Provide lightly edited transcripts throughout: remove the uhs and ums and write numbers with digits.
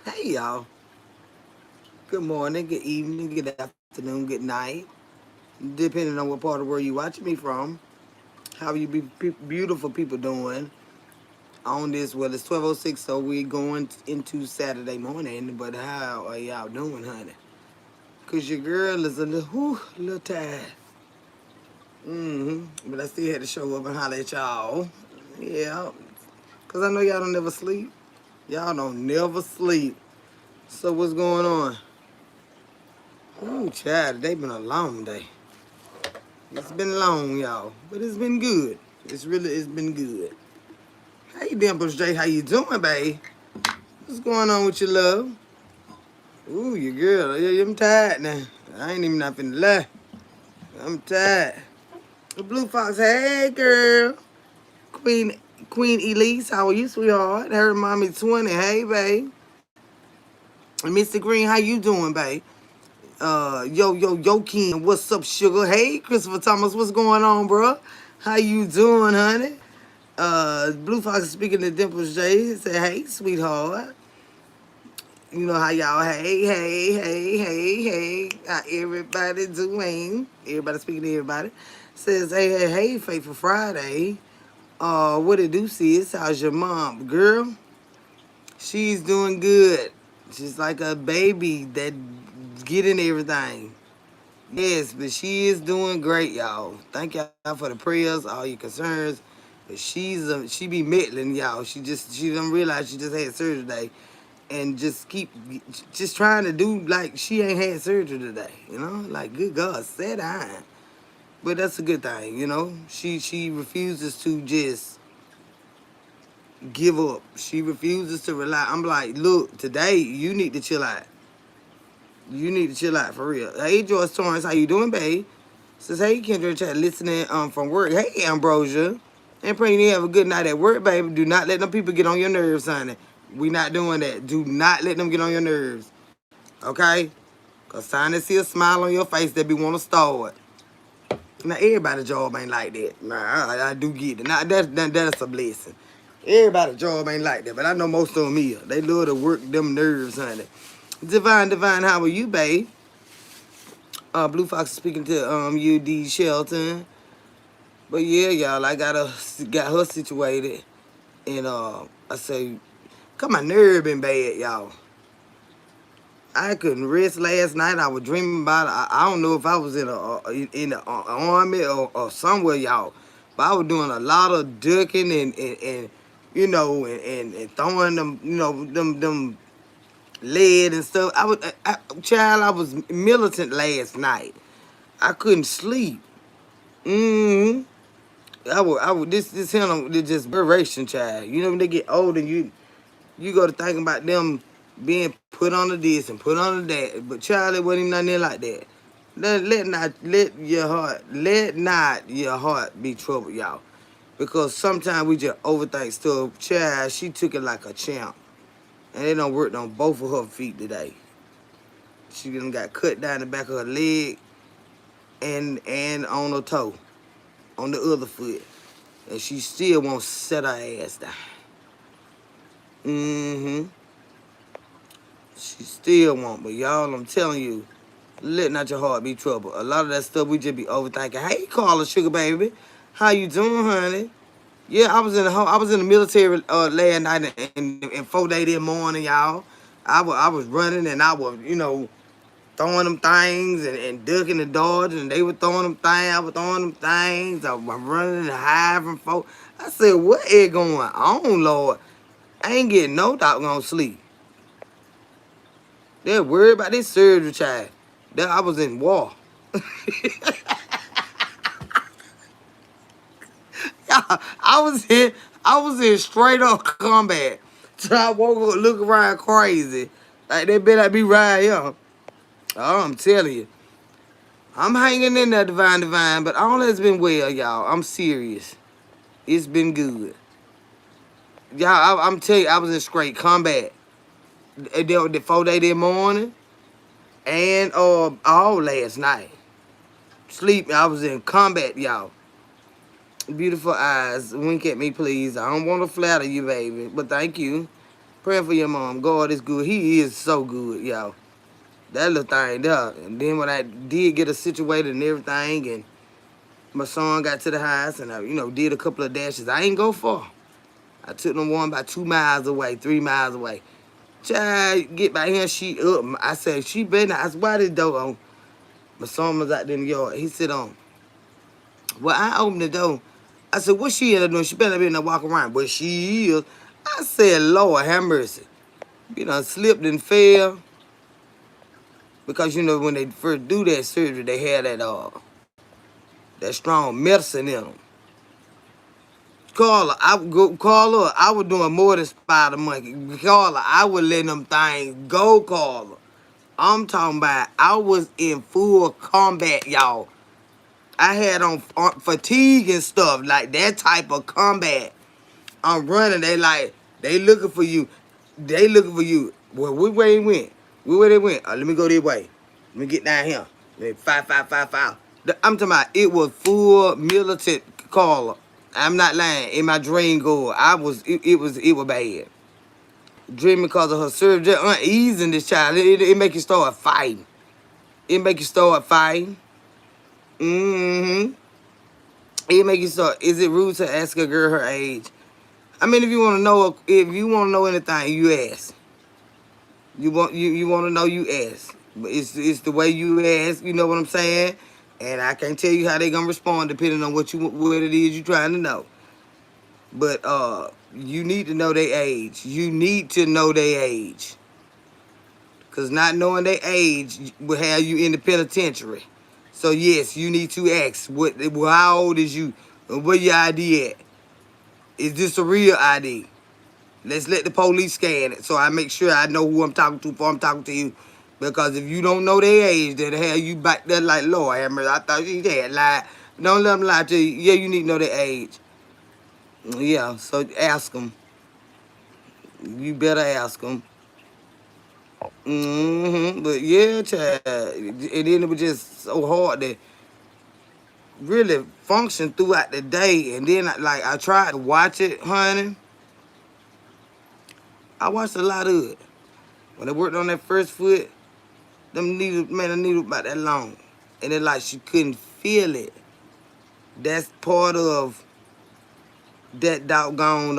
Hey y'all. Good morning, good evening, good afternoon, good night. Depending on what part of the world you watching me from. How you beautiful people doing on this? Well, it's 12:06, so we're going into Saturday morning. But how are y'all doing, honey? Cause your girl is a little tired. But I still had to show up and holler at y'all. Yeah. Cause I know y'all don't never sleep. Y'all don't never sleep. So what's going on? Ooh, child, they been a long day. It's been long, y'all, but it's been good. It's been good. Hey, Dimples J, how you doing, babe? What's going on with your love? Ooh, your girl. Yeah, I'm tired now. I ain't even not finna lie. I'm tired. The Blue Fox, hey, girl. Queen Queen Elise, how are you, sweetheart? Her mommy 20, hey, babe. And Mr. Green, how you doing, babe? Yo, King, what's up, sugar? Hey, Christopher Thomas, what's going on, bro? How you doing, honey? Blue Fox is speaking to Dimples J. He said, hey, sweetheart. You know how y'all, hey. How everybody doing? Everybody speaking to everybody. Says, hey, Faithful Friday. What it do, sis? How's your mom? Girl, she's doing good. She's like a baby that getting everything. Yes, but she is doing great, y'all. Thank y'all for the prayers, all your concerns. But she be meddling, y'all. She don't realize she just had surgery today, and just trying to do like she ain't had surgery today. You know, like good God, sit down. But that's a good thing, you know. She refuses to just give up. She refuses to rely. I'm like, look, today you need to chill out. You need to chill out for real. Hey, Joyce Torrance, how you doing, babe? Says, hey, Kendra, chat listening from work. Hey, Ambrosia. And praying you have a good night at work, baby. Do not let them people get on your nerves, honey. We not doing that. Do not let them get on your nerves. Okay? Because sign and see a smile on your face, they be want to start. Now, everybody's job ain't like that. Nah, I do get it. Now, that's a blessing. Everybody's job ain't like that, but I know most of them here. They love to work them nerves, honey. Divine, how are you, babe? Blue Fox is speaking to UD Shelton. But yeah, y'all, got her situated, and I say, cause my nerve been bad, y'all. I couldn't rest last night. I was dreaming about it. I don't know if I was in the army or somewhere, y'all. But I was doing a lot of ducking and you know and throwing them them lead and stuff. I was militant last night. I couldn't sleep. hmm this him just inspiration, child. You know when they get old and you go to think about them being put on the this and put on the that, but child, it wasn't even nothing there like that. Let not your heart be troubled, y'all, because sometimes we just overthink stuff. Child, she took it like a champ, and it don't work on both of her feet today. She done got cut down the back of her leg and on her toe, on the other foot, and she still won't set her ass down. Mm-hmm. She still won't, but y'all, I'm telling you, let not your heart be troubled. A lot of that stuff we just be overthinking. Hey, Carla, sugar baby, how you doing, honey? Yeah, I was in the military last night and 4 days this morning, y'all. I was running and I was throwing them things and ducking the dodging and they were throwing them things. I was throwing them things. I was running and hiding from folks. I said, what is going on, Lord? I ain't getting no doggone sleep. They're worried about this surgery, child. That I was in war. I was in I was in straight up combat. So I woke up looking around crazy. Like they better be right here. Oh, I'm telling you. I'm hanging in there, divine, but all has been well, y'all. I'm serious. It's been good. Y'all, I'm telling you, I was in straight combat. The 4 day that morning and all last night. Sleep, I was in combat, y'all. Beautiful eyes. Wink at me, please. I don't want to flatter you, baby, but thank you. Praying for your mom. God is good. He is so good, y'all. That little thing there. And then when I did get her situated and everything, and my son got to the house, and I, did a couple of dashes. I ain't go far. I took them one about 2 miles away, 3 miles away. Child, get by here, she up. I said, she better not. I said, why this door on? My son was out there in the yard. He said, well, I opened the door. I said, what she end up doing? She better be in there walking around. But she is. I said, Lord, have mercy. Slipped and fell. Because, when they first do that surgery, they have that strong medicine in them. Carla, Carla, I was doing more than Spider Monkey. Carla, I was letting them things go, Carla. I'm talking about I was in full combat, y'all. I had on fatigue and stuff, like that type of combat. I'm running, they looking for you. They looking for you. Well, which way they went? Which way they went? Let me go this way. Let me get down here. Five. I'm talking about it was full militant, Carla. I'm not lying. In my dream goal, it was bad. Dreaming because of her surgery, just uneasing this child. It make you start fighting. It make you start fighting. Mm-hmm. It make you start. Is it rude to ask a girl her age? I mean, if you want to know anything, you ask. You want to know, you ask. But it's the way you ask. You know what I'm saying? And I can't tell you how they gonna respond depending on what it is you trying to know. But you need to know their age. You need to know their age. Because not knowing their age will have you in the penitentiary. So, yes, you need to ask, how old is you? And where your ID at? Is this a real ID? Let's let the police scan it so I make sure I know who I'm talking to before I'm talking to you. Because if you don't know their age, they'll have you back there like, Lord, I thought she had lied. Don't let them lie to you. Yeah, you need to know their age. Yeah, so ask them. You better ask them. But yeah, child. And then it was just so hard to really function throughout the day. And then, I tried to watch it, honey. I watched a lot of it. When I worked on that first foot, them needles, man, the needle about that long. And then, she couldn't feel it. That's part of that doggone,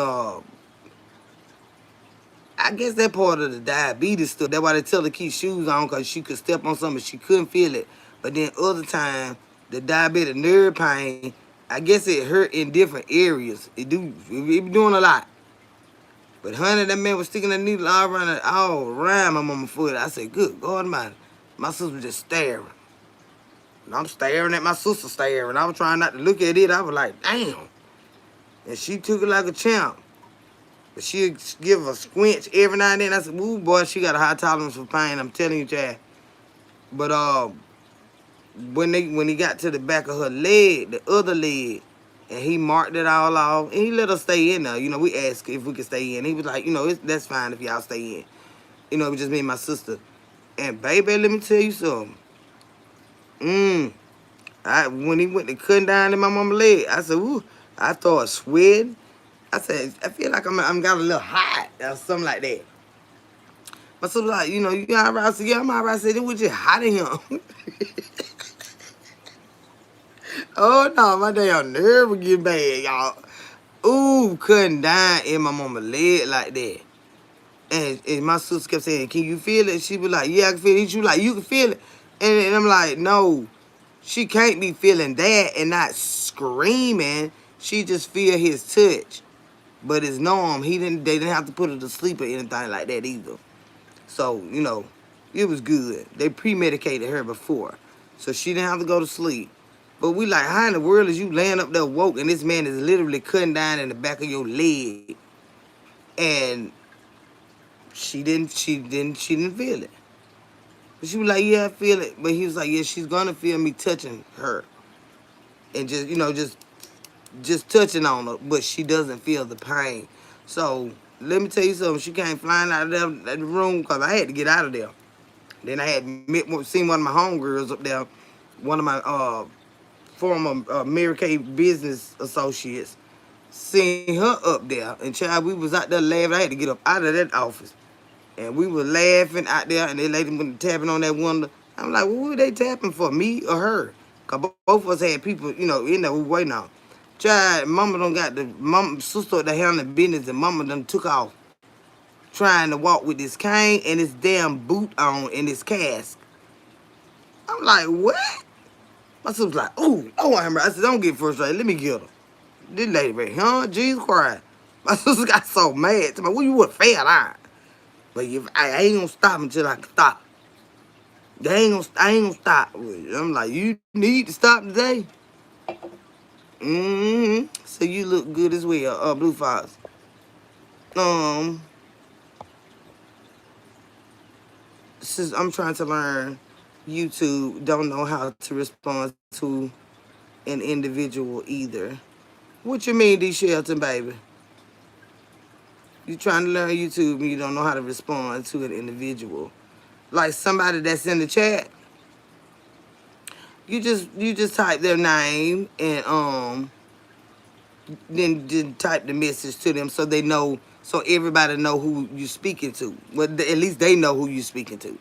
I guess that part of the diabetes stuff. That's why they tell her to keep shoes on, because she could step on something, she couldn't feel it. But then other time, the diabetic nerve pain, I guess it hurt in different areas. It be doing a lot. But honey, that man was sticking that needle all around my mama's foot. I said, good God Almighty. My sister was just staring. And I'm staring at my sister staring. I was trying not to look at it. I was like, damn. And she took it like a champ. But she'd give a squinch every now and then. I said, ooh, boy, she got a high tolerance for pain. I'm telling you, Chad. But when he got to the back of her leg, the other leg, and he marked it all off, and he let us stay in there. We asked if we could stay in. He was like, that's fine if y'all stay in. It was just me and my sister. And baby, let me tell you something. When he went to cutting down in my mama's leg, I said, ooh, I started sweating. I said, I feel like I'm got a little hot or something like that. My sister was like, you all right? I said, yeah, I'm all right. I said, it was just hot in here. Oh, no, my damn nerve was getting bad, y'all. Ooh, cutting down in my mama's leg like that. And my sister kept saying, can you feel it? She was like, yeah, I can feel it. She was like, you can feel it. And I'm like, no, she can't be feeling that and not screaming. She just feel his touch. But it's norm. They didn't have to put her to sleep or anything like that either. So, it was good. They pre-medicated her before. So she didn't have to go to sleep. But we like, how in the world is you laying up there woke and this man is literally cutting down in the back of your leg? And she didn't feel it. But she was like, yeah, I feel it. But he was like, yeah, she's gonna feel me touching her. And just touching on her, but she doesn't feel the pain. So let me tell you something. She came flying out of the room because I had to get out of there. Then I had seen one of my homegirls up there, one of my former Mary Kay business associates. Seen her up there, and child, we was out there laughing. I had to get up out of that office, and we were laughing out there, and they lady was tapping on that window. I'm like, what were they tapping for, me or her? Cause both of us had people, in there we waiting on. Child, mama done got the mama sister that handling business, and mama done took off trying to walk with this cane and this damn boot on and this cast. I'm like, what? My sister was like, oh, I said, don't get frustrated. Let me get her. This lady right here, huh? Jesus Christ. My sister got so mad. To me, well, you would fail out. But if I ain't gonna stop until I can stop. I ain't gonna stop. I'm like, you need to stop today. So you look good as well, Blue Fox. Since I'm trying to learn YouTube, don't know how to respond to an individual either. What you mean, D. Shelton, baby? You trying to learn YouTube and you don't know how to respond to an individual. Like somebody that's in the chat, you just type their name and then type the message to them so they know, so everybody know who you speaking to. Well, at least they know who you speaking to.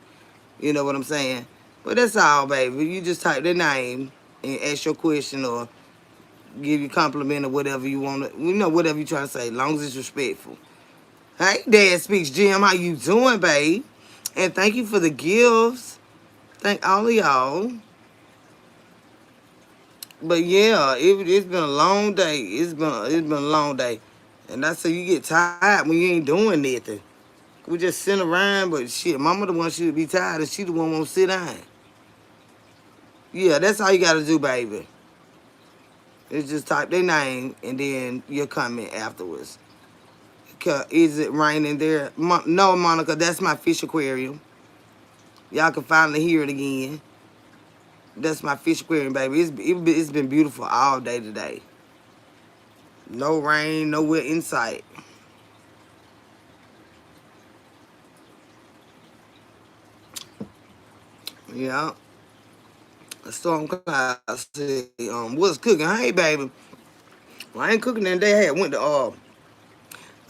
You know what I'm saying? But that's all, baby. You just type their name and ask your question or give you a compliment or whatever you want to, whatever you trying to say, as long as it's respectful. Hey, Dad Speaks Jim, how you doing, babe? And thank you for the gifts. Thank all of y'all. But yeah, it's been a long day. It's been a long day. And I say you get tired when you ain't doing nothing. We just sit around, but shit, mama the one should be tired and she the one won't sit down. Yeah, that's all you gotta do, baby. It's just type their name and then your comment afterwards. Is it raining there? No, Monica, that's my fish aquarium. Y'all can finally hear it again. That's my fish aquarium, baby. It's been beautiful all day today. No rain, nowhere in sight. Yeah. Storm Cloud said, what's cooking? Hey, baby. Well, I ain't cooking that day. I had went to,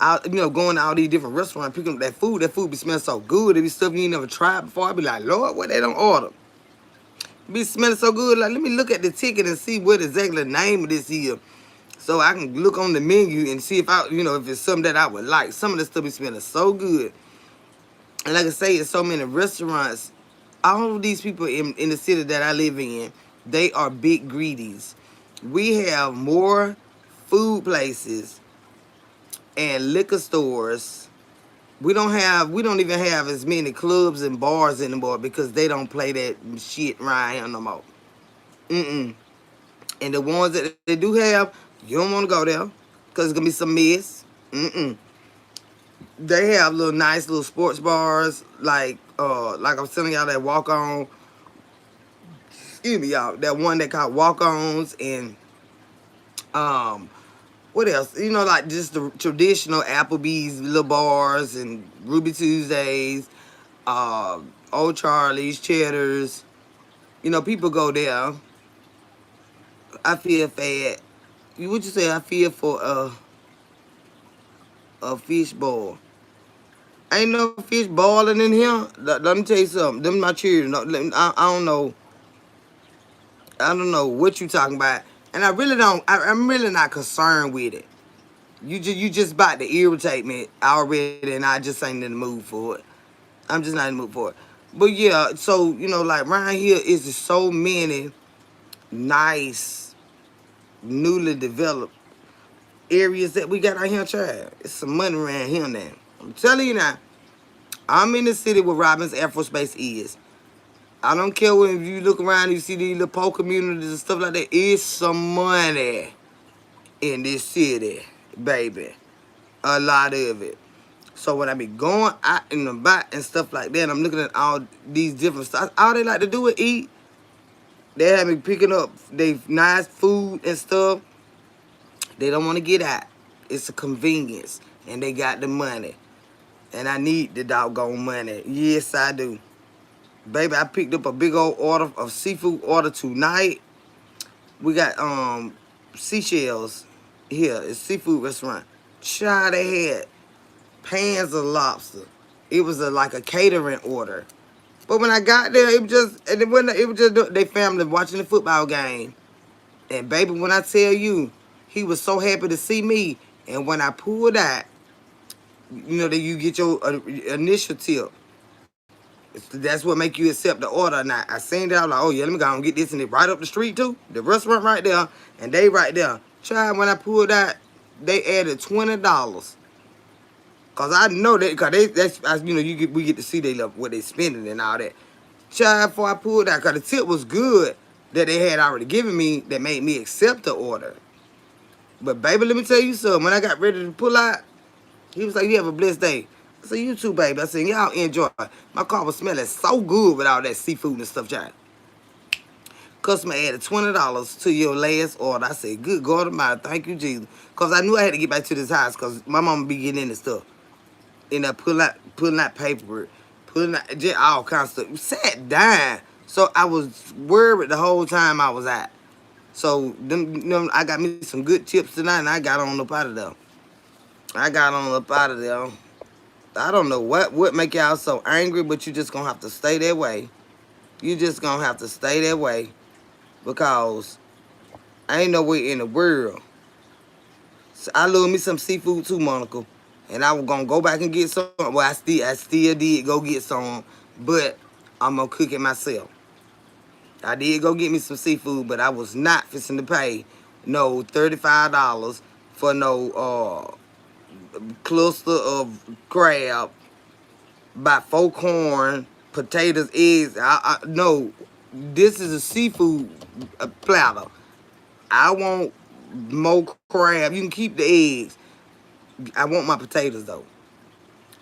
out, going to all these different restaurants, picking up that food. That food be smelling so good. It be stuff you ain't never tried before. I be like, Lord, what they don't order? Be smelling so good. Like, let me look at the ticket and see what exactly the name of this is. So I can look on the menu and see if if it's something that I would like. Some of the stuff be smelling so good. And like I say, it's so many restaurants. All of these people in the city that I live in, they are big greedies. We have more food places and liquor stores. We don't even have as many clubs and bars anymore because they don't play that shit around here no more. And the ones that they do have, you don't want to go there because it's gonna be some mess. They have little nice little sports bars like I was telling y'all that walk on. Excuse me, y'all. That one that called walk ons and what else? Like just the traditional Applebee's little bars and Ruby Tuesdays, Old Charlie's, Cheddar's. People go there. I feel fat. What you say? I feel for a fish boil. Ain't no fish boiling in here. Let me tell you something. Them my children. I don't know. I don't know what you talking about. And I really don't. I'm really not concerned with it. You just about to irritate me already, and I just ain't in the mood for it. I'm just not in the mood for it. But yeah, so like around here is just so many nice, newly developed areas that we got out here, child. It's some money around here now. I'm telling you now. I'm in the city where Robbins Air Force Base is. I don't care when you look around and you see these little poor communities and stuff like that. It's some money in this city, baby. A lot of it. So when I be going out and about and stuff like that, I'm looking at all these different stuff. All they like to do is eat. They have me picking up they nice food and stuff. They don't want to get out. It's a convenience. And they got the money. And I need the doggone money. Yes, I do. Baby, I picked up a big old order of seafood order tonight. We got seashells. here, it's seafood restaurant. Child, they had pans of lobster. It was like a catering order. But when I got there, it was just, and it was just they family watching the football game. And baby, when I tell you, he was so happy to see me. And when I pulled out, you know that you get your initial tip. That's what make you accept the order. And I seen that, I was like, oh yeah, let me go and get this. And it right up the street too. The restaurant right there, and they right there. Child, when I pulled out, they added $20. Cause I know that, cause we get to see what they spending and all that. Child, before I pulled out, cause the tip was good that they had already given me that made me accept the order. But baby, let me tell you something. When I got ready to pull out, he was like, "You have a blessed day." I said, "You too, baby." I said, "Y'all enjoy." My car was smelling so good with all that seafood and stuff, child. Customer added $20 to your last order. I said, "Good God Almighty, thank you, Jesus." Cause I knew I had to get back to this house, cause my mama be getting into stuff. And I pulling out paperwork, pulling out just all kinds of stuff. Sat down. So I was worried the whole time I was out. So I got me some good chips tonight, and I got on up out of there. I got on up out of there. I don't know what make y'all so angry, but you just gonna have to stay that way. You just gonna have to stay that way because ain't no way in the world. So I love me some seafood too, Monica, and I was gonna go back and get some. Well, I still did go get some, but I'm gonna cook it myself. I did go get me some seafood, but I was not fixing to pay no $35 for no cluster of crab, by 4 corn, potatoes, eggs. No, this is a seafood platter. I want more crab. You can keep the eggs. I want my potatoes though.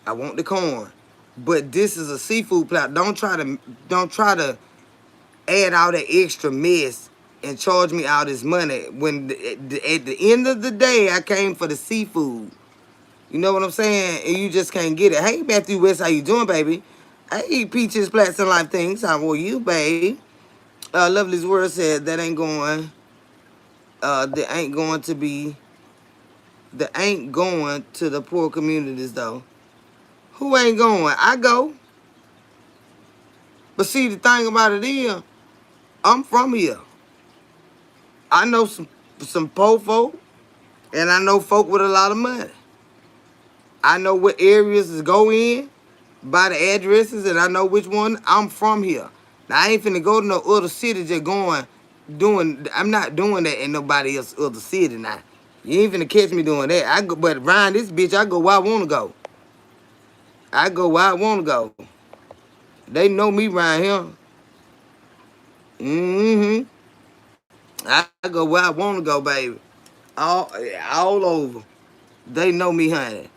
I want the corn. But this is a seafood platter. Don't try to add all that extra mess and charge me all this money when at the end of the day I came for the seafood. You know what I'm saying? And you just can't get it. Hey, Matthew West, how you doing, baby? Hey, Peaches, Plats, and Life Things. How are you, babe? Lovely's Word said that ain't going. That ain't going to the poor communities though. Who ain't going? I go. But see, the thing about it is, I'm from here. I know some poor folk, and I know folk with a lot of money. I know what areas to go in by the addresses, and I know which one. I'm from here. Now, I ain't finna go to no other city just I'm not doing that in nobody else other city now. You ain't finna catch me doing that. But around this bitch, I go where I wanna go. I go where I wanna go. They know me around here. I go where I wanna go, baby. All over. They know me, honey.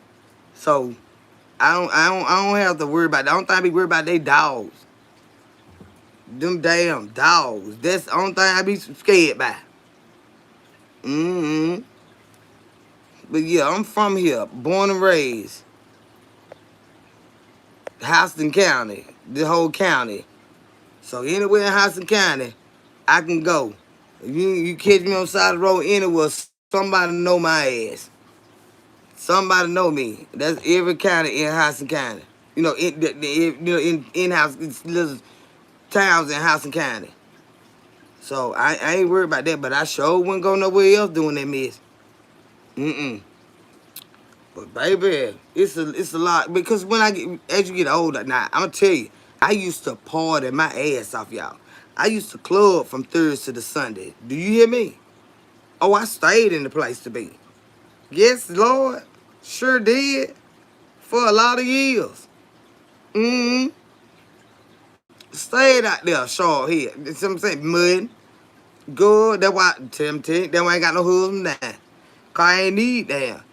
So I don't have to worry about that. I don't think I be worried about they dogs. Them damn dogs. That's the only thing I be scared by. But yeah, I'm from here, born and raised. Houston County, the whole county. So anywhere in Houston County, I can go. You catch me on the side of the road anywhere, somebody know my ass. Somebody know me. That's every county in Houston County. You know, in house little towns in Houston County. So I ain't worried about that, but I sure wouldn't go nowhere else doing that mess. But baby, it's a lot because as you get older, now I'm gonna tell you, I used to party my ass off, y'all. I used to club from Thursday to Sunday. Do you hear me? Oh, I stayed in the place to be. Yes, Lord, sure did for a lot of years. Stayed out there, short here. That's what I'm saying, mud. Good. That's why that's why I ain't got no husband now. Cause I ain't need that.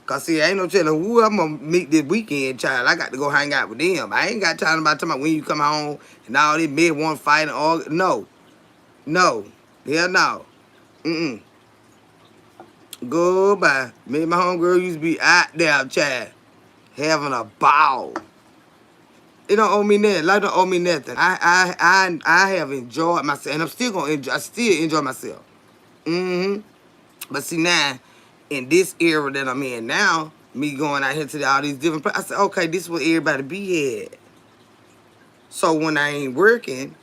Cause see, I ain't no telling who I'm gonna meet this weekend, child. I got to go hang out with them. I ain't got time about talking about when you come home and all these men want to fight and all. No. No. Hell no. Goodbye. Me and my homegirl used to be out there, child, having a ball. It don't owe me nothing. Life don't owe me nothing. I have enjoyed myself, and I'm still gonna enjoy. I still enjoy myself. But see now, in this era that I'm in now, me going out here to all these different places, I said, okay, this is where everybody be at. So when I ain't working,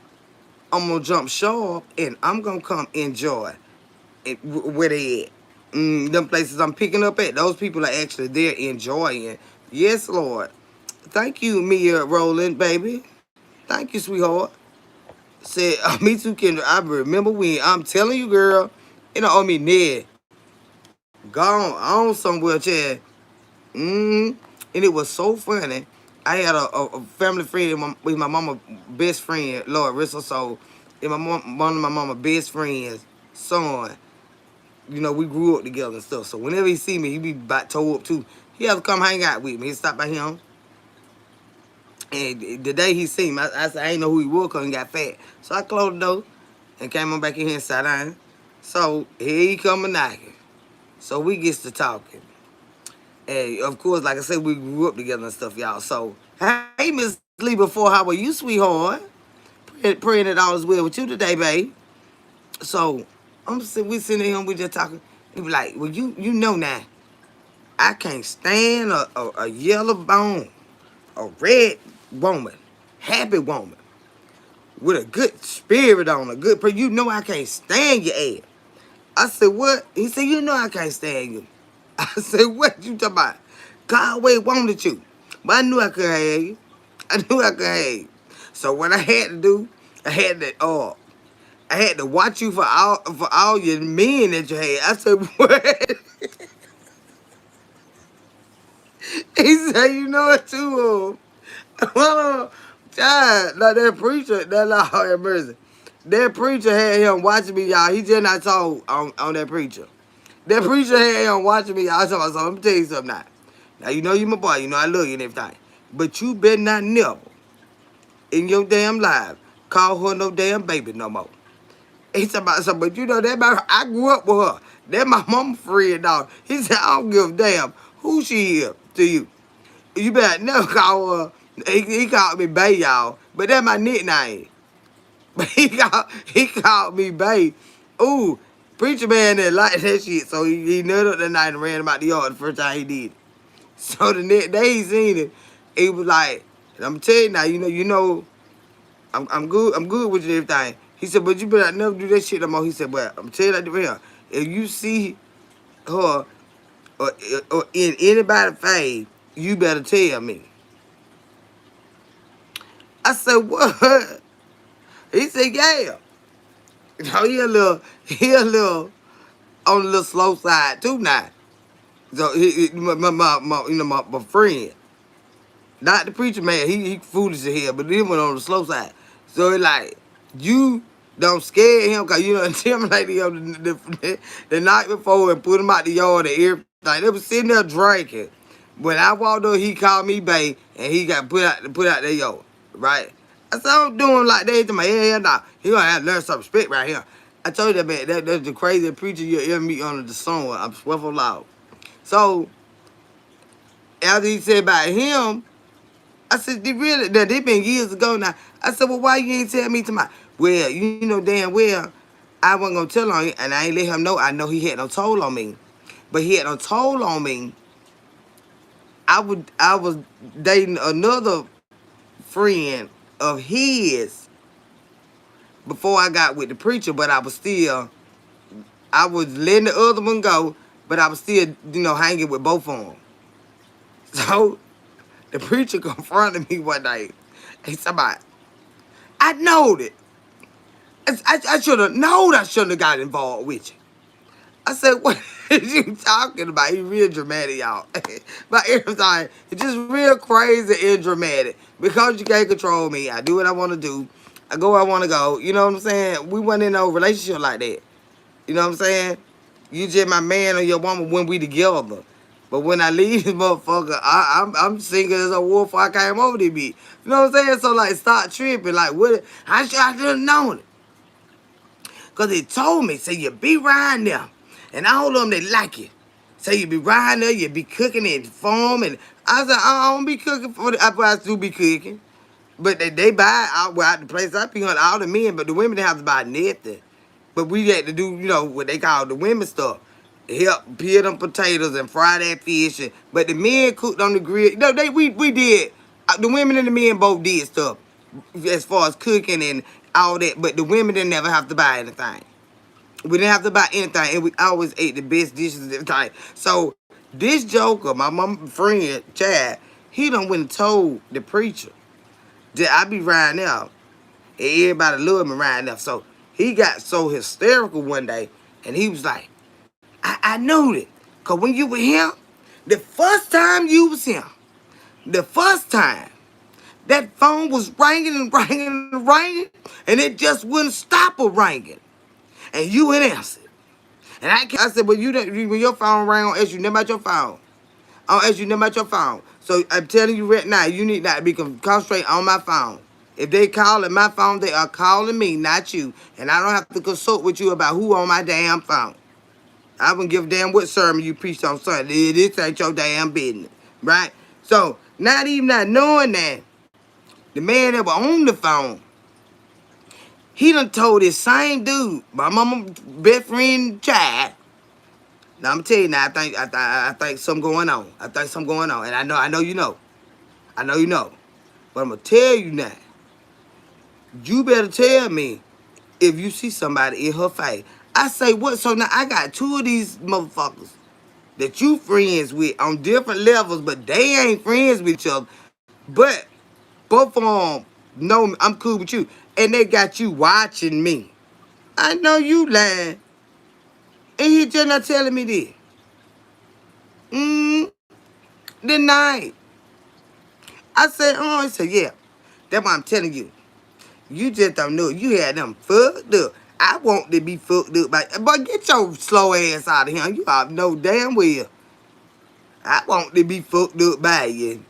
I'm gonna jump sharp and I'm gonna come enjoy it, where they at. Them places I'm picking up at, those people are actually there enjoying. Yes, Lord. Thank you, Mia Rowland, baby. Thank you, sweetheart. Said, me too, Kendra. I remember when. I'm telling you, girl, you know, on me, Ned, gone on somewhere, Chad. And it was so funny. I had a family friend with my mama best friend, Lord rest her soul, and one of my mama best friends' son. You know, we grew up together and stuff. So whenever he see me, he be about toe up too. He have to come hang out with me. He stop by him. And the day he seen me, I said I ain't know who he was because he got fat. So I closed the door and came on back in here and sat down. So here he come a knocking. So we gets to talking. And of course, like I said, we grew up together and stuff, y'all. So, hey, Miss Lee, before, how are you, sweetheart? Praying that all is well with you today, babe. So, we sitting here, we just talking. He be like, well, you know now, I can't stand a yellow bone, a red woman, happy woman, with a good spirit on a good person. You know I can't stand your ass. I said, what? He said, you know I can't stand you. I said, what you talking about? God always wanted you. But I knew I could have you. I knew I could have you. So what I had to do, I had to watch you for all your men that you had. I said, what? He said, you know it too. Well, God, like that preacher, that Lord have mercy. That preacher had him watching me, y'all. He just not told on that preacher. That preacher had him watching me, y'all. So let me tell you something now. Now, you know you my boy. You know I love you and everything. But you better not never in your damn life call her no damn baby no more. He said about something, but you know that I grew up with her. That my mama friend, dog. He said, I don't give a damn who she is to you. You better never call her. He called me Bay, y'all. But that's my nickname. But he called me Bay. Ooh, preacher man that like that shit. So he nutted up that night and ran him out the yard the first time he did it. So the next day he seen it, he was like, I'm telling you now, I'm good with you and everything. He said, but you better never do that shit no more. He said, but I'm telling you right now, if you see her or in anybody's face, you better tell me. I said, what? He said, yeah. So he a little on the little slow side too now. So my friend, not the preacher man, he foolish as hell, but he went on the slow side. So it like, you don't scare him because you don't intimidate him the night before and put him out the yard and everything. They was sitting there drinking. When I walked up, he called me Bay and he got put out their yard, right? I said, I don't do him like that to my head. Nah, he gonna have to learn some respect right here. I told you that, man, that's the craziest preacher you ever meet under the sun. I'm swear for loud. So, after he said about him, I said, they been years ago now. I said, well, why you ain't tell me to my, well, you know damn well, I wasn't gonna tell on him, and I ain't let him know. I know he had no toll on me. But he had no toll on me. I was dating another friend of his before I got with the preacher, but I was letting the other one go, but I was still, hanging with both of them. So the preacher confronted me one day. He said, I know that. I should have known I shouldn't have got involved with you. I said, what are you talking about? He real dramatic, y'all. But everything, it's just real crazy and dramatic. Because you can't control me, I do what I want to do. I go where I want to go. You know what I'm saying? We wasn't in no relationship like that. You know what I'm saying? You just my man or your woman when we together. But when I leave this motherfucker, I'm single as a wolf. I came over to be. You know what I'm saying? So like, start tripping. Like, what? I should have known it. Because they told me, say, you be riding there. And all of them, they like it. Say, you be riding there, you be cooking and farm. And I said, I don't be cooking for the, I do be cooking. But they buy out the place I be on, all the men, but the women, they have to buy nothing. But we had to do, what they call the women stuff. help peel them potatoes and fry that fish. But the men cooked on the grill. No, we did. The women and the men both did stuff as far as cooking and all that. But the women didn't never have to buy anything. We didn't have to buy anything, and we always ate the best dishes and everything. So this joker, my mama friend Chad, he done went and told the preacher that I be riding out, and everybody love me riding out. So he got so hysterical one day, and he was like, I knew it. Because when you were here, the first time you was here, the first time, that phone was ringing and ringing and ringing, and it just wouldn't stop a ringing. And you would answer. And I said, well, when your phone rang, I don't ask you nothing about your phone. I don't ask you nothing about your phone. So I'm telling you right now, you need not to be concentrating on my phone. If they calling my phone, they are calling me, not you. And I don't have to consult with you about who on my damn phone. I wouldn't give a damn what sermon you preached on Sunday. This ain't your damn business, right? So, not even not knowing that, the man that was on the phone, he done told this same dude, my mama's best friend child. Now I'm gonna tell you now, I think something going on. I think something going on. And I know you know. I know you know. But I'm gonna tell you now, you better tell me if you see somebody in her face. I say what? So now I got two of these motherfuckers that you friends with on different levels, but they ain't friends with each other. But both of them know me. I'm cool with you. And they got you watching me. I know you lying. And he just not telling me this. The night. I said, oh, he said, yeah. That's what I'm telling you. You just don't know. You had them fucked up. I want to be fucked up. But get your slow ass out of here. You all know damn well. I want to be fucked up by you.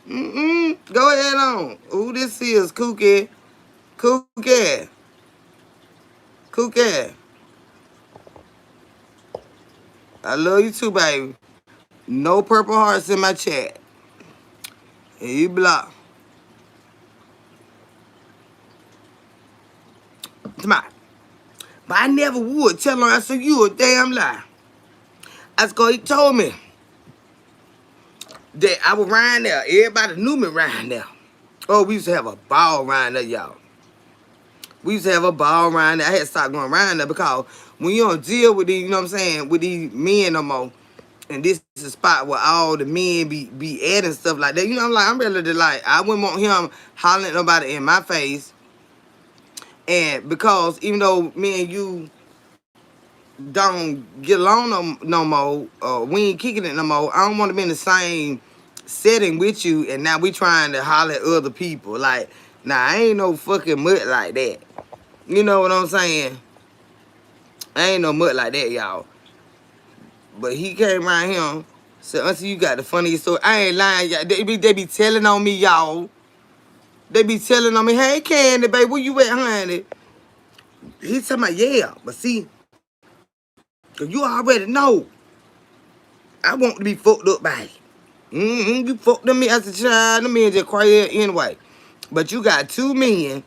Go ahead on. Who this is, Kookie? Kookie. Kookie. I love you too, baby. No purple hearts in my chat. And you block. Come on. But I never would tell him. I said, you a damn lie. That's because he told me that I was riding there. Everybody knew me riding there. Oh, we used to have a ball riding there, y'all. We used to have a ball riding there. I had to stop going riding there because when you don't deal with these, you know what I'm saying, with these men no more, and this is a spot where all the men be at and stuff like that. You know, I'm ready to I wouldn't want him hollering at nobody in my face. And because even though me and you don't get along no more, we ain't kicking it no more, I don't want to be in the same setting with you and now we trying to holler at other people. Like, nah, I ain't no fucking mutt like that. You know what I'm saying? I ain't no mutt like that, y'all. But he came around here, said, Auntie, you got the funniest story. I ain't lying, y'all. They be telling on me, y'all. They be telling on me, hey, Candy, baby, where you at, honey? He talking about, yeah. But see, cause you already know, I want to be fucked up by it. You fucked them me as a child. Them men just quiet anyway. But you got two men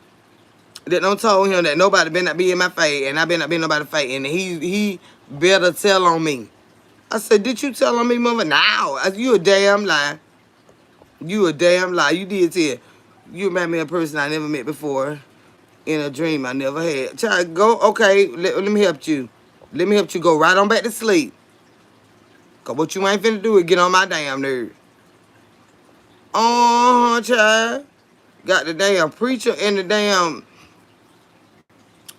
that don't told him that nobody better not be in my face, and I better not be in nobody's face, and he better tell on me. I said, did you tell on me, mother? No. You a damn lie. You a damn lie. You did tell. You remind me of a person I never met before in a dream I never had. Child, go, okay, let me help you. Let me help you go right on back to sleep. Because what you ain't finna do is get on my damn nerve. Child. Got the damn preacher and the damn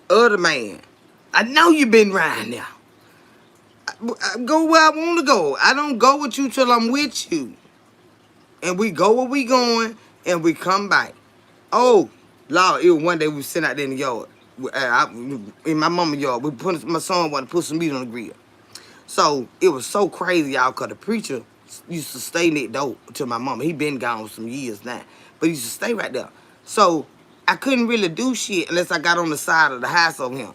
other man. I know you been riding now. I go where I want to go. I don't go with you till I'm with you. And we go where we going, and we come back. Oh, Lord, it was one day we was sitting out there in the yard. In my mama's yard. My son wanted to put some meat on the grill. So, it was so crazy, y'all, because the preacher used to stay next door to my mama. He been gone some years now. But he used to stay right there. So, I couldn't really do shit unless I got on the side of the house over him.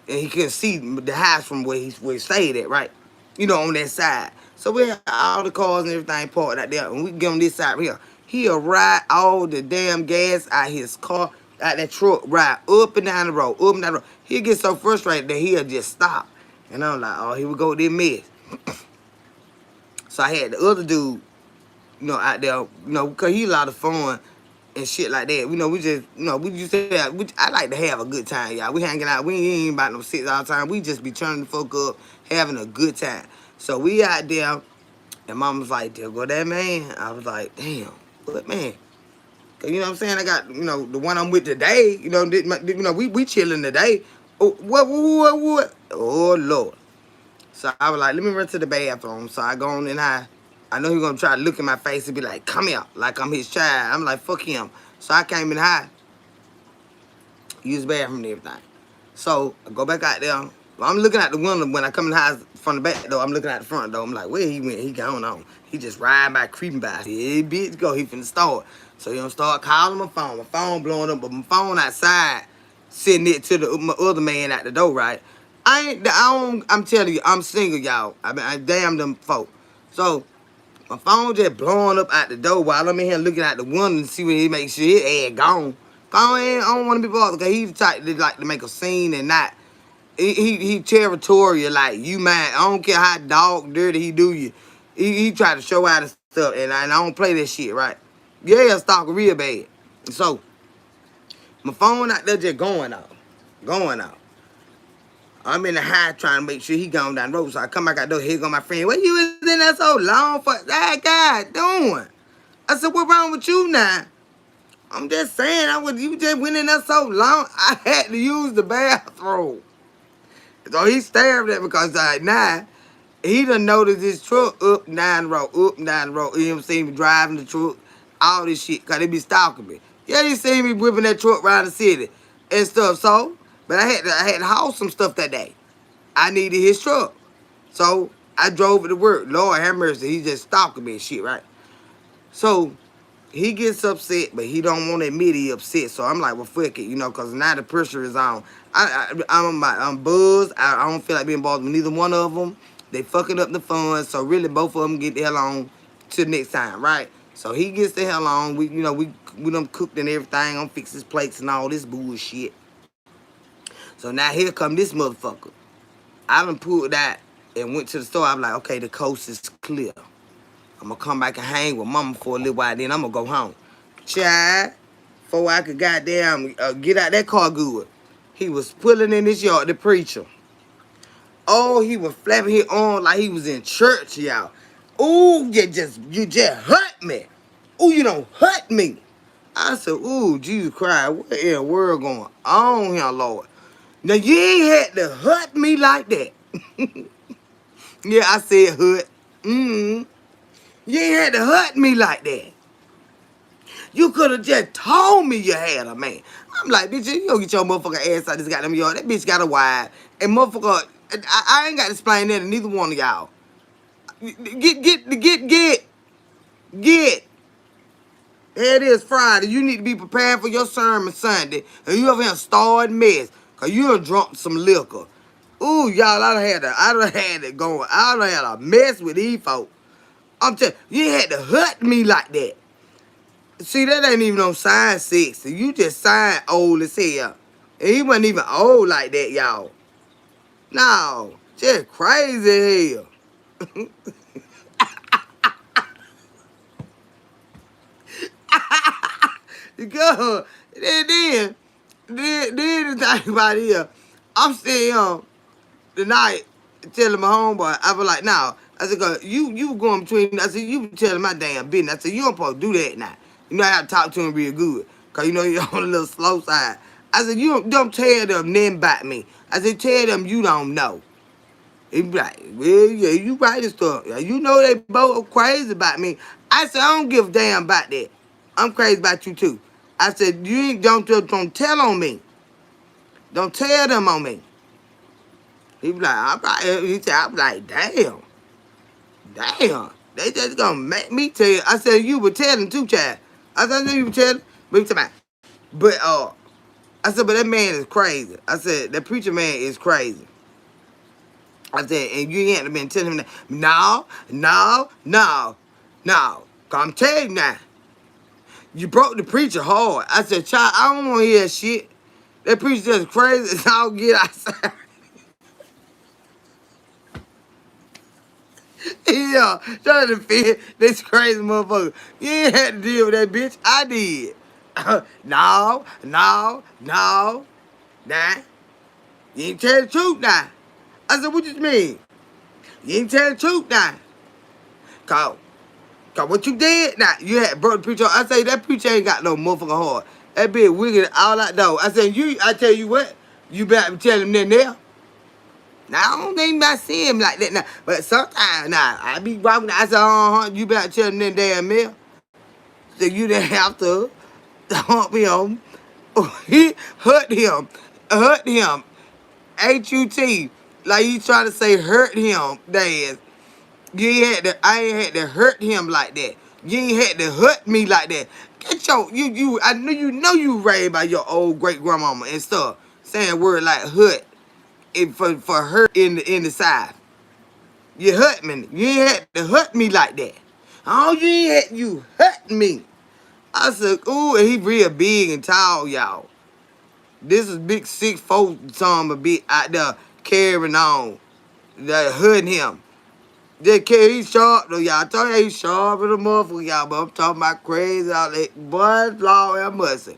And he couldn't see the house from where he stayed at, right? You know, on that side. So we had all the cars and everything parked out there, and we get on this side right here. He'll ride all the damn gas out his car, out that truck, ride up and down the road, up and down the road. He'll get so frustrated that he'll just stop. And I'm like, oh, here we go with this mess. So I had the other dude, out there, because he a lot of fun and shit like that. We just have, I like to have a good time, y'all. We hanging out. We ain't about no sex all the time. We just be turning the fuck up, having a good time. So we out there, and mom was like, there go that man. I was like, damn, what man? Cause you know what I'm saying? I got, the one I'm with today, we chilling today. Oh, what? Oh, Lord. So I was like, let me run to the bathroom. So I go on and I know he's going to try to look in my face and be like, come here, like I'm his child. I'm like, fuck him. So I came in high, use the bathroom and everything. So I go back out there. Well, I'm looking at the window when I come in high from the back door. I'm looking at the front door. I'm like, where he went? He gone on. He just riding by, creeping by. Hey, bitch, go. He finna start. So he don't start calling my phone. My phone blowing up, but my phone outside, sitting it to my other man at the door, right? I'm telling you, I'm single, y'all. I damn them folk. So my phone just blowing up out the door while I'm in here looking at the window and see when he makes sure his ass gone. I don't want to be bothered because he's the type that like to make a scene and not. He territorial, like you mine. I don't care how dog dirty he do you. He try to show out and stuff, and I don't play that shit, right? Yeah, stalker real bad. So my phone out there just going out. I'm in the high trying to make sure he gone down the road. So I come back out there, here go my friend. What you was in there so long for? That guy doing? I said, what wrong with you now? I'm just saying, you just went in there so long, I had to use the bathroom. So he stared at me because now he done noticed his truck up and down the road, up and down the road. You know what I'm saying? Me driving the truck, all this shit, because they be stalking me. Yeah, he seen me whipping that truck around the city and stuff, so, but I had to haul some stuff that day. I needed his truck. So I drove it to work. Lord have mercy, he just stalking me and shit, right? So he gets upset, but he don't want to admit he upset. So I'm like, well, fuck it, because now the pressure is on. I'm buzzed. I don't feel like being bothered with neither one of them. They fucking up the fun. So really, both of them get the hell on till next time, right? So he gets the hell on. We done cooked and everything. I'm fix his plates and all this bullshit. So now here come this motherfucker. I done pulled that and went to the store. I'm like, okay, the coast is clear. I'm going to come back and hang with mama for a little while, then I'm going to go home. Child, before I could goddamn get out that car good, he was pulling in this yard, the preacher. Oh, he was flapping his arm like he was in church, y'all. Ooh, you just hurt me. Ooh, you don't hurt me. I said, ooh, Jesus Christ, what in the world going on here, Lord? Now, you ain't had to hurt me like that. Yeah, I said hurt. You ain't had to hurt me like that. You could have just told me you had a man. I'm like, bitch, you don't get your motherfucking ass out this goddamn yard. That bitch got a wife. And motherfucker, I ain't got to explain that to neither one of y'all. Get. Here it is Friday. You need to be prepared for your sermon Sunday. And you over here starting mess. Because you done drunk some liquor. Ooh, y'all, I done had it going. I done had a mess with these folks. I'm telling you, you had to hurt me like that. See, that ain't even on sign 60. You just signed old as hell. And he wasn't even old like that, y'all. No, just crazy hell. Go. Then the thing about here, I'm still tonight telling my homeboy, I was like, no. I said, cause you going between, I said, you telling my damn business. I said, you don't supposed to do that now. You know, I have to talk to him real good. Cause you know you're on a little slow side. I said, you don't tell them nothing about me. I said, tell them you don't know. He be like, well, yeah, you right and stuff. You know they both crazy about me. I said, I don't give a damn about that. I'm crazy about you too. I said, you ain't don't tell on me. Don't tell them on me. He be like, all right. He said, I'm like, damn. They just gonna make me tell you. I said, you were telling too, child. I said, I know you were telling. But I said, but that man is crazy. I said, that preacher man is crazy. I said, and you ain't been telling him that. No. I'm telling you now. You broke the preacher hard. I said, child, I don't want to hear that shit. That preacher just crazy as all get outside. Yeah, trying to fit this crazy motherfucker. You ain't had to deal with that bitch. I did. No, no, no. Nah. You ain't tell the truth now. I said, what you mean? You ain't tell the truth now. Cause, cause what you did now, you had brought the preacher. I say that preacher ain't got no motherfucking heart. That bitch wicked all out though. I said, I tell you what, you better tell him that there. Now, I don't think about seeing him like that now. But sometimes, now, I be walking, I said, you better tell him that damn mail. So you didn't have to hump him. He hurt him. Hurt him. H-U-T. Like you trying to say hurt him, Dad. I ain't had to hurt him like that. You ain't had to hurt me like that. Get your, I know you raised by your old great grandmama and stuff. Saying word like hurt. For her in the side. You hurt me. You ain't had to hurt me like that. Oh, you hurt me. I said, ooh, and he real big and tall, y'all. This is big 6'4" some a bit out there carrying on. That hurting him. That kid, he's sharp though, y'all. I told you he's sharp as a motherfucker, y'all. But I'm talking about crazy all that. Boy, Lord have mercy.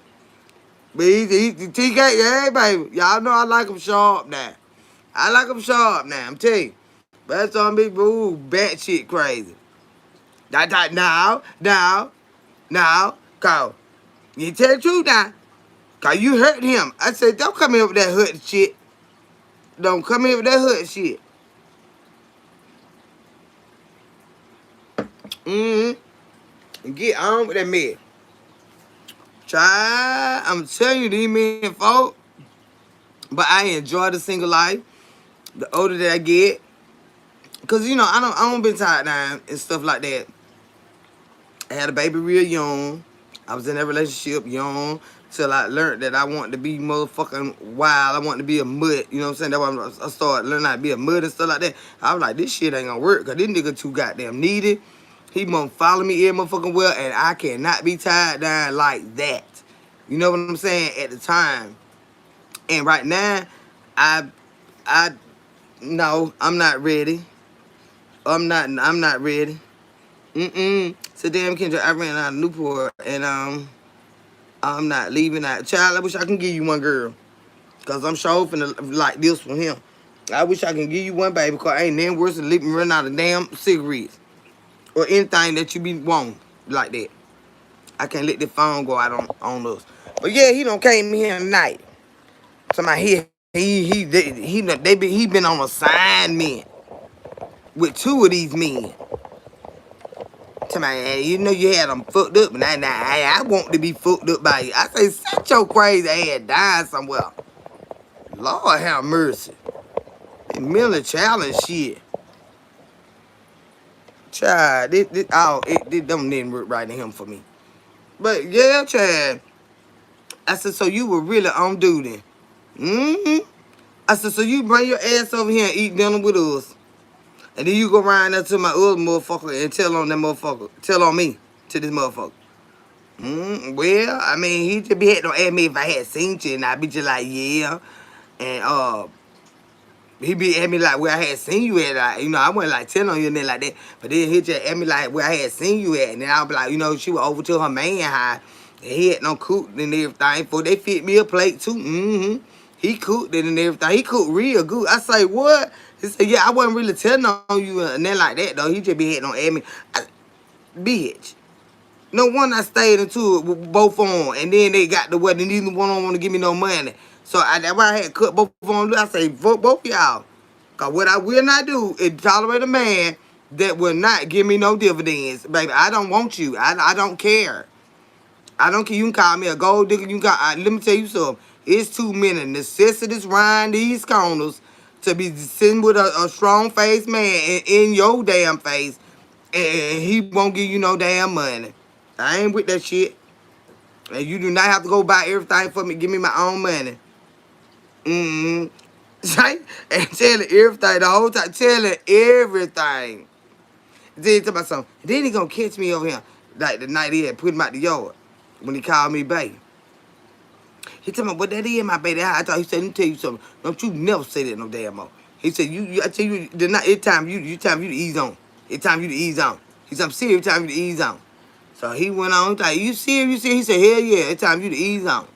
But he TK, hey, baby. Y'all know I like him sharp now. I like him sharp now, I'm telling you. But that's on big boo, batshit crazy. Now, cause you tell the truth now. Cause you hurt him. I said, don't come here with that hurt shit. Don't come here with that hurt shit. And get on with that man. Try, I'm telling you, these men folk. But I enjoy the single life. The older that I get. Cause you know, I don't been tied down and stuff like that. I had a baby real young. I was in that relationship young till I learned that I wanted to be motherfucking wild. I wanted to be a mutt. You know what I'm saying? That's why I started learning how to be a mutt and stuff like that. I was like, this shit ain't gonna work because this nigga too goddamn needy. He gonna follow me in motherfucking well, and I cannot be tied down like that. You know what I'm saying? At the time. And right now, no, I'm not ready. I'm not ready. So damn Kendra, I ran out of Newport and I'm not leaving out. Child, I wish I can give you one girl. Cause I'm sure finna like this from him. I wish I can give you one baby, cause ain't nothing worse than leaving running out of damn cigarettes. Or anything that you be wanting like that. I can't let the phone go out on us. But yeah, he done came here tonight. Somebody he been on assignment with two of these men. Somebody, you know you had them fucked up, and I want to be fucked up by you. I say, set your crazy ass down somewhere. Lord have mercy. That mental challenge shit. Child, it don't need work right to him for me. But yeah, child. I said, so you were really on duty. I said, so you bring your ass over here and eat dinner with us. And then you go around there to my other motherfucker and tell on that motherfucker. Tell on me to this motherfucker. Well, I mean, he just be had to ask me if I had seen you, and I'd be just like, yeah. And he be at me like where I had seen you at, like, you know, I wasn't like telling on you and then like that. But then he just at me like where I had seen you at, and then I'll be like, you know, she was over to her man house, and he had no cook and everything. For they fit me a plate too. He cooked it and everything. He cooked real good. I say, what? He said, yeah, I wasn't really telling on you and then like that though. He just be hitting on at me. Bitch. No one I stayed into it with both on, and then they got the wedding. Neither one of them want to give me no money. So that's why I had cut both of them. I say, vote both y'all. Because what I will not do is tolerate a man that will not give me no dividends. Baby, I don't want you. I don't care. I don't care. You can call me a gold digger. You can call, let me tell you something. It's too many necessities around these corners to be sitting with a strong-faced man in your damn face, and he won't give you no damn money. I ain't with that shit. And you do not have to go buy everything for me. Give me my own money. Right? And telling everything the whole time. Telling everything. Then he tell me something. Then he gonna catch me over here. Like the night he had put him out the yard. When he called me baby. He tell me, what that is, my baby. I thought he said, let me tell you something. Don't you never say that no damn more. He said, I tell you, the night, it's time you to ease on. It's time for you to ease on. He said, I'm serious, it's time for you to ease on. So he went on, like, you serious? He said, hell yeah, it's time for you to ease on.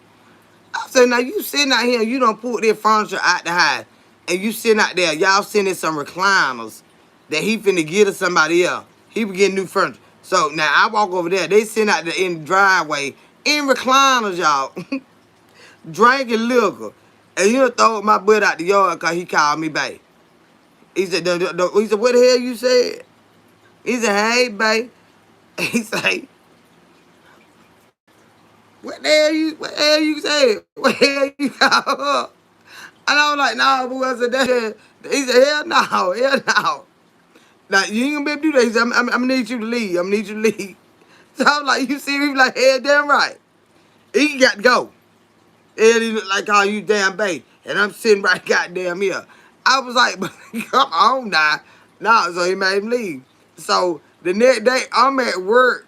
I said, now you sitting out here, you don't pull their furniture out the house, and you sitting out there, y'all sending some recliners that he finna give to somebody else. He be getting new furniture. So now I walk over there, they sitting out there in the driveway, in recliners, y'all, drinking liquor. And you done throw my butt out the yard because he called me babe. He said, he said, what the hell you said? He said, hey, babe. He said, what the hell you said? What the hell you called her? And I was like, no, boo. I said, that. He said, hell no, hell no. Now, you ain't gonna be able to do that. He said, I'm gonna need you to leave. I'm gonna need you to leave. So I was like, you see me? He was like, hell damn right. He got to go. And he looked like, oh, you damn babe. And I'm sitting right goddamn here. I was like, come on now. No, so he made him leave. So the next day, I'm at work.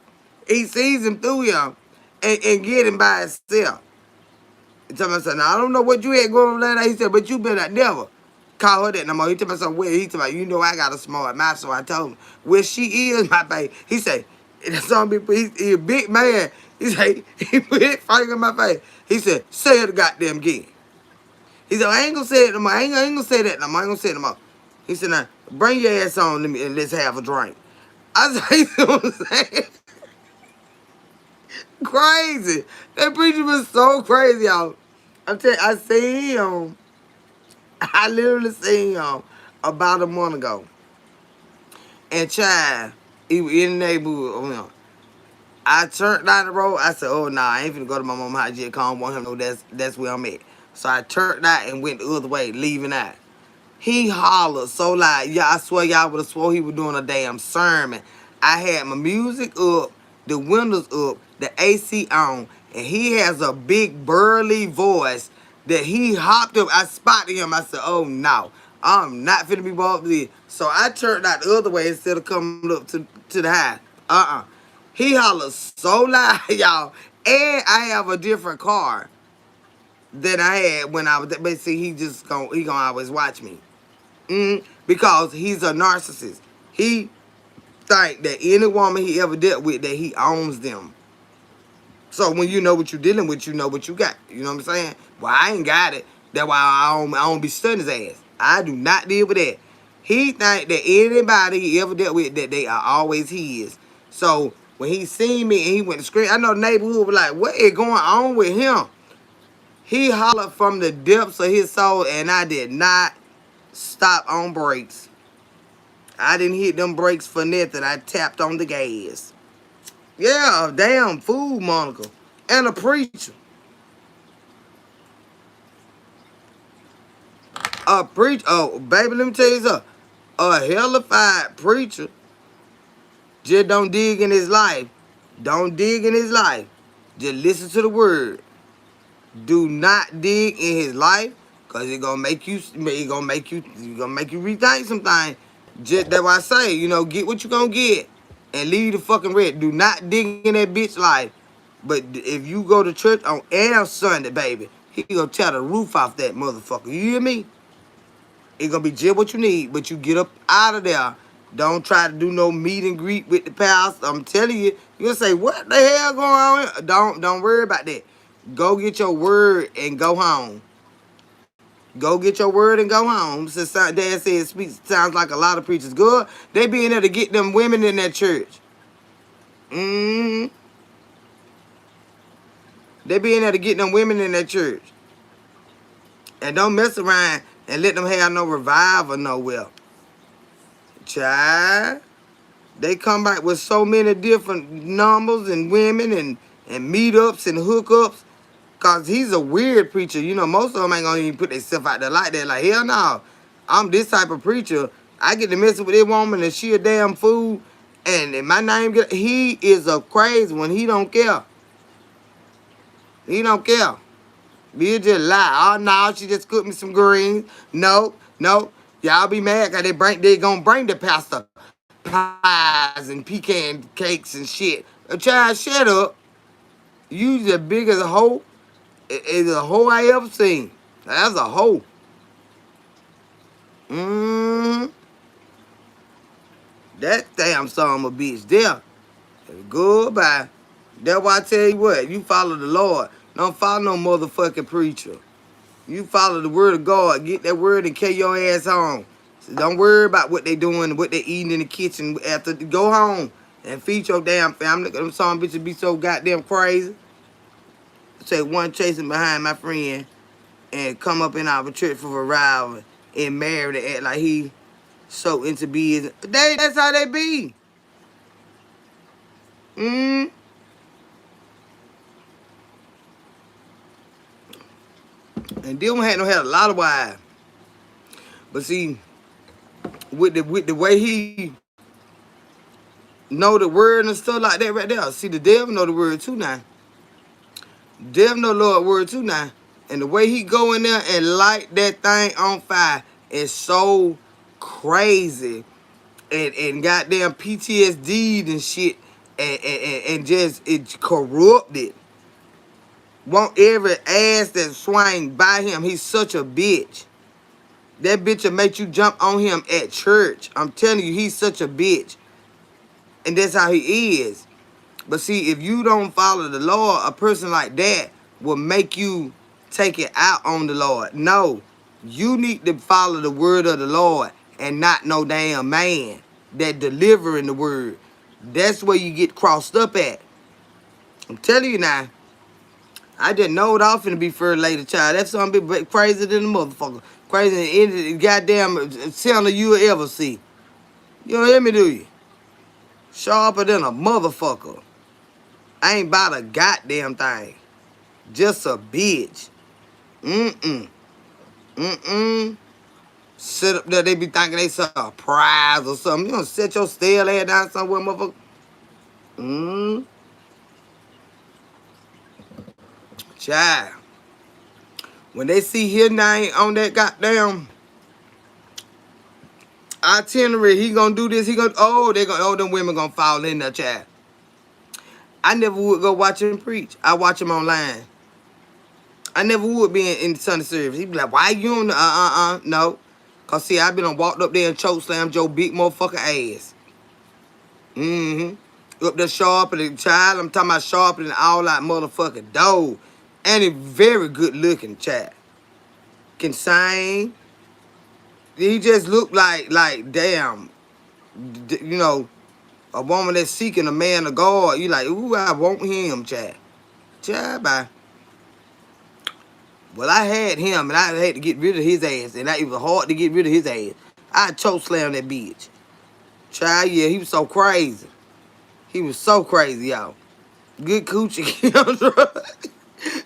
He sees him through him and get him by himself. He told me, now, I don't know what you had going on last night. He said, but you better never call her that no more. He told me, where? He told me, you know I got a smart mouth, so I told him, where she is, my baby. He said, that's on me, he a big man. He said, he put his finger in my face. He said, say it goddamn again. He said, I ain't gonna say it no more. I ain't gonna say that no more. I ain't gonna say it no more. He said, now, bring your ass on to me and let's have a drink. I said, you know what I'm saying? Crazy. That preacher was so crazy, y'all. I'm telling you, I seen him. I literally seen him about a month ago. And child, he was in the neighborhood. I turned down the road. I said, oh, nah, I ain't finna go to my mama's house yet. Cause I don't want him to know that's where I'm at. So I turned out and went the other way, leaving out. He hollered so loud. Yeah, I swear y'all would have swore he was doing a damn sermon. I had my music up, the windows up, the AC on, and he has a big burly voice that he hopped up. I spotted him. I said, oh no, I'm not finna be involved with this. So I turned out the other way instead of coming up to the house. He hollered so loud, y'all. And I have a different car than I had when I was, basically he gonna always watch me. Because he's a narcissist. He think that any woman he ever dealt with, that he owns them. So when you know what you're dealing with, you know what you got. You know what I'm saying? Well, I ain't got it. That's why I don't be studying his ass. I do not deal with that. He think that anybody he ever dealt with, that they are always his. So when he seen me and he went to scream, I know the neighborhood was like, what is going on with him? He hollered from the depths of his soul, and I did not stop on brakes. I didn't hit them brakes for nothing. I tapped on the gas. Yeah, damn fool, Monica. And a preacher. A preacher. Oh, baby, let me tell you something. A hellified preacher just don't dig in his life. Don't dig in his life. Just listen to the word. Do not dig in his life, cause it's gonna make you rethink some things. Just that's why I say, get what you gonna get and leave the fucking red. Do not dig in that bitch life. But if you go to church on Air Sunday, baby, he gonna tear the roof off that motherfucker. You hear me? It's gonna be just what you need, but you get up out of there. Don't try to do no meet and greet with the pastor. I'm telling you, you're gonna say, what the hell going on here? Don't worry about that. Go get your word and go home. Go get your word and go home. Since Dad said sounds like a lot of preachers. Good. They be in there to get them women in that church. They be in there to get them women in that church. And don't mess around and let them have no revival nowhere. Child. They come back with so many different numbers and women and meetups and hookups. Cause he's a weird preacher. Most of them ain't gonna even put themselves out there like that. Like, hell no. I'm this type of preacher. I get to mess with this woman and she a damn fool. And my name he is a crazy one. He don't care. He don't care. He just lie. Oh no, she just cooked me some greens. No. Y'all be mad cause they gonna bring the pastor pies and pecan cakes and shit. Child, shut up. You the biggest hoe is a hoe I ever seen. That's a hoe. That damn son of a bitch there. Goodbye. That's why I tell you what, you follow the Lord. Don't follow no motherfucking preacher. You follow the word of God. Get that word and carry your ass home. So don't worry about what they doing, what they eating in the kitchen after. Go home and feed your damn family. Them some bitches be so goddamn crazy. Say one chasing behind my friend and come up in our church for a ride and married and act like he so into business. That's how they be. Mm. And Dilma had a lot of wives. But see, with the way he know the word and stuff like that right there. See, the devil know the word too now. Devil know the Lord word too now. And the way he go in there and light that thing on fire is so crazy. And goddamn PTSD and shit. And just it corrupted. Want every ass that swing by him. He's such a bitch. That bitch will make you jump on him at church. I'm telling you, he's such a bitch. And that's how he is. But see, if you don't follow the Lord, a person like that will make you take it out on the Lord. No, you need to follow the word of the Lord and not no damn man that delivering the word. That's where you get crossed up at. I'm telling you now, I just know it off finna be for a later child. That's something be crazy than a motherfucker. Crazy than any goddamn center you will ever see. You don't hear me, do you? Sharper than a motherfucker. I ain't about a goddamn thing. Just a bitch. Mm-mm. Mm-mm. Sit up there, they be thinking they some prize or something. You gonna set your stale ass down somewhere, motherfucker? Mm. Child. When they see his name on that goddamn itinerary, he gonna do this, them women gonna fall in there, child. I never would go watch him preach. I watch him online. I never would be in the Sunday service. He'd be like, why you on the no. Cause see, I been on walked up there and choke slammed your big motherfucking ass. Mm-hmm. Up there sharper child. I'm talking about sharper than all that motherfucking dough. And a very good looking child. Can sing. He just looked like damn, you know, a woman that's seeking a man of God. You like, ooh, I want him, child. Child, bye. Well, I had him, and I had to get rid of his ass, and it was hard to get rid of his ass. I choke slammed that bitch. Child, yeah, he was so crazy. He was so crazy, y'all. Good coochie.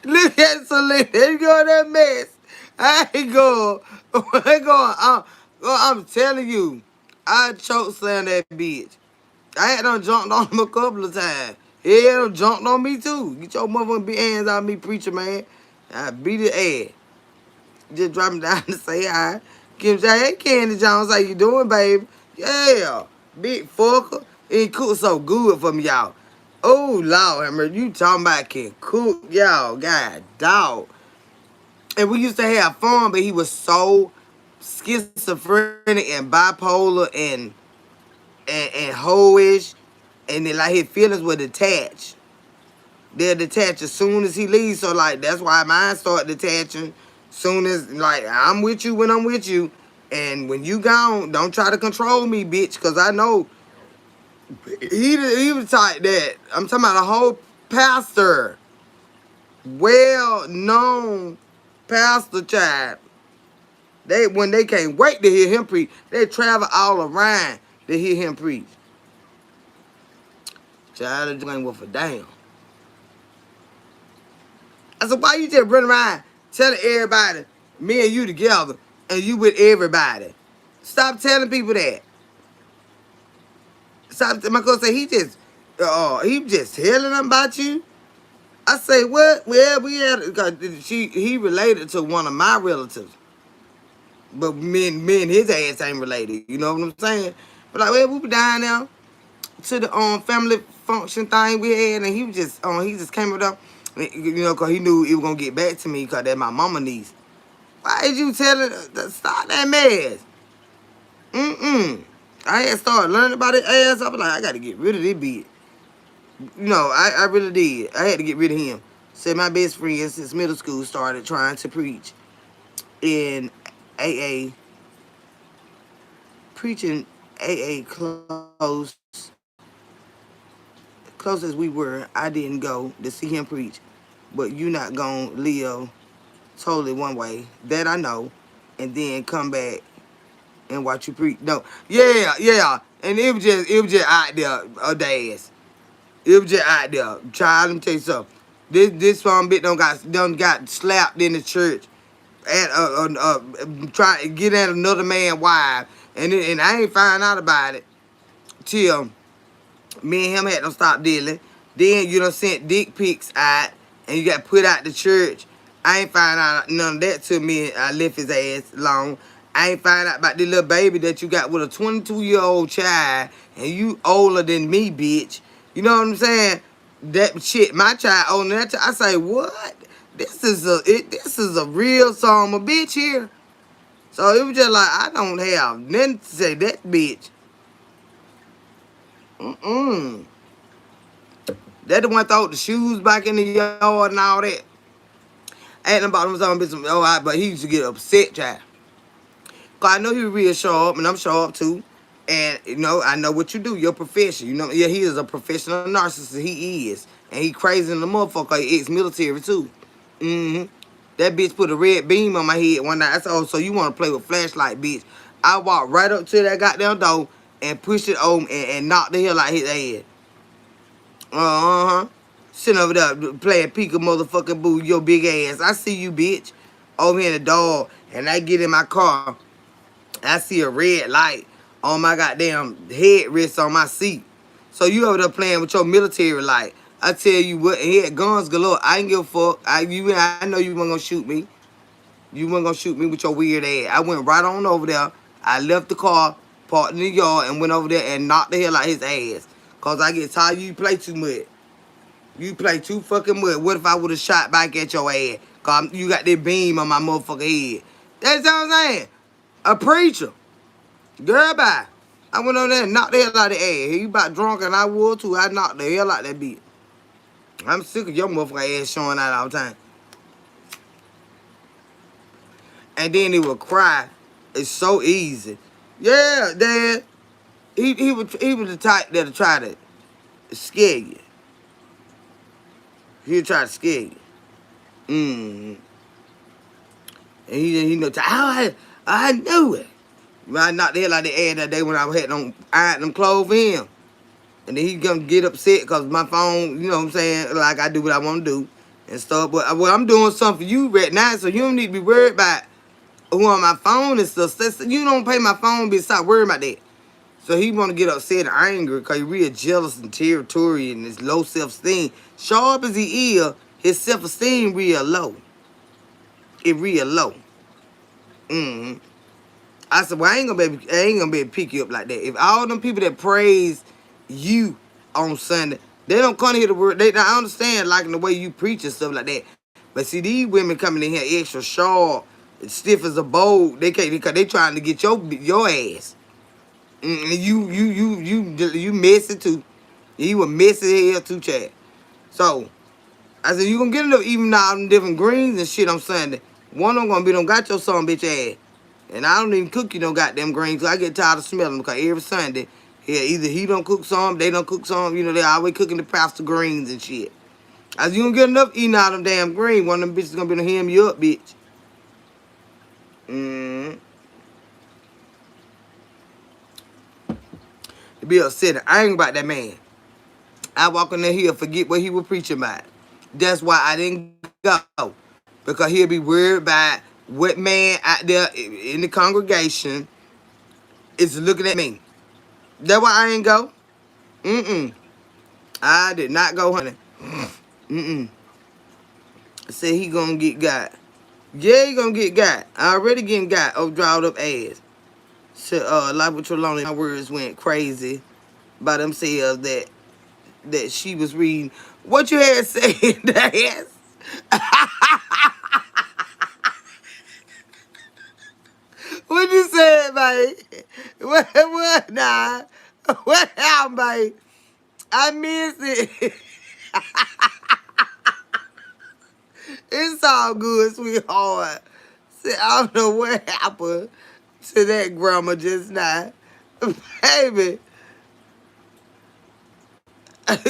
Look at Selena. There you go, that mess. I ain't going. I ain't going. I'm telling you, I choke slammed that bitch. I had done jumped on him a couple of times. He had done jumped on me too. Get your motherfucking big hands out of me, preacher man. I beat his ass. Just drop him down to say hi. Kim say, hey Candy Jones, how you doing, baby? Yeah, big fucker. He cook so good for me, y'all. Oh Lord, Hammer, you talking about can cook, y'all? God, dog. And we used to have fun, but he was so schizophrenic and bipolar and hoish, and then like his feelings were detached. They'll detach as soon as he leaves. So like that's why mine start detaching. Soon as like I'm with you when I'm with you, and when you gone, don't try to control me, bitch, cause I know he was type that. I'm talking about a whole pastor, well known pastor child. They when they can't wait to hear him preach, they travel all around to hear him preach. Child, it ain't worth a damn. I said, why you just run around telling everybody, me and you together, and you with everybody? Stop telling people that. Stop. My cousin say he just telling them about you. I say, what? Well, we had, he related to one of my relatives. But me and his ass ain't related. You know what I'm saying? But like, well, we be down there to the family function thing we had, and he just came up, you know, cause he knew he was gonna get back to me, cause that's my mama niece. Why did you tell her to stop that mess? Mm-mm. I had started learning about it ass. I was like, I got to get rid of this bitch. I really did. I had to get rid of him. Said my best friend since middle school started trying to preach in AA, preaching AA close as we were. I didn't go to see him preach, but you not gonna live totally one way. That I know, and then come back and watch you preach. No, yeah, and it was just out there, a dance. It was just out there. Child, let me tell you something. This bitch done got slapped in the church at trying to get at another man's wife, and I ain't find out about it till me and him had to stop dealing. Then you done sent dick pics out, and you got put out the church. I ain't find out none of that till me I left his ass alone. I ain't find out about the little baby that you got with a 22-year-old child, and you older than me, bitch. You know what I'm saying? That shit, my child older than that. I say, what? This is a real song, a bitch here. So it was just like I don't have nothing to say that bitch. That the one throw the shoes back in the yard and all that. Ain't about him some bitch, but he used to get upset, child. Cause I know he real sharp, and I'm sharp too. And I know what you do, your profession. Yeah, he is a professional narcissist. He is, and he crazy in the motherfucker. He ex-military too. That bitch put a red beam on my head one night. I said, "Oh, so you want to play with flashlight, bitch?" I walked right up to that goddamn door and pushed it over and knocked the hell out his head. Sitting over there playing peek motherfucking boo, your big ass. I see you, bitch. Over here in the dog, and I get in my car. I see a red light on my goddamn headrest on my seat. So you over there playing with your military light. I tell you what, and he had guns galore. I ain't give a fuck. I know you weren't gonna shoot me. You weren't gonna shoot me with your weird ass. I went right on over there. I left the car, parked in the yard, and went over there and knocked the hell out his ass. Cause I get tired you play too much. You play too fucking much. What if I would have shot back at your ass? Cause you got that beam on my motherfucking head. That's what I'm saying. A preacher. Girl, bye. I went over there and knocked the hell out of the ass. He about drunk and I would too. I knocked the hell out of that bitch. I'm sick of your motherfucking ass showing out all the time. And then he would cry. It's so easy. Yeah, Dad. He was the type that'll try to scare you. He'll try to scare you. And he know. I knew it. I knocked the hell out of the ass that day when I had them clothes in. And then he gonna get upset because my phone, you know what I'm saying, like I do what I want to do and stuff. But I'm doing something for you right now, so you don't need to be worried about who on my phone and stuff. You don't pay my phone bill, stop worrying about that. So he want to get upset and angry because he real jealous and territorial and his low self-esteem. Sharp as he is, his self-esteem real low. It real low. I said, well, I ain't gonna be able to pick you up like that. If all them people that praise you on Sunday, they don't come here to work. I understand liking the way you preach and stuff like that. But see, these women coming in here extra sharp, stiff as a bowl. They can't because they trying to get your ass. And you messy too. You were messy as hell too, Chad. So I said, you gonna get enough even out them different greens and shit on Sunday. One of them gonna be don't got your son bitch ass. And I don't even cook you no goddamn greens. I get tired of smelling them because every Sunday, either he don't cook some, they don't cook some. They always cooking the pastor greens and shit. As you don't get enough eating out of them damn green, one of them bitches gonna be to hem you up, bitch. To be upset. I ain't about that man. I walk in there, he'll forget what he was preaching about. That's why I didn't go. Because he'll be worried about what man out there in the congregation is looking at me. That's why I ain't go. I did not go, honey. Said he gonna get got. Yeah, he gonna get got. I already getting got. Oh, drawed up ass. Said, like with Trelawney, my words went crazy by themselves that she was reading. What you had said, ass? What you said, mate? What? what now? What happened, babe? I missed it. It's all good, sweetheart. See, I don't know what happened to that grandma just now. Baby.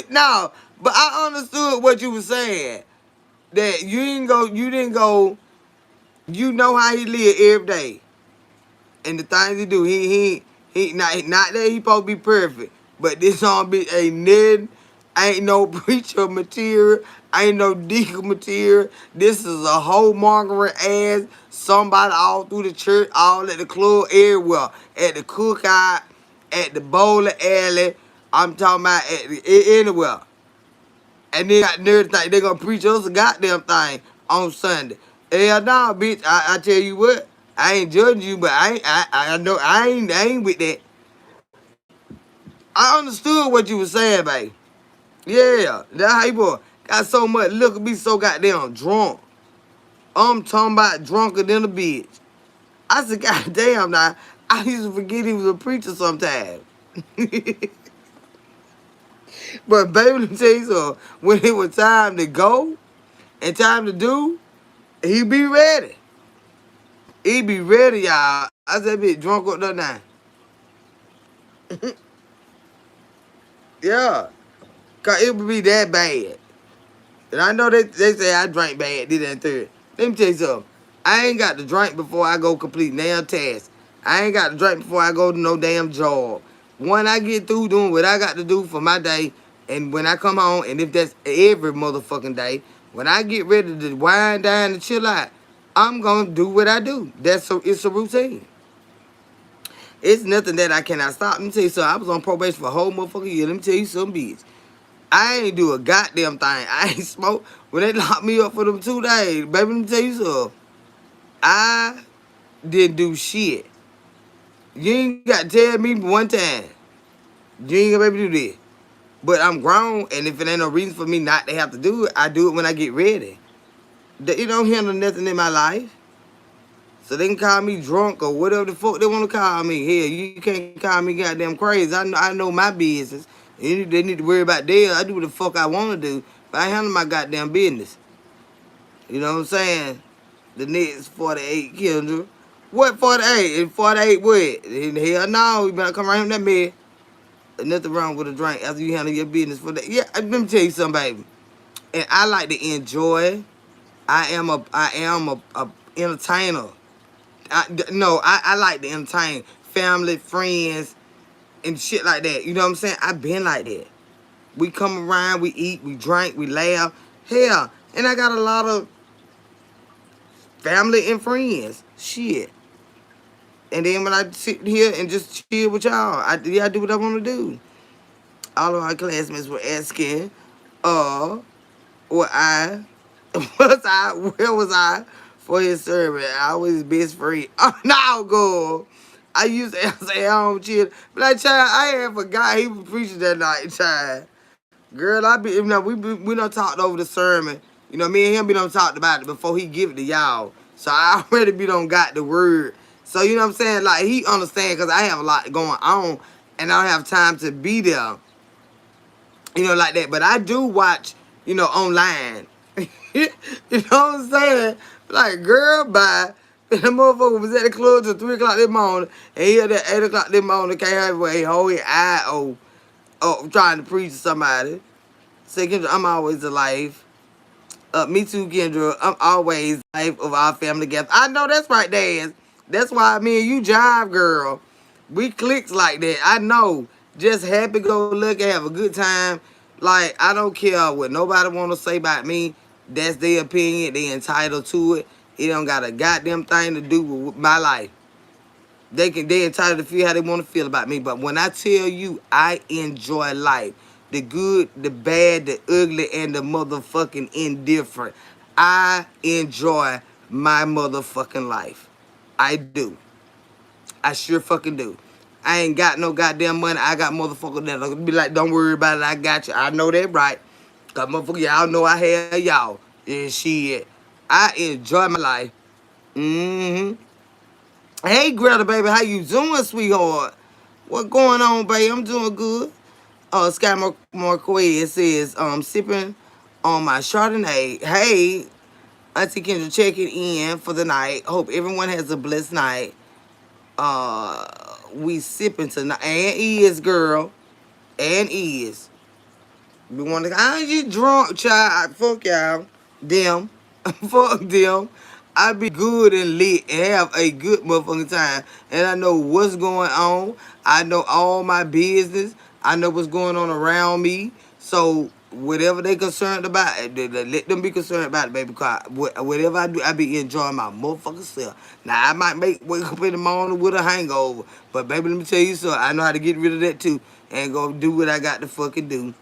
No, but I understood what you were saying. That you know how he live every day. And the things he do, he not that he supposed to be perfect, but this on be ain't no preacher material, ain't no deacon material. This is a whole mongering ass somebody all through the church, all at the club, everywhere, at the cookout, at the bowling alley. I'm talking about anywhere. And they got nerve to think they gonna preach us a goddamn thing on Sunday. Hell no, bitch. I tell you what, I ain't judging you, but I know I ain't with that. I understood what you was saying, babe. Yeah, that how you boy got so much liquor, be so goddamn drunk. I'm talking about drunker than a bitch. I said, goddamn now, I used to forget he was a preacher sometimes. But baby, let me tell you something. When it was time to go and time to do, he be ready. He be ready, y'all. I said, bitch, drunk up there now. Yeah. Cause it would be that bad. And I know they say I drink bad, did that third. Let me tell you something. I ain't got to drink before I go complete damn task. I ain't got to drink before I go to no damn job. When I get through doing what I got to do for my day, and when I come home, and if that's every motherfucking day, when I get ready to wind down and chill out, I'm gonna do what I do. It's a routine. It's nothing that I cannot stop. Let me tell you something. I was on probation for a whole motherfucking year. Let me tell you something, bitch. I ain't do a goddamn thing. I ain't smoke. When they locked me up for them 2 days, baby, let me tell you something. I didn't do shit. You ain't got to tell me one time. You ain't gonna be able to do this. But I'm grown, and if it ain't no reason for me not to have to do it, I do it when I get ready. It don't handle nothing in my life. So they can call me drunk or whatever the fuck they want to call me. Hell, you can't call me goddamn crazy. I know my business. They need to worry about theirs. I do what the fuck I want to do, but I handle my goddamn business. You know what I'm saying? The next 48, Kendra. What 48? And 48 what? Hell no, you better come around that man. There's nothing wrong with a drink after you handle your business for that. Yeah, let me tell you something, baby. And I like to enjoy. I am a entertainer. I like to entertain family, friends, and shit like that. You know what I'm saying? I've been like that. We come around, we eat, we drink, we laugh. Hell, and I got a lot of family and friends. Shit. And then when I sit here and just chill with y'all, I do what I want to do. All of my classmates were asking, where was I for his service? I was his best friend. Oh, no, girl. I used to say, I don't chill. But like, child, I had forgot he was preaching that night, child. Girl, we done talked over the sermon. You know, me and him be done talked about it before he give it to y'all. So I already be done got the word. So, you know what I'm saying? Like, he understand because I have a lot going on and I don't have time to be there. You know, like that. But I do watch, online. You know what I'm saying? Like, girl, bye. The motherfucker was at the club till 3 o'clock this morning, and he at 8 o'clock this morning came halfway, hold his eye trying to preach to somebody. Say, Kendra, I'm always alive. Me too, Kendra. I'm always life of our family together. I know that's right, Dad. That's why me and you jive, girl. We clicks like that. I know. Just happy go lucky, have a good time. Like, I don't care what nobody want to say about me. That's their opinion. They entitled to it. It don't got a goddamn thing to do with my life. They entitled to feel how they want to feel about me. But when I tell you I enjoy life, the good, the bad, the ugly, and the motherfucking indifferent, I enjoy my motherfucking life. I do. I sure fucking do. I ain't got no goddamn money. I got motherfuckers that'll be like, don't worry about it. I got you. I know that right. Cause motherfucker, y'all know I had y'all. And shit. I enjoy my life. Mm-hmm. Hey, Greta, baby, how you doing, sweetheart? What going on, babe? I'm doing good. Scott Marquez says, sipping on my Chardonnay. Hey, Auntie Kendra checking in for the night. Hope everyone has a blessed night. Uh, we sipping tonight. And is, girl. And is. We want to, I ain't just drunk, child. Fuck y'all. Them. Fuck them. I be good and lit and have a good motherfucking time. And I know what's going on. I know all my business. I know what's going on around me. So whatever they concerned about, let them be concerned about it, baby. Because whatever I do, I be enjoying my motherfucking self. Now I might wake up in the morning with a hangover. But baby, let me tell you something. I know how to get rid of that too. And go do what I got to fucking do.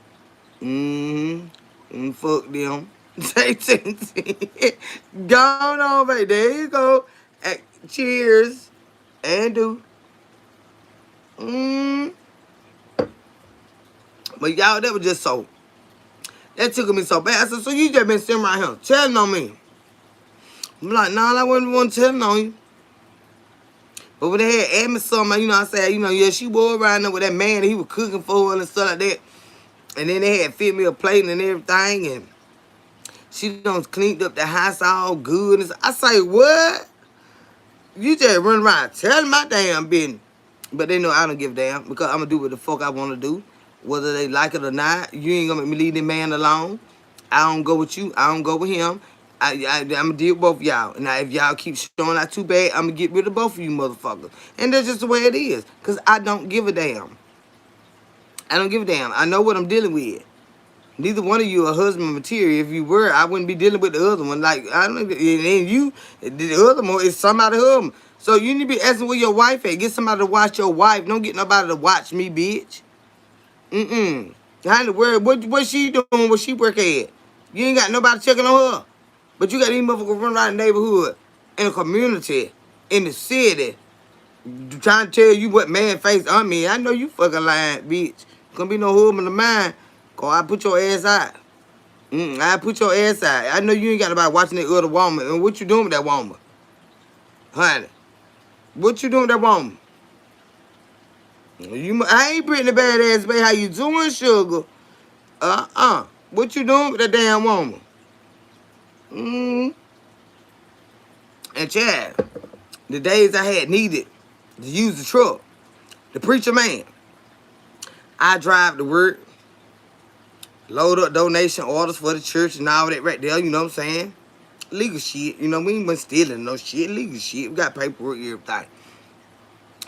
Fuck them. Go on, baby. There you go. Cheers. And do. But y'all, that was just so. That took me so bad. I said, so you just been sitting right here telling on me. I'm like, nah, I wouldn't want to tell on you. But when they had asked me something, you know, I said, you know, yeah, she was around there with that man that he was cooking for her and stuff like that. And then they had fit me a plate and everything, and she done cleaned up the house all good. And I say, what? You just run around telling my damn business. But they know I don't give a damn because I'm going to do what the fuck I want to do. Whether they like it or not, you ain't going to make me leave that man alone. I don't go with you. I don't go with him. I'm going to deal with both of y'all. Now, if y'all keep showing out too bad, I'm going to get rid of both of you motherfuckers. And that's just the way it is because I don't give a damn. I don't give a damn. I know what I'm dealing with. Neither one of you are husband material. If you were, I wouldn't be dealing with the other one. Like, I don't know. And you, the other one is somebody husband. So you need to be asking where your wife at. Get somebody to watch your wife. Don't get nobody to watch me, bitch. How in the world? What she doing? What she work at? You ain't got nobody checking on her. But you got these motherfuckers running around the neighborhood, in the community, in the city, trying to tell you what man face on me. I know you fucking lying, bitch. Gonna be no husband of mine. Cause I put your ass out. I put your ass out. I know you ain't got nobody watching that other woman. And what you doing with that woman? Honey. What you doing with that woman? I ain't Brittany Badass, baby. How you doing, sugar? What you doing with that damn woman? And Chad, the days I had needed to use the truck, the preacher man, I drive to work, load up donation orders for the church and all that right there, you know what I'm saying? Legal shit, you know, we ain't been stealing no shit, legal shit. We got paperwork, everything.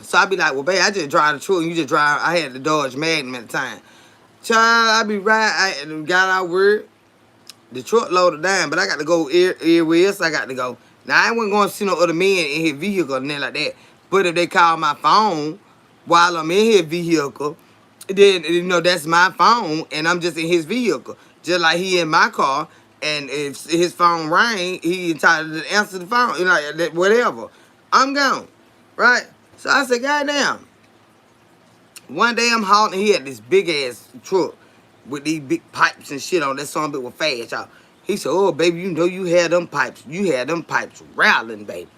So I be like, well, babe, I just drive the truck and you just drive. I had the Dodge Magnum at the time. Child, I be riding, I got out work, the truck loaded down, but I got to go everywhere else I got to go. Now, I wasn't going to see no other men in his vehicle or nothing like that. But if they call my phone while I'm in his vehicle, then, you know, that's my phone, and I'm just in his vehicle. Just like he in my car, and if his phone rang, he entitled to answer the phone, you know, whatever. I'm gone, right? So I said, goddamn. One day I'm hauling, he had this big-ass truck with these big pipes and shit on. That son bit was fast, y'all. He said, oh, baby, you know you had them pipes. You had them pipes rattling, baby.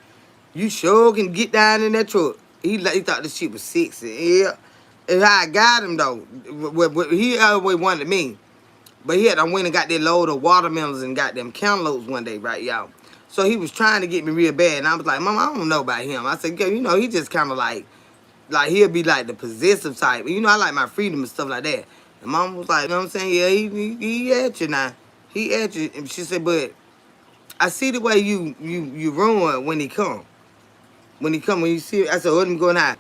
You sure can get down in that truck. He thought this shit was sexy. Yeah. And how I got him, though, he always wanted me. But he had I went and got that load of watermelons and got them cantaloupes one day, right, y'all? So he was trying to get me real bad. And I was like, Mom, I don't know about him. I said, you know, he just kind of like he'll be like the possessive type. You know, I like my freedom and stuff like that. And Mom was like, you know what I'm saying? Yeah, he at you now. He at you. And she said, but I see the way you ruin when he come. When you see it, I said, oh, let me go now.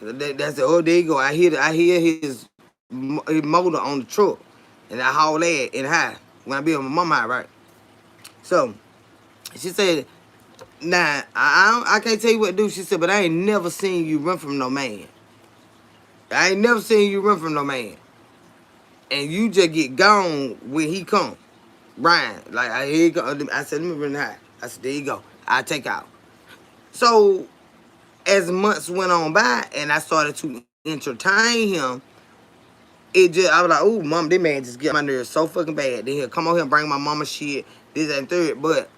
That's it. Oh, there you go. I hear his motor on the truck. And I haul that in high. When I be on my mama high, right? So, she said, nah, I can't tell you what to do. She said, but I ain't never seen you run from no man. I ain't never seen you run from no man. And you just get gone when he come. Brian, like, here you go. I said, let me run high. I said, there you go. I take out. So, as months went on by and I started to entertain him, I was like, ooh, mom, this man just get my nerves so fucking bad. Then he'll come on here and bring my mama shit, this and third. But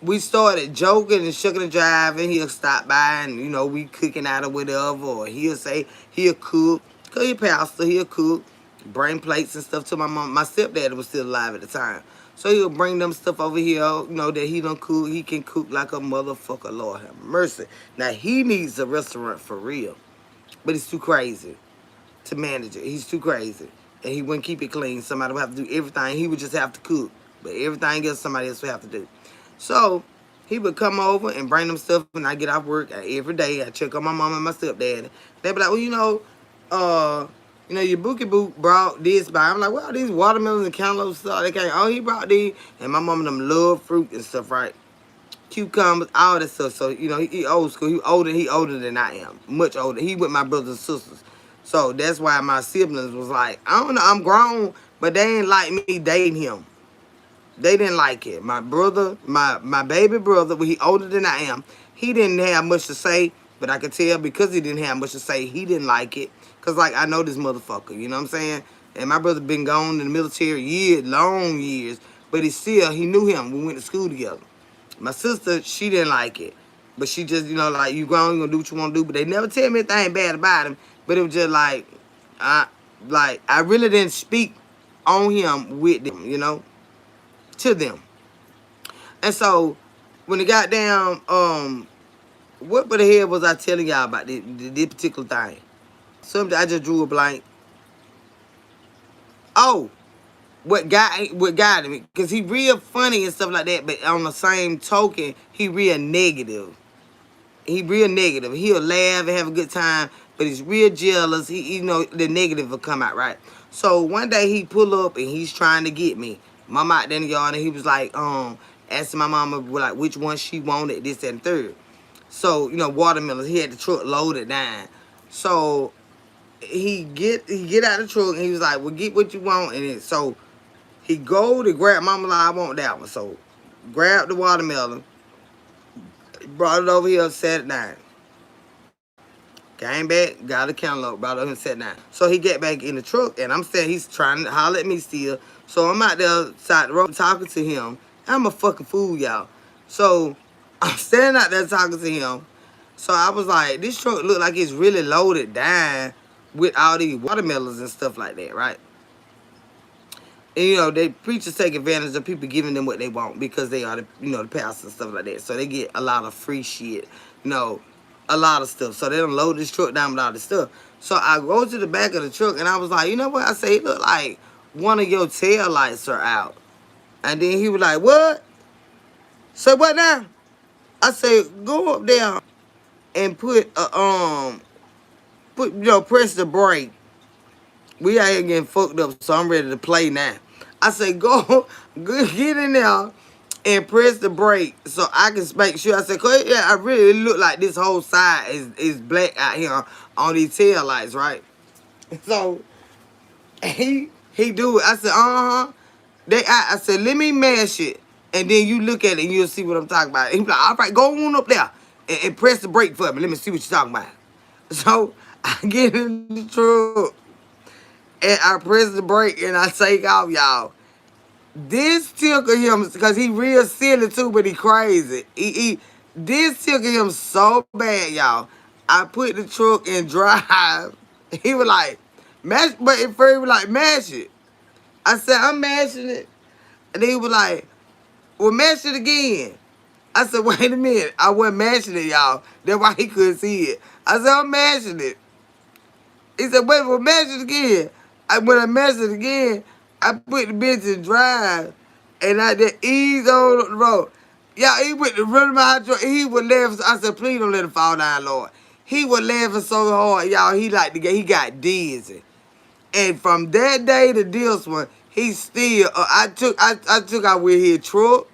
we started joking and shucking and driving. He'll stop by and, we cooking out or whatever. Or he'll say he'll cook. Because he's a pastor, he'll cook. Bring plates and stuff to my mom. My stepdad was still alive at the time. So he'll bring them stuff over here, that he don't cook. He can cook like a motherfucker, Lord have mercy. Now, he needs a restaurant for real. But he's too crazy to manage it. He's too crazy. And he wouldn't keep it clean. Somebody would have to do everything. He would just have to cook. But everything else, somebody else would have to do. So he would come over and bring them stuff, and I get off work every day. I check on my mom and my stepdad. They be like, well, your bookie boot brought this by. I'm like, well, these watermelons and cantaloupe stuff, they can't. Oh, he brought these, and my mom and them love fruit and stuff, right? Cucumbers, all that stuff. So he old school. He older than I am, much older. He with my brothers and sisters. So that's why my siblings was like, I don't know, I'm grown, but they ain't like me dating him. They didn't like it. My brother, my baby brother, he older than I am, he didn't have much to say, but I could tell because he didn't have much to say, he didn't like it. Because, I know this motherfucker, you know what I'm saying? And my brother been gone in the military long years, but he knew him. We went to school together. My sister, she didn't like it. But she just, you grown, you gonna do what you want to do. But they never tell me anything bad about him. But it was just I really didn't speak on him with them, to them. And so when it got down, what the hell was I telling y'all about this particular thing? Something I just drew a blank. Oh, what got him? Because he real funny and stuff like that, but on the same token, he real negative. He'll laugh and have a good time, but he's real jealous. The negative will come out, right? So one day he pull up and he's trying to get me. Mama out there in the yard, and he was like, asking my mama like which one she wanted, this and third. So, watermelons. He had the truck loaded down. So he get out of the truck and he was like, well, get what you want. And so he go to grab mama like, I want that one. So grab the watermelon, brought it over here, sat it down. Came back, got a cantaloupe, brought it over and sat down. So he get back in the truck, and I'm saying he's trying to holler at me still. So I'm out there side the road talking to him. I'm a fucking fool, y'all. So I'm standing out there talking to him. So I was like, this truck look like it's really loaded down with all these watermelons and stuff like that, right? And, they preachers take advantage of people giving them what they want because they are the pastors and stuff like that. So they get a lot of free shit, a lot of stuff. So they don't load this truck down with all this stuff. So I go to the back of the truck and I was like, you know what? I say, it look like one of your tail lights are out. And then he was like, what? Say what now? I said, go up there and press the brake. We out here getting fucked up, so I'm ready to play now. I said, go get in there and press the brake so I can make sure. I said, cause I really look like this whole side is black out here on these tail lights, right? So he do it. I said, I said, let me mash it, and then you look at it and you'll see what I'm talking about. And he be like, all right, go on up there and press the brake for me. Let me see what you're talking about. So I get in the truck and I press the brake and I take off, y'all. This tickled him because he real silly too, but he crazy. This tickled him so bad, y'all. I put the truck in drive. He was like, mash, but at first he was like, mash it. I said, I'm mashing it. And he was like, well, mash it again. I said, wait a minute. I wasn't mashing it, y'all. That's why he couldn't see it. I said, I'm mashing it. He said, wait, well, mash it again. When I mashed it again, I put the bitch in drive, and I just ease on the road. Y'all, he went to run my truck, he was laughing. I said, please don't let him fall down, Lord. He was laughing so hard, y'all, he got dizzy. And from that day to this one, he still, I took out with his truck,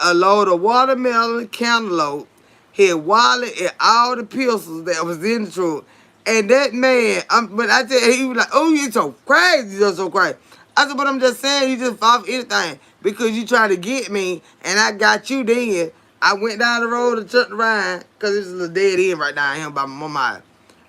a load of watermelon, cantaloupe, his wallet, and all the pistols that was in the truck. And that man, but I tell you, he was like, oh, you're so crazy, you're so crazy. I said, but I'm just saying, you just fall for anything because you trying to get me, and I got you then. I went down the road and turned around, because it's a dead end right down here by my mama.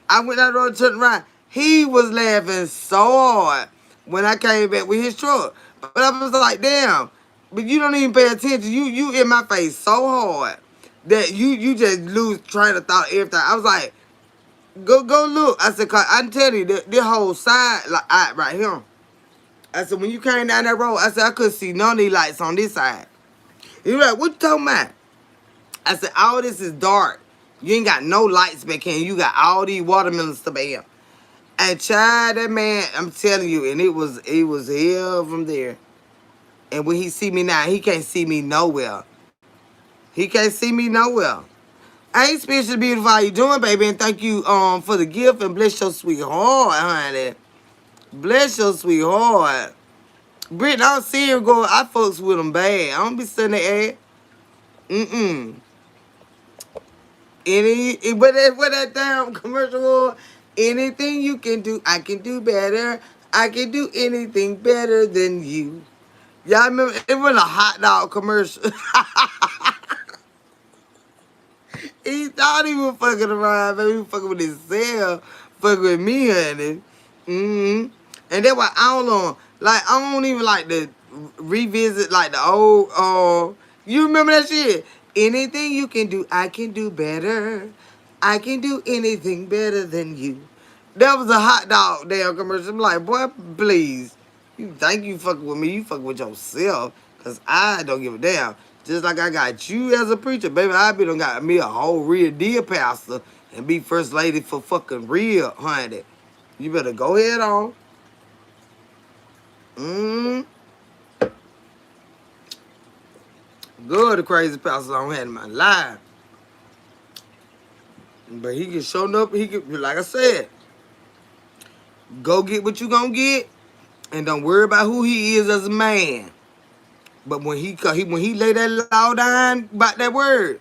I went down the road and turned around. He was laughing so hard when I came back with his truck. But I was like, damn. but you don't even pay attention. You in my face so hard that you just lose train of thought every time. I was like, go look. I said, cause I'm telling you, this whole side like right here. I said, when you came down that road, I said I couldn't see none of these lights on this side. You like, what you talking about? I said, all this is dark. You ain't got no lights back here. You got all these watermelons to back here. And child, that man, I'm telling you, and it was hell from there. And when he see me now, he can't see me nowhere. He can't see me nowhere. Hey, Spiritual Beautiful, how you doing, baby? And thank you for the gift and bless your sweet heart, honey. Bless your sweet heart. Brittany, I don't see her going, I fucks with them bad. I don't be sitting there. Mm-mm. What that damn commercial was? Anything you can do, I can do better. I can do anything better than you. Y'all remember, it was a hot dog commercial. He thought he was fucking around, baby. He was fucking with himself. Fucking with me, honey. Mm-hmm. And that's why I don't know. Like, I don't even like to revisit, like, the old, you remember that shit? Anything you can do, I can do better. I can do anything better than you. That was a hot dog damn commercial. I'm like, boy, please. You think you fucking with me, you fucking with yourself. Because I don't give a damn. Just like I got you as a preacher, baby, I be done got me a whole real deal pastor and be first lady for fucking real, honey. You better go ahead on. Good, the crazy pastor I don't have in my life. But he can show up, he can, like I said, go get what you gonna get and don't worry about who he is as a man. But when he lay that law down about that word,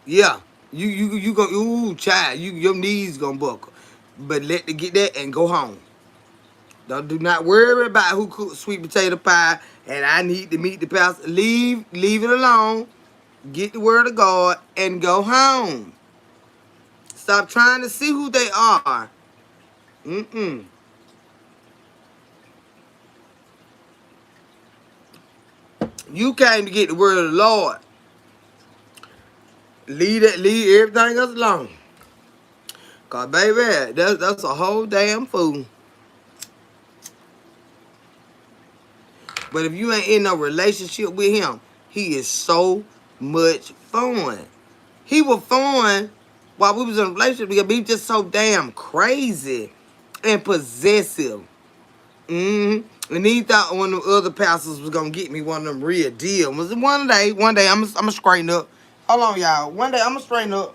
yeah, you go, ooh, child, your knees gonna buckle. But let the get that and go home. Don't do not worry about who cooked sweet potato pie and I need to meet the pastor. Leave it alone. Get the word of God and go home. Stop trying to see who they are. Mm-mm. You came to get the word of the Lord. Leave everything else alone. Cause baby, that's a whole damn fool. But if you ain't in no relationship with him, he is so much fun. He was fun while we was in a relationship because he just so damn crazy and possessive. And he thought one of the other pastors was gonna get me one of them real deal. Was it one day I'm gonna straighten up. Hold on, y'all. One day I'm gonna straighten up.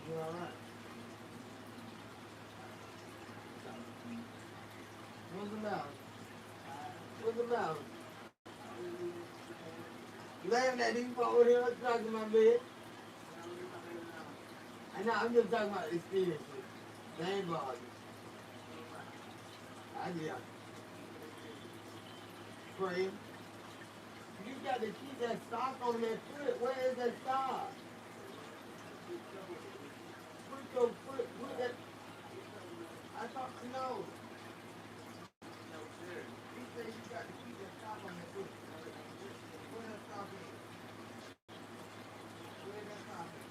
You alright? What's the matter? What's the matter? Laughing at these folks over here talking my bed. I know, I'm just talking about experiences. They ain't bothering. I did. Praying. You got to keep that stock on that foot. Where is that stock? Put your foot, put that. I thought, no. He said you got to keep that stock on that foot. Where that stock is? Where that stock is?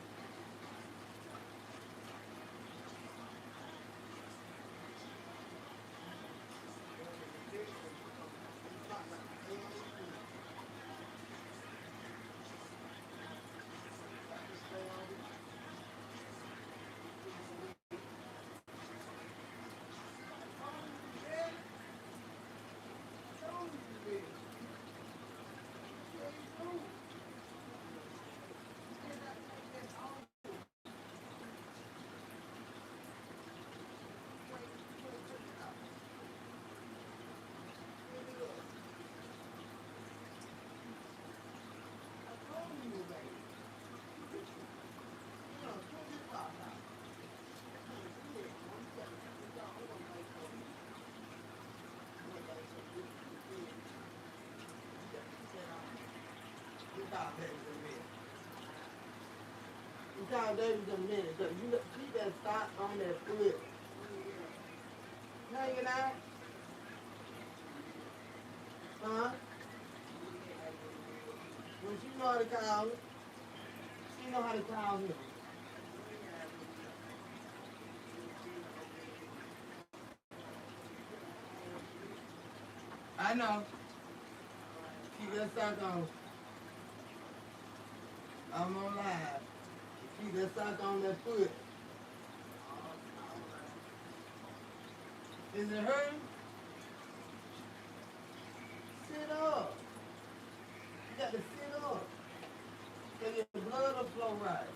call Davis in a minute. So you keep that stock on that foot. Hanging out. Huh? Well, she know how to call it. She know how to call him. I know. Keep that stock on. I'm on live. Keep that stock on that foot. Is it hurting? Sit up. You got to sit up. So your blood will flow right.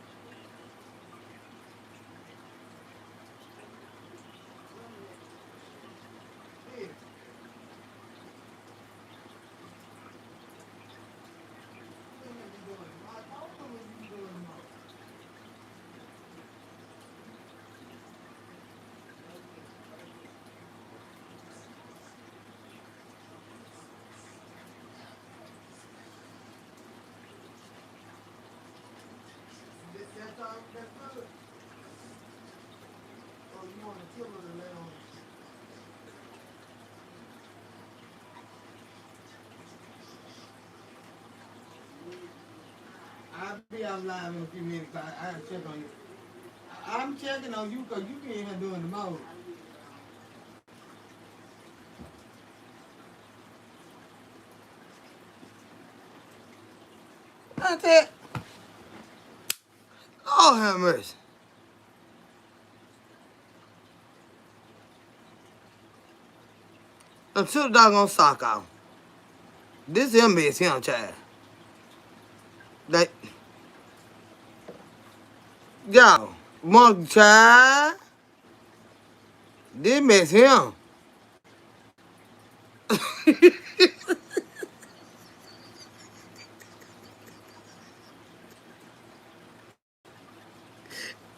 Here. That's all. That's good. Oh, you want to kill her to lay on? I'll be out live in a few minutes. I'll check on you. I'm checking on you because you be in here doing the most. That's it. Oh, have mercy. Until the doggone sock out. This him is him, child. Like, yo, monkey child. This mess him.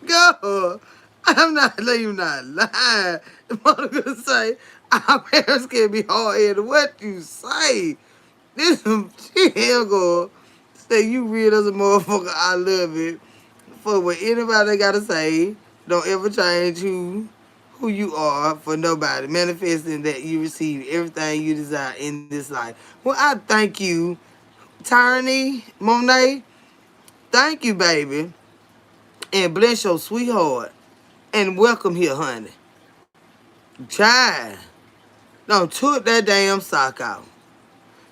Go. I'm not letting you not lie. Monica say, our parents can be hard headed. What you say? This she hell go. Say you real as a motherfucker. I love it. For what anybody gotta say, don't ever change who you are for nobody. Manifesting that you receive everything you desire in this life. Well, I thank you, Tiny Monet. Thank you, baby. And bless your sweetheart. And welcome here, honey. Child. Don't took that damn sock out.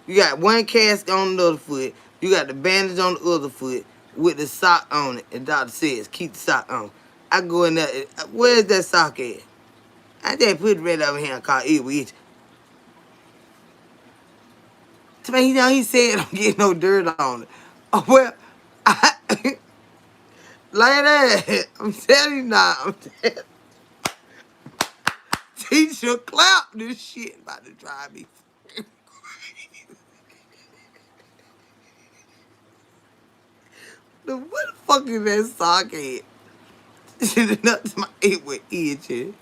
You got one cast on the other foot. You got the bandage on the other foot with the sock on it. And doctor says, keep the sock on. I go in there. Where's that sock at? I just put it right over here and call it with you. To me, he said don't get no dirt on it. Oh, well, I, like that. I'm telling you now. I'm telling Teacher, clap this shit about to drive me. What the fuck is that sock at? Shit, nuts my ear with itching.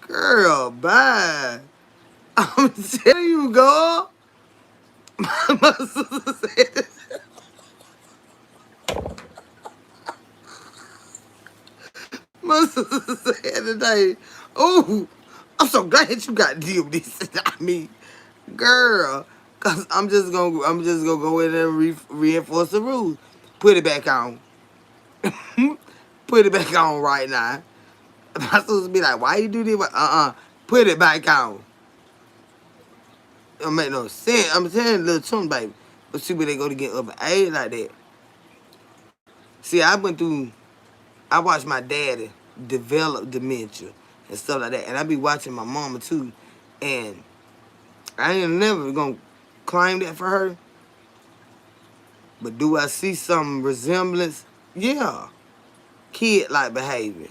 Girl, bye. I'm telling you, girl. My sister said, my sister said today, oh, I'm so glad you got to deal with this. I mean, girl, cause I'm just gonna go in there and reinforce the rules. Put it back on. Put it back on right now. My sister be like, why you do this? Put it back on. It don't make no sense. I'm telling little chum baby. But see where they go to get up an age like that. See, I watched my daddy develop dementia and stuff like that. And I be watching my mama too. And I ain't never gonna claim that for her. But do I see some resemblance? Yeah. Kid-like behavior.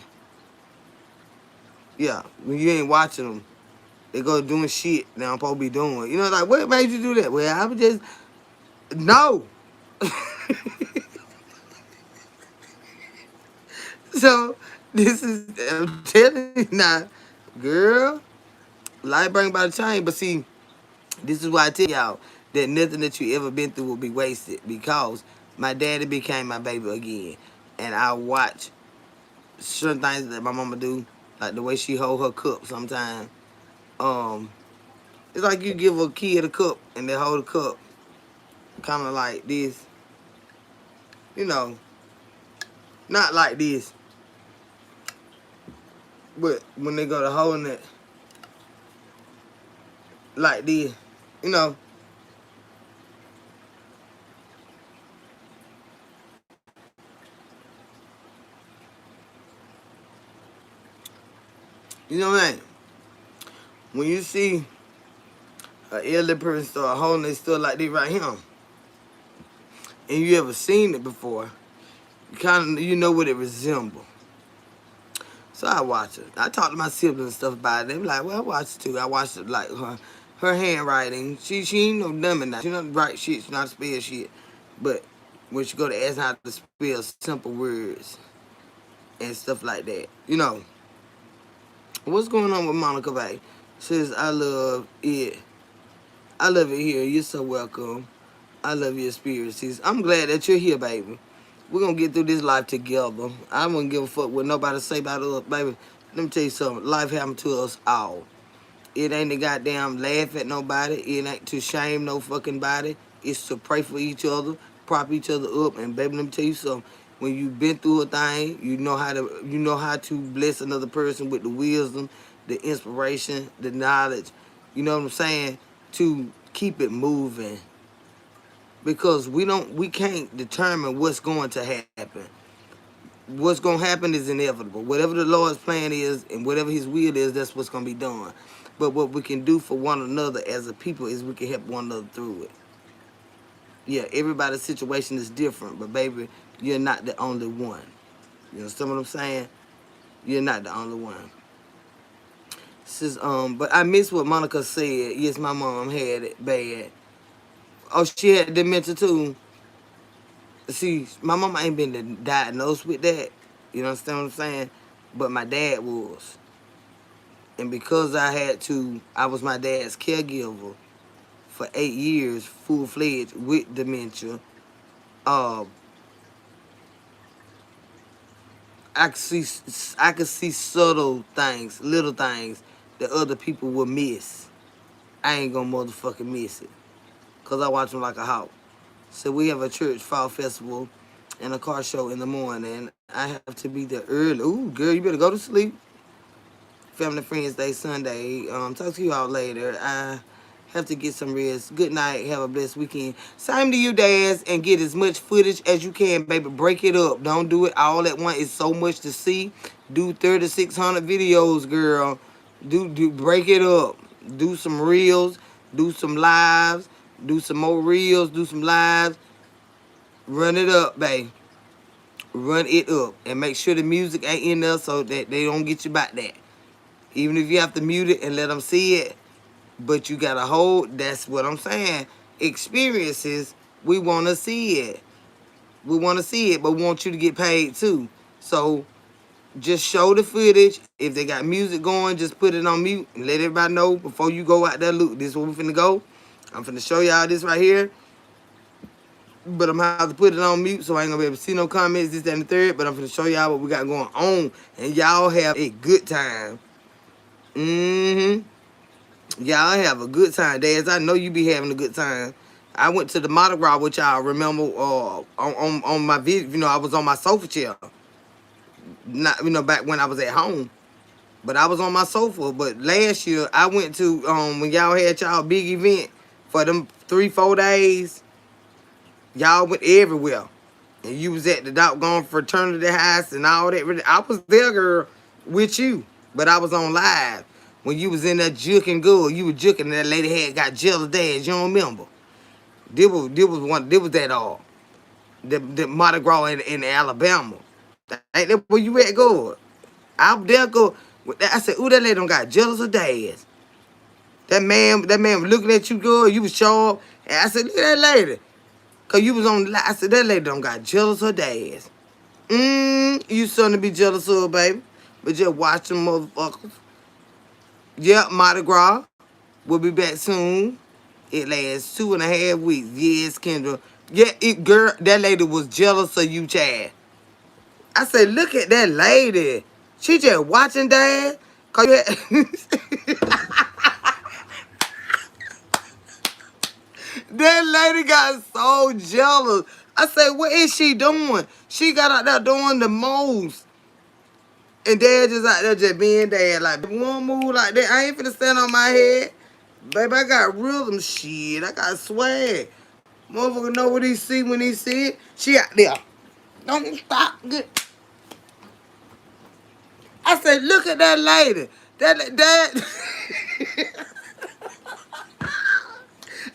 Yeah. When you ain't watching them, they go doing shit that I'm supposed to be doing. You know, like, what made you do that? Well, I was just, no. So, this is, I'm telling you now, girl, life bring about a change. But see, this is why I tell y'all that nothing that you ever been through will be wasted because my daddy became my baby again. and I watch certain things that my mama do, like the way she hold her cup sometimes. Um, it's like you give a kid a cup and they hold a cup, kind of like this, you know, not like this, but when they go to holding it like this, you know. You know what I mean? When you see an elderly person start holding their stuff like this right here, and you ever seen it before, you know what it resembles. So I watch it. I talk to my siblings and stuff about it. They be like, well, I watch it too. I watched it like her handwriting. She ain't no dummy now. She don't write shit. She not spell shit. But when she go to ask how to spell simple words and stuff like that, you know, what's going on with Monica Bay? Says, I love it. I love it here. You're so welcome. I love your experiences. I'm glad that you're here, baby. We're going to get through this life together. I wouldn't give a fuck what nobody say about us, baby. Let me tell you something. Life happened to us all. It ain't to goddamn laugh at nobody. It ain't to shame no fucking body. It's to pray for each other, prop each other up. And baby, let me tell you something. When you've been through a thing, you know how to bless another person with the wisdom, the inspiration, the knowledge. You know what I'm saying? To keep it moving. Because we can't determine what's going to happen. What's going to happen is inevitable. Whatever the Lord's plan is and whatever his will is, that's what's going to be done. But what we can do for one another as a people is we can help one another through it. Yeah, everybody's situation is different, but baby, you're not the only one. You understand what I'm saying? You're not the only one. Says, but I miss what Monica said. Yes, my mom had it bad. Oh, she had dementia too. See, my mama ain't been diagnosed with that. You understand what I'm saying? But my dad was. And because I was my dad's caregiver for 8 years, full-fledged with dementia, uh, I could see subtle things, little things that other people will miss. I ain't gonna motherfucking miss it. Because I watch them like a hawk. So we have a church fall festival and a car show in the morning. I have to be there early. Ooh, girl, you better go to sleep. Family Friends Day Sunday. Talk to you all later. I have to get some rest. Good night. Have a blessed weekend. Same to you, Daz, and get as much footage as you can, baby. Break it up. Don't do it all at once. It's so much to see. Do 3,600 videos, girl. Do break it up. Do some reels. Do some lives. Do some more reels. Do some lives. Run it up, babe. Run it up. And make sure the music ain't in there so that they don't get you about that. Even if you have to mute it and let them see it, but you got to hold, that's what I'm saying. Experiences, we want to see it. We want to see it, but we want you to get paid too. So just show the footage. If they got music going, just put it on mute and let everybody know before you go out there. Look, this is where we finna go. I'm finna show y'all this right here. But I'm gonna have to put it on mute so I ain't gonna be able to see no comments, this, that, and the third. But I'm finna show y'all what we got going on. And y'all have a good time. Y'all have a good time, Daz. I know you be having a good time. I went to the Mardi Gras, which y'all remember on my video. You know, I was on my sofa chair. Not back when I was at home. But I was on my sofa. But last year I went to when y'all had y'all big event for them 3-4 days. Y'all went everywhere. And you was at the doggone fraternity house and all that. I was there, girl, with you. But I was on live. When you was in there juking good, you were juking and that lady had got jealous dads. You don't remember? There was that all. The Mardi Gras in Alabama. Ain't that where you at, good? Out there go. I said, ooh, that lady don't got jealous of dads. That man was looking at you good. You was sharp. And I said, look at that lady. Cause you was on. I said that lady don't got jealous of dads. You something to be jealous of, baby. But just watch them motherfuckers. Yep, Mardi Gras. We'll be back soon. It lasts 2.5 weeks. Yes, Kendra. Yeah, girl, that lady was jealous of you, Chad. I said, look at that lady. She just watching dad. Cause you that lady got so jealous. I said, what is she doing? She got out there doing the most. And dad just out there just being dad. Like, one move like that, I ain't finna stand on my head. Baby, I got rhythm shit. I got swag. Motherfucker know what he see when he see it. She out there. Don't stop. I said, look at that lady. That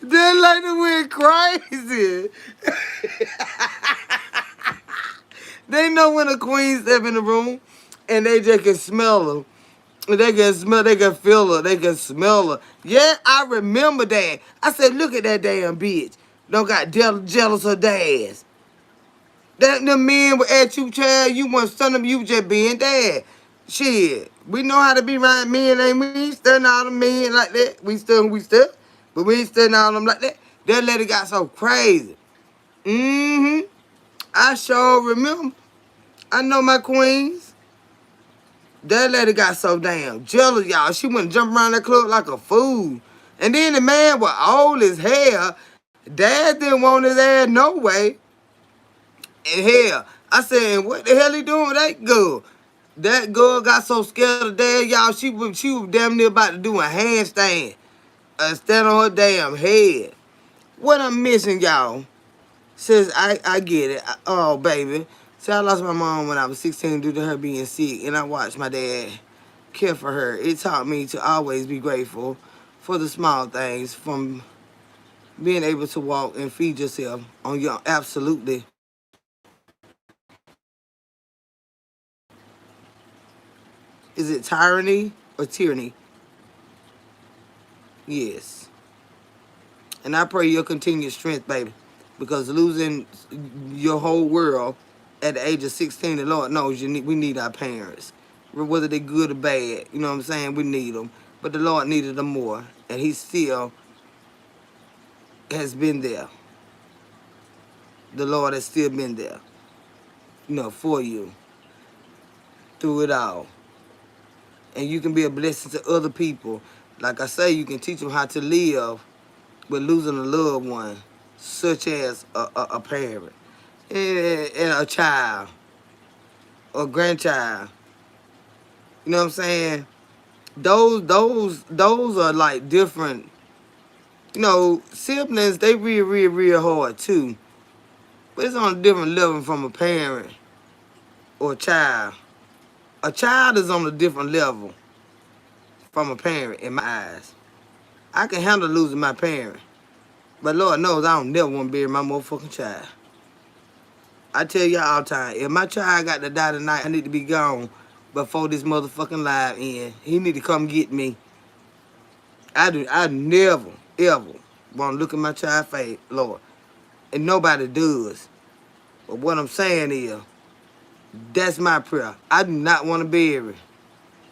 lady went crazy. They know when a queen step in the room and they just can smell her. They can smell, they can feel her, they can smell her. Yeah, I remember that. I said, look at that damn bitch. Don't got jealous of dads. That the men were at you, child, you want son of you just being dad. Shit. We know how to be around men, ain't we? Ain't studying all the men like that. We still. But we ain't studying all them like that. That lady got so crazy. Mm-hmm. I sure remember. I know my queens. That lady got so damn jealous, y'all. She went jump around that club like a fool. And then the man was old as hell. Dad didn't want his ass no way. And hell, I said, what the hell he doing with that girl? That girl got so scared of dad, y'all. She was damn near about to do a handstand. Stand on her damn head. What I'm missing, y'all? Says I get it. Oh, baby. See, I lost my mom when I was 16 due to her being sick, and I watched my dad care for her. It taught me to always be grateful for the small things, from being able to walk and feed yourself on your absolutely. Is it tyranny or tyranny? Yes. And I pray your continued strength, baby, because losing your whole world at the age of 16, the Lord knows we need our parents, whether they're good or bad. You know what I'm saying? We need them, but the Lord needed them more, and He still has been there. The Lord has still been there, for you through it all, and you can be a blessing to other people. Like I say, you can teach them how to live with losing a loved one, such as a parent and a child or grandchild. You know what I'm saying? Those are like different. Siblings, they real hard too. But it's on a different level from a parent or a child. A child is on a different level from a parent in my eyes. I can handle losing my parent. But Lord knows I don't never want to bury my motherfucking child. I tell y'all all the time, if my child got to die tonight, I need to be gone before this motherfucking live end. He need to come get me. I never, ever want to look at my child's face, Lord. And nobody does. But what I'm saying is, that's my prayer. I do not want to bury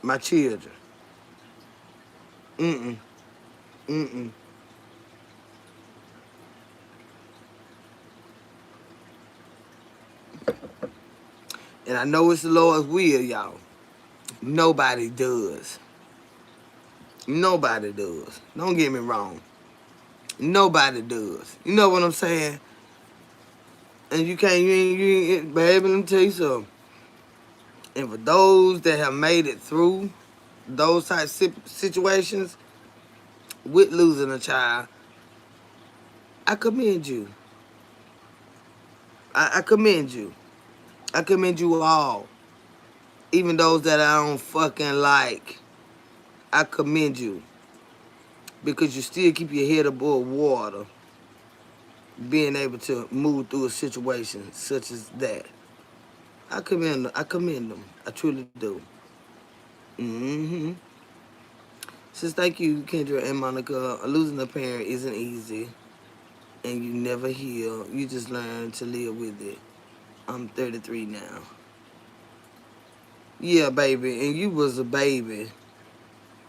my children. Mm-mm. Mm-mm. And I know it's the Lord's will, y'all. Nobody does. Nobody does. Don't get me wrong. Nobody does. You know what I'm saying? And you ain't, baby, let me tell you something. And for those that have made it through those type situations with losing a child, I commend you. I commend you. I commend you all. Even those that I don't fucking like, I commend you. Because you still keep your head above water, being able to move through a situation such as that. I commend them. I commend them. I truly do. Mm-hmm. Says thank you, Kendra and Monica. Losing a parent isn't easy, and you never heal. You just learn to live with it. I'm 33 now. Yeah, baby, and you was a baby.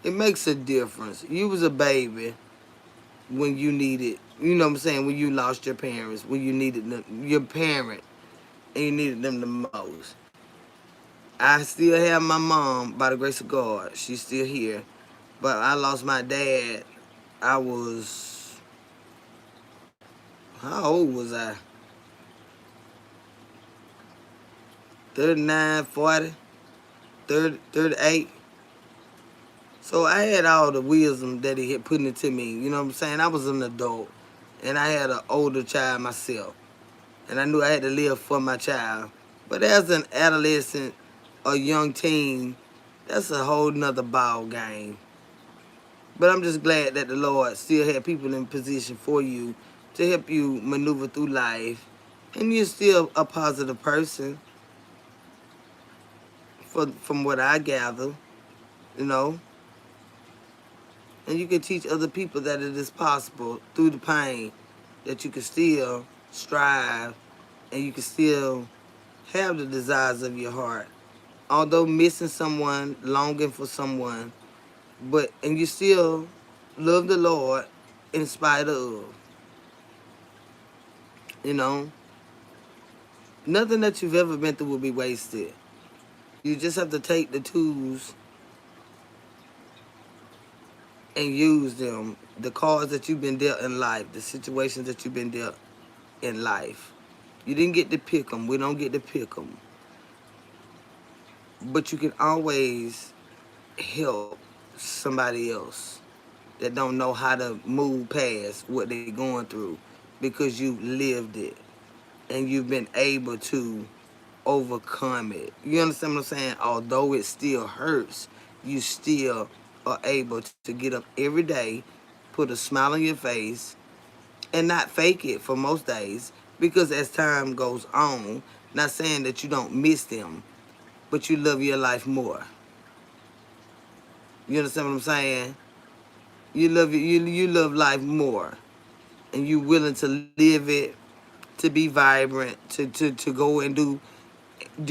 It makes a difference. You was a baby when you needed, you know what I'm saying, when you lost your parents, when you needed your parent, and you needed them the most. I still have my mom by the grace of God. She's still here. But I lost my dad. I was, how old was I? 39, 40, 30, 38. So I had all the wisdom that he had put into me. You know what I'm saying? I was an adult. And I had an older child myself. And I knew I had to live for my child. But as an adolescent or young teen, that's a whole nother ball game. But I'm just glad that the Lord still had people in position for you to help you maneuver through life. And you're still a positive person from what I gather, you know. And you can teach other people that it is possible through the pain, that you can still strive and you can still have the desires of your heart. Although missing someone, longing for someone, and you still love the Lord in spite of, you know. Nothing that you've ever been through will be wasted. You just have to take the tools and use them. The cards that you've been dealt in life, the situations that you've been dealt in life. You didn't get to pick them. We don't get to pick them. But you can always help somebody else that don't know how to move past what they're going through because you lived it and you've been able to overcome it. You understand what I'm saying? Although it still hurts, you still are able to get up every day, put a smile on your face, and not fake it for most days because as time goes on, not saying that you don't miss them, but you love your life more. You understand what I'm saying? You love life more, and you willing to live it, to be vibrant, to go and do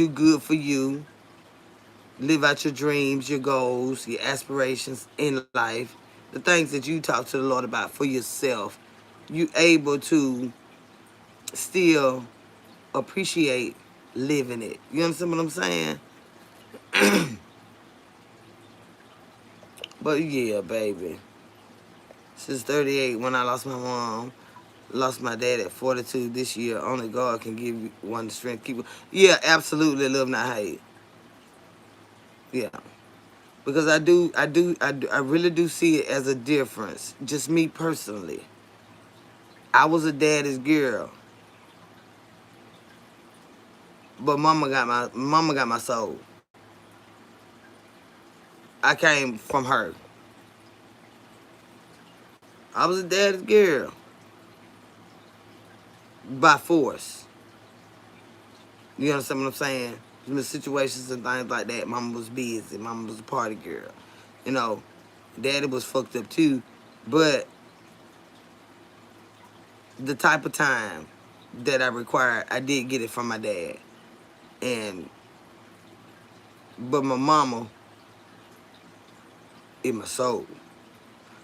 good for you, live out your dreams, your goals, your aspirations in life, the things that you talk to the Lord about for yourself. You able to still appreciate living it. You understand what I'm saying? But yeah, baby. Since 38, when I lost my mom, lost my dad at 42 this year. Only God can give you one the strength. Yeah, absolutely, love not hate. Yeah, because I really do see it as a difference. Just me personally. I was a daddy's girl, but mama got my soul. I came from her. I was a daddy's girl by force. You understand what I'm saying? In the situations and things like that, mama was busy. Mama was a party girl. You know, daddy was fucked up too. But the type of time that I required, I did get it from my dad. And but my mama is my soul.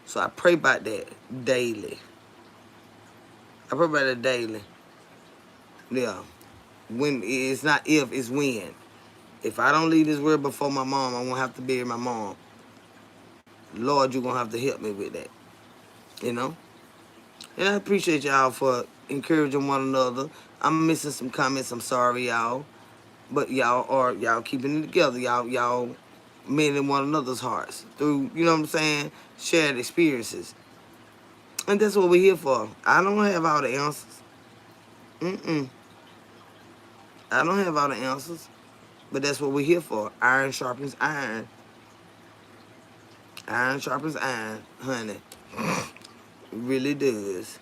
So I pray about that daily. I pray about it daily. Yeah. When it's not if, it's when. If I don't leave this world before my mom, I won't have to bury my mom. Lord, you're gonna have to help me with that. You know? And I appreciate y'all for encouraging one another. I'm missing some comments. I'm sorry, y'all. But y'all keeping it together. Y'all mending one another's hearts through, you know what I'm saying, shared experiences. And that's what we're here for. I don't have all the answers. Mm-mm. I don't have all the answers. But that's what we're here for. Iron sharpens iron. Iron sharpens iron, honey. It really does.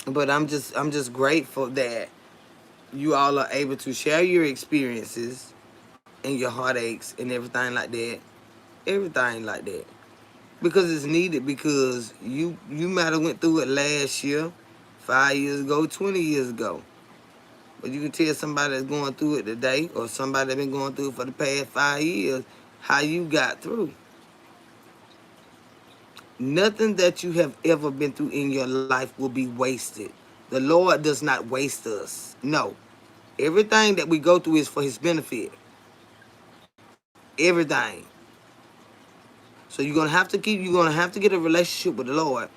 But I'm just grateful that you all are able to share your experiences and your heartaches and everything like that. Everything like that. Because it's needed because you might have went through it last year, 5 years ago, 20 years ago. But you can tell somebody that's going through it today or somebody that's been going through it for the past 5 years how you got through. Nothing that you have ever been through in your life will be wasted. The Lord does not waste us. No. Everything that we go through is for his benefit. Everything. So you're gonna have to get a relationship with the Lord,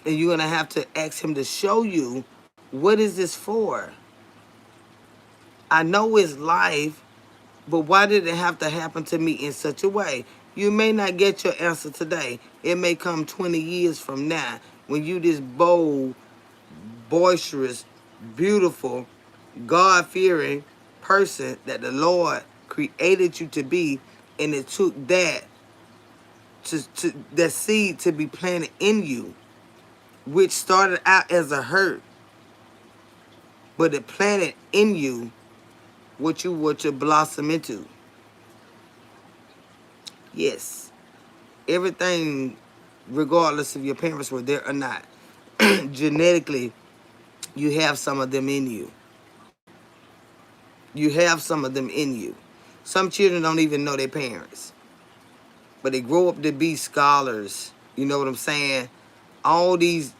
and you're gonna have to ask him to show you, what is this for? I know it's life, but why did it have to happen to me in such a way? You may not get your answer today. It may come 20 years from now when you this bold, boisterous, beautiful, God-fearing person that the Lord created you to be, and it took that that seed to be planted in you, which started out as a hurt, but it planted in you what you blossom into. Yes, everything, regardless if your parents were there or not, genetically, you have some of them in you. You have some of them in you. Some children don't even know their parents, but they grow up to be scholars. You know what I'm saying? All these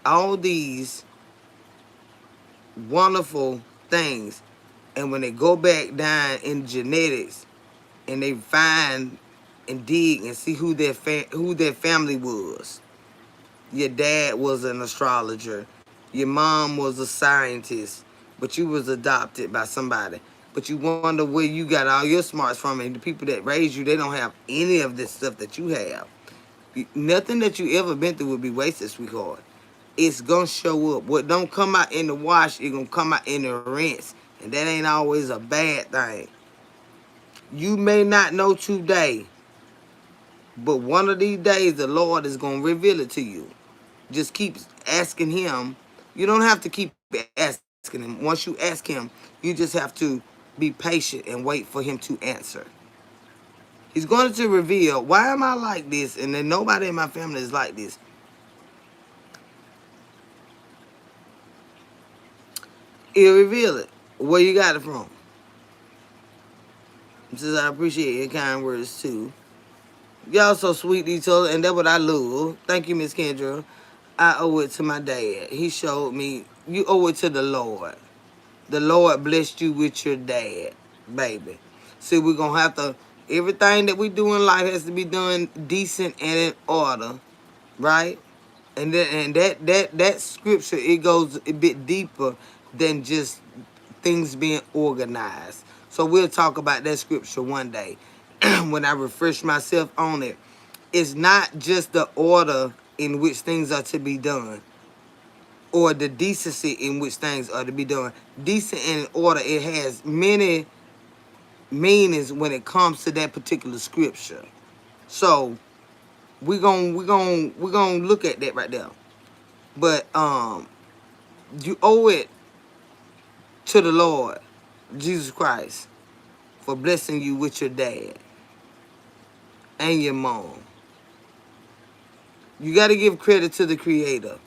wonderful things, and when they go back down in genetics and they find and dig and see who their family was. Your dad was an astrologer. Your mom was a scientist, but you was adopted by somebody. But you wonder where you got all your smarts from, and the people that raised you, they don't have any of this stuff that you have. Nothing that you ever been through would be wasted, sweetheart. It's gonna show up. What don't come out in the wash, it gonna come out in the rinse. And that ain't always a bad thing. You may not know today, but one of these days the Lord is gonna reveal it to you. Just keep asking him. You don't have to keep asking him. Once you ask him, you just have to be patient and wait for him to answer. He's going to reveal, why am I like this? And then nobody in my family is like this. He'll reveal it. Where you got it from. Says, I appreciate your kind words too. Y'all so sweet to each other, and that's what I love. Thank you, Miss Kendra. I owe it to my dad. He showed me, you owe it to the Lord. The Lord blessed you with your dad, baby. See, we're going to have to, everything that we do in life has to be done decent and in order, right? And that scripture, it goes a bit deeper than just things being organized. So we'll talk about that scripture one day when I refresh myself on it. It's not just the order in which things are to be done, or the decency in which things are to be done. Decent and in order, it has many meanings when it comes to that particular scripture. So we're gonna look at that right there. But you owe it to the Lord Jesus Christ for blessing you with your dad and your mom. You got to give credit to the Creator.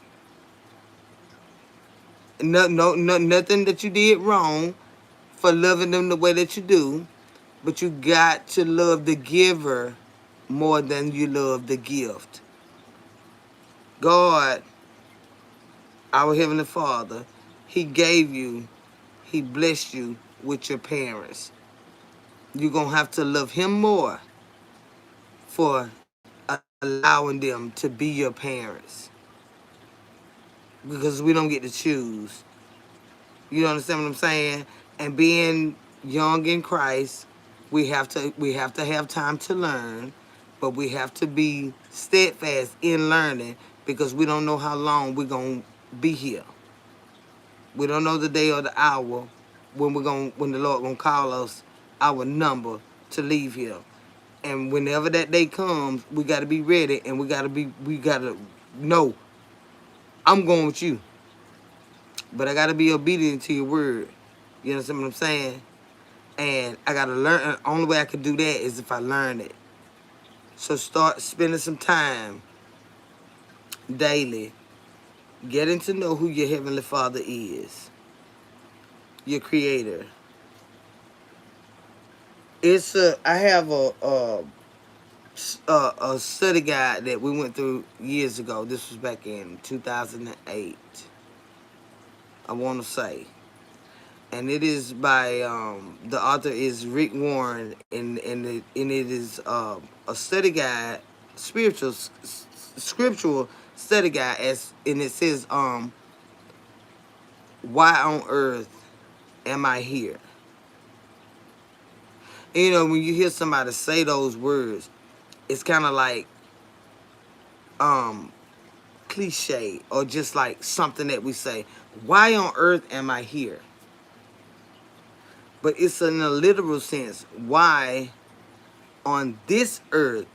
Nothing that you did wrong for loving them the way that you do, but you got to love the giver more than you love the gift. God, our Heavenly Father, He gave you, He blessed you with your parents. You're going to have to love Him more for allowing them to be your parents. Because we don't get to choose. You understand what I'm saying? And being young in Christ, we have to have time to learn, but we have to be steadfast in learning, because we don't know how long we're gonna be here. We don't know the day or the hour when when the Lord gonna call us our number to leave here. And whenever that day comes, we gotta be ready, and we gotta know, I'm going with you. But I gotta be obedient to your word. You understand what I'm saying? And I gotta learn. The only way I can do that is if I learn it. So start spending some time daily getting to know who your Heavenly Father is, your Creator. I have a study guide that we went through years ago. This was back in 2008, I want to say. and it is by the author is Rick Warren, and it is a study guide, scriptural study guide, as and it says why on earth am I here? And, you know, when you hear somebody say those words, it's kind of like um cliche, or just like something that we say, why on earth am I here? But it's in a literal sense, why on this earth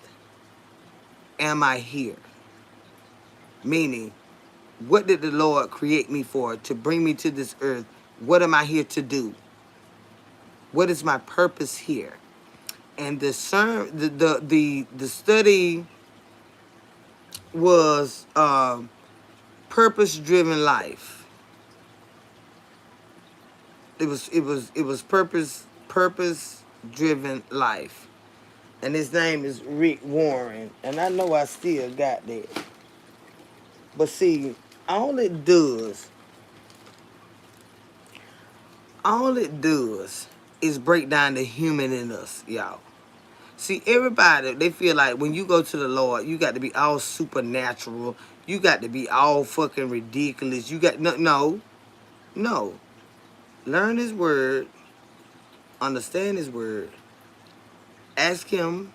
am I here? Meaning, what did the Lord create me for? To bring me to this earth? What am I here to do? What is my purpose here? And the study was purpose driven life. It was purpose driven life. And his name is Rick Warren. And I know I still got that. But see, all it does is break down the human in us, y'all. See, everybody, they feel like when you go to the Lord, you got to be all supernatural. You got to be all fucking ridiculous. You got, no. Learn his word, understand his word, ask him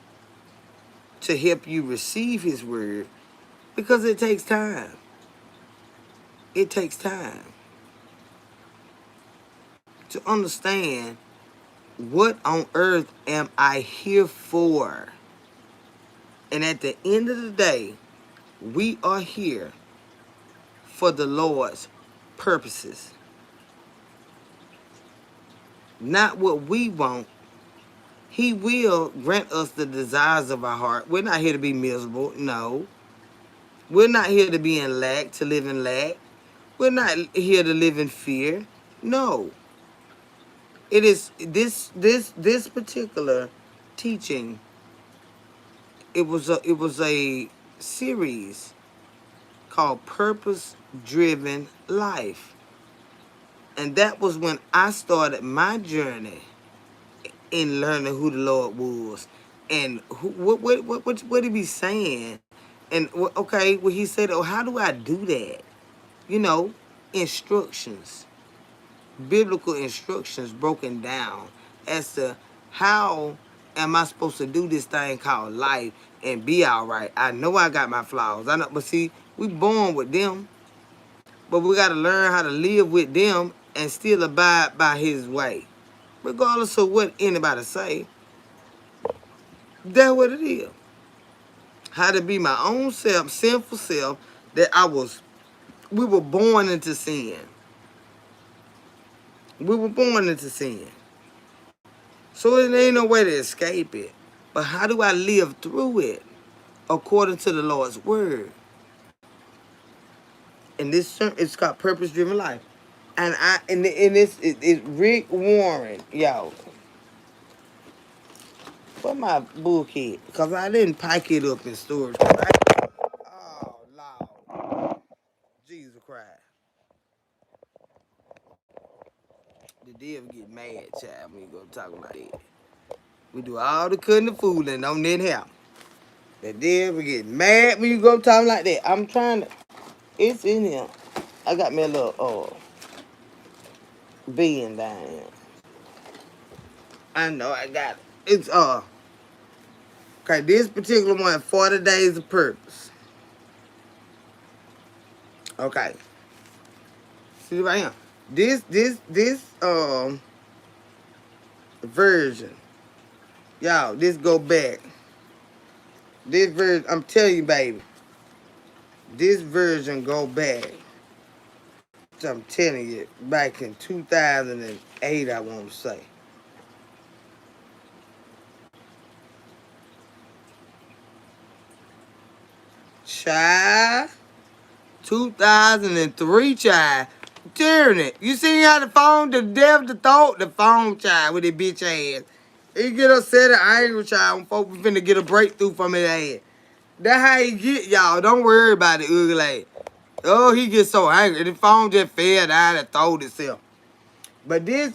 to help you receive his word, because it takes time. It takes time to understand, what on earth am I here for? And at the end of the day, we are here for the Lord's purposes. Not what we want. He will grant us the desires of our heart. We're not here to be miserable. No. We're not here to be in lack, to live in lack. We're not here to live in fear. No. It is this particular teaching. It was a series called Purpose Driven Life. And that was when I started my journey in learning who the Lord was, and what he be saying, and okay, when he said, "Oh, how do I do that?" You know, instructions, biblical instructions broken down as to how am I supposed to do this thing called life and be all right. I know I got my flaws. I know, but see, we born with them, but we got to learn how to live with them and still abide by His way, regardless of what anybody say. That's what it is. How to be my own self, sinful self, that we were born into sin. We were born into sin. So there ain't no way to escape it. But how do I live through it according to the Lord's word? And it's called Purpose Driven Life. And it's Rick Warren, yo. Where my book at? Because I didn't pack it up in storage. Oh, Lord. Jesus Christ. The devil get mad, child, when you go talking about that. We do all the cutting the food and don't need help. The devil get mad when you go talking like that. I'm trying to. It's in here. I got me a little being down here. I know I got it. It's okay, this particular one, 40 Days of Purpose. Okay. See right here. This version. Y'all, this go back. This version, I'm telling you, baby. This version go back. I'm telling you, back in 2008, I want to say. Child, 2003, child. Tearing it. You see how the phone, the devil, the phone, child, with his bitch ass. He get upset and angry, child, when folks finna get a breakthrough from his ass. That's how he get, y'all. Don't worry about it, ugly ass. Oh, he gets so angry. The phone just fell down and throwed itself. But this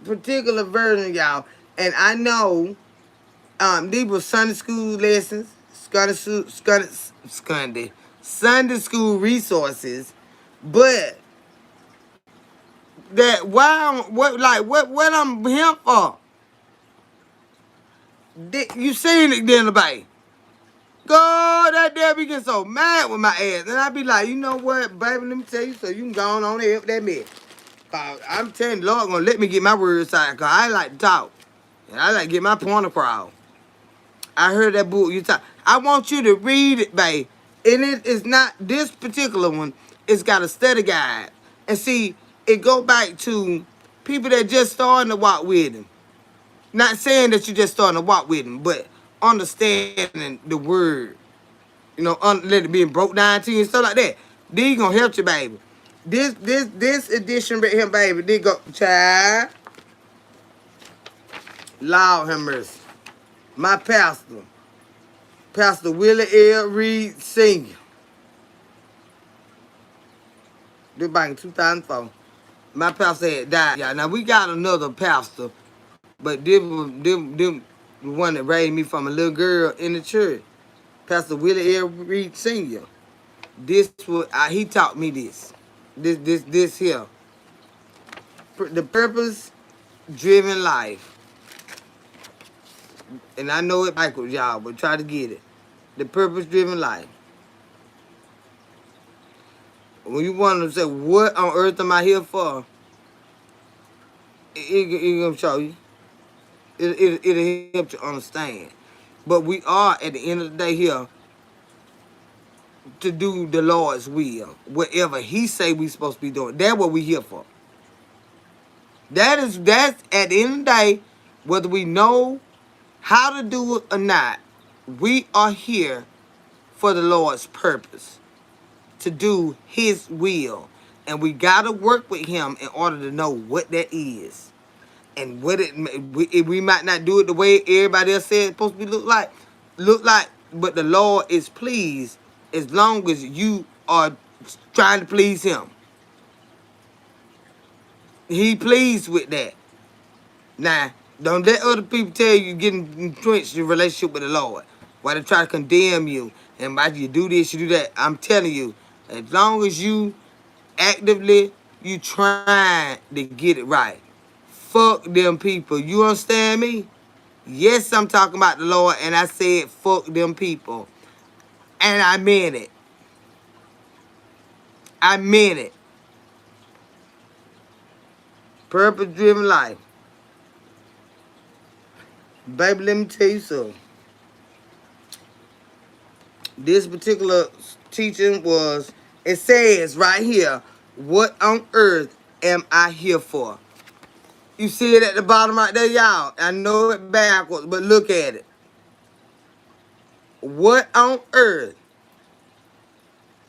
particular version, y'all, and I know these were Sunday school lessons, Sunday school resources, but that why what I'm here for? You seen it then, babe. God, that Debbie get so mad with my ass. And I be like, you know what, baby, let me tell you so you can go on there with that mess. I'm telling the Lord gonna let me get my words out, cause I like to talk. And I like to get my point across. I heard that book you talk. I want you to read it, babe. And it is not this particular one. It's got a study guide. And see, it go back to people that just starting to walk with him. Not saying that you just starting to walk with him, but understanding the word. You know, let it be broke down to you and stuff like that. These gonna help you, baby. This edition right here, baby, they go, child. Lord have mercy. My pastor, Pastor Willie L. Reed Sr. This back in 2004. My pastor had died. Yeah, now we got another pastor, but them the one that raised me from a little girl in the church. Pastor Willie L. Reed Sr. This was he taught me this. This here. The purpose driven life. And I know it backwards, y'all, but try to get it. The purpose driven life. When you want to say, what on earth am I here for? It gonna show you. It'll help you understand. But we are, at the end of the day, here to do the Lord's will. Whatever He say we supposed to be doing. That's what we here for. That's at the end of the day, whether we know how to do it or not, we are here for the Lord's purpose. To do His will. And we got to work with Him in order to know what that is. And what we might not do it the way everybody else said it's supposed to be look like, but the Lord is pleased as long as you are trying to please Him. He pleased with that. Now, don't let other people tell you getting entrenched in your relationship with the Lord. Why they try to condemn you and why you do this, you do that. I'm telling you, as long as you actively you trying to get it right, fuck them people. You understand me? Yes, I'm talking about the Lord, and I said fuck them people. And I meant it. I meant it. Purpose-driven life. Baby, let me tell you something. This particular teaching was, it says right here, what on earth am I here for? You see it at the bottom right there, y'all. I know it backwards, but look at it. What on earth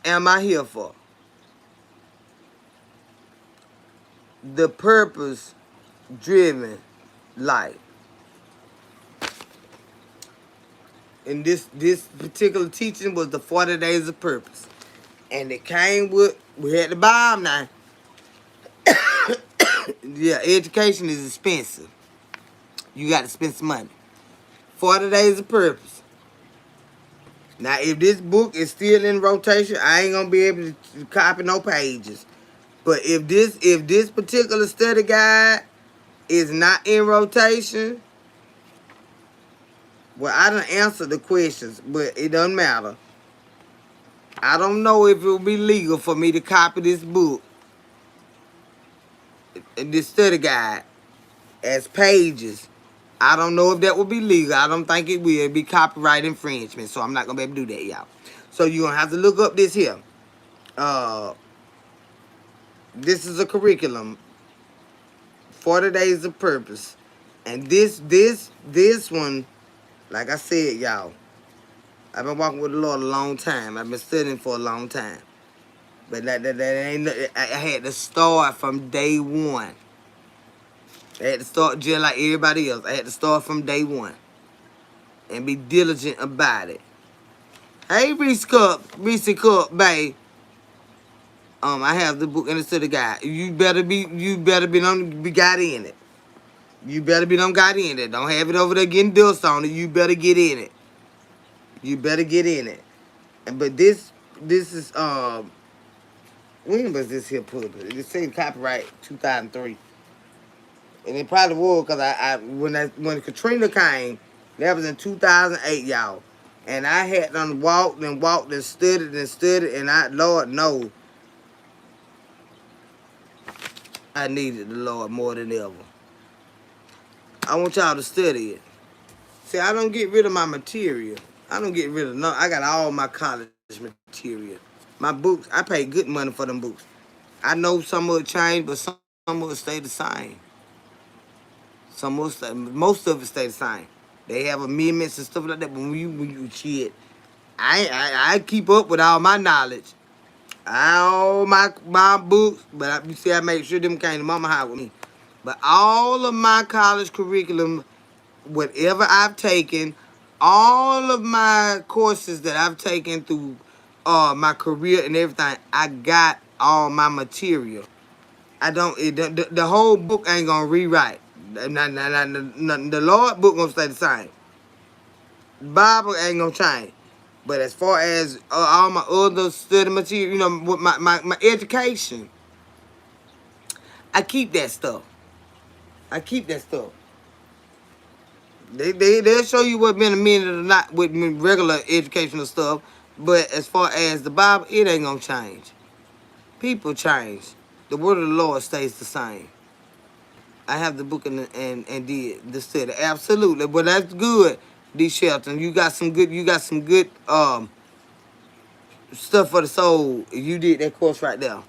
am I here for? The purpose-driven life. And this particular teaching was the 40 days of purpose. And it came with, we had to buy them now. Yeah, education is expensive. You got to spend some money. 40 days of purpose. Now, if this book is still in rotation, I ain't going to be able to copy no pages. But if this particular study guide is not in rotation, well, I done answered the questions, but it doesn't matter. I don't know if it will be legal for me to copy this book, this study guide, as pages. I don't know if that will be legal. I don't think it will. It'll be copyright infringement, so I'm not going to be able to do that, y'all. So you're going to have to look up this here. This is a curriculum. 40 Days of Purpose. And this one, like I said, y'all, I've been walking with the Lord a long time. I've been studying for a long time. But that ain't, I had to start from day one. I had to start just like everybody else. I had to start from day one. And be diligent about it. Hey, Reese Cup, babe. I have the book and the study guide. You better be got in it. You better be done got in it. Don't have it over there getting dust on it. You better get in it. You better get in it. But this is when was this here put? It said copyright 2003, and it probably was because when Katrina came, that was in 2008, y'all, and I had done walked and studied, and Lord knows I needed the Lord more than ever. I want y'all to study it. See, I don't get rid of my material. I don't get rid of none. I got all my college material. My books, I pay good money for them books. I know some will change, but some will stay the same. Most of it stay the same. They have amendments and stuff like that. But when you shit, I keep up with all my knowledge, all my books. But you see, I make sure them came to Mama High with me. But all of my college curriculum, whatever I've taken, all of my courses that I've taken through my career and everything, I got all my material. I don't. The whole book ain't gonna rewrite. The Lord book gonna stay the same. The Bible ain't gonna change. But as far as all my other study material, with my education, I keep that stuff. I keep that stuff. They'll show you what been a minute or not with regular educational stuff. But as far as the Bible, it ain't gonna change. People change. The word of the Lord stays the same. I have the book and did the study. Absolutely. But that's good, D. Shelton. You got some good stuff for the soul. You did that course right there.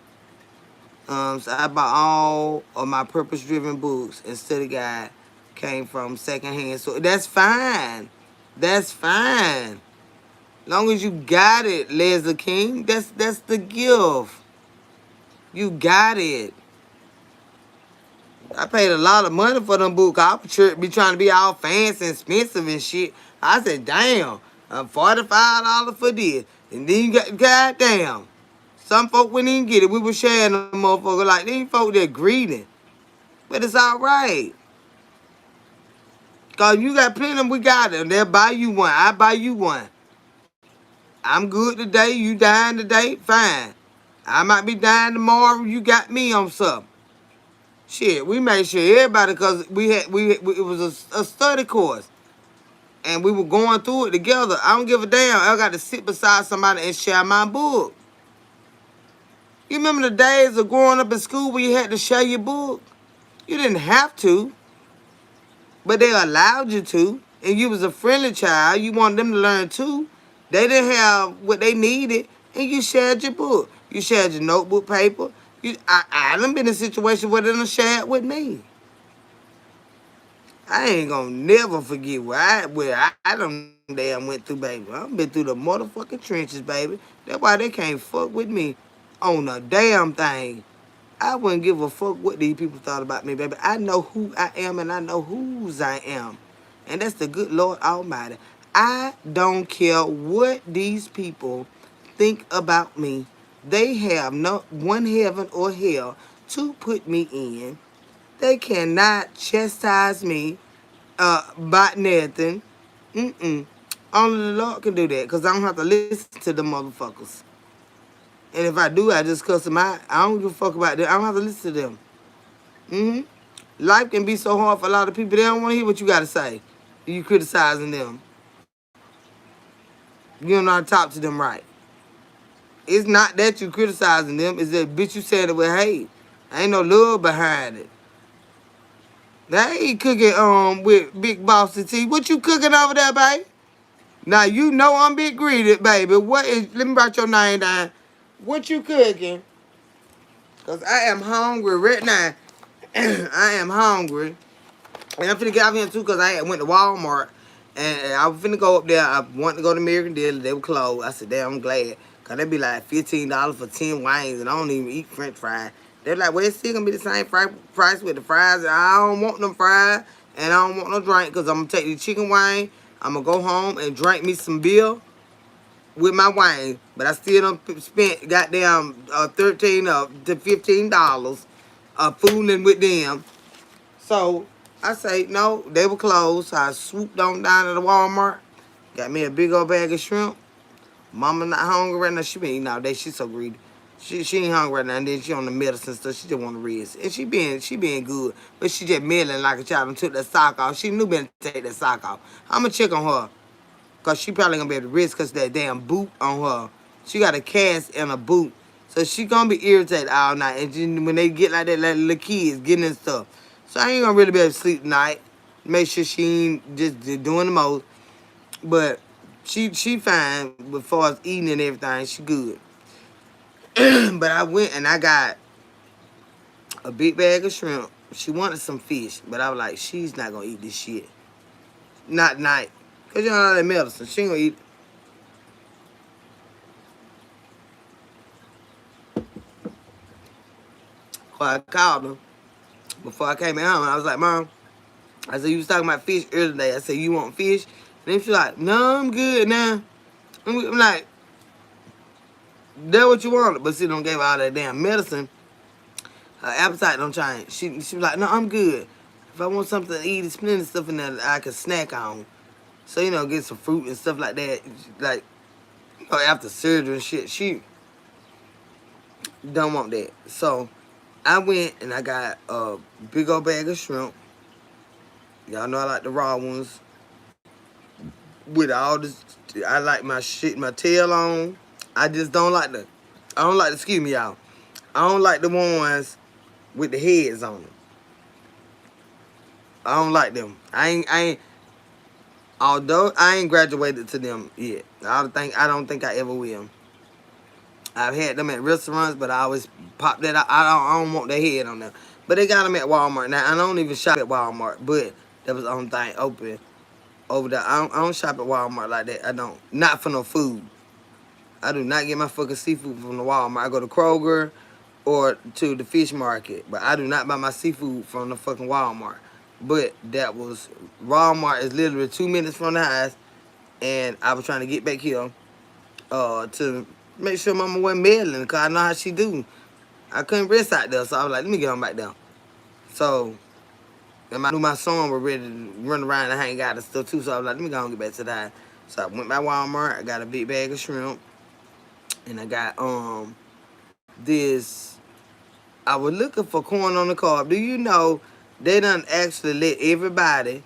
So I bought all of my purpose-driven books and study guide came from secondhand. So that's fine. That's fine. Long as you got it, Leslie King, that's the gift. You got it. I paid a lot of money for them books. I would be trying to be all fancy and expensive and shit. I said, damn, $45 for this. And then you got, goddamn. Some folk wouldn't even get it. We were sharing them motherfuckers like these folk that greedy. But it's all right. Because you got plenty of them, we got them. They'll buy you one. I buy you one. I'm good today. You dying today? Fine. I might be dying tomorrow. You got me on something. Shit, we made sure everybody, because it was a study course. And we were going through it together. I don't give a damn. I got to sit beside somebody and share my book. You remember the days of growing up in school where you had to share your book? You didn't have to, but they allowed you to. And you was a friendly child. You wanted them to learn too. They didn't have what they needed, and you shared your book. You shared your notebook paper. I done been in a situation where they done shared with me. I ain't gonna never forget where I done damn went through, baby. I've been through the motherfucking trenches, baby. That's why they can't fuck with me on a damn thing. I wouldn't give a fuck what these people thought about me, baby. I know who I am and I know whose I am. And that's the good Lord Almighty. I don't care what these people think about me. They have no one heaven or hell to put me in. They cannot chastise me about nothing. Only the Lord can do that, because I don't have to listen to the motherfuckers. And if I do, I just cuss them out. I don't give a fuck about them. I don't have to listen to them. Life can be so hard for a lot of people. They don't want to hear what you got to say. You criticizing them. You don't know how to talk to them right. It's not that you criticizing them. It's that bitch you said it with hate. Ain't no love behind it. They ain't cooking with Big Bossy T. What you cooking over there, baby? Now you know I'm big greedy, baby. Let me write your name down. What you cooking? Because I am hungry right now. I am hungry. And I'm finna get out here too, because I went to Walmart. And I was finna go up there. I wanted to go to American Deli. They were closed. I said, damn, I'm glad. Because they be like $15 for 10 wings. And I don't even eat french fries. They're like, well, it's still going to be the same price with the fries. And I don't want them fries. And I don't want no drink, because I'm going to take the chicken wing. I'm going to go home and drink me some beer. with my wine, but I still done spent goddamn $13 to $15 fooling with them. So I say no, they were closed. So I swooped on down to the Walmart, got me a big old bag of shrimp. Mama not hungry right now. She been eating all day. She so greedy. She ain't hungry right now. And then she on the medicine stuff. She just want to rest. And she being good. But she just meddling like a child and took that sock off. She knew better to take that sock off. I'ma check on her. Cause she probably gonna be able to rest cause that damn boot on her. She got a cast and a boot. So she gonna be irritated all night. And then when they get like that, like little kids getting and stuff. So I ain't gonna really be able to sleep tonight. Make sure she ain't just doing the most. But she fine as far as eating and everything. She good. But I went and I got a big bag of shrimp. She wanted some fish, but I was like, she's not gonna eat this shit. Not tonight. Cause you know how that medicine. She ain't gonna eat. So I called her before I came home. And I was like, Mom, I said, you was talking about fish earlier today. I said, you want fish? And then she's like, no, I'm good now. I'm like, that's what you wanted. But she don't give her all that damn medicine. Her appetite don't change. She was like, no, I'm good. If I want something to eat, it's plenty of stuff in there that I can snack on. So, get some fruit and stuff like that. Like, after surgery and shit, she don't want that. So, I went and I got a big old bag of shrimp. Y'all know I like the raw ones. With all this, I like my tail on. I just don't like excuse me, y'all. I don't like the ones with the heads on them. I don't like them. Although I ain't graduated to them yet. I don't think I ever will. I've had them at restaurants, but I always pop that out. I don't want their head on them. But they got them at Walmart. Now, I don't even shop at Walmart, but that was the only thing open over there. I don't shop at Walmart like that. I don't. Not for no food. I do not get my fucking seafood from the Walmart. I go to Kroger or to the fish market. But I do not buy my seafood from the fucking Walmart. But Walmart is literally 2 minutes from the house. And I was trying to get back here to make sure Mama wasn't meddling, because I know how she do. I couldn't rest out there, so I was like, let me get on back down. So, and I knew my son was ready to run around and hang out and stuff too, so I was like, let me go and get back to the house. So I went by Walmart, I got a big bag of shrimp, and I got this. I was looking for corn on the cob. Do you know they done actually let everybody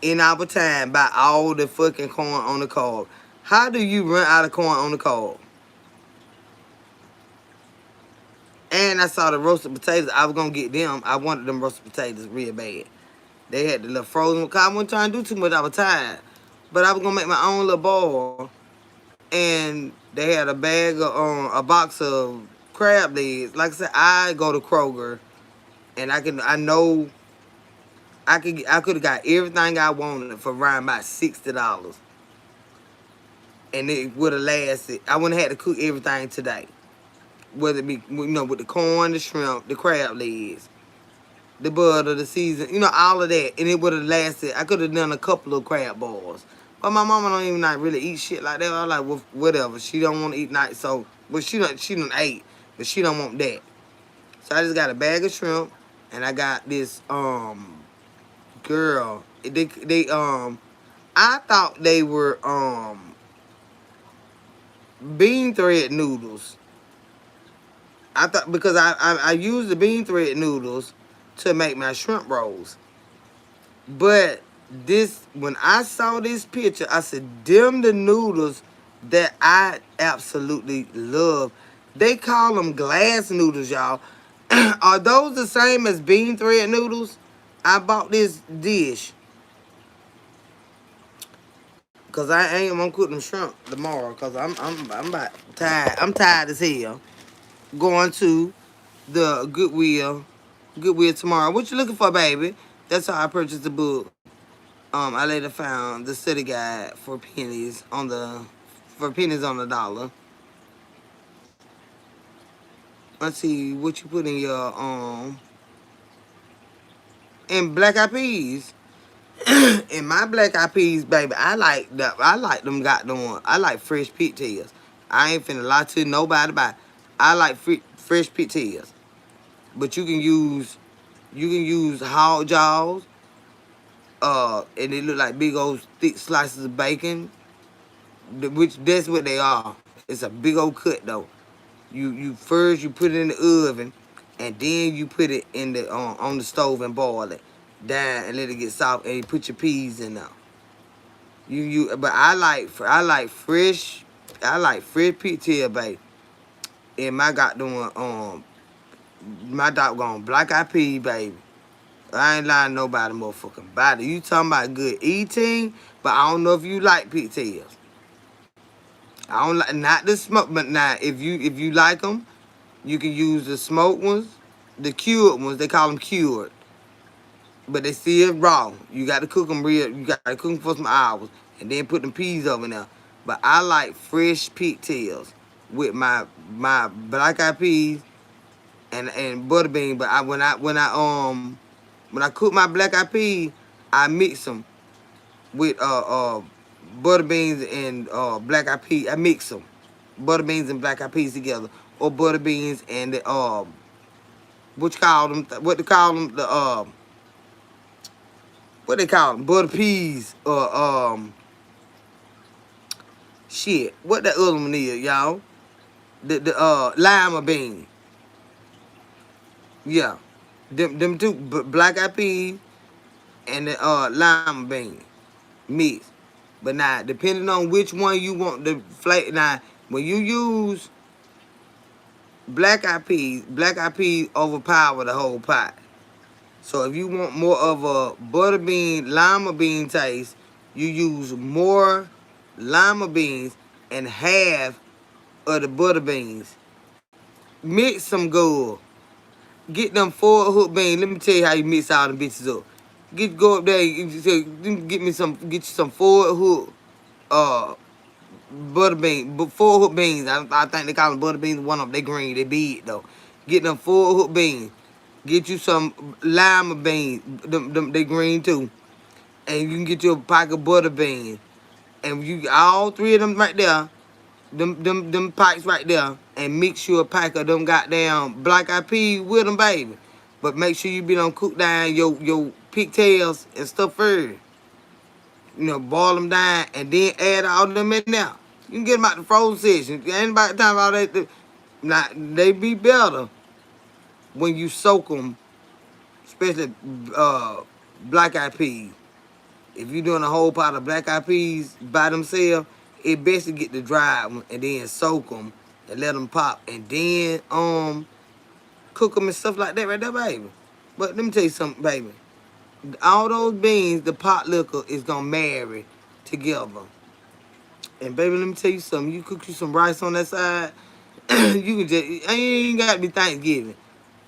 in our time buy all the fucking corn on the cob? How do you run out of corn on the cob? And I saw the roasted potatoes. I was gonna get them. I wanted them roasted potatoes real bad. They had the little frozen. Cause I wasn't trying to do too much. I was tired, but I was gonna make my own little bowl. And they had a box of crab legs. Like I said, I go to Kroger, and I could have got everything I wanted for around about $60, and it would have lasted. I wouldn't have had to cook everything today, whether it be with the corn, the shrimp, the crab legs, the butter, the season, all of that, and it would have lasted. I could have done a couple of crab balls. But my mama don't even like really eat shit like that. I was like, well, whatever. She don't want to eat night, so she don't ate, but she don't want that. So I just got a bag of shrimp, and I got this girl. I thought they were bean thread noodles. I thought, because I used the bean thread noodles to make my shrimp rolls. But when I saw this picture, I said, them the noodles that I absolutely love. They call them glass noodles, y'all. Are those the same as bean thread noodles? I bought this dish because I ain't gonna cook them shrimp tomorrow, because I'm about tired. I'm tired as hell. Going to the Goodwill tomorrow. What you looking for, baby? That's how I purchased the book. I later found the study guide for pennies on the dollar. Let's see what you put in your and black eyed peas. And my black eyed peas, baby, I like that. I like them got them. I like fresh pigtails. I ain't finna lie to nobody about it. I like fresh pigtails. But you can use hog jaws. And they look like big old thick slices of bacon. Which that's what they are. It's a big old cut though. You first you put it in the oven, and then you put it in the on the stove and boil it down and let it get soft, and you put your peas in there. But I like fresh pigtail, baby. And my goddamn my doggone black eyed pea, baby. I ain't lying to nobody, motherfucking body. You talking about good eating, but I don't know if you like pigtails. I don't like not the smoke, but now if you like them, you can use the smoked ones, the cured ones. They call them cured, but they still raw. You got to cook them real. You got to cook them for some hours, and then put them peas over there. But I like fresh pigtails with my black eyed peas and butter bean. But when I cook my black eyed peas, I mix them with butter beans and black eyed peas. I mix them, butter beans and black eyed peas together, or butter beans and the what you call them? What they call them? The what they call them? Butter peas or shit. What that other one is, y'all? The lima bean. Yeah, them two black eyed peas and the lima bean mix. But now, depending on which one you want the flavor. Now, when you use black eyed peas overpower the whole pot. So if you want more of a butter bean, lima bean taste, you use more lima beans and half of the butter beans. Mix some good. Get them 4 hook beans. Let me tell you how you mix all them bitches up. Go up there and say, get you some 4 hook uh butter beans, but 4 hook beans. I think they call them butter beans. One of them, they green, they big though. Get them 4 hook beans. Get you some lima beans. They green too. And you can get you a pack of butter beans. And you all 3 of them right there, them packs right there, and mix you a pack of them goddamn black eyed peas with them, baby. But make sure you be done cook down your pigtails and stuff first. Boil them down and then add all them in there. You can get them out the frozen section. Ain't about time all that. Now, they be better when you soak them, especially black eyed peas. If you're doing a whole pot of black eyed peas by themselves, it best to get the dried one and then soak them and let them pop and then cook them and stuff like that right there, baby. But let me tell you something, baby. All those beans, the pot liquor is gonna marry together. And baby, let me tell you something. You cook you some rice on that side, you can just ain't gotta be Thanksgiving.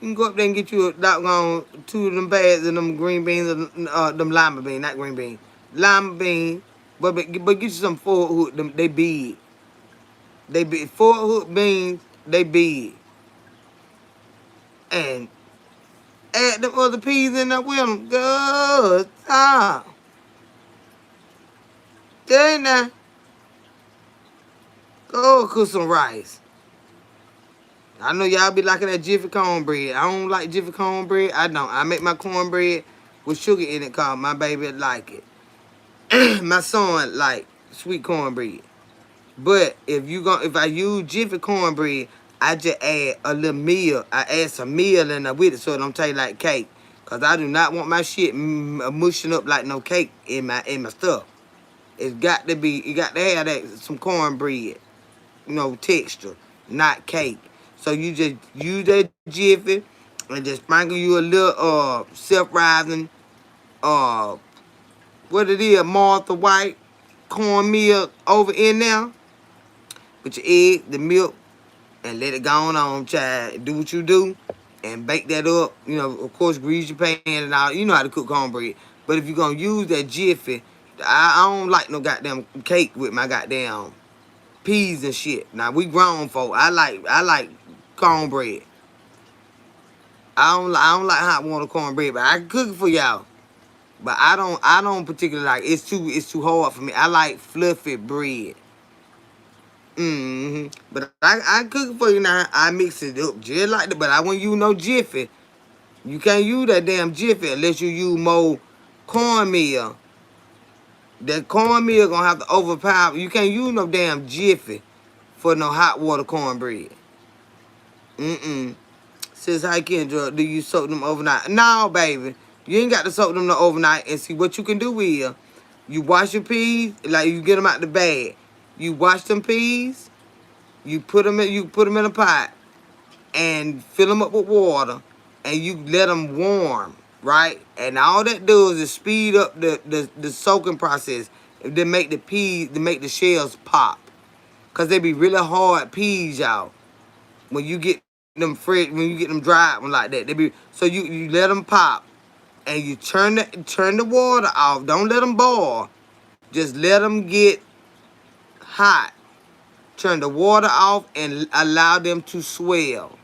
You can go up there and get you a doggone 2 of them bags of them green beans, them lima beans, not green beans, lima beans. But get you some 4 hook. Them they big. They big 4 hook beans. They big. And add them other peas in there with them. Good time. There now. Go cook some rice. I know y'all be liking that Jiffy cornbread. I don't like Jiffy cornbread. I don't. I make my cornbread with sugar in it cause my baby like it. My son like sweet cornbread. But if I use Jiffy cornbread, I just add a little meal. I add some meal in there with it so it don't taste like cake. Cause I do not want my shit mushing up like no cake in my stuff. It got to have that some cornbread, texture, not cake. So you just use that Jiffy and just sprinkle you a little self-rising what it is, Martha White cornmeal over in there. Put your egg, the milk, and let it go on, child. Do what you do and bake that up. Of course, grease your pan and all. You know how to cook cornbread. But if you're going to use that Jiffy, I don't like no goddamn cake with my goddamn peas and shit. Now, we grown folk. I like cornbread. I don't like hot water cornbread, but I can cook it for y'all. But I don't particularly like it's too hard for me. I like fluffy bread. But I cook it for you now. I mix it up just like that. But I wouldn't use no Jiffy. You can't use that damn Jiffy unless you use more cornmeal. That cornmeal gonna have to overpower. You can't use no damn Jiffy for no hot water cornbread. Says hi Kendra, do you soak them overnight? No, baby. You ain't got to soak them overnight. And see what you can do is, you wash your peas, like you get them out the bag. You wash them peas, you put them in a pot and fill them up with water, and you let them warm, right? And all that does is speed up the soaking process. To make the peas, to make the shells pop, cause they be really hard peas, y'all. When you get them fresh, when you get them dried one like that, they be so you let them pop, and you turn the water off. Don't let them boil. Just let them get hot. Turn the water off and allow them to swell.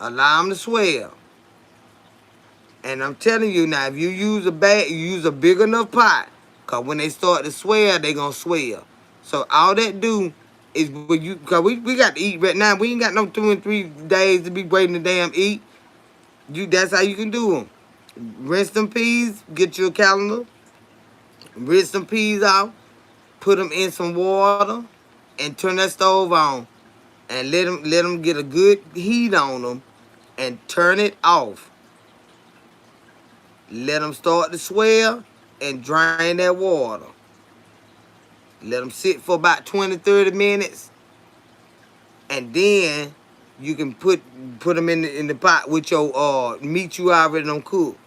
Allow them to swell. And I'm telling you now, if you use a bag, you use a big enough pot, cause when they start to swell, they gonna swell. So all that do is when you, cause we got to eat right now. We ain't got no 2 and 3 days to be waiting to damn eat. That's how you can do them. Rinse them peas, get your calendar, rinse them peas out, put them in some water, and turn that stove on, and let them get a good heat on them, and turn it off. Let them start to swell, and drain that water. Let them sit for about 20-30 minutes, and then you can put them in the pot with your meat you already done cook.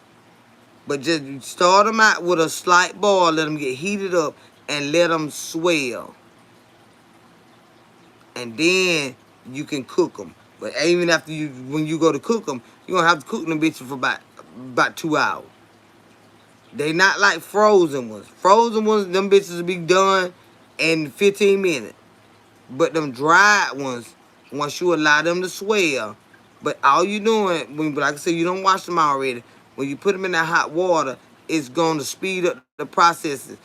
But just start them out with a slight boil, let them get heated up, and let them swell. And then you can cook them. But even after when you go to cook them, you're going to have to cook them bitches for about 2 hours. They not like frozen ones. Frozen ones, them bitches will be done in 15 minutes. But them dried ones, once you allow them to swell, but all you doing, like I said, you don't wash them already. When you put them in that hot water, it's going to speed up the process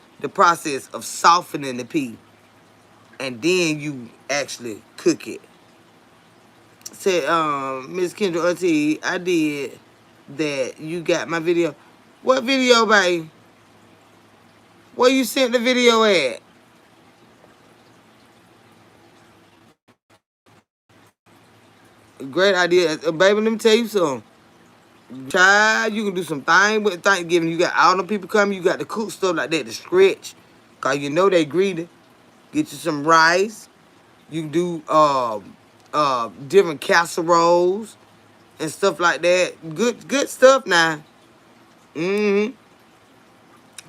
of softening the pea. And then you actually cook it. Said, Miss Kendra Auntie, I did that. You got my video. What video, babe? Where you sent the video at? Great idea. Baby, let me tell you something. Child, you can do some thing with Thanksgiving. You got all them people coming. You got the cook stuff like that to stretch. Because you know they greedy. Get you some rice. You can do different casseroles and stuff like that. Good stuff now.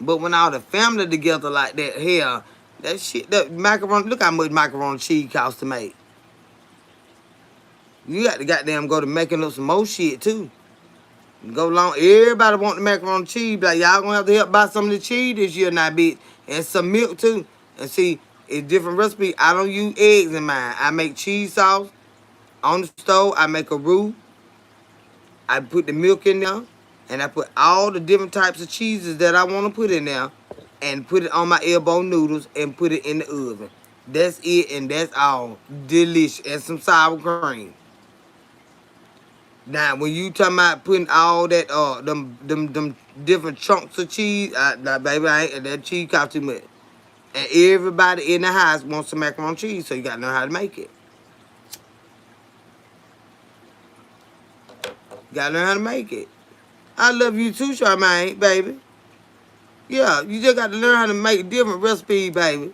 But when all the family together like that, hell, that shit, that macaroni, look how much macaroni cheese costs to make. You got to goddamn go to making up some more shit too. Go long. Everybody want the macaroni cheese. Like, y'all gonna have to help buy some of the cheese this year now, bitch. And some milk too. And see, it's different recipe. I don't use eggs in mine. I make cheese sauce on the stove. I make a roux. I put the milk in there. And I put all the different types of cheeses that I want to put in there. And put it on my elbow noodles and put it in the oven. That's it, and that's all. Delicious. And some sour cream. Now, when you talking about putting all that, them different chunks of cheese, baby, that cheese costs too much. And everybody in the house wants some macaroni and cheese, so you gotta know how to make it. You gotta learn how to make it. I love you too, Charmaine, baby. Yeah, you just got to learn how to make different recipes, baby.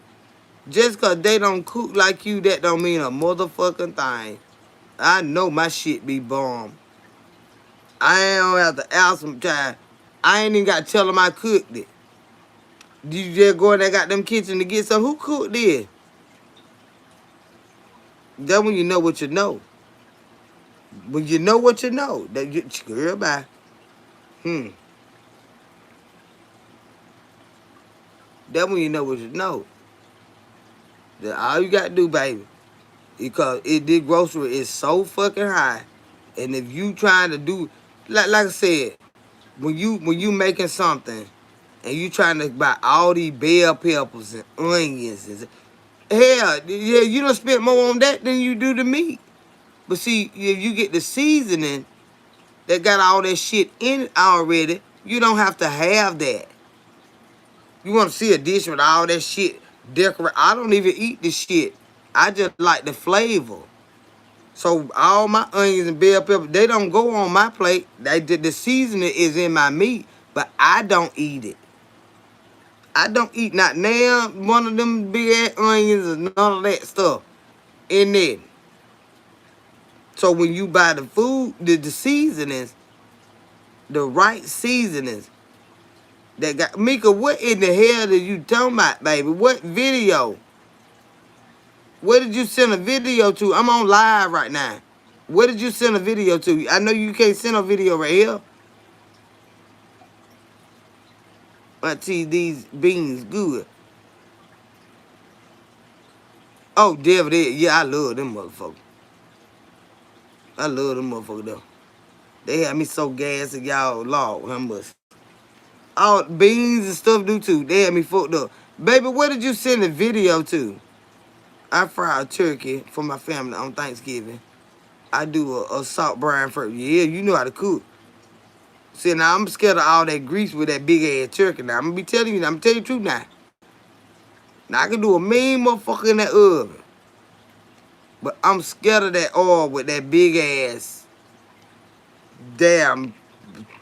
Just because they don't cook like you, that don't mean a motherfucking thing. I know my shit be bomb. I ain't gonna have to ask them time. I ain't even got to tell them I cooked it. You just go in that goddamn kitchen to get some. Who cooked this? That's when you know what you know. When you know what you know. That you, girl, bye. That's when you know what you know. That all you got to do, baby, because this grocery is so fucking high. And if you trying to do, like I said, when you making something and you trying to buy all these bell peppers and onions and hell, yeah, you don't spend more on that than you do the meat. But see, if you get the seasoning that got all that shit in it already, you don't have to have that. You want to see a dish with all that shit decorate? I don't even eat the shit. I just like the flavor. So all my onions and bell peppers, they don't go on my plate. The seasoning is in my meat, but I don't eat it. I don't eat not now one of them big ass onions and none of that stuff in there. So when you buy the food, the seasonings, the right seasonings that got Mika, what in the hell are you talking about, baby? What video? Where did you send a video to? I'm on live right now. Where did you send a video to? I know you can't send a video right here. Auntie, these beans good. Oh, David, yeah, I love them motherfuckers. I love them motherfuckers though. They had me so gassed and y'all log how much. All beans and stuff do too. They had me fucked up. Baby, where did you send the video to? I fry a turkey for my family on Thanksgiving. I do a salt brine first. Yeah, you know how to cook. See, now I'm scared of all that grease with that big ass turkey. Now, I'm gonna be telling you, I'm telling you the truth now. Now, I can do a mean motherfucker in that oven. But I'm scared of that oil with that big ass damn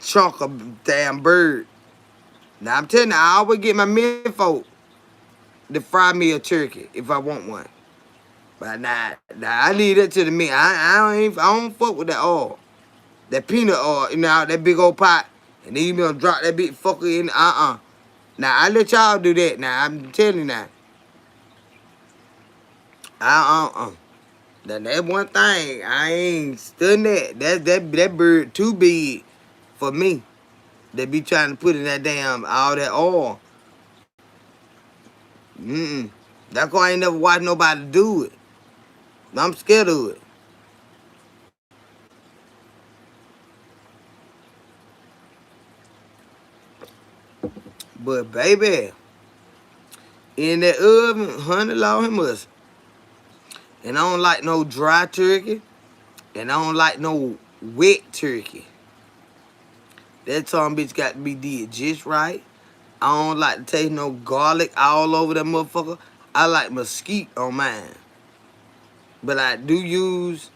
chunk of damn bird. Now, I'm telling you, I always get my men folk to fry me a turkey if I want one. But nah, I leave that to the men. I don't fuck with that oil. That peanut oil, you know, that big old pot. And then you gonna drop that big fucker in, Now, I let y'all do that now. I'm telling you now. Now, that one thing, I ain't studying that. That bird too big for me. They be trying to put in that damn, all that oil. That's why I ain't never watched nobody do it. I'm scared of it. But baby, in that oven, honey, Lord, him must. And I don't like no dry turkey. And I don't like no wet turkey. That some bitch got to be did just right. I don't like to taste no garlic all over that motherfucker. I like mesquite on mine. But I do use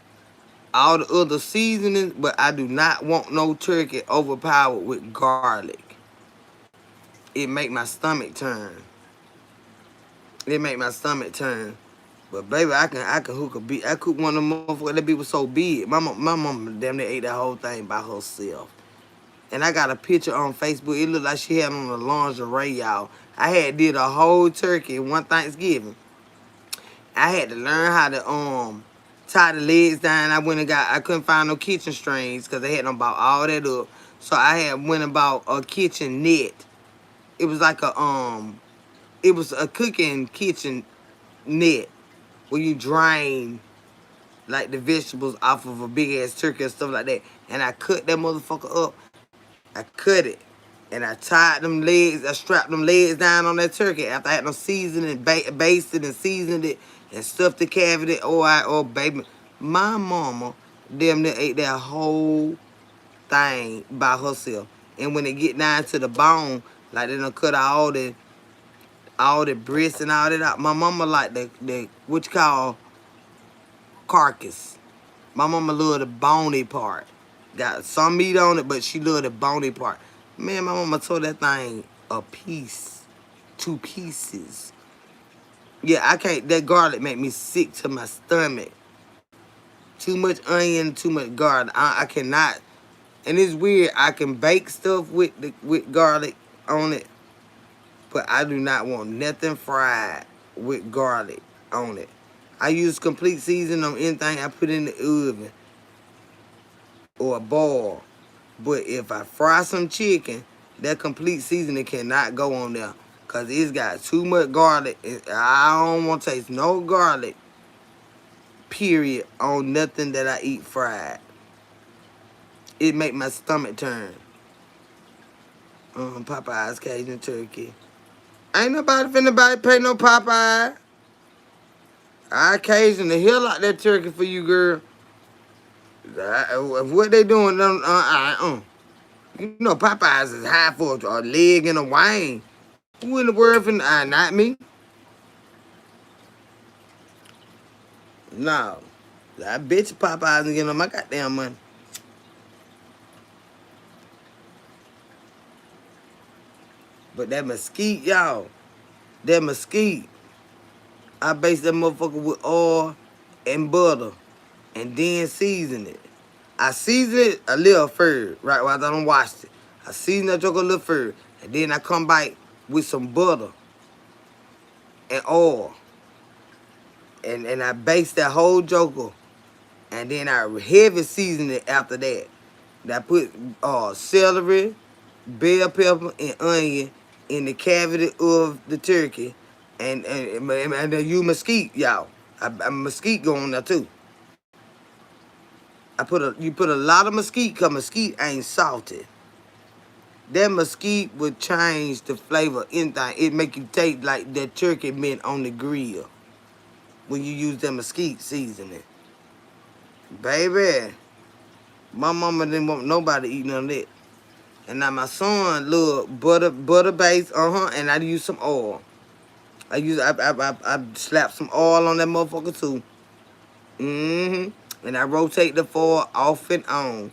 all the other seasonings, but I do not want no turkey overpowered with garlic. It make my stomach turn. It make my stomach turn. But baby, I can hook a beat. I cook one of them motherfuckers. That bitch was so big. My mom damn near ate that whole thing by herself. And I got a picture on Facebook. It looked like she had on the lingerie, y'all. I had did a whole turkey one Thanksgiving. I had to learn how to tie the legs down. I couldn't find no kitchen strings because they hadn't bought all that up. So I had went and bought a kitchen net. It was like it was a cooking kitchen net where you drain like the vegetables off of a big ass turkey and stuff like that. And I cut that motherfucker up. I cut it. And I tied them legs, I strapped them legs down on that turkey after I had them seasoned and basted and seasoned it and stuffed the cavity. Oh, baby. My mama damn near ate that whole thing by herself. And when it get down to the bone, like they done cut all the breasts and all that out. My mama like the what you call carcass. My mama love the bony part. Got some meat on it, but she love the bony part. Man, my mama tore that thing a piece, 2 pieces. Yeah, I can't. That garlic make me sick to my stomach. Too much onion, too much garlic. I cannot. And it's weird. I can bake stuff with garlic on it, but I do not want nothing fried with garlic on it. I use complete seasoning on anything I put in the oven or a boil. But if I fry some chicken, that complete seasoning cannot go on there because it's got too much garlic. I don't want to taste no garlic, period, on nothing that I eat fried. It make my stomach turn. Popeye's Cajun turkey. Ain't nobody finna pay no Popeye. I occasion the hell out that turkey for you, girl. What they doing? You know Popeyes is high for a leg and a wing. Who in the world finna? Not me. No. I bet you Popeyes and get on my goddamn money. But that mesquite, y'all. That mesquite. I base that motherfucker with oil and butter. And then season it. I season it a little first, right? While I don't wash it. I season that joker a little first. And then I come back with some butter and oil. And I base that whole joker. And then I heavy season it after that. And I put celery, bell pepper, and onion in the cavity of the turkey. And you mesquite, y'all. I mesquite going there too. You put a lot of mesquite because mesquite ain't salty. That mesquite would change the flavor of anything. It make you taste like that turkey meat on the grill when you use that mesquite seasoning. Baby, my mama didn't want nobody eating none of that. And now my son love butter based, and I use some oil. I slap some oil on that motherfucker too. And I rotate the foil off and on.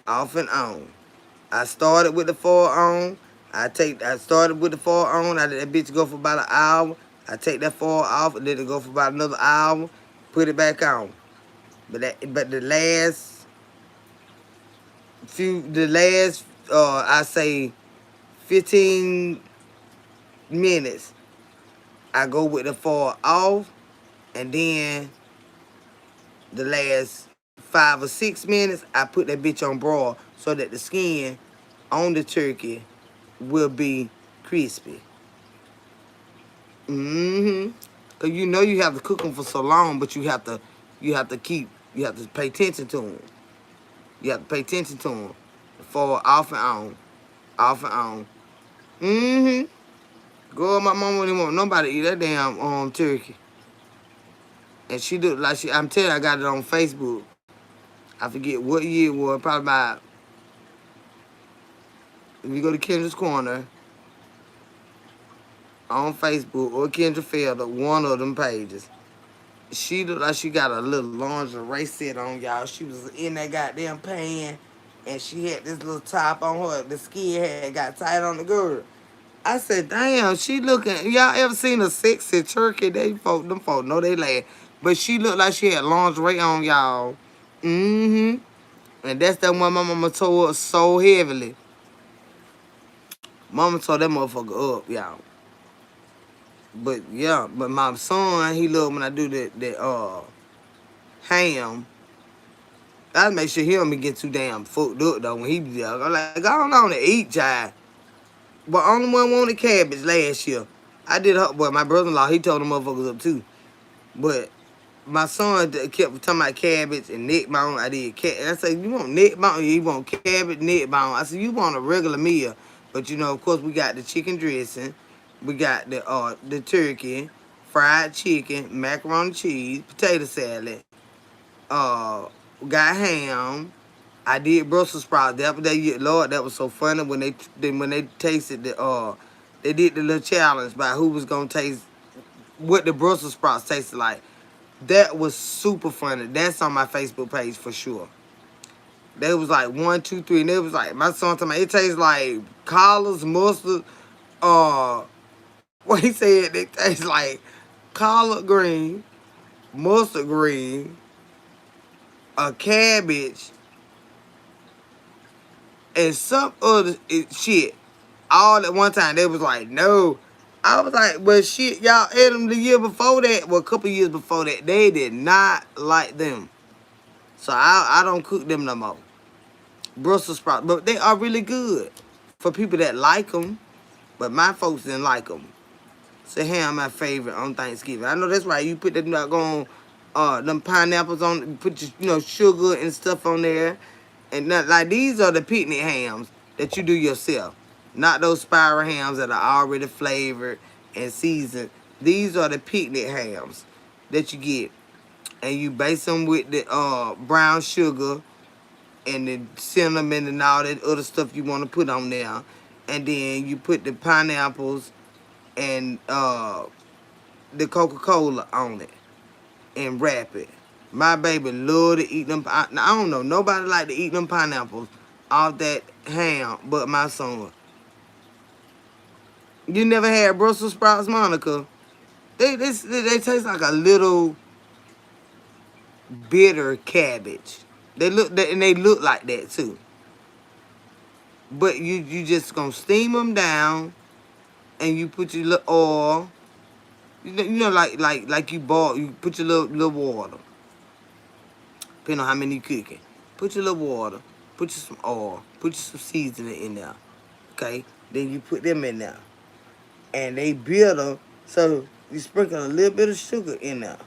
Off and on. I started with the foil on. I started with the foil on. I let that bitch go for about an hour. I take that foil off and let it go for about another hour. Put it back on. But the last I say 15 minutes, I go with the foil off, and then the last 5 or 6 minutes, I put that bitch on broil so that the skin on the turkey will be crispy. Cause you know you have to cook them for so long, but you have to pay attention to them. You have to pay attention to them. For off and on, off and on. Girl, my mama didn't want nobody to eat that damn turkey. And she looked like I'm telling you, I got it on Facebook. I forget what year it was, probably about, if you go to Kendra's Corner on Facebook or Kendra Felder, one of them pages, she looked like she got a little lingerie set on, y'all. She was in that goddamn pan, and she had this little top on her. The skin had got tight on the girl. I said, damn, she looking, y'all ever seen a sexy turkey? Them folk know they laugh. But she looked like she had lingerie on, y'all. And that's that one my mama told us so heavily. Mama told that motherfucker up, y'all. But yeah, but my son, he love when I do that ham. I make sure he don't be get too damn fucked up though when he be there. I'm like, I don't know to eat, child. But only one wanted cabbage last year. I did her, boy, my brother-in-law, he told the motherfuckers up too. But my son kept talking about cabbage and neck bone. I did cabbage. I said, you want neck bone? You want cabbage, neck bone? I said, you want a regular meal. But you know, of course, we got the chicken dressing. We got the turkey, fried chicken, macaroni and cheese, potato salad. We got ham. I did Brussels sprouts. Lord, that was so funny when they tasted they did the little challenge by who was gonna taste what the Brussels sprouts tasted like. That was super funny. That's on my Facebook page for sure. They was like 1, 2, 3, and it was like my son told me it tastes like collards, mustard. What he said it tastes like collard green, mustard green, a cabbage, and some other shit. All at one time. They was like, no. I was like, well, shit, y'all ate them the year before that. Well, a couple years before that. They did not like them. So I don't cook them no more. Brussels sprouts. But they are really good for people that like them. But my folks didn't like them. So ham my favorite on Thanksgiving. I know that's why you put them them pineapples on, put your, sugar and stuff on there. And like these are the picnic hams. that you do yourself. Not those spiral hams that are already flavored and seasoned. These are the picnic hams that you get. And you base them with the brown sugar and the cinnamon and all that other stuff you want to put on there. And then you put the pineapples and the Coca-Cola on it and wrap it. My baby love to eat them. I don't know. Nobody like to eat them pineapples off that ham but my son. You never had Brussels sprouts, Monica? They taste like a little bitter cabbage. They look like that too. But you just gonna steam them down and you put your little oil. Like you boil. You put your little water. Depending on how many you cooking. Put your little water. Put you some oil. Put you some seasoning in there. Okay? Then you put them in there. And they bitter, so you sprinkle a little bit of sugar in there.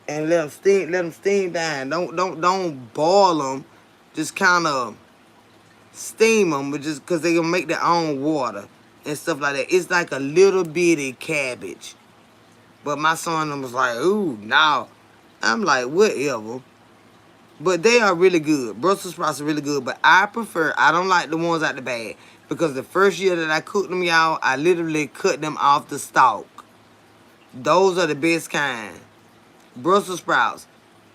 And let them steam down. Don't boil them. Just kind of steam them, but just because they gonna make their own water and stuff like that. It's like a little bitty cabbage. But my son was like, ooh, no. I'm like, whatever. But they are really good. Brussels sprouts are really good. But I don't like the ones out the bag. Because the first year that I cooked them, y'all, I literally cut them off the stalk. Those are the best kind. Brussels sprouts.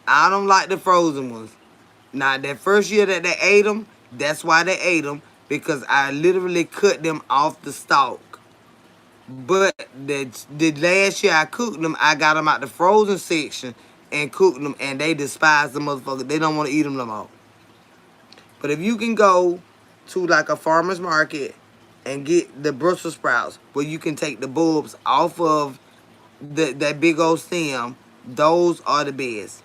I don't like the frozen ones. Now, that first year that they ate them, that's why they ate them. Because I literally cut them off the stalk. But the last year I cooked them, I got them out the frozen section and cooked them, and they despise the motherfucker. They don't want to eat them no more. But if you can go to like a farmer's market and get the Brussels sprouts, where you can take the bulbs off of that big old stem, those are the best.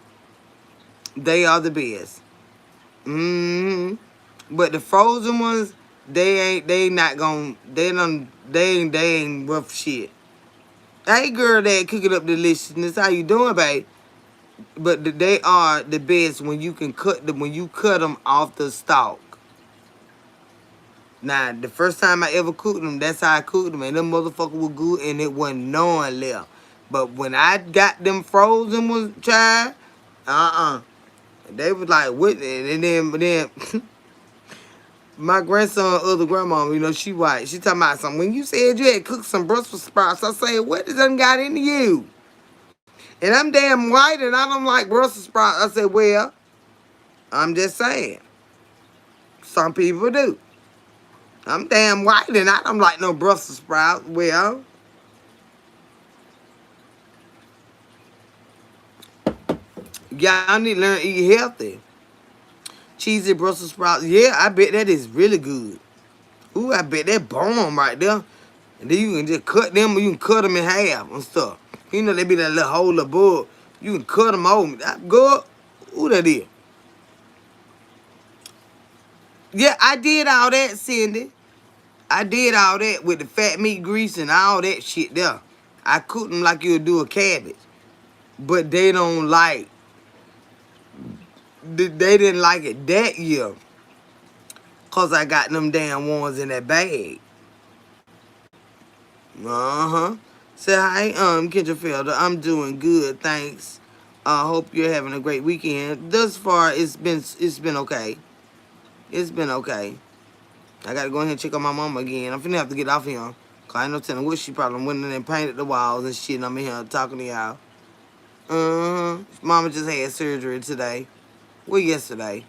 They are the best. But the frozen ones, they ain't rough shit. Hey girl, that cooking up deliciousness. How you doing, babe? But they are the best when you can cut them off the stalk. Now, the first time I ever cooked them, that's how I cooked them, and them motherfuckers were good, and it wasn't none left. But when I got them frozen ones, child, they was like, what? And then my grandson, other grandma, she white. She talking about something. When you said you had cooked some Brussels sprouts, I said, what has done got into you? And I'm damn white and I don't like Brussels sprouts. I said, well, I'm just saying. Some people do. I'm damn white and I don't like no Brussels sprouts. Well, y'all need to learn to eat healthy. Cheesy Brussels sprouts. Yeah, I bet that is really good. Ooh, I bet that bomb right there. And then you can just cut them or you can cut them in half and stuff. They be that little hole above. You can cut them open. That good. Who that is? Yeah, I did all that, Cindy. I did all that with the fat meat grease and all that shit there. I cooked them like you would do a cabbage. But they don't like, they didn't like it that year. Because I got them damn ones in that bag. Say hi, Kendra Felder. I'm doing good, thanks. Hope you're having a great weekend. Thus far, it's been okay. It's been okay. I gotta go ahead and check on my mama again. I'm finna have to get off here. Cause I ain't no telling what she probably went in and painted the walls and shit. And I'm in here talking to y'all. Mama just had surgery today. Well, yesterday.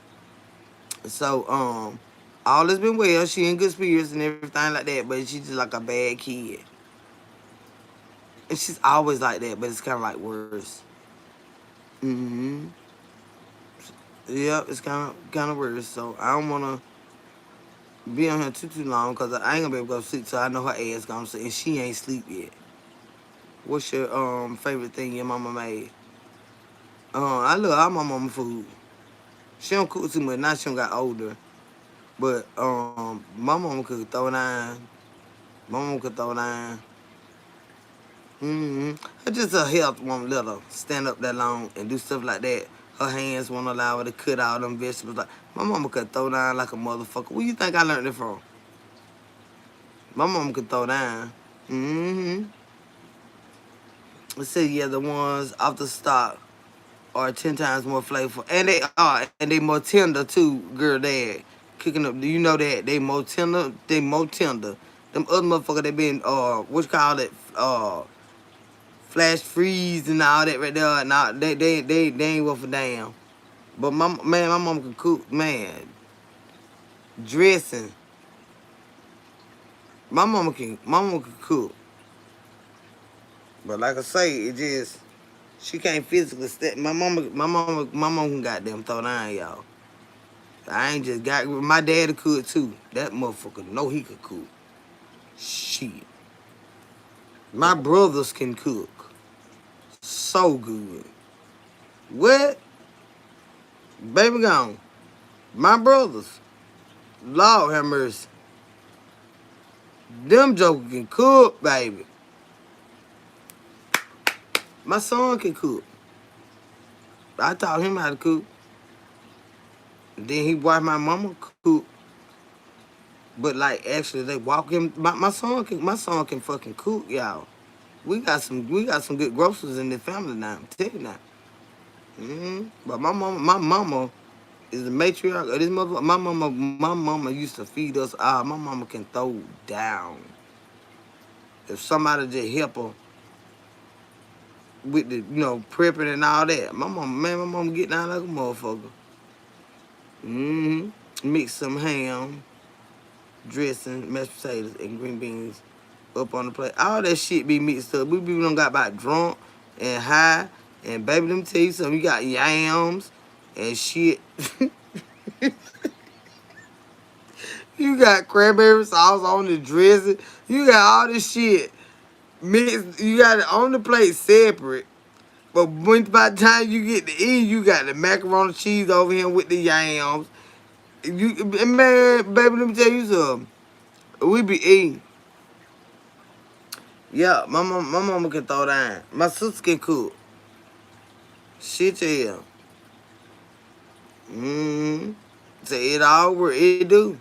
So, all has been well. She in good spirits and everything like that. But she's just like a bad kid. And she's always like that, but it's kind of like worse. Yep, it's kind of worse. So I don't wanna be on here too long because I ain't gonna be able to go to sleep till I know her ass gonna sleep, and she ain't sleep yet. What's your favorite thing your mama made? I love all my mama food. She don't cook too much now. She don't got older, but my mama could throw down. My mama could throw down. It's just a health woman, let her stand up that long and do stuff like that. Her hands won't allow her to cut all them vegetables. Like my mama could throw down like a motherfucker. Where you think I learned it from? My mama could throw down. Mm-hmm. Let's see, yeah, the ones off the stock are 10 times more flavorful. And they are, and they more tender too, girl, dad. Cooking up, do you know that? They more tender, they more tender. Them other motherfuckers, they been, what you call it, flash freeze and all that right there. Nah, they ain't worth a damn. But my mama can cook, man. Dressing. My mama can cook. But like I say, it just, she can't physically step. My mama can goddamn throw down, y'all. I ain't just got, my daddy could too. That motherfucker know he could cook. Shit. My brothers can cook. So good. What? Baby gone. My brothers. Lord have mercy. Them jokers can cook, baby. My son can cook. I taught him how to cook. Then he watched my mama cook. But like actually they walk him. My son can fucking cook, y'all. We got some good grocers in the family now. I'm telling you now. But my mama is the matriarch of this mother. My mama used to feed us all. My mama can throw down. If somebody just help her with the, prepping and all that. My mama get down like a motherfucker. Mix some ham, dressing, mashed potatoes, and green beans up on the plate. All that shit be mixed up. We done got about drunk and high. And baby, let me tell you something. You got yams and shit. You got cranberry sauce on the dressing. You got all this shit mixed. You got it on the plate separate. But when by the time you get to eat, you got the macaroni cheese over here with the yams. Man, baby, let me tell you something. We be eating. Yeah, my mama can throw down. My sister can cook. Shit, yeah. So it all work. It do.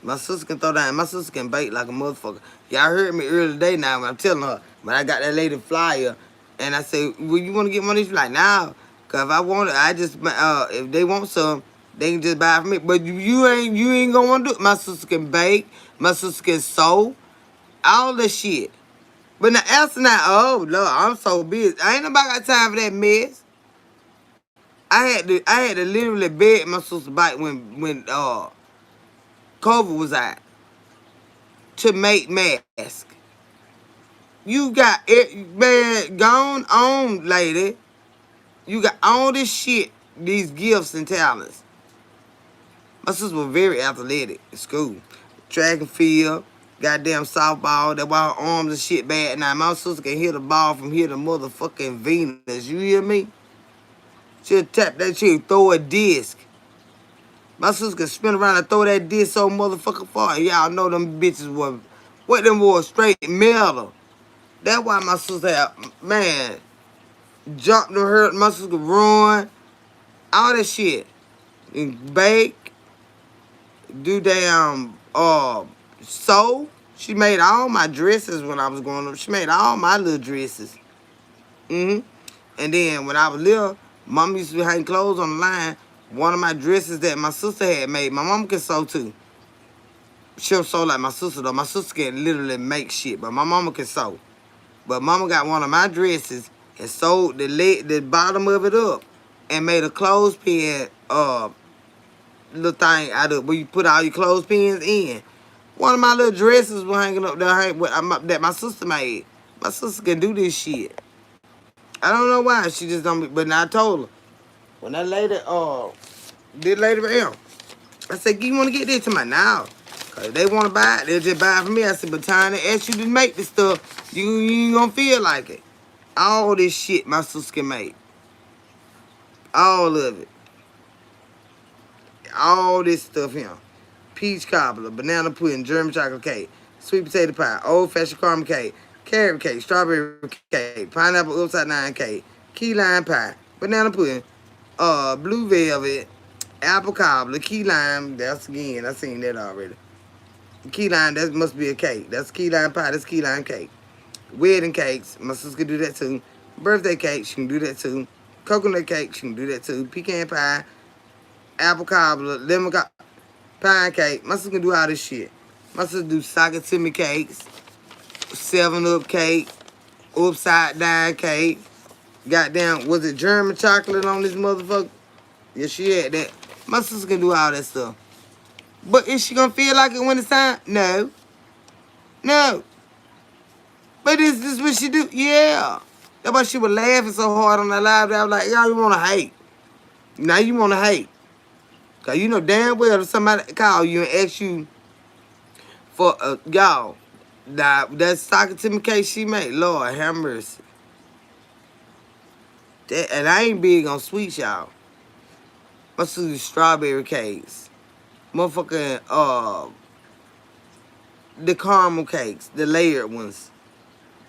My sister can throw down. My sister can bake like a motherfucker. Y'all heard me earlier today now when I'm telling her. When I got that lady flyer, and I say, well, you want to get one of these? She's like, nah. Because if I want it, I just, if they want some, they can just buy it from me. But you ain't going to want to do it. My sister can bake. My sister can sew. All that shit. But now, answer now, oh, Lord, I'm so busy. I ain't nobody got time for that mess. I had to literally beg my sister back when COVID was out to make masks. You got it, man, gone on, lady. You got all this shit, these gifts and talents. My sister was very athletic in school. Track and field, goddamn softball. That's why her arms and shit bad. Now, my sister can hit a ball from here to motherfucking Venus. You hear me? She'll tap that shit, throw a disc. My sister can spin around and throw that disc so motherfucking far. Y'all know them bitches were, what them was, straight metal. That's why my sister had, man, jumped to her, my sister could run, all that shit. And bake, do damn, sew. She made all my dresses when I was growing up. She made all my little dresses. And then when I was little, mom used to hang clothes on the line. One of my dresses that my sister had made, my mom can sew too. She'll sew like my sister though. My sister can literally make shit, but my mama can sew. But mama got one of my dresses and sewed the bottom of it up and made a clothespin little thing out of where you put all your clothespins in. One of my little dresses was hanging up there that my sister made. My sister can do this shit. I don't know why she just don't. But now I told her when that lady did later on, I said, you want to get this to my now? Cause if they want to buy it, they'll just buy it from me. I said, but time they ask you to make this stuff, you ain't gonna feel like it. All this shit my sister can make. All of it. All this stuff here. Peach cobbler, banana pudding, German chocolate cake, sweet potato pie, old-fashioned caramel cake, carrot cake, strawberry cake, pineapple upside down cake, key lime pie, banana pudding, blue velvet, apple cobbler, key lime. That's again, I seen that already. Key lime, that must be a cake. That's key lime pie. That's key lime cake. Wedding cakes, my sister can do that too. Birthday cake, she can do that too. Coconut cake, she can do that too. Pecan pie, apple cobbler, pine cake. My sister can do all this shit. My sister do socket Timmy cakes, 7-Up cake, upside down cake. Goddamn, was it German chocolate on this motherfucker? Yeah, she had that. My sister can do all that stuff. But is she gonna feel like it when it's time? No. No. But is this what she do? Yeah. That's why she was laughing so hard on that live. I was like, y'all, you wanna hate. Now you wanna hate. Cause you know damn well if somebody call you and ask you for y'all, that socket Timmy cake she made, Lord have mercy. That, and I ain't big on sweets, y'all. My sister do strawberry cakes. Motherfucking the caramel cakes, the layered ones.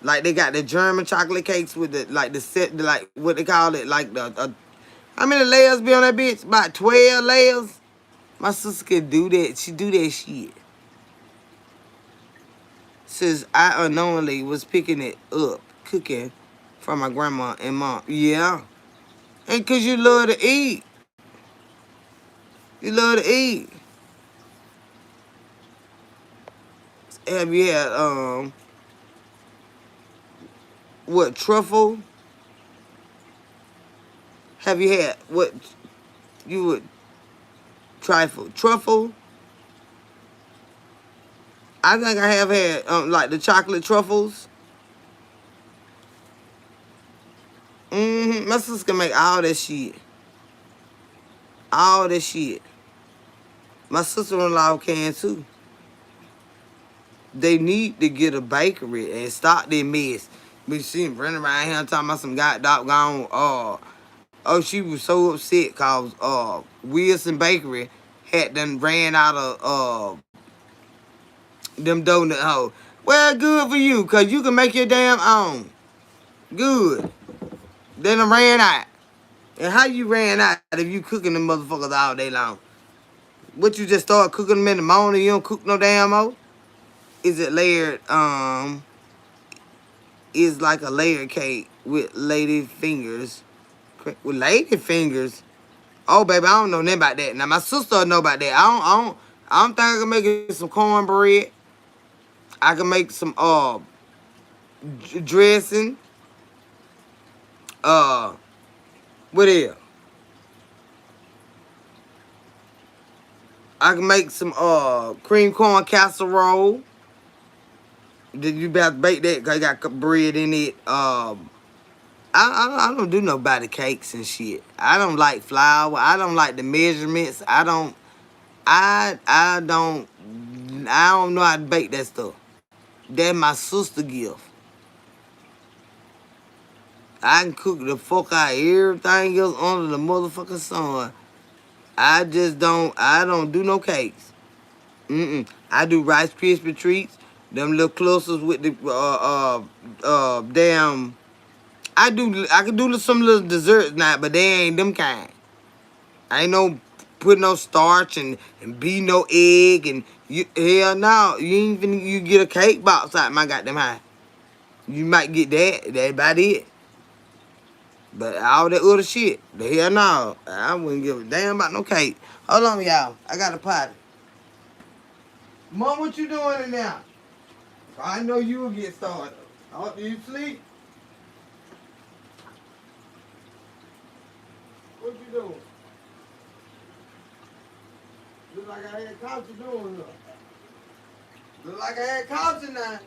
Like they got the German chocolate cakes with the like the set, the, like what they call it, like the how many layers be on that bitch? About 12 layers. My sister can do that. She do that shit. Since I unknowingly was picking it up, cooking from my grandma and mom. Yeah. And cause you love to eat. You love to eat. Have you had what truffle? Have you had what you would trifle? Truffle? I think I have had like the chocolate truffles. My sister can make all that shit. All that shit. My sister-in-law can too. They need to get a bakery and stop their mess. But she running around here talking about some doggone oh, she was so upset cause Wilson Bakery had done ran out of them donut hoes. Well, good for you, cause you can make your damn own. Good. Then I ran out. And how you ran out if you cooking them motherfuckers all day long? What, you just start cooking them in the morning, you don't cook no damn more? Is it layered, is like a layered cake with lady fingers. With lady fingers? Oh, baby, I don't know nothing about that. Now, my sister know about that. I don't think I can make it some cornbread. I can make some, dressing. What else? I can make some, cream corn casserole. Then you better bake that because it got bread in it. I don't do nobody cakes and shit. I don't like flour. I don't like the measurements. I don't know how to bake that stuff. That's my sister gift. I can cook the fuck out of everything else under the motherfucking sun. I don't do no cakes. I do Rice Krispie treats. Them little clusters with the damn. I can do some little desserts now, but they ain't them kind. I ain't no put no starch and beat no egg and you, hell no. You ain't even you get a cake box out my goddamn house. You might get that. That about it. But all that other shit, the hell no. I wouldn't give a damn about no cake. Hold on, y'all. I got a potty. Mom, what you doing in there? I know you will get started. Oh, do you sleep? What you doing? Look like I had caught you doing look. Look like I had caught you now.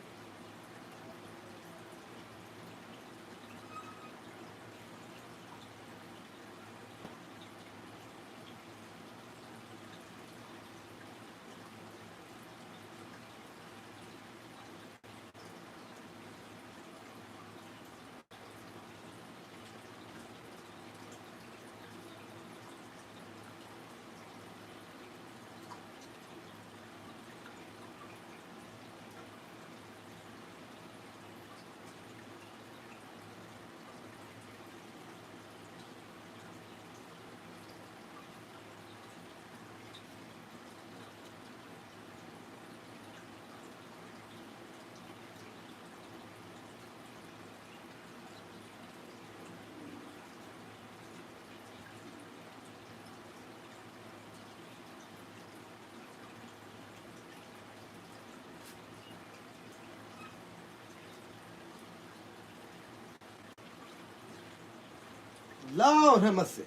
Lord have mercy.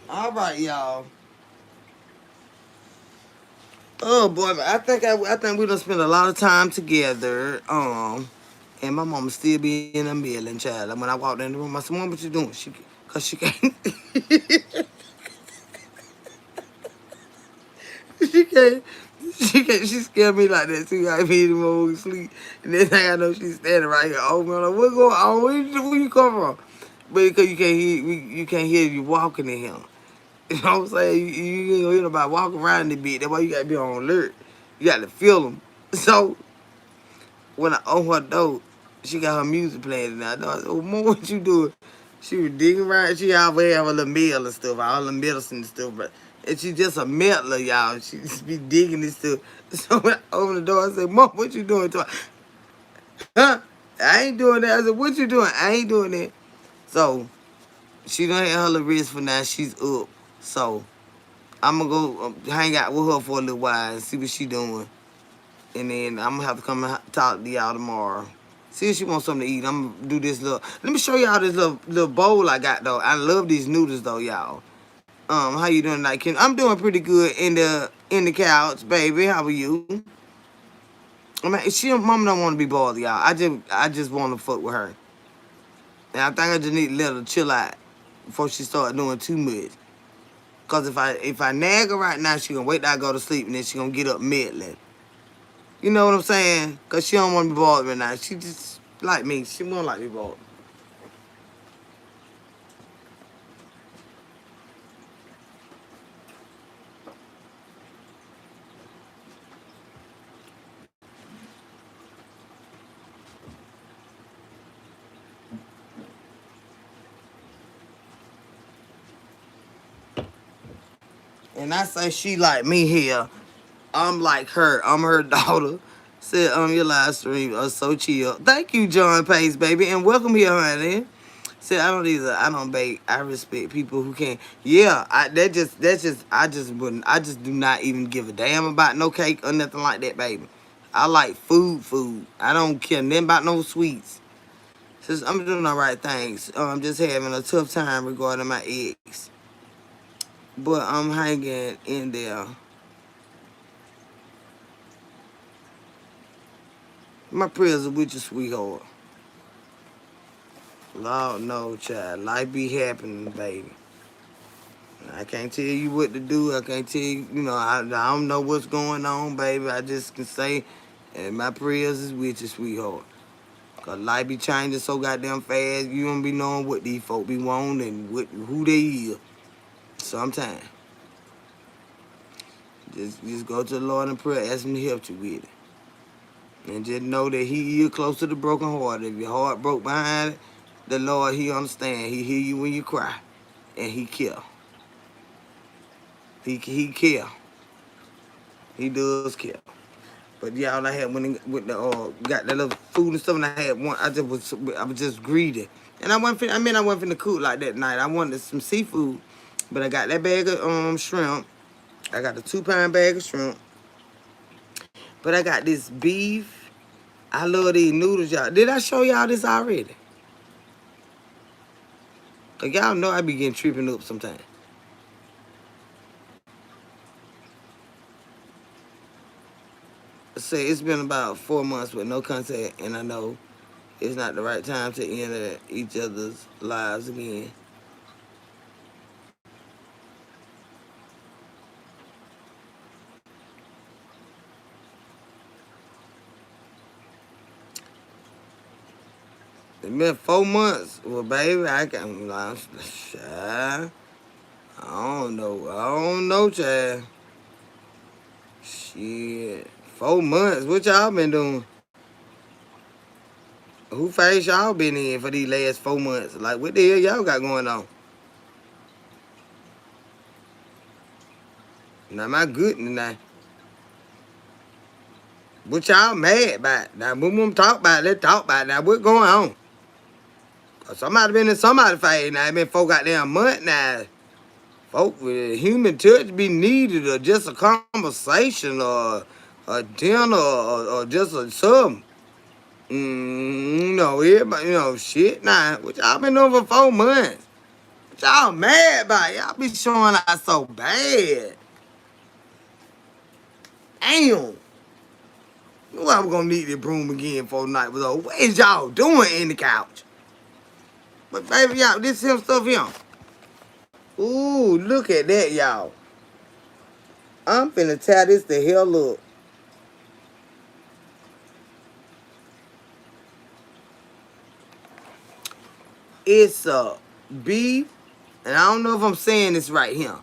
All right, y'all. Oh boy, I think we done spent a lot of time together. And my mama still be in a million, child. Like when I walked in the room, I said, "Mom, what you doing?" Cause she can't, she can't, she scared me like that too. I be in the mood sleep, and then I know she's standing right here. Oh man, like, what going on? Where you come from? But because you can't hear you walking in here. You know what I'm saying? You ain't gonna hear nobody walking around the bit. That's why you gotta be on alert. You gotta feel them. So when I opened her door, she got her music playing, and I said, "Oh, Mom, what you doing?" She was digging around. She always have a little meal and stuff, all the medicine and stuff, but and she just a meddler, y'all. She just be digging and stuff. So when I opened the door, I said, "Mom, what you doing?" To her? Huh? I ain't doing that. I said, "What you doing?" I ain't doing that. So she done had her little rest for now. She's up. So I'm gonna go hang out with her for a little while and see what she doing. And then I'm gonna have to come and talk to y'all tomorrow. See if she wants something to eat. I'm gonna do this little. Let me show y'all this little bowl I got though. I love these noodles though, y'all. How you doing tonight, Kim? I'm doing pretty good in the couch, baby. How are you? I mean, mama don't want to be bothered, y'all. I just want to fuck with her. And I think I just need to let her chill out before she start doing too much. Cause if I nag her right now, she gonna wait till I go to sleep and then she gonna get up meddling. You know what I'm saying? Cause she don't want to be bothered right now. She just like me. She won't like to be bothered. And I say she like me here. I'm like her. I'm her daughter. Said your live stream are so chill. Thank you, John Pace, baby, and welcome here, honey. Said I don't either. I don't bake. I respect people who can. Yeah, I just wouldn't. I just do not even give a damn about no cake or nothing like that, baby. I like food. I don't care nothing about no sweets. Since I'm doing the right things. I'm just having a tough time regarding my ex, but I'm hanging in there. My prayers are with you, sweetheart. Lord, no, child. Life be happening, baby. I can't tell you what to do. I can't tell you, I don't know what's going on, baby. I just can say, and my prayers is with you, sweetheart. Cause life be changing so goddamn fast. You don't be knowing what these folk be wanting and who they is. Sometimes. Just go to the Lord in prayer, ask him to help you with it. And just know that he is close to the broken heart. If your heart broke behind it, the Lord, he understand. He hear you when you cry. And he care. He care. He does care. But y'all, I had with the got that little food and stuff, and I had one. I was just greedy, and I wasn't finna cook like that night. I wanted some seafood, but I got that bag of shrimp. I got the 2-pound bag of shrimp, but I got this beef. I love these noodles, y'all. Did I show y'all this already? Cause y'all know I be getting tripping up sometimes. Say it's been about 4 months with no contact, and I know it's not the right time to enter each other's lives again. It's been 4 months. Well, baby, I can. I don't know. I don't know, child. Shit. 4 months. What y'all been doing? Who face y'all been in for these last 4 months? Like, what the hell y'all got going on? Now, my goodness, now. What y'all mad about? Now, we want to talk about it. Let's talk about it. Now, what's going on? Somebody been in somebody's face now. It been 4 goddamn months now. Folk with human touch be needed, or just a conversation, or a dinner, or just a something. Everybody, shit. Nah, what y'all been doing for 4 months? Y'all mad about it. Y'all be showing out so bad. Damn. Knew I was gonna need the broom again for the night was over. What is y'all doing in the couch? But baby, y'all, this him stuff here. Ooh, look at that, y'all. I'm finna tear this the hell up. It's beef, and I don't know if I'm saying this right here.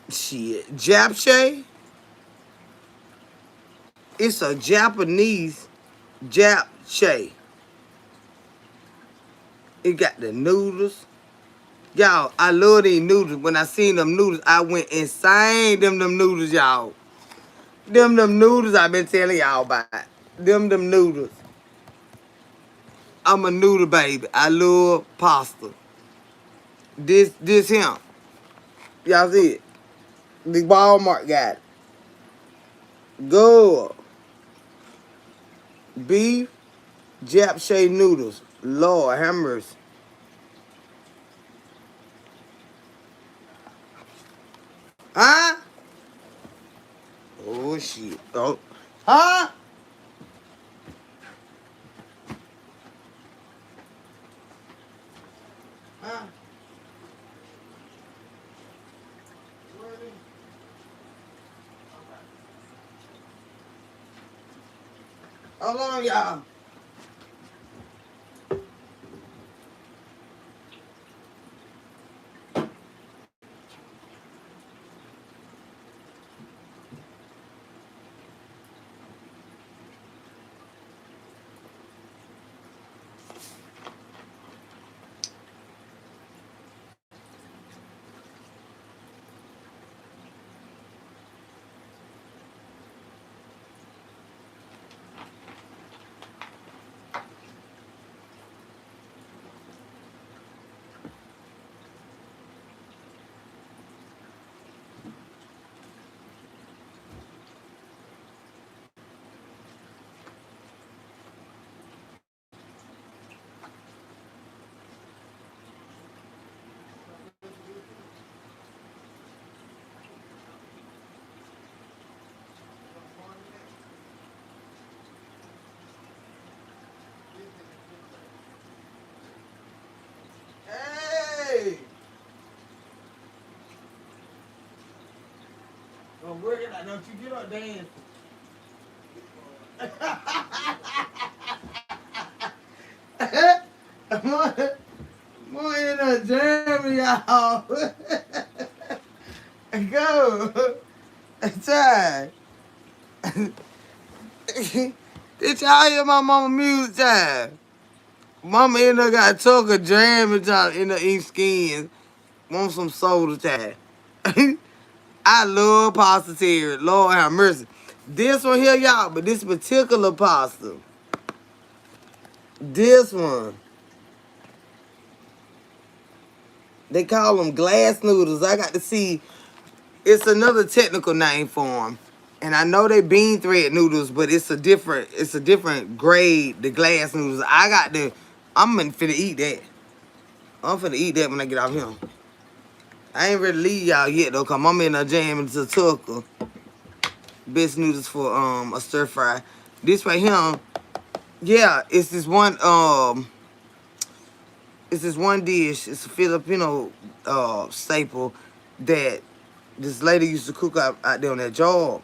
Shit, japchae. It's a Japanese japchae. It got the noodles. Y'all, I love these noodles. When I seen them noodles, I went insane. Them noodles, y'all. Them noodles I've been telling y'all about. Them noodles. I'm a noodle baby. I love pasta. This him. Y'all see it? The Walmart got it. Go. Beef japchae noodles. Lord have mercy. Huh? Oh shit. Oh. Huh? Huh? Hold on, y'all. Hey! Don't worry about it. Don't you get up dancing. More in a jam, y'all. Go. Time. Did y'all hear my mama music time? Mama in there got took a jam and time in the ink skins. Want some soda time. I love pasta Terry. Lord have mercy. This one here, y'all, but this particular pasta. This one. They call them glass noodles. I got to see. It's another technical name for them. And I know they bean thread noodles, but it's a different grade, the glass noodles. I'm finna eat that. I'm finna eat that when I get off here. I ain't ready to leave y'all yet though, cause I'm in a jam into Tucker. Best noodles for a stir fry. This right here, yeah, it's this one dish. It's a Filipino staple that this lady used to cook out there on that job.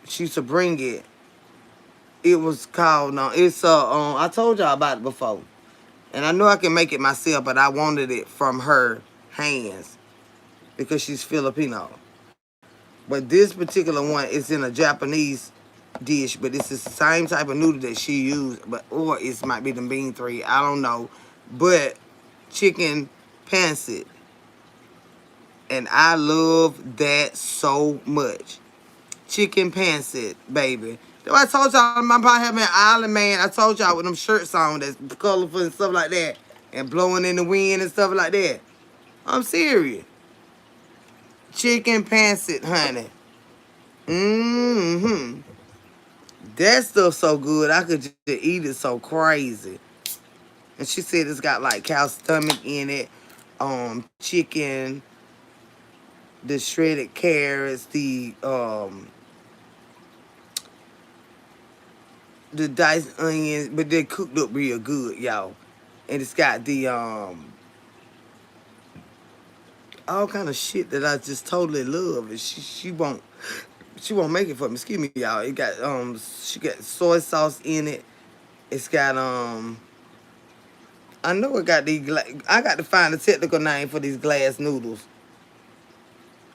She used to bring it. It was called I told y'all about it before. And I know I can make it myself, but I wanted it from her hands because she's Filipino. But this particular one is in a Japanese dish, but it's the same type of noodle that she used, or it might be the bean three, I don't know. But chicken pancit. And I love that so much. Chicken pancit, baby. I told y'all my papa had me an island man. I told y'all with them shirts on that's colorful and stuff like that. And blowing in the wind and stuff like that. I'm serious. Chicken pancit, honey. Mm-hmm. That stuff's so good. I could just eat it so crazy. And she said it's got like cow stomach in it, chicken, the shredded carrots, the diced onions, but they cooked up real good, y'all. And it's got the all kind of shit that I just totally love. And she won't make it for me. Excuse me, y'all. It got she got soy sauce in it. It's got I know it got these. I got to find the technical name for these glass noodles.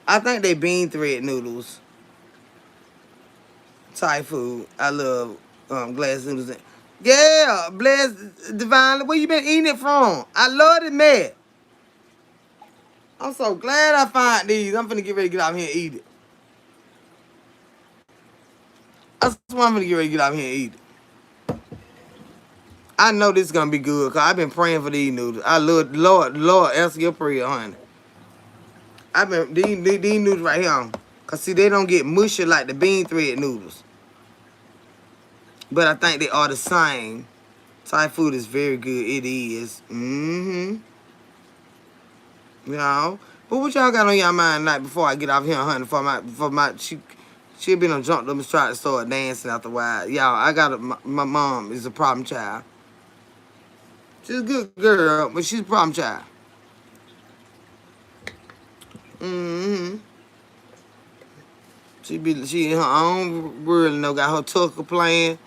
I think they bean thread noodles. Thai food. I love glass noodles. Yeah, bless Divine. Where you been eating it from? I love it, man. I'm so glad I found these. I'm finna get ready to get out here and eat it. That's why I'm finna get ready to get out here and eat it. I know this is gonna be good, cause I've been praying for these noodles. I love Lord, answer your prayer, honey. I've been these noodles right here, cause see they don't get mushy like the bean thread noodles, but I think they are the same. Thai food is very good. It is. You know. But what y'all got on y'all mind tonight before I get off here, honey? She been on jump them trying to start dancing after a while. Y'all, my mom is a problem child. She's a good girl, but she's a problem child. She in her own world, got her tucker playing,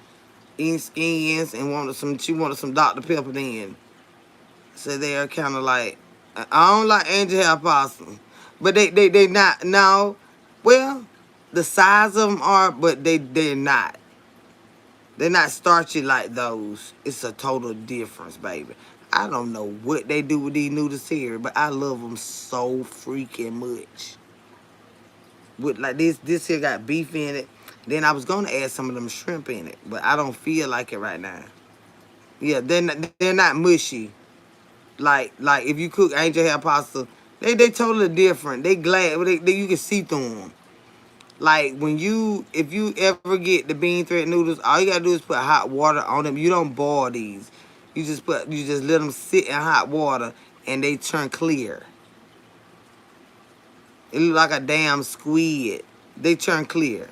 eating skins, and she wanted some Dr. Pepper then. So they're kind of like, I don't like angel hair possum, but they not no. Well, the size of them are, but they're not. They're not starchy like those. It's a total difference, baby. I don't know what they do with these noodles here, but I love them so freaking much. With like this here got beef in it. Then I was gonna add some of them shrimp in it, but I don't feel like it right now. Yeah, they're not mushy. Like if you cook angel hair pasta, they totally different. They glad you can see through them. Like if you ever get the bean thread noodles, all you gotta do is put hot water on them. You don't boil these. You just let them sit in hot water and they turn clear. It look like a damn squid. They turn clear.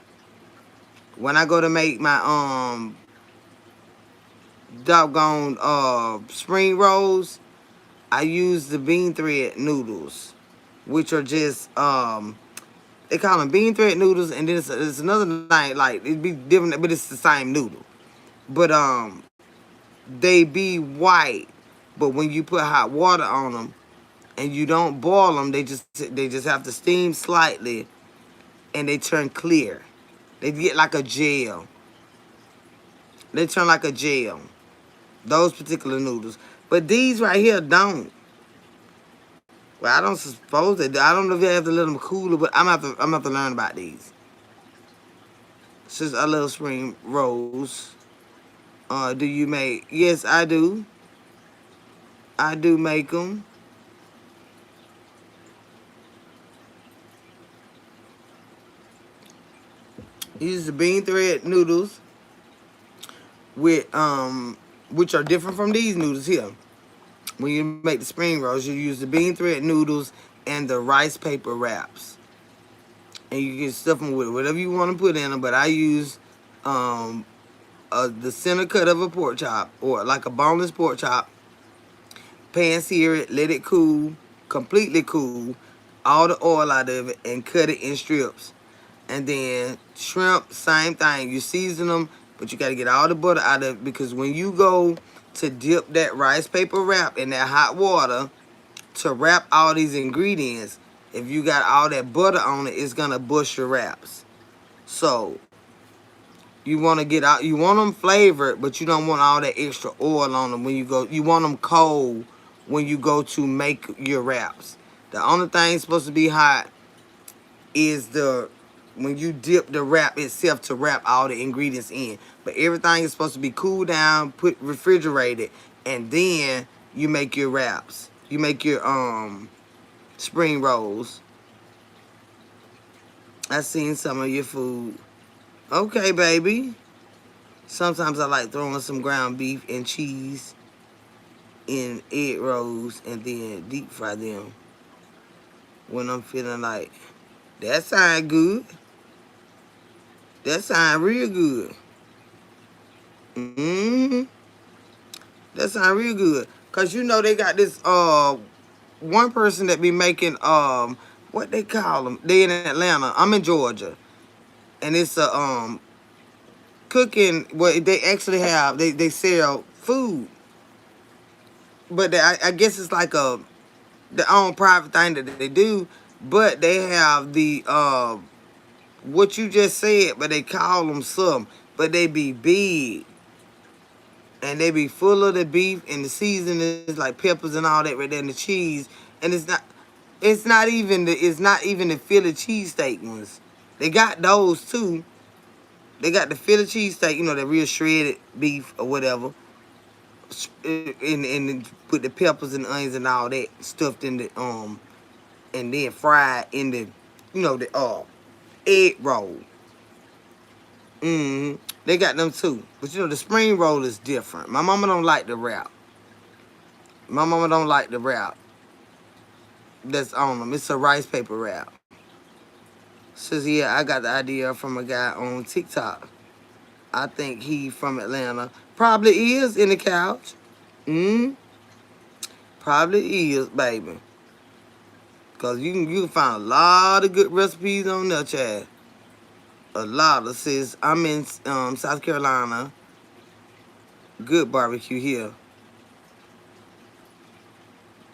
When I go to make my doggone spring rolls, I use the bean thread noodles, which are just they call them bean thread noodles, and then it's another night like it'd be different, but it's the same noodle. But they be white, but when you put hot water on them and you don't boil them, they just have to steam slightly, and they turn clear. They get like a gel. They turn like a gel. Those particular noodles, but these right here don't. Well, I don't suppose they do. I don't know if you have to let them cool, but I'm gonna have to learn about these. It's just a little spring rolls. Do you make? Yes, I do. I do make them. Use the bean thread noodles with which are different from these noodles here. When you make the spring rolls, you use the bean thread noodles and the rice paper wraps, and you can stuff them with whatever you want to put in them. But I use the center cut of a pork chop, or like a boneless pork chop. Pan sear it, let it cool, completely cool, all the oil out of it, and cut it in strips. And then shrimp, same thing. You season them, but you got to get all the butter out of it, because when you go to dip that rice paper wrap in that hot water to wrap all these ingredients, if you got all that butter on it, it's gonna bust your wraps. So you want them flavored, but you don't want all that extra oil on them when you go. You want them cold when you go to make your wraps. The only thing supposed to be hot is when you dip the wrap itself to wrap all the ingredients in. But everything is supposed to be cooled down, refrigerated, and then you make your wraps. You make your spring rolls. I seen some of your food. Okay, baby. Sometimes I like throwing some ground beef and cheese. in egg rolls and then deep fry them when I'm feeling like, that sound good. That sound real good. Mm-hmm. That sound real good. Cause you know they got this one person that be making what they call them. They in Atlanta. I'm in Georgia, and it's a cooking. Well, they actually have they sell food, but I guess it's like a their own private thing that they do. But they have the what you just said, but they call them some, but they be big. And they be full of the beef and the seasoning is like peppers and all that right there and the cheese. And it's not even the Philly cheesesteak ones. They got those too. They got the Philly cheesesteak, you know, the real shredded beef or whatever. And put the peppers and onions and all that stuffed in the and then fried in the the egg roll. They got them too. But the spring roll is different. My mama don't like the wrap. My mama don't like the wrap that's on them. It's a rice paper wrap. Says, yeah, I got the idea from a guy on TikTok. I think he from Atlanta. Probably is in the couch. Probably is, baby. Because you can find a lot of good recipes on there, Chad. A lot of, sis. I'm in South Carolina. Good barbecue here.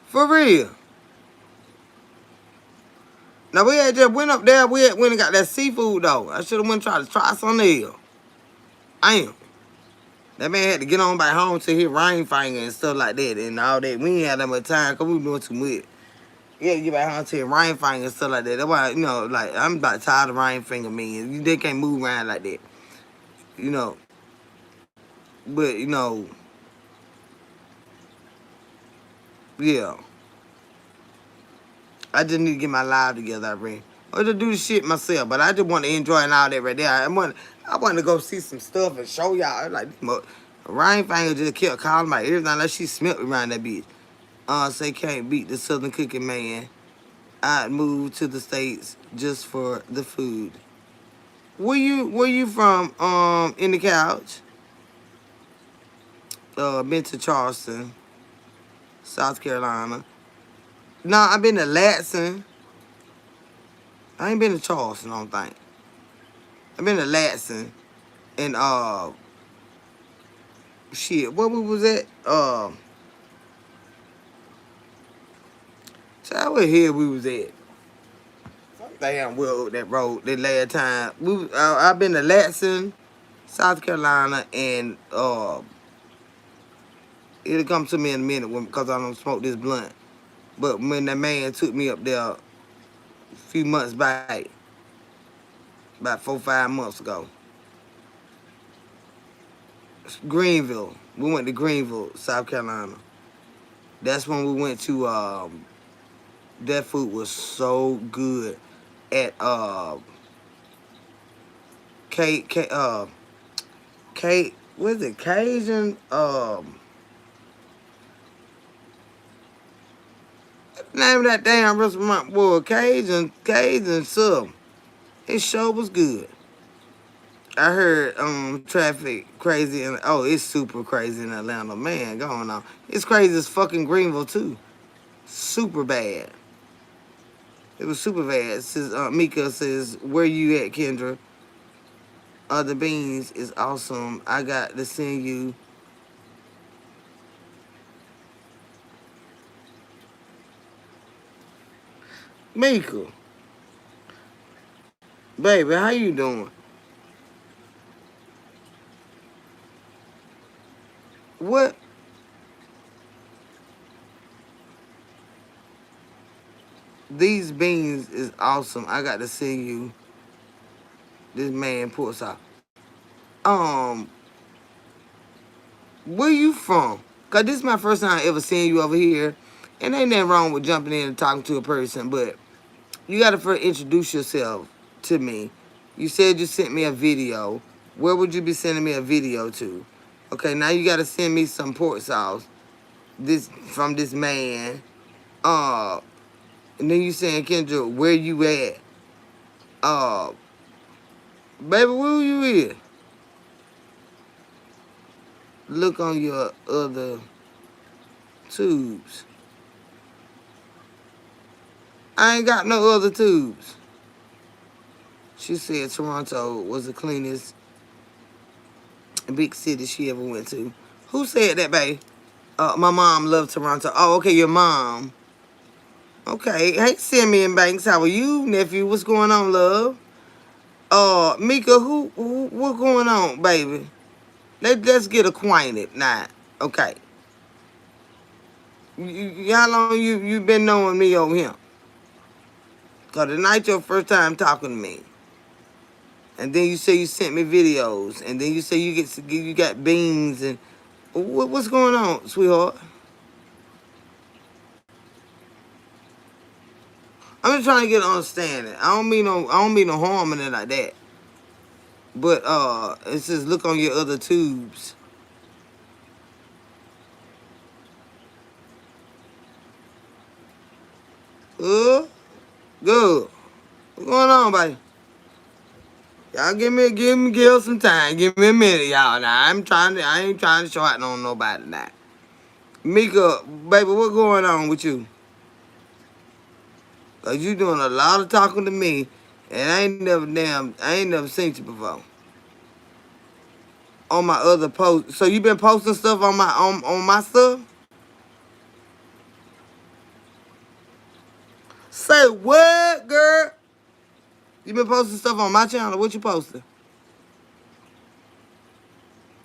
For real. Now, we had just went up there. We went and got that seafood, though. I should have went and try some there. Damn. That man had to get on back home to his ring finger and stuff like that and all that. We ain't had that much time because we were doing too much. He had to get back home to his ring finger and stuff like that. That's why, like, I'm about tired of ring finger men. They can't move around like that. You know. But, yeah. I just need to get my life together, I reckon. Or to do the shit myself. But I just want to enjoy and all that right there. I want to go see some stuff and show y'all. Like, Ryan Finger just kept calling my everything like she smelt around that bitch. Say can't beat the Southern cooking man. I'd move to the States just for the food. Where you from, in the couch? Been to Charleston, South Carolina. Nah, I've been to Latson. I ain't been to Charleston, I don't think. I've been to Latson. And, shit, where we was at? So what here we was at? Damn, well, that road, that last time. I've been to Latson, South Carolina, and, it'll come to me in a minute because I don't smoke this blunt. But when that man took me up there a few months back, about 4-5 months ago, Greenville. We went to Greenville, South Carolina. That's when we went to, that food was so good at, what is it, Cajun, name of that damn restaurant, boy, Cajun sub. His show was good. I heard traffic crazy and it's super crazy in Atlanta. Man, going on. It's crazy as fucking Greenville too. Super bad. It was super bad. Says Mika says, where you at, Kendra? The beans is awesome. I got to send you. Mika. Baby, how you doing? What? These beans is awesome. I got to send you this man pork sauce. Where you from? Cause this is my first time ever seeing you over here. And ain't nothing wrong with jumping in and talking to a person, but you gotta first introduce yourself to me. You said you sent me a video. Where would you be sending me a video to? Okay, now you gotta send me some pork sauce. from this man. And then you saying, Kendra, where you at? Uh, Baby, where you at? Look on your other tubes. I ain't got no other tubes. She said Toronto was the cleanest big city she ever went to. Who said that, babe? My mom loved Toronto. Oh, okay, your mom. Okay. Hey, Simeon Banks, how are you, nephew? What's going on, love? Mika, what's going on, baby? Let's get acquainted now. Okay. How long you been knowing me over here? Cause tonight your first time talking to me. And then you say you sent me videos. And then you say you got beans and what's going on, sweetheart? I'm just trying to get an understanding. I don't mean no harm in it like that. But it says look on your other tubes. Good. What's going on, buddy? Y'all give some time. Give me a minute, y'all. Now I ain't trying to show out on nobody now. Mika, baby, what's going on with you? Cause you doing a lot of talking to me, and I ain't never seen you before. On my other post, so you been posting stuff on my stuff? Say what, girl? You been posting stuff on my channel? What you posting?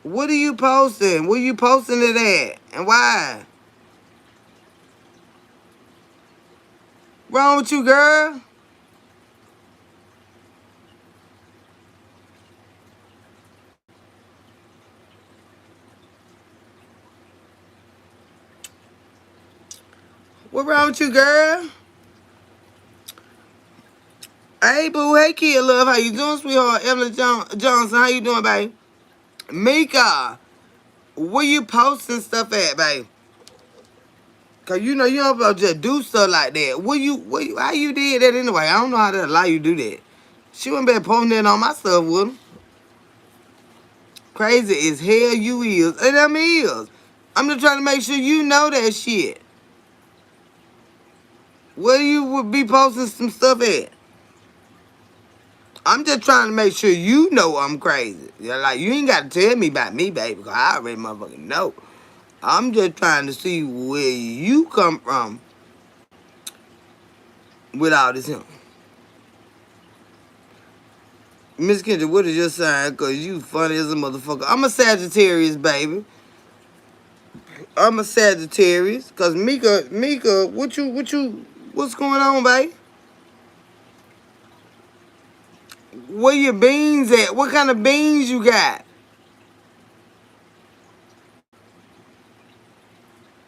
What are you posting? Where you posting it at? And why? Wrong with you, girl? What wrong with you, girl? Hey, boo. Hey, kid, love. How you doing, sweetheart? Evelyn Johnson, how you doing, babe? Mika, where you posting stuff at, babe? Cause you know you don't just do stuff like that. How you did that anyway? I don't know how to allow you to do that. She wouldn't be posting that on my stuff, would her? Crazy as hell you is. And them is. I'm just trying to make sure you know that shit. Where you would be posting some stuff at? I'm just trying to make sure you know I'm crazy. Yeah, like, you ain't got to tell me about me, baby, because I already motherfucking know. I'm just trying to see where you come from with all this him. Miss Kendra, what is your sign? Because you funny as a motherfucker. I'm a Sagittarius, baby. I'm a Sagittarius. Because Mika, what's going on, babe? Where your beans at? What kind of beans you got?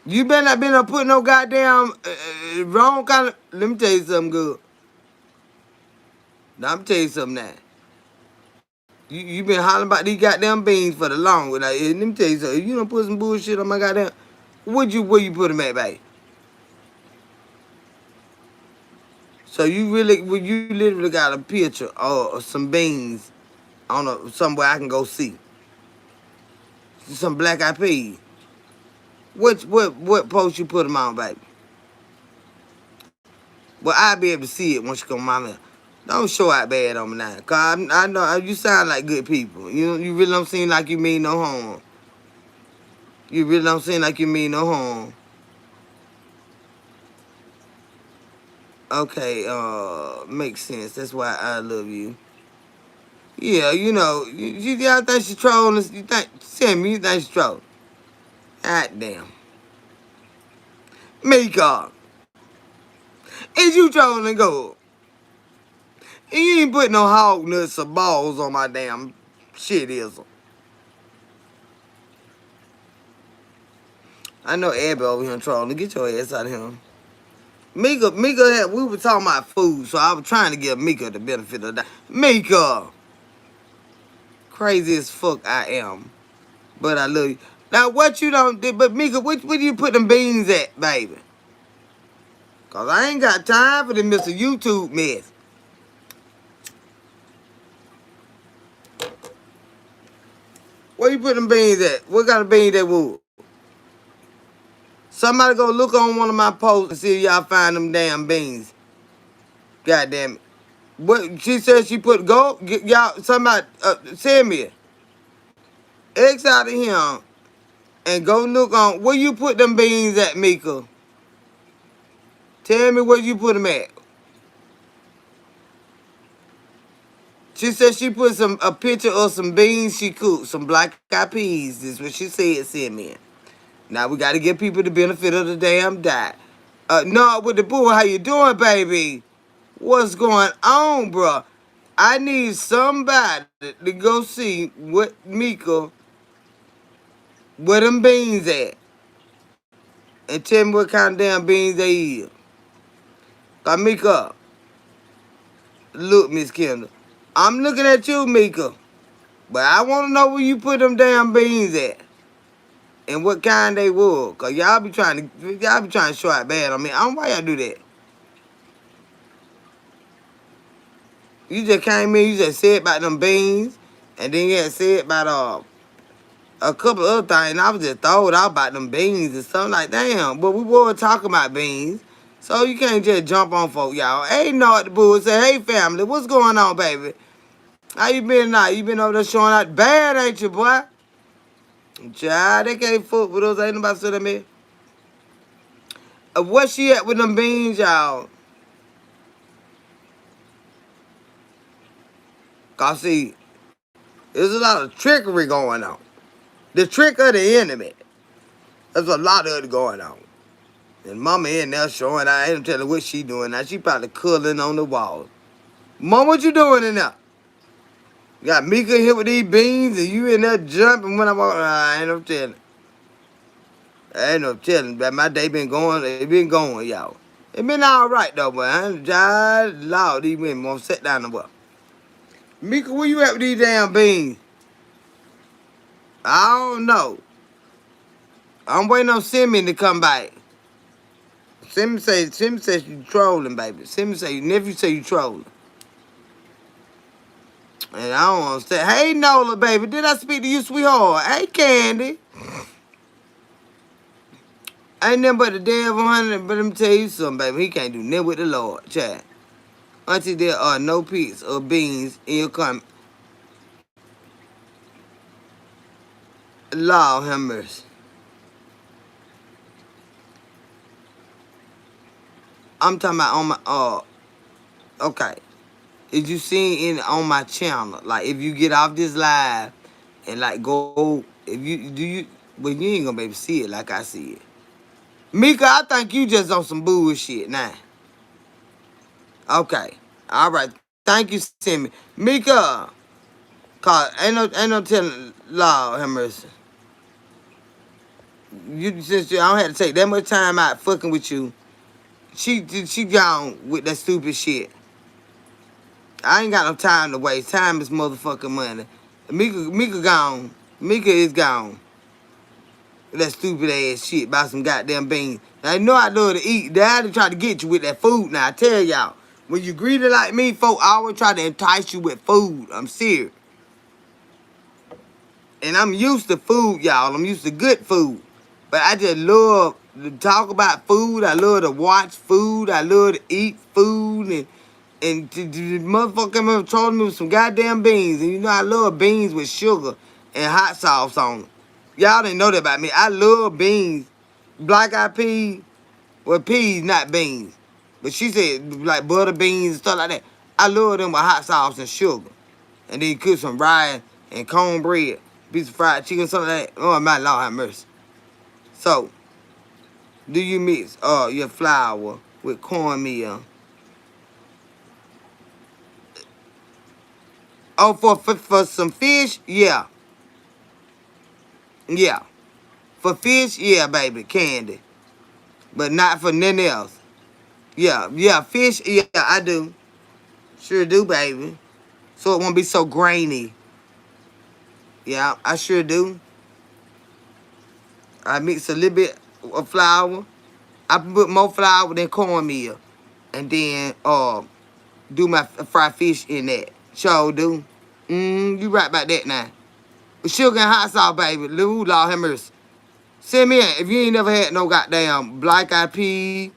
You better not been up putting no goddamn wrong kind of. Let me tell you something good. Now, I'm tell you something now. You been hollering about these goddamn beans for the long. Like, let me tell you something. If you don't put some bullshit on my goddamn, where you put them at, babe? So you literally got a picture or some beans on somewhere I can go see. Some black eyed peas. What post you put them on, baby? Well, I'll be able to see it once you come my man. Don't show out bad on me now. Cause I know you sound like good people. You really don't seem like you mean no harm. You really don't seem like you mean no harm. Okay, makes sense. That's why I love you. Yeah, y'all think she's trolling? You think she's trolling? God damn. Mika, is you trolling go? And you ain't put no hog nuts or balls on my damn shit, is it? I know Abby over here trolling. Get your ass out of here. Mika, we were talking about food, so I was trying to give Mika the benefit of that. Mika, crazy as fuck I am, but I love you. Now, what you don't do, but Mika, where do you put them beans at, baby? Because I ain't got time for the Mr. YouTube mess. Where you put them beans at? What kind of beans that would? Somebody go look on one of my posts and see if y'all find them damn beans. God damn it. What she said she put go y'all somebody send me it. X out of him and go look on where you put them beans at, Mika. Tell me where you put them at. She said she put a picture of some beans she cooked, some black eyed peas. This is what she said, send me. Now we gotta give people the benefit of the damn doubt. No, with the boo, how you doing, baby? What's going on, bro? I need somebody to go see what Mika, where them beans at. And tell me what kind of damn beans they is. Cause Mika, look, Miss Kendall. I'm looking at you, Mika. But I want to know where you put them damn beans at. And what kind they were. Cause y'all be trying to show out bad on me. I don't know why y'all do that. You just came in, you just said about them beans. And then you had said about a couple other things. And I was just throwed out about them beans and something like, damn. But we were talking about beans. So you can't just jump on folk, y'all. Hey, no, the boo say, hey, family, what's going on, baby? How you been now? You been over there showing out bad, ain't you, boy? Child, they can't fuck with us. Ain't nobody said that, man. Where she at with them beans, y'all? Cause see, there's a lot of trickery going on. The trick of the enemy. There's a lot of it going on. And mama in there showing, I ain't telling what she doing now. She probably cuddling on the wall. Mom, what you doing in there? You got Mika here with these beans and you in there jumping when I walk. I ain't no telling. I ain't no telling. But my day been going, it been going, y'all. It been all right, though, but I ain't just loud. These women won't sit down the well. Mika, where you at with these damn beans? I don't know. I'm waiting on Simmy to come back. Simmy says you trolling, baby. Simmy say, nephew say you trolling. And I don't understand. Hey, Nola, baby, did I speak to you, sweetheart? Hey, Candy. Ain't nothing but the devil, honey. But let me tell you something, baby. He can't do nothing with the Lord, child. Until there are no peas or beans in your comment. Lord have mercy. I'm talking about on my, okay. If you seen it on my channel, like if you get off this live and like go, if you, do you, well, you ain't gonna be able to see it like I see it. Mika, I think you just on some bullshit now. Okay. All right. Thank you, Timmy. Mika, cause ain't no telling Lord have mercy. You since I don't have to take that much time out fucking with you. She gone with that stupid shit. I ain't got no time to waste. Time is motherfucking money. Mika gone. Mika is gone. That stupid ass shit about some goddamn beans. Now, I know I love to eat. Daddy try to get you with that food. Now I tell y'all, when you greedy like me, folk always try to entice you with food. I'm serious. And I'm used to food, y'all. I'm used to good food. But I just love to talk about food. I love to watch food. I love to eat food. And the motherfucker told me with some goddamn beans. And you know I love beans with sugar and hot sauce on them. Y'all didn't know that about me. I love beans. Black eyed peas. Well, peas, not beans. But she said like butter beans and stuff like that. I love them with hot sauce and sugar. And then you cook some rice and cornbread. Piece of fried chicken, something like that. Oh, my Lord have mercy. So, do you mix your flour with cornmeal? Oh, for some fish? Yeah. Yeah. For fish? Yeah, baby. Candy. But not for nothing else. Yeah. Fish? Yeah, I do. Sure do, baby. So it won't be so grainy. Yeah, I sure do. I mix a little bit of flour. I put more flour than cornmeal. And then do my fried fish in that. Sure do. You right about that now. Sugar and hot sauce, baby. Lord have mercy. Send me in. If you ain't never had no goddamn black eyed pea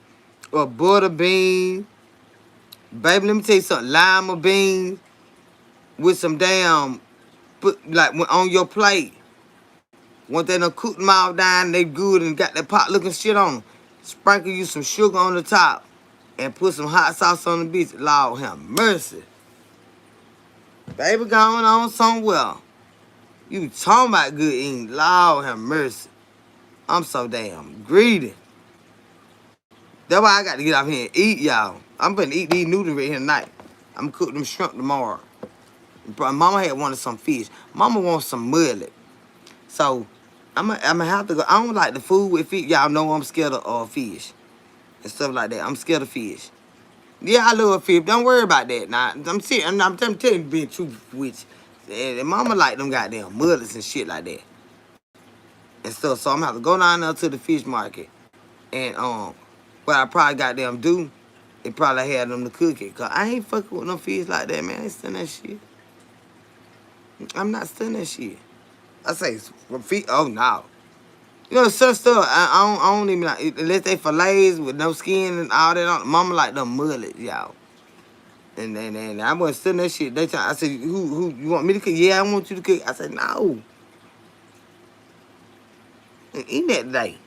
or butter bean, baby, let me tell you something. Lima beans with some damn, put like on your plate. Once they done cook them all down, they good and got that pot looking shit on them. Sprinkle you some sugar on the top and put some hot sauce on the bitch. Lord have mercy. Baby going on somewhere. You talking about good eating. Lord have mercy. I'm so damn greedy. That's why I got to get out here and eat, y'all. I'm gonna eat these noodles right here tonight. I'm gonna cook them shrimp tomorrow. Mama had wanted some fish. Mama wants some mullet. So I'm gonna have to go. I don't like the food with fish. Y'all know I'm scared of fish and stuff like that. I'm scared of fish. Yeah, I love fish. Don't worry about that. Now I'm telling you, being truthful with you. And mama like them goddamn mullets and shit like that and stuff. So I'm gonna have to go down there to the fish market and what I probably got them do, it probably had them to cook it. Cause I ain't fucking with no fish like that, man. I ain't stunning that shit. I'm not stunning that shit. I say feet. Oh no. You know some stuff I don't even like unless they fillets with no skin and all that. Mama like them mullets, y'all. And I wasn't stunning that shit. They try. I said, who you want me to cook? Yeah, I want you to cook. I said no. Eat that day.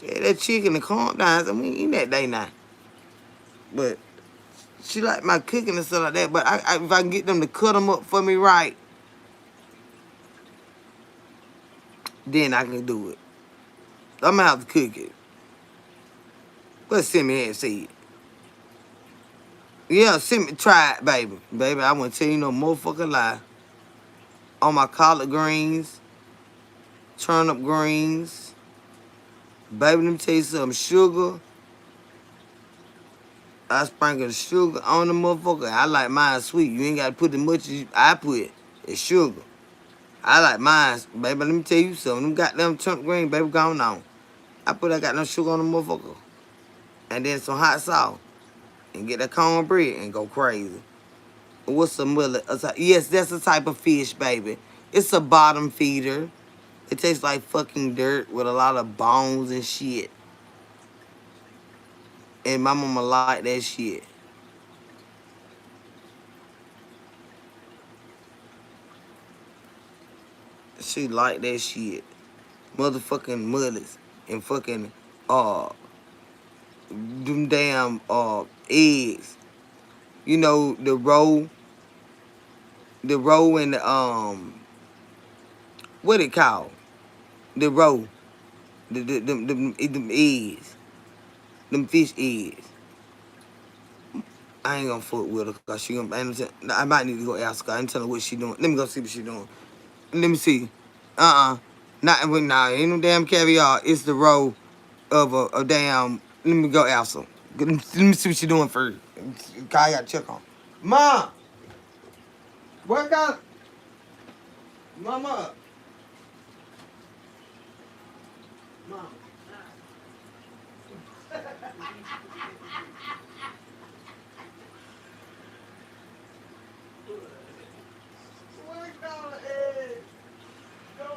Yeah, that chicken and corn down. I said, we ain't eat that day now. But she like my cooking and stuff like that. But if I can get them to cut them up for me right, then I can do it. I'm gonna have to cook it. But send me here and see it. Yeah, send me, try it, baby. Baby, I won't tell you no motherfucking lie. On my collard greens, turnip greens. Baby, let me tell you something. Sugar. I sprinkle the sugar on the motherfucker. I like mine sweet. You ain't got to put as much as I put. It's sugar. I like mine, baby. Let me tell you something. Them goddamn turnip green, baby, gone on. I put that goddamn sugar on the motherfucker. And then some hot sauce. And get that cornbread and go crazy. What's a mullet? Yes, that's a type of fish, baby. It's a bottom feeder. It tastes like fucking dirt with a lot of bones and shit. And my mama like that shit. She like that shit. Motherfucking mullets and fucking them damn eggs. You know, the roe and the what it called? The roe. Them eggs. Them fish eggs. I ain't gonna fuck with her because she gonna. I might need to go ask her. I ain't tell her what she doing. Let me go see what she doing. Let me see. Nah, ain't no damn caviar. It's the roe of a damn. Let me go ask her. Let me see what she doing first. I gotta check on. Mom, what got? Mama, mom. What color eggs? Go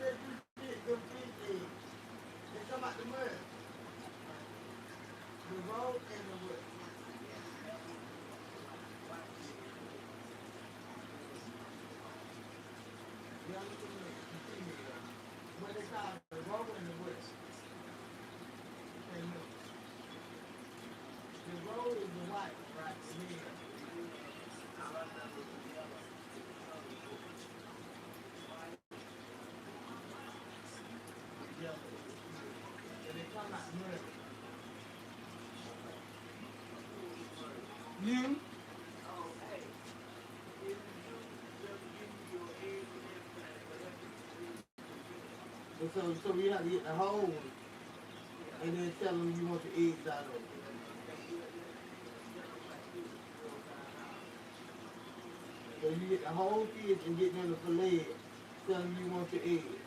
get them fish eggs. They come out the mud. The roe and the wood. Yeah, look at me. You see me, what they call the roe and the wood. And the roe is the white, right? The red. Yellow. And they come out mud. You? And so we have to get the whole one and then tell them you want the eggs out of it. So you get the whole fish and get them to fillet it. Tell them you want your eggs.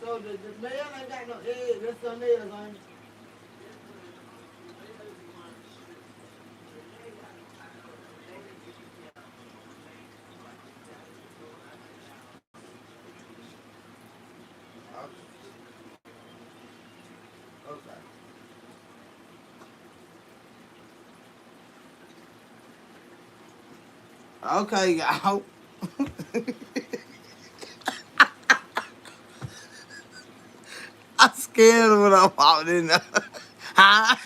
So the male ain't got no egg. That's some nails on it. Okay. Okay, y'all. I'm scared when I'm out in there. Hi.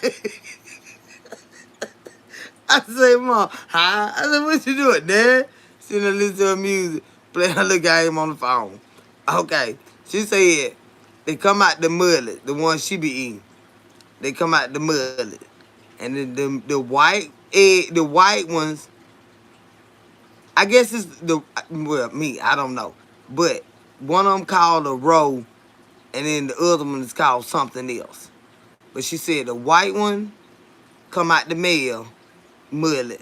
I say, Mom, hi. I said, what you doing, Dad? Sitting there listening to her music, playing her little game on the phone. Okay. She said they come out the mullet, the one she be eating. They come out the mullet. And then the white egg, the white ones, I guess it's the, well, me, I don't know. But one of them called a roe, and then the other one is called something else. But she said the white one come out the male mullet,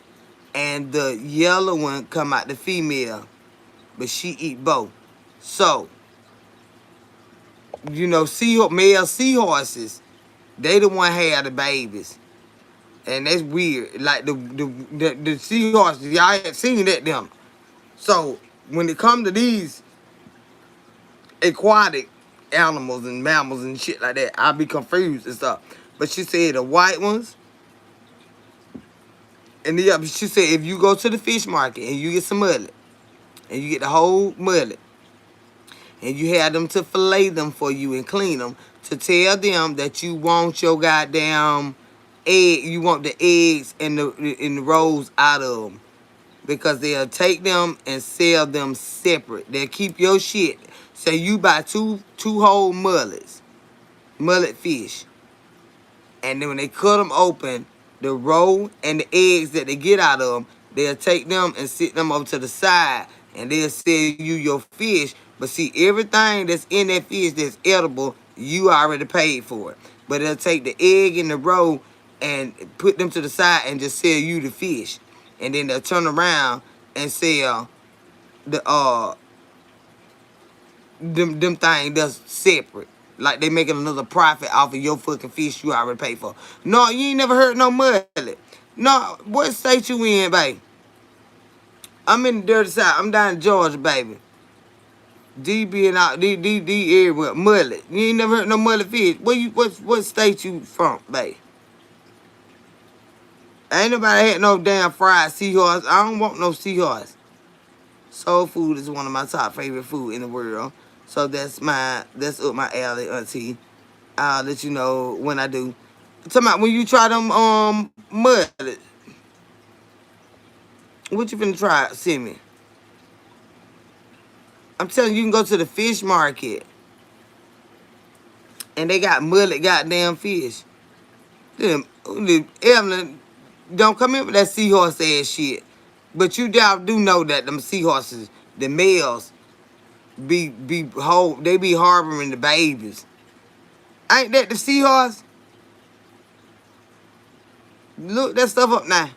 and the yellow one come out the female, but she eat both. So, male seahorses, they the one had the babies. And that's weird. Like the seahorses, y'all ain't seen that them. So when it come to these aquatic animals and mammals and shit like that, I be confused and stuff. But she said the white ones, and she said if you go to the fish market and you get some mullet, and you get the whole mullet, and you have them to fillet them for you and clean them, to tell them that you want your goddamn egg, you want the eggs and the rolls out of them. Because they'll take them and sell them separate. They'll keep your shit. Say you buy two whole mullets, mullet fish, and then when they cut them open, the roe and the eggs that they get out of them, they'll take them and sit them over to the side, and they'll sell you your fish. But see, everything that's in that fish that's edible, you already paid for it. But they'll take the egg and the roe and put them to the side and just sell you the fish. And then they'll turn around and sell the them things that's separate. Like they making another profit off of your fucking fish you already paid for. No, you ain't never heard no mullet. No, what state you in, baby? I'm in the dirty side. I'm down in Georgia, baby. DB and out D area with mullet. You ain't never heard no mullet fish. What state you from, baby? Ain't nobody had no damn fried seahorse. I don't want no seahorse. Soul food is one of my top favorite food in the world. So that's up my alley, auntie. I'll let you know when I do. Talking about when you try them mud. What you finna try? Send me. I'm telling you, you can go to the fish market and they got mullet goddamn fish. Evelyn, don't come in with that seahorse ass shit. But you do know that them seahorses, the males, they be harboring the babies. Ain't that the seahorse? Look that stuff up now.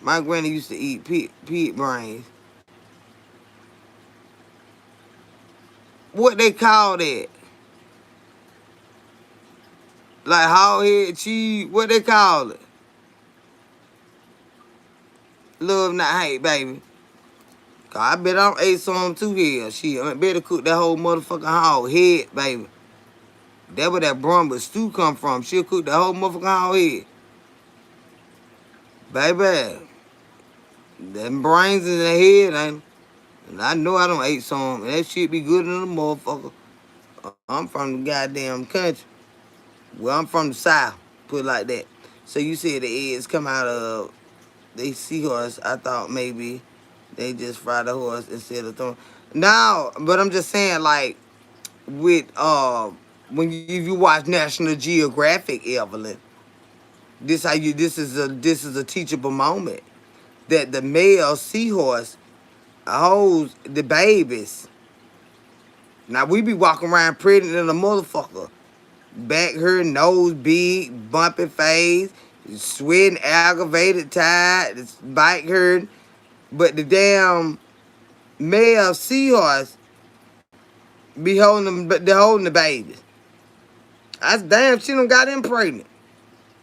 My granny used to eat pig brains. What they call that? Like hog head cheese. What they call it? Love not hate, baby. Cause I bet I ate some too here. Shit, I better cook that whole motherfucking hog head, baby. That where that Brunswick stew come from. She'll cook the whole motherfucking hog head. Baby. Them brains in the head, ain't. And I know I don't ate some. And that shit be good in the motherfucker. I'm from the goddamn country. Well, I'm from the South. Put it like that. So you said the eggs come out of they seahorse. I thought maybe they just fry the horse instead of throwing. No, but I'm just saying, like, with when you watch National Geographic, Evelyn, this is a teachable moment that the male seahorse holds the babies. Now we be walking around pregnant than a motherfucker. Back hurt, nose big, bumpy face, sweating, aggravated, tired, bike hurt. But the damn male seahorse Be holding them, but they're holding the baby. I said, damn, she done got them pregnant.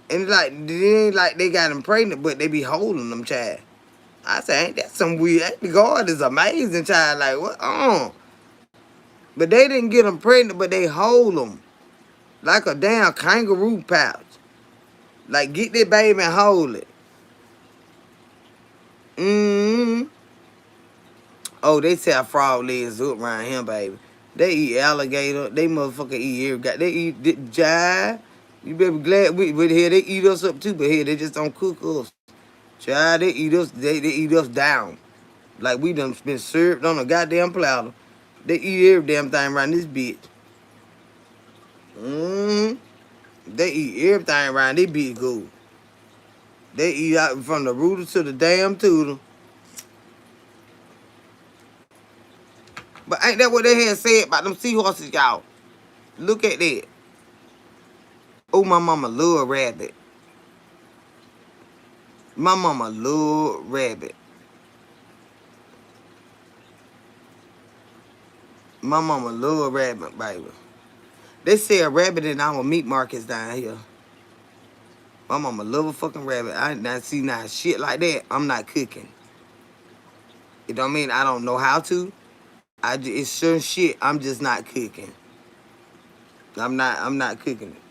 And it's like, it ain't like they got them pregnant, but they be holding them, child. I said, ain't that some weird? Ain't God is amazing, child. Like, what? But they didn't get them pregnant, but they hold them like a damn kangaroo pouch. Like, get that baby and hold it. Oh, they sell frog legs up around here, baby. They eat alligator. They motherfucker eat every. They eat jive. You better be glad we here. They eat us up too, but here they just don't cook us. Child, they eat us. They eat us down. Like we done been served on a goddamn platter. They eat every damn thing around this bitch. They eat everything around this bitch good. They eat out from the rooter to the damn tooter. But ain't that what they had said about them seahorses, y'all? Look at that. Oh, my mama love rabbit. My mama love rabbit. My mama love rabbit, baby. They sell rabbit in our meat markets down here. My mama love a fucking rabbit. I ain't not see now shit like that. I'm not cooking. It don't mean I don't know how to. It's certain shit I'm just not cooking. I'm not cooking it.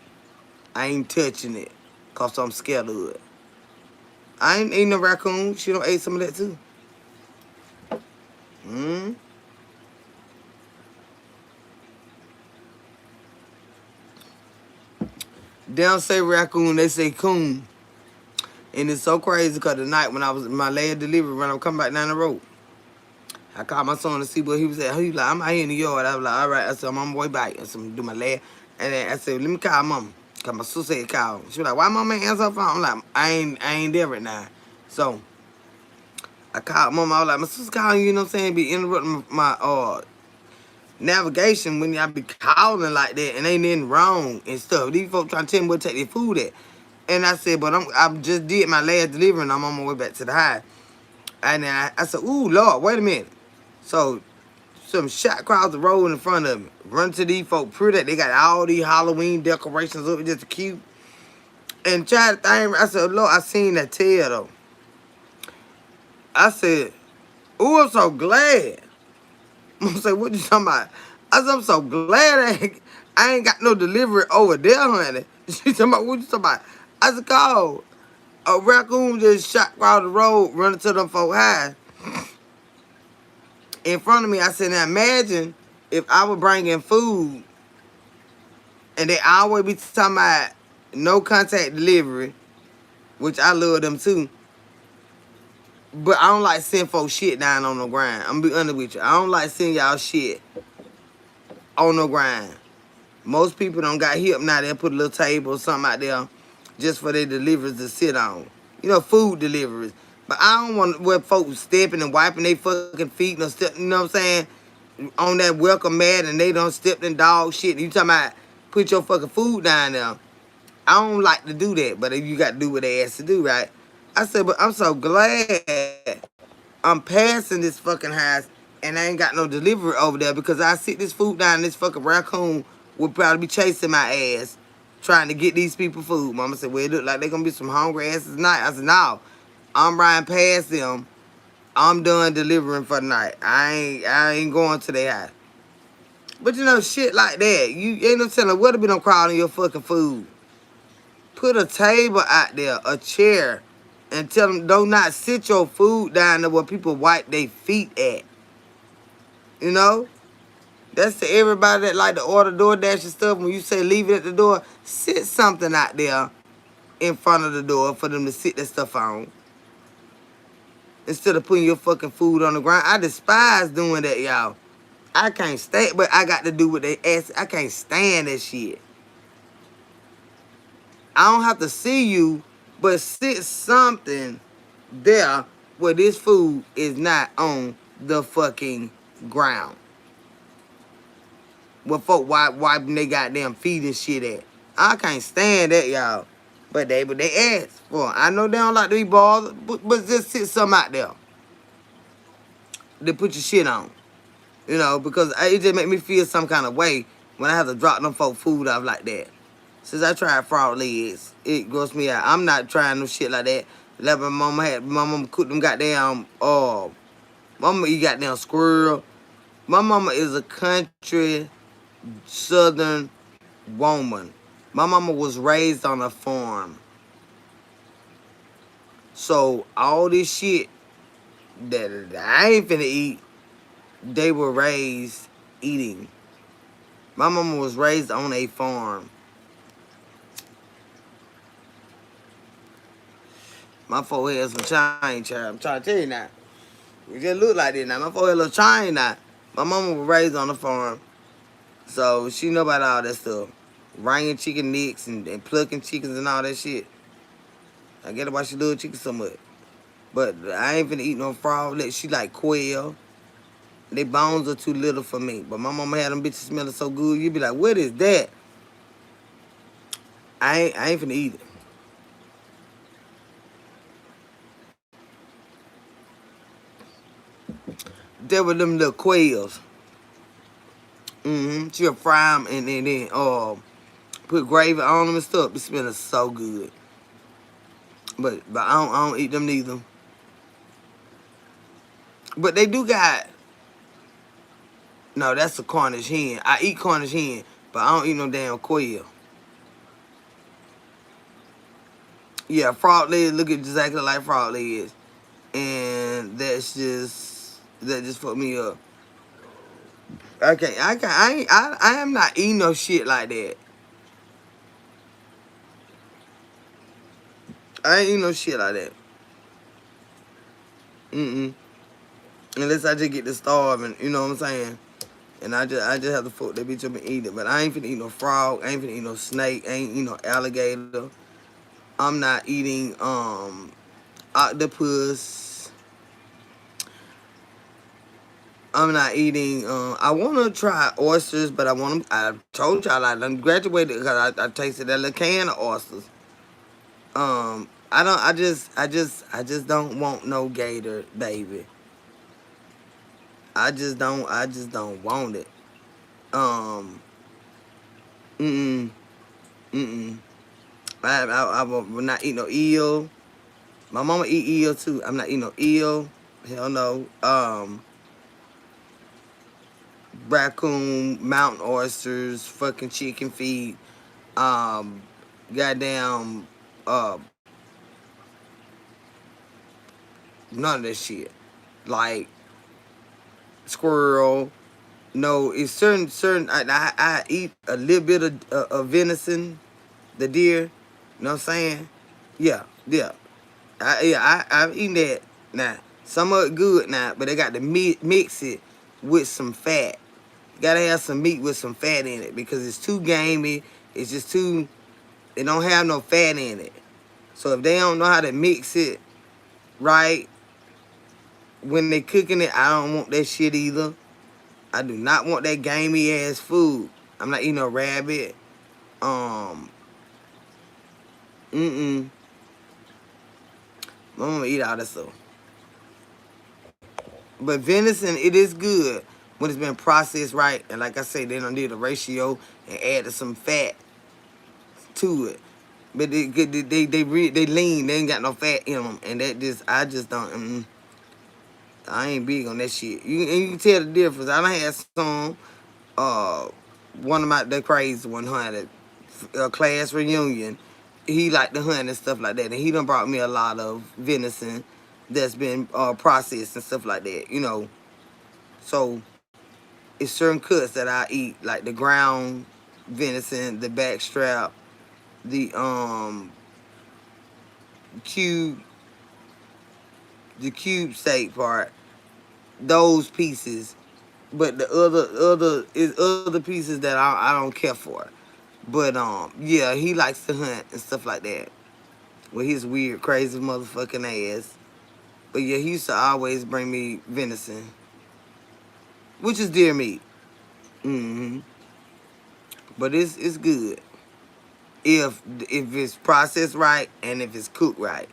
I ain't touching it. Cause I'm scared of it. I ain't eating no raccoon. She don't ate some of that too. They don't say raccoon, they say coon. And it's so crazy because the night when I was in my last delivery, when I was coming back down the road, I called my son to see where he was at. He was like, I'm out here in the yard. I was like, all right. I said, I'm on my way back. I said, I'm do my last. And then I said, let me call mama. Because my sister said call. She was like, why mama ain't answer her phone? I'm like, I ain't there right now. So I called mama. I was like, my sister calling you, you know what I'm saying? Be interrupting my navigation when y'all be calling like that and ain't nothing wrong and stuff. These folks trying to tell me where to take their food at. And I said, but I just did my last delivery and I'm on my way back to the high. And then I said, ooh, Lord, wait a minute. So some shot across the road in front of me. Run to these folk, pretty. They got all these Halloween decorations up, just cute. And try to think, I said, Lord, I seen that tail though. I said, ooh, I'm so glad. I'm say, what you talking about? I said, I'm so glad I ain't got no delivery over there, honey. She talking about, what you talking about? I said, call. A raccoon just shot across the road, running to them folk high. In front of me, I said, now imagine if I were bringing food and they always be talking about no contact delivery, which I love them too. But I don't like seeing folks shit down on the ground. I'm gonna be honest with you. I don't like seeing y'all shit on the ground. Most people don't got hip now. They'll put a little table or something out there just for their deliveries to sit on. You know, food deliveries. But I don't want where folks stepping and wiping their fucking feet and stuff, you know what I'm saying? On that welcome mat and they don't step in dog shit. You talking about put your fucking food down there. I don't like to do that, but if you got to do what they asked to do, right? I said, but I'm so glad I'm passing this fucking house and I ain't got no delivery over there because I sit this food down and this fucking raccoon would probably be chasing my ass trying to get these people food. Mama said, well, it look like they gonna be some hungry asses tonight. I said, no, I'm riding past them. I'm done delivering for the night. I ain't going to their house. But you know, shit like that, you ain't no telling what to be done crawling your fucking food. Put a table out there, a chair, and tell them do not sit your food down there where people wipe their feet at. You know? That's to everybody that like to order DoorDash and stuff. When you say leave it at the door, sit something out there in front of the door for them to sit that stuff on. Instead of putting your fucking food on the ground. I despise doing that, y'all. I can't stand, but I got to do what they ask. I can't stand that shit. I don't have to see you, but sit something there where this food is not on the fucking ground. Where folk wiping they goddamn feet and shit at. I can't stand that, y'all. But they ask for it. I know they don't like to be bothered, but just sit something out there. They put your shit on. You know, because it just make me feel some kind of way when I have to drop them folk food off like that. Since I tried frog legs, it grossed me out. I'm not trying no shit like that. Like my mama cooked them goddamn, mama eat goddamn squirrel. My mama is a country southern woman. My mama was raised on a farm. So all this shit that I ain't finna eat, they were raised eating. My mama was raised on a farm. My forehead some chain, child. I'm trying to tell you now. We just look like this now. My forehead a little chain now. My mama was raised on the farm. So she know about all that stuff. Wringing chicken necks and plucking chickens and all that shit. I get it why she love chicken so much. But I ain't finna eat no frog legs. She like quail. They bones are too little for me. But my mama had them bitches smelling so good. You be like, what is that? I ain't finna eat it. There were them little quails. She'll fry them and then put gravy on them and stuff. It smells so good. But I don't eat them neither. But they do got, no, that's a Cornish hen. I eat Cornish hen, but I don't eat no damn quail. Yeah, frog legs look exactly like frog legs. And that just fucked me up. Okay, I am not eating no shit like that. I ain't eating no shit like that. Unless I just get to starving, you know what I'm saying? And I just have to fuck that bitch up and eat it. But I ain't finna eat no frog. I ain't finna eat no snake. I ain't eat no alligator. I'm not eating octopus. I'm not eating. I want to try oysters, but I want them. I told y'all I done graduated because I tasted that little can of oysters. I don't. I just don't want no gator, baby. I just don't. I just don't want it. Um. Mm. Mm. I will not eat no eel. My mama eat eel too. I'm not eating no eel. Hell no. Raccoon, mountain oysters, fucking chicken feet, um, goddamn, uh, none of that shit. Like squirrel. No, it's certain. I eat a little bit of venison, the deer. You know what I'm saying? Yeah, yeah. I've eaten that now. Some of it good now, but they got to mix it with some fat. You gotta have some meat with some fat in it because it's too gamey. It's just too. It don't have no fat in it. So if they don't know how to mix it right when they cooking it, I don't want that shit either. I do not want that gamey ass food. I'm not eating a rabbit. Um, mm. I'm gonna eat all that stuff. But venison, it is good when it's been processed right. And like I say, they don't need a ratio and add some fat to it. But they lean. They ain't got no fat in them, and that just I just don't. I ain't big on that shit. You can tell the difference. I done had some. Uh, one of the crazy one hunted, class reunion. He liked to hunt and stuff like that, and he done brought me a lot of venison that's been processed and stuff like that. You know, so it's certain cuts that I eat, like the ground venison, the back strap, the cube, the cube steak part, those pieces. But the other pieces that I don't care for. But yeah, he likes to hunt and stuff like that with his weird, crazy motherfucking ass. But yeah, he used to always bring me venison, which is deer meat. hmm But it's good if it's processed right and if it's cooked right.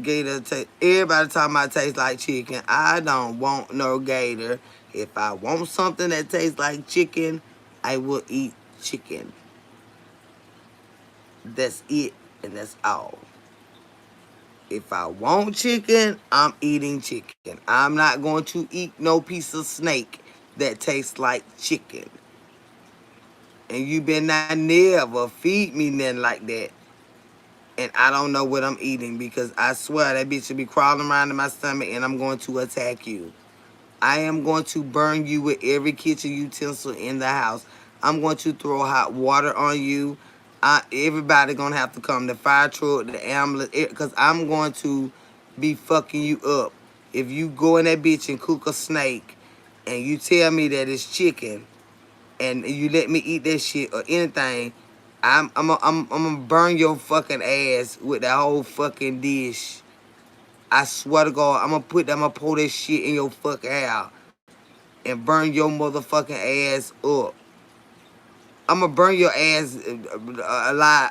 Gator taste. Everybody talking about taste like chicken. I don't want no gator. If I want something that tastes like chicken, I will eat chicken. That's it, and that's all. If I want chicken, I'm eating chicken. I'm not going to eat no piece of snake that tastes like chicken. And you better not never feed me nothing like that. And I don't know what I'm eating because I swear that bitch should be crawling around in my stomach and I'm going to attack you. I am going to burn you with every kitchen utensil in the house. I'm going to throw hot water on you. Everybody going to have to come. The fire truck, the ambulance, because I'm going to be fucking you up. If you go in that bitch and cook a snake and you tell me that it's chicken and you let me eat that shit or anything, I'm gonna burn your fucking ass with that whole fucking dish. I swear to God, I'm gonna pour that shit in your fucking house and burn your motherfucking ass up. I'm gonna burn your ass alive.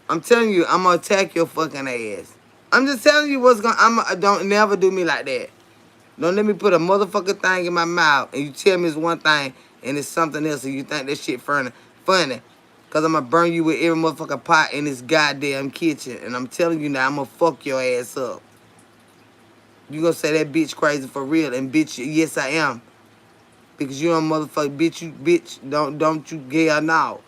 I'm telling you, I'm gonna attack your fucking ass. I'm just telling you what's gonna. Don't never do me like that. Don't let me put a motherfucking thing in my mouth and you tell me it's one thing and it's something else and you think that shit funny. Cause I'm gonna burn you with every motherfucking pot in this goddamn kitchen. And I'm telling you now, I'm gonna fuck your ass up. You gonna say that bitch crazy for real, and bitch, yes I am. Because you don't motherfucker, bitch, don't you get now.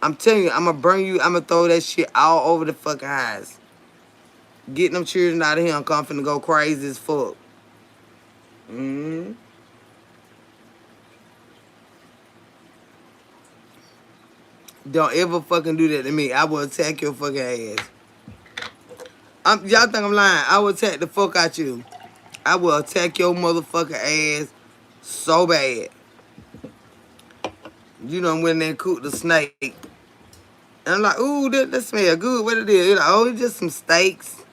I'm telling you, I'm gonna burn you, I'm gonna throw that shit all over the fucking house. Getting them children out of here, I'm finna go crazy as fuck. Don't ever fucking do that to me. I will attack your fucking ass. Y'all think I'm lying. I will attack the fuck out you. I will attack your motherfucking ass so bad. You done went in there and cooked the snake. And I'm like, ooh, that smell good. What it is? You're like, oh, it's just some steaks.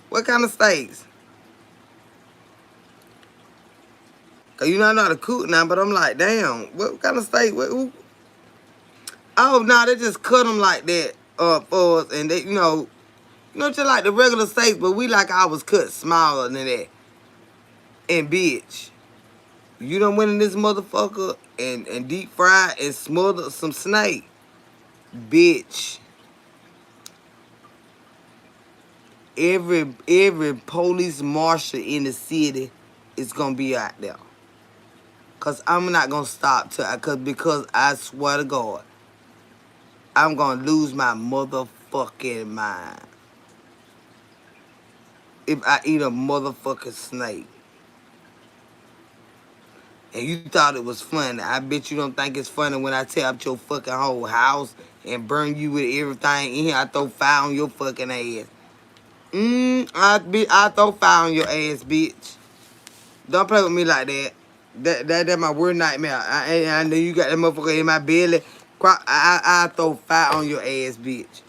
What kind of steaks? Cause you know I know how to cook now, but I'm like, damn, what kind of steak? Oh, no, they just cut them like that for us. And they, just like the regular steaks, but we like ours cut smaller than that. And bitch, you done went in this motherfucker and deep fried and smothered some snake. Bitch. Every police marshal in the city is gonna be out there. Cause I'm not gonna stop because I swear to God, I'm gonna lose my motherfucking mind if I eat a motherfucking snake. And you thought it was funny. I bet you don't think it's funny when I tear up your fucking whole house and burn you with everything in here. I throw fire on your fucking ass. I throw fire on your ass, bitch. Don't play with me like that. That's my worst nightmare. I know you got that motherfucker in my belly. I throw fire on your ass, bitch.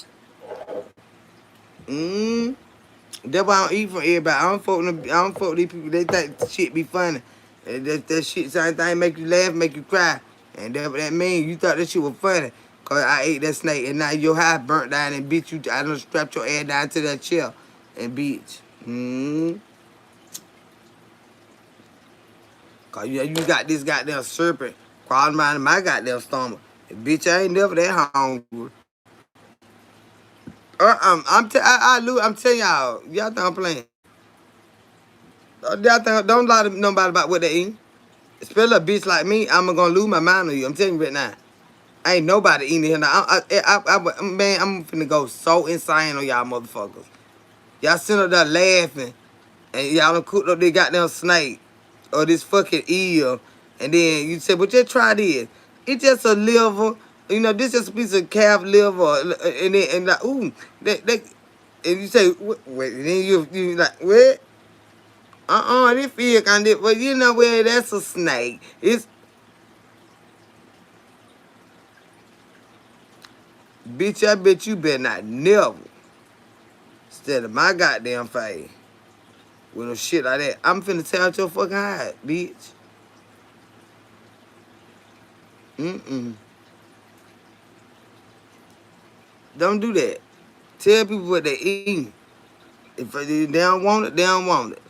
That's why I don't eat from everybody. I don't fuck with these people. They think shit be funny. That shit, same thing make you laugh, make you cry. And that mean you thought that shit was funny. Cause I ate that snake and now your house burnt down and bitch you. I done strapped your ass down to that chair and bitch. Cause you got this goddamn serpent crawling around in my goddamn stomach. And bitch, I ain't never that hungry. I'm telling y'all think I'm playing. Don't lie to nobody about what they eat. Especially a bitch like me, I'm gonna lose my mind on you. I'm telling you right now. Ain't nobody eating here now. Man, I'm finna go so insane on y'all motherfuckers. Y'all sitting up there laughing, and y'all done cooked up this goddamn snake or this fucking eel, and then you say, "But just try this. It's just a liver. This just a piece of calf liver." And like, ooh, and you say, "Wait," and then you like, "What? This feel kind of, well, you know where that's a snake. Bitch, I bet you better not never instead of my goddamn face with no shit like that. I'm finna tear out your fucking hide, bitch. Don't do that. Tell people what they eating. If they don't want it, they don't want it.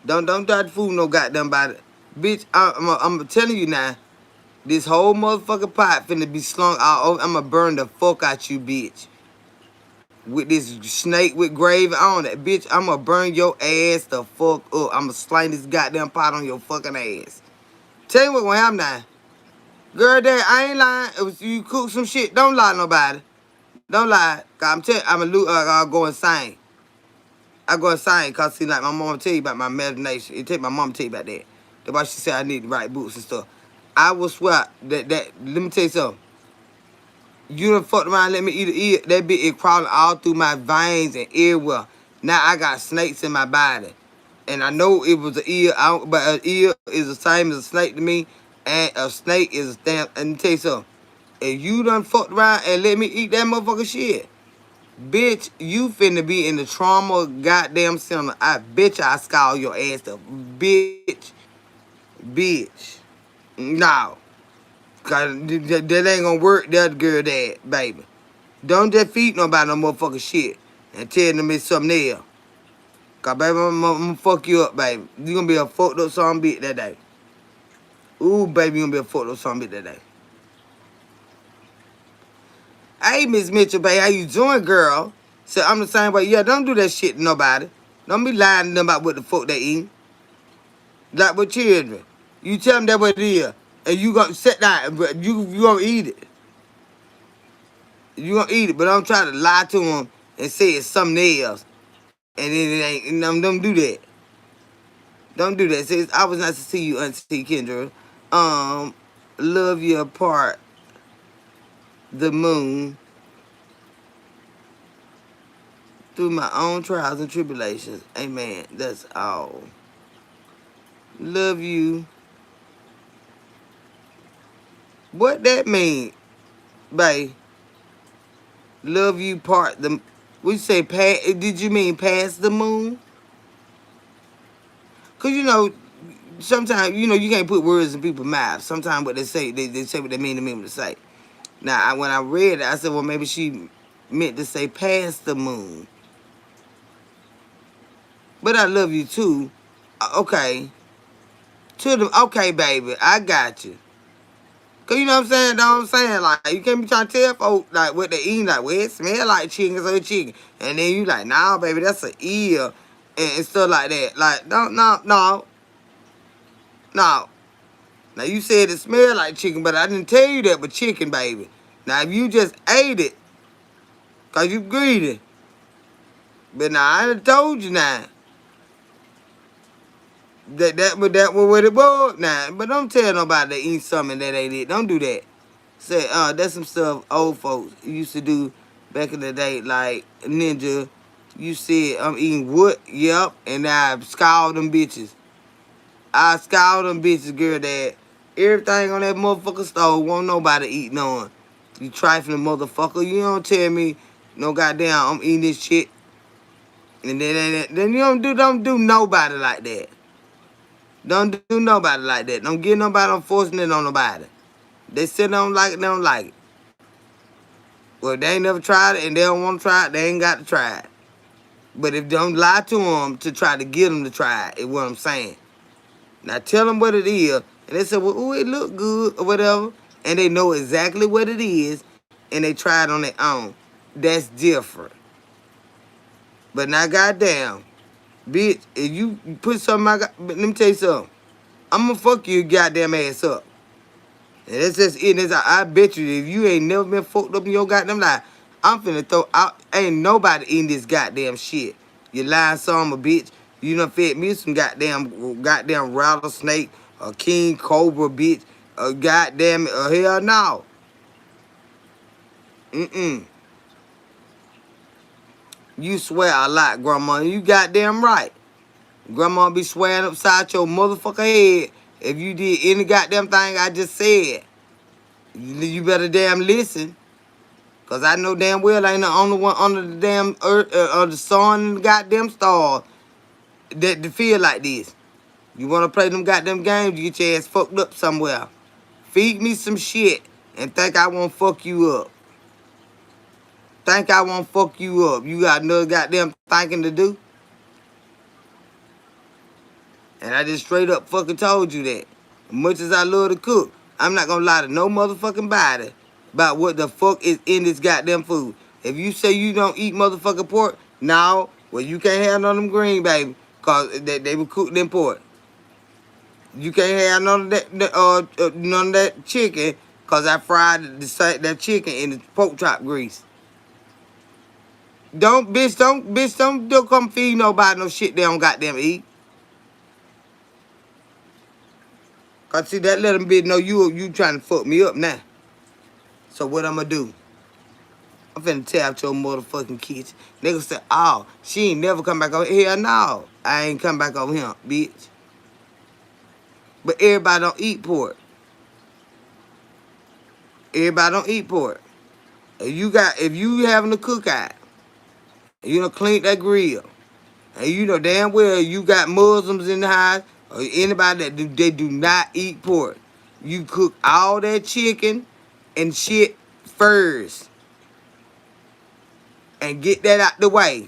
Don't try to fool no goddamn body. Bitch, I'm telling you now, this whole motherfucking pot finna be slung all over. I'ma burn the fuck out you, bitch. With this snake with gravy on it. Bitch, I'ma burn your ass the fuck up. I'ma sling this goddamn pot on your fucking ass. Tell you what gonna happen now. Girl, that I ain't lying. It was you cook some shit. Don't lie to nobody. Don't lie. Cause I'm telling I'll go insane. I go insane cause see like my mom tell you about my imagination. It take my mom tell you about that. That's why she said I need the right boots and stuff. I will swear that let me tell you something. You done fucked around, let me eat an ear. That bitch is crawling all through my veins and earwell. Now I got snakes in my body. And I know it was an ear, but an ear is the same as a snake to me. And a snake is a damn, let me tell you something. If you done fucked around and let me eat that motherfucker shit, bitch, you finna be in the trauma goddamn center. I bet you I scowl your ass up. Bitch. Bitch. No. Cause that ain't gonna work that girl that, baby. Don't just feed nobody no motherfucking shit and tell them it's something else. Cause baby, I'm gonna fuck you up, baby. You gonna be a fucked up son bitch that day. Ooh, baby, you gonna be a fucked up son bitch that day. Hey, Miss Mitchell, baby, how you doing, girl? So I'm the same way. Yeah, don't do that shit to nobody. Don't be lying to them about what the fuck they eat. Like with children. You tell them that what it is. And you gonna sit down, but you gonna eat it. You gonna eat it, but don't try to lie to them and say it's something else. And then it ain't, don't do that. Don't do that. Says I was nice to see you, Auntie Kendra. Love you apart. The moon. Through my own trials and tribulations. Amen. That's all. Love you. What that mean, babe? Love you part the. We say did you mean past the moon? Cause you know, sometimes you can't put words in people's mouths. Sometimes what they say, they say what they mean to me to say. Now when I read it, I said, well, maybe she meant to say past the moon. But I love you too. Okay. To them, okay, baby, I got you. Cause you know what I'm saying? Know what I'm saying? Like, you can't be trying to tell folks like what they eating, like, well, it smell like chicken, so it's chicken. And then you like, nah, baby, that's an ear and stuff like that. Like, no. Now you said it smelled like chicken, but I didn't tell you that with chicken, baby. Now if you just ate it, cause you greedy. But now I done told you now. That was what it was now. But don't tell nobody to eat something that ain't it. Don't do that. Say, that's some stuff old folks used to do back in the day, like Ninja. You said I'm eating wood, yep, and I scald them bitches. I scald them bitches, girl, that everything on that motherfucker stove won't nobody eat none. You trifling motherfucker. You don't tell me no goddamn I'm eating this shit. And then you don't do nobody like that. Don't do nobody like that. Don't get nobody on forcing it on nobody. They say they don't like it, they don't like it. Well, if they ain't never tried it and they don't want to try it, they ain't got to try it. But if don't lie to them to try to get them to try it, is what I'm saying. Now tell them what it is. And they say, well, ooh, it look good or whatever. And they know exactly what it is. And they try it on their own. That's different. But now, goddamn, bitch, if you put something, let me tell you something. I'm going to fuck your goddamn ass up. And that's just it. I bet you if you ain't never been fucked up in your goddamn life, I'm finna throw out. Ain't nobody eating this goddamn shit. You lying son of a bitch. You done fed me some goddamn rattlesnake, a king cobra bitch, a goddamn hell no. You swear a lot, grandma. You goddamn right. Grandma be swearing upside your motherfucker head if you did any goddamn thing I just said. You better damn listen. Cause I know damn well I ain't the only one under the damn earth, or the sun and the goddamn stars that feel like this. You wanna play them goddamn games, you get your ass fucked up somewhere. Feed me some shit and think I won't fuck you up. Think I won't fuck you up. You got another goddamn thinking to do? And I just straight up fucking told you that. Much as I love to cook, I'm not gonna lie to no motherfucking body about what the fuck is in this goddamn food. If you say you don't eat motherfucking pork, no, well you can't have none of them green, baby, cause they will cook them pork. You can't have none of none of that chicken, cause I fried that chicken in the pork chop grease. Don't come feed nobody no shit they don't goddamn eat. Cause see that let them bitch know you trying to fuck me up now. So what I'ma do? I'm finna tear out your motherfucking kitchen. Nigga say, oh, she ain't never come back over here. No, I ain't come back over here, bitch. But everybody don't eat pork. Everybody don't eat pork. If you having a cookout, you done clean that grill, and you know damn well you got Muslims in the house or anybody that they do not eat pork. You cook all that chicken and shit first and get that out the way.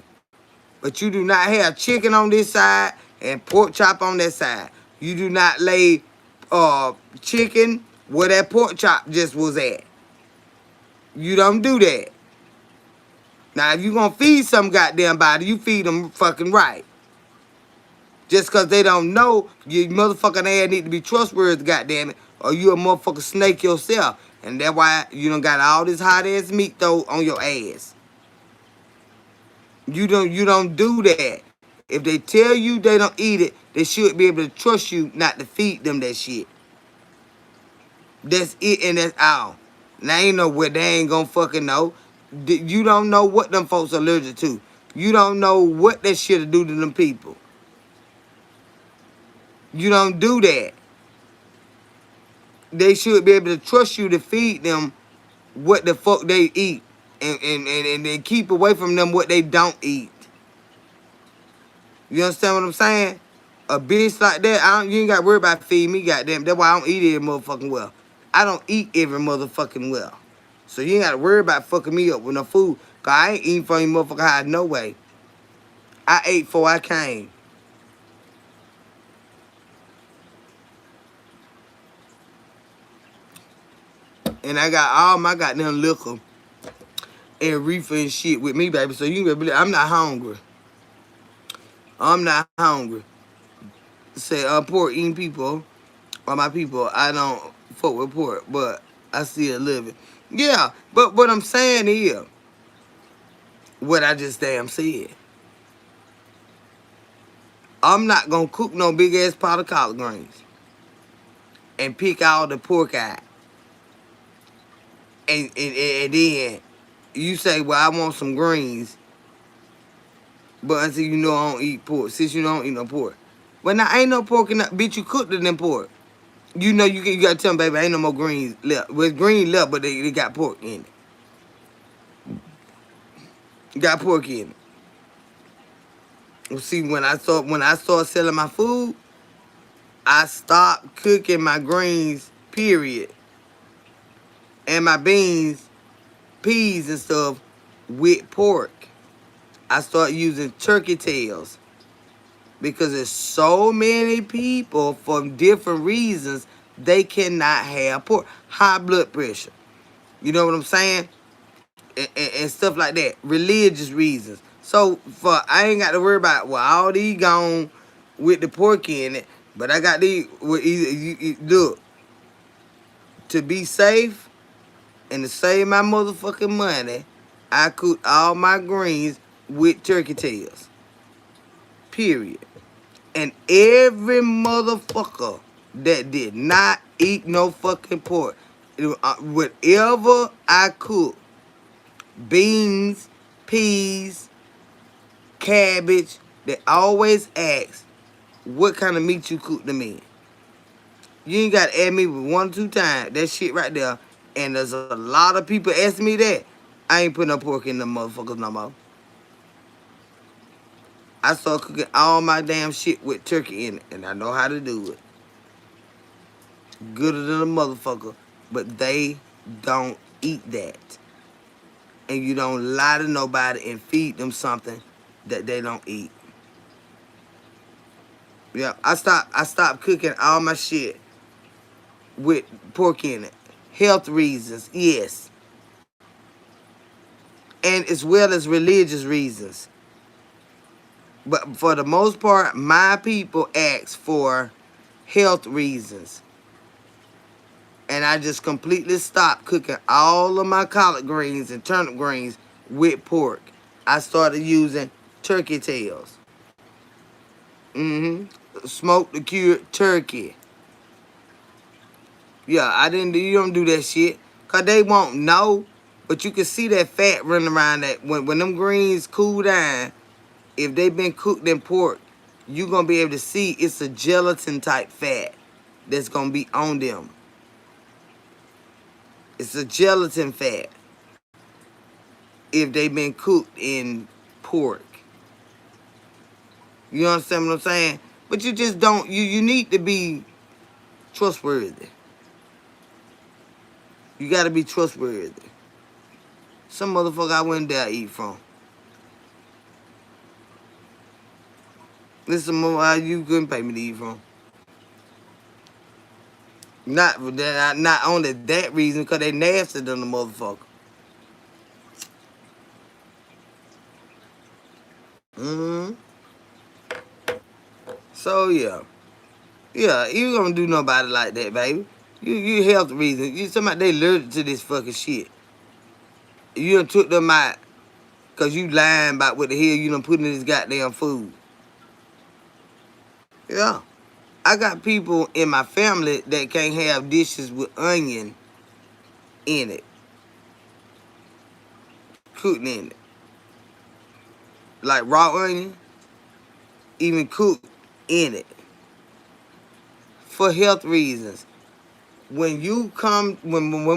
But you do not have chicken on this side and pork chop on that side. You do not lay chicken where that pork chop just was at. You don't do that. Now, if you gonna feed some goddamn body, you feed them fucking right. Just cause they don't know, your motherfucking ass need to be trustworthy, goddamn it, or you a motherfucking snake yourself. And that's why you done got all this hot ass meat though on your ass. You don't do that. If they tell you they don't eat it, they should be able to trust you not to feed them that shit. That's it and that's all. Now ain't no where they ain't gonna fucking know. You don't know what them folks are allergic to. You don't know what that shit'll do to them people. You don't do that. They should be able to trust you to feed them what the fuck they eat. And then keep away from them what they don't eat. You understand what I'm saying? A bitch like that, you ain't got to worry about feeding me, goddamn. That's why I don't eat every motherfucking well. I don't eat every motherfucking well. So you ain't got to worry about fucking me up with no food. Because I ain't eating from you motherfucking house no way. I ate before I came. And I got all my goddamn liquor and reefer and shit with me, baby. So you can believe I'm not hungry. I'm not hungry. Say, pork eating people, or my people, I don't fuck with pork, but I still live it. Yeah, but what I'm saying is, what I just damn said. I'm not gonna cook no big ass pot of collard greens and pick all the pork out. And then you say, well, I want some greens, but until you know I don't eat pork, since you don't eat no pork. Well, now ain't no pork in that, bitch, you cooked it in pork. You know you gotta tell them, baby, ain't no more greens left. Well, it's green left, but they got pork in it. Got pork in it. Well, see, when I start selling my food, I stopped cooking my greens, period, and my beans, peas and stuff with pork. I start using turkey tails because there's so many people for different reasons they cannot have pork. High blood pressure. You know what I'm saying? And stuff like that. Religious reasons. So I ain't got to worry about, well, all these gone with the pork in it, but I got these with look, to be safe and to save my motherfucking money, I cook all my greens with turkey tails. Period. And every motherfucker that did not eat no fucking pork, whatever I cook, beans, peas, cabbage, they always ask what kind of meat you cook them in. You ain't got to add me with 1 or 2 times. That shit right there. And there's a lot of people asking me that. I ain't putting no pork in them motherfuckers no more. I start cooking all my damn shit with turkey in it. And I know how to do it. Gooder than a motherfucker. But they don't eat that. and you don't lie to nobody and feed them something that they don't eat. Yeah, I stopped cooking all my shit with pork in it. Health reasons, yes. And as well as religious reasons. But for the most part, my people ask for health reasons. And I just completely stopped cooking all of my collard greens and turnip greens with pork. I started using turkey tails. Smoked the cured turkey. Yeah, you don't do that shit. Cause they won't know. But you can see that fat running around that when them greens cool down, if they been cooked in pork, you gonna be able to see it's a gelatin type fat that's gonna be on them. It's a gelatin fat if they been cooked in pork. You understand what I'm saying? But you just don't, you need to be trustworthy. You gotta be trustworthy. Some motherfucker I wouldn't dare eat from. Listen, more you couldn't pay me to eat from. Not only that reason, cause they nasty than the motherfucker. Mm-hmm. So yeah. Yeah, you gonna do nobody like that, baby. You health reason. You somebody they allergic to this fucking shit. You done took them out cause you lying about what the hell you done put in this goddamn food. Yeah. I got people in my family that can't have dishes with onion in it. Cooked in it. Like raw onion, even cooked in it. For health reasons. When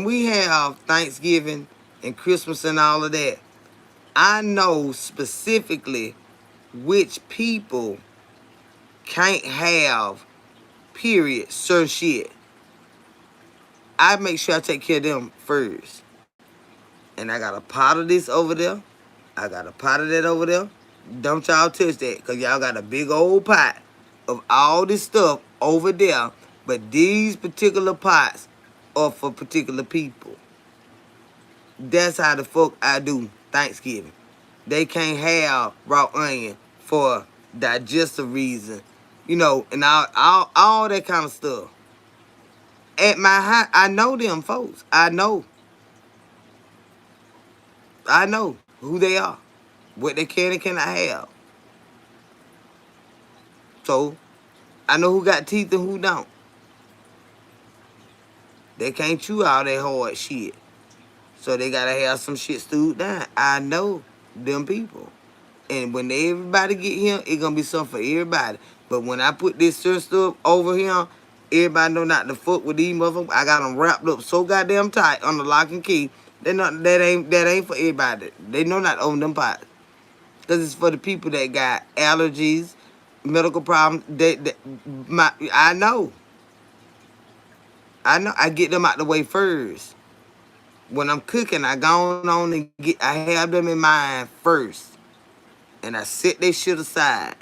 we have Thanksgiving and Christmas and all of that, I know specifically which people can't have, period, certain shit. I make sure I take care of them first. And I got a pot of this over there. I got a pot of that over there. Don't y'all touch that, because y'all got a big old pot of all this stuff over there. But these particular pots are for particular people. That's how the fuck I do Thanksgiving. They can't have raw onion for digestive reason, and all that kind of stuff. At my house, I know them folks. I know who they are, what they can and cannot have. So I know who got teeth and who don't. They can't chew all that hard shit. So they gotta have some shit stewed down. I know them people. And when everybody get here, it's gonna be something for everybody. But when I put this certain stuff over here, everybody know not to fuck with these motherfuckers. I got them wrapped up so goddamn tight on the lock and key. That ain't for everybody. They know not to own them pots. Cause it's for the people that got allergies, medical problems. I know. I get them out the way first. When I'm cooking, I go on and I have them in mind first. And I set they shit aside.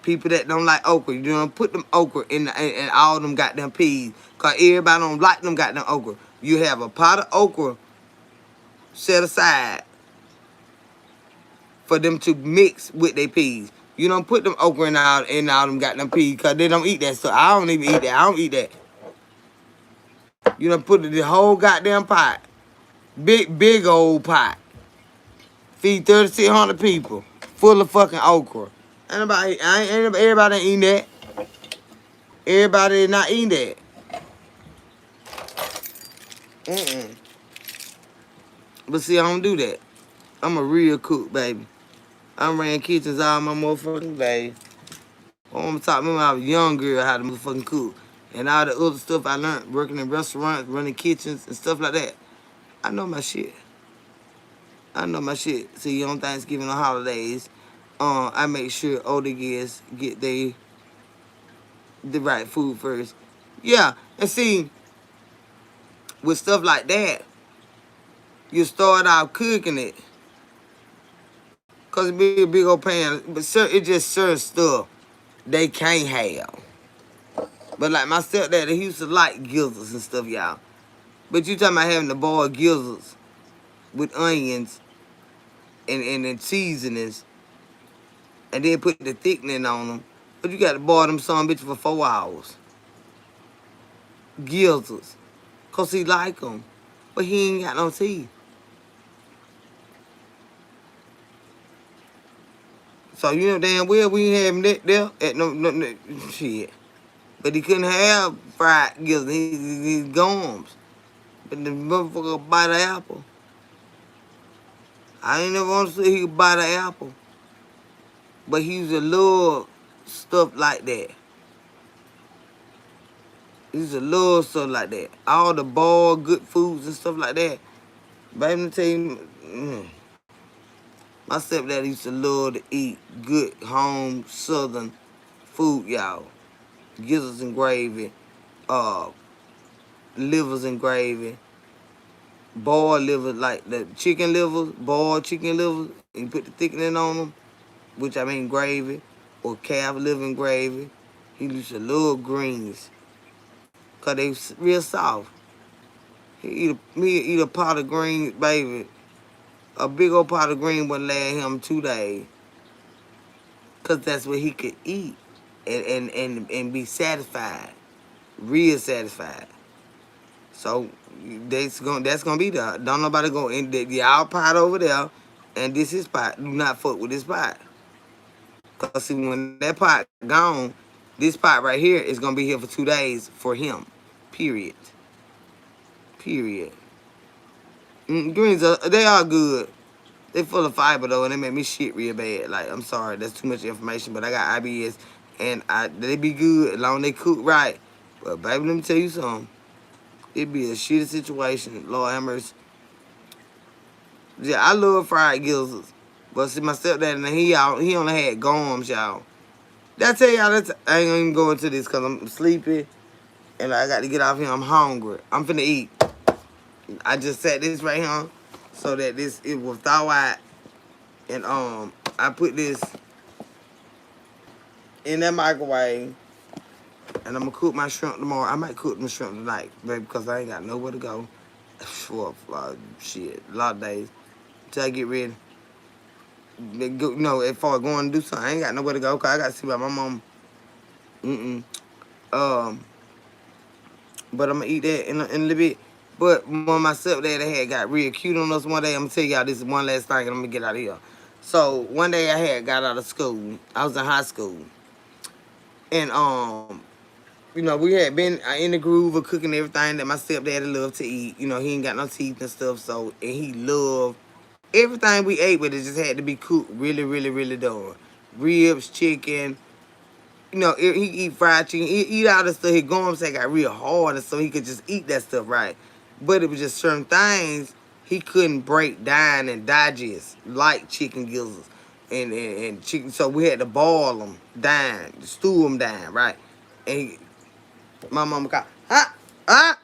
People that don't like okra, you don't put them okra in all them goddamn peas. Cause everybody don't like them goddamn okra. You have a pot of okra set aside for them to mix with their peas. You don't put them okra in all them goddamn peas, cause they don't eat that stuff. I don't even eat that. I don't eat that. You done put the whole goddamn pot. Big old pot. Feed 3,600 people. Full of fucking okra. Everybody ain't eating that. Everybody not eating that. But see, I don't do that. I'm a real cook, baby. I ran kitchens all my motherfucking days. I'm talking about I was a young girl how to motherfucking cook. And all the other stuff I learned working in restaurants, running kitchens and stuff like that. I know my shit. See, on Thanksgiving and holidays, I make sure all the guests get the right food first. Yeah, and see, with stuff like that, You start out cooking it. Cause it be a big old pan. But it just serves stuff they can't have. But like my stepdad, he used to like gizzards and stuff, y'all. But you talking about having to boil gizzards with onions and then seasonings and then put the thickening on them. But you got to boil them some bitch for 4 hours. Gizzards. Cause he like them. But he ain't got no teeth. So you know damn well we ain't having that there at no shit. But he couldn't have fried gizzards. His gums. But the motherfucker bite an apple. I ain't never understood he could bite an apple. But he used to love stuff like that. He used to love stuff like that. All the boiled good foods and stuff like that. Baby, let me tell you, my stepdad used to love to eat good home southern food, y'all. Gizzards and gravy, uh, livers and gravy, boiled liver, like the chicken livers, boiled chicken livers, and you put the thickening on them, which I mean gravy, or calf liver and gravy. He used to love greens, cause they real soft. He eat a pot of greens, baby. A big old pot of green would last him 2 days, cause that's what he could eat, and be satisfied, real satisfied. So that's gonna be the don't nobody go in y'all pot over there, and this is pot. Do not fuck with this pot. Cause see when that pot gone, this pot right here is gonna be here for 2 days for him. Period. Period. Greens they are good. They full of fiber though, and they make me shit real bad. Like I'm sorry, that's too much information, but I got IBS, and they be good as long as they cook right. But baby, let me tell you something. It be a shitty situation. Lord have mercy. Yeah, I love fried gizzards. But see, my stepdad, and he only had gums, y'all. Did I tell y'all that? I ain't even go into this because I'm sleepy and I got to get off here. I'm hungry. I'm finna eat. I just set this right here so that it will thaw out. And I put this in that microwave. And I'm gonna cook my shrimp tomorrow. I might cook my shrimp tonight, baby, because I ain't got nowhere to go for shit, a lot of days until I get ready. You know, as far as going to do something, I ain't got nowhere to go. Cause I got to see about my mom. Um, but I'm gonna eat that in a little bit. But when my stepdad had got real cute on us one day, I'm gonna tell y'all this is one last thing, and I'm gonna get out of here. So one day I had got out of school. I was in high school, and you know, we had been in the groove of cooking everything that my stepdad loved to eat. You know, he ain't got no teeth and stuff, so and he loved everything we ate, but it just had to be cooked really, really, really done. Ribs, chicken. You know, he eat fried chicken. He eat all this stuff. His gums had got real hard, and so he could just eat that stuff right. But it was just certain things he couldn't break down and digest, like chicken gizzards and chicken. So we had to boil them down, stew them down, right? And my mama called, ah.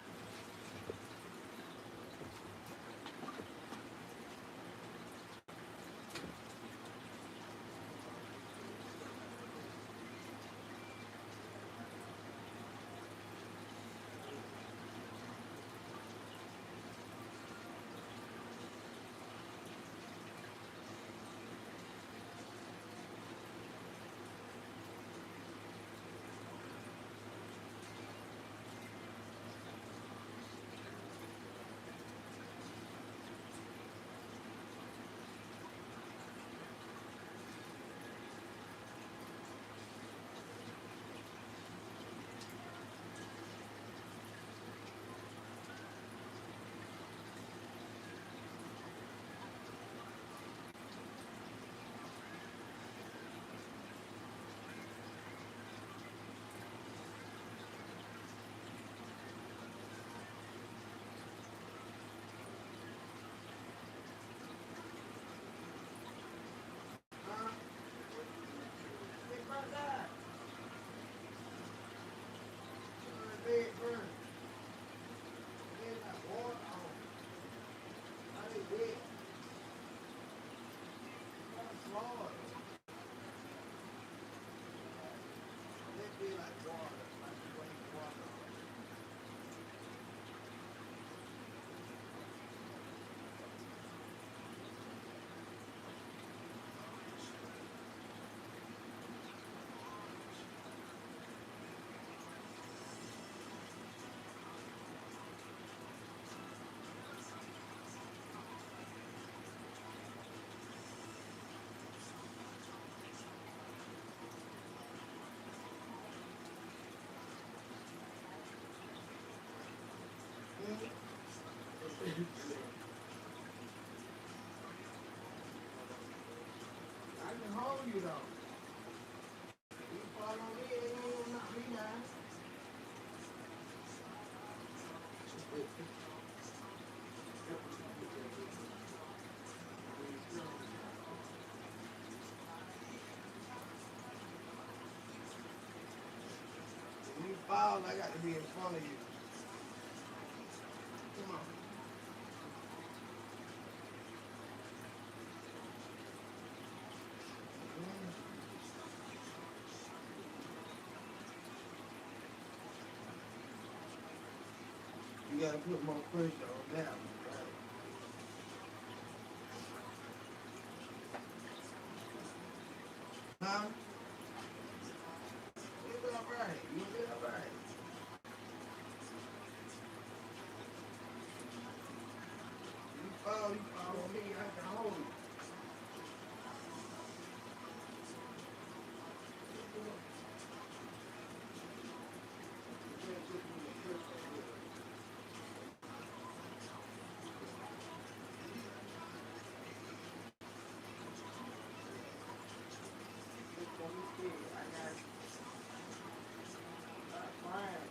I can hold you though. You fall on me, ain't gonna knock me down. When you fall, I got to be in front of you. Come on. You gotta put more pressure on that one, right? Huh? You'll be alright. You'll be alright. You fall on me, I can hold you. I got fine.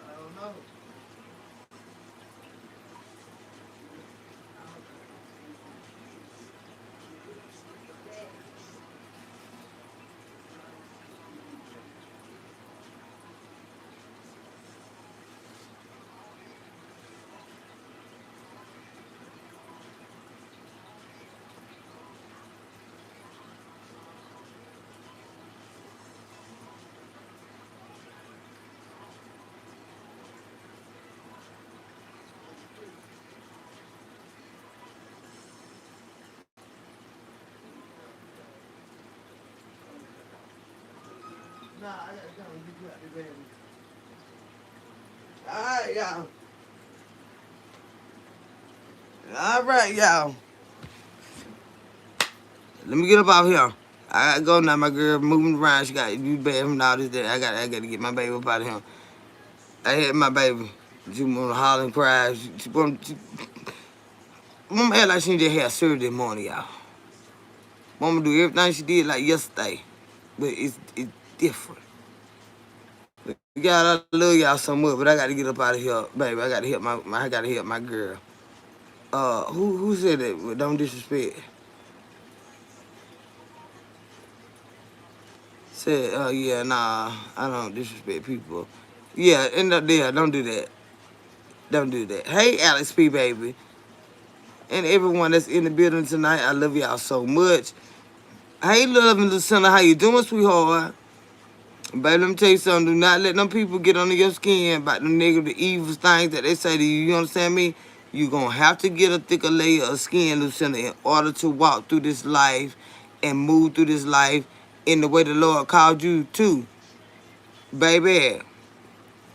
I don't know. Nah, I gotta come and get you out the bed. Alright, y'all. Alright, y'all. Let me get up out here. I gotta go now. My girl moving around. She got to do bathroom and all this. That. I got to get my baby up out of here. I had my baby. She wanna holler and cry. Mama act like she just had surgery this morning, y'all. Mama do everything she did like yesterday, but it's different. Y'all, I love y'all so much, but I got to get up out of here, baby. I got to help I got to help my girl. Who said that? Well, don't disrespect. Said, yeah, nah, I don't disrespect people. Yeah, end up there. Don't do that. Don't do that. Hey, Alex P, baby, and everyone that's in the building tonight. I love y'all so much. Hey, love and Lucinda, how you doing, sweetheart? Baby, let me tell you something. Do not let them people get under your skin about the negative, evil things that they say to you. You understand me? You're going to have to get a thicker layer of skin, Lucinda, in order to walk through this life and move through this life in the way the Lord called you to. Baby,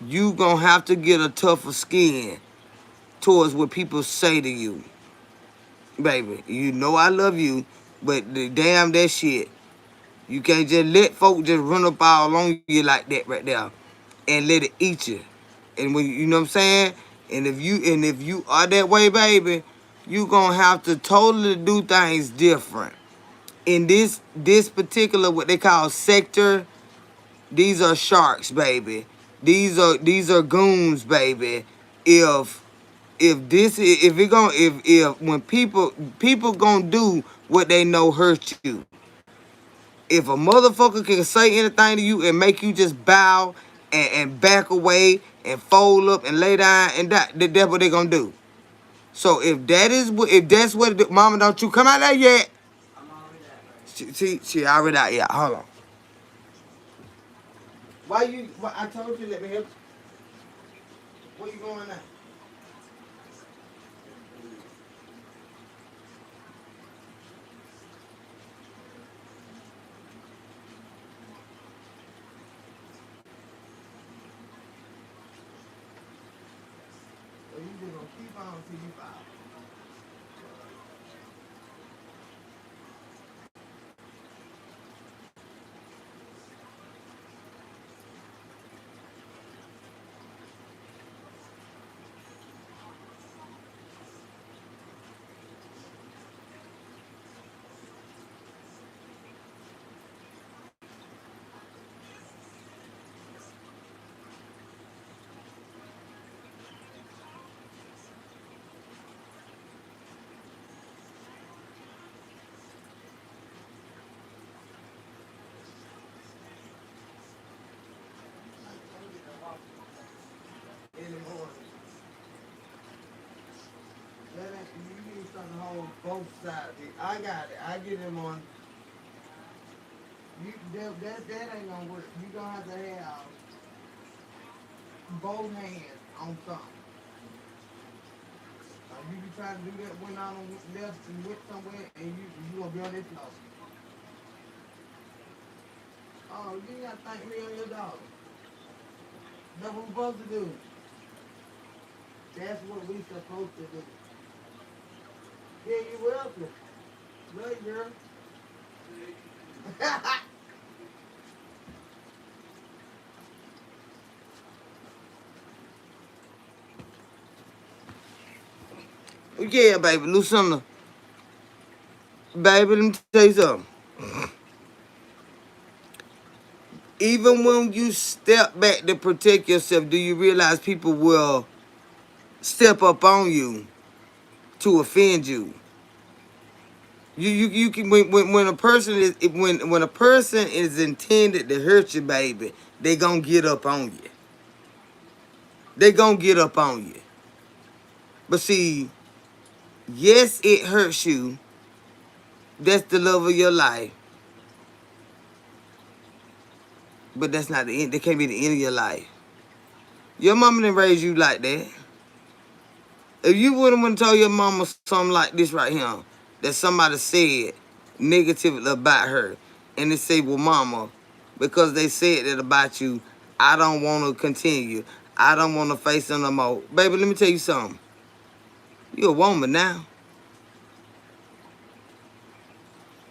you going to have to get a tougher skin towards what people say to you. Baby, you know I love you, but damn that shit. You can't just let folk just run up all on you like that right there and let it eat you. And when you know what I'm saying? And if you are that way, baby, you gonna have to totally do things different. In this particular what they call sector, these are sharks, baby. These are goons, baby. If if it gonna if when people gonna do what they know hurt you. If a motherfucker can say anything to you and make you just bow and back away and fold up and lay down and that's what they gonna do. So if that's what mama, don't you come out there yet? She already out. Yeah, hold on. I told you let me help. Where you going now? So you just gonna keep on till you fall. In the morning. You need something to hold both sides. I got it. I get him on. That ain't gonna work. You gonna have to have both hands on something. You be trying to do that when I'm on left and went somewhere and you gonna be on this floor. Oh, you ain't gotta thank me on your dog. That's what we're supposed to do. That's what we supposed to do. Yeah, you're welcome. Love you, girl. Yeah, baby, Lucinda. Baby, let me tell you something. Even when you step back to protect yourself, do you realize people will step up on you to offend you? You can when a person is when a person is intended to hurt you, baby, they gonna get up on you. They gonna get up on you. But see, yes, it hurts you. That's the love of your life. But that's not the end. That can't be the end of your life. Your mama didn't raise you like that. If you wouldn't told your mama something like this right here, that somebody said negatively about her, and they say, well, mama, because they said that about you, I don't want to continue. I don't want to face them no more. Baby, let me tell you something. You a woman now.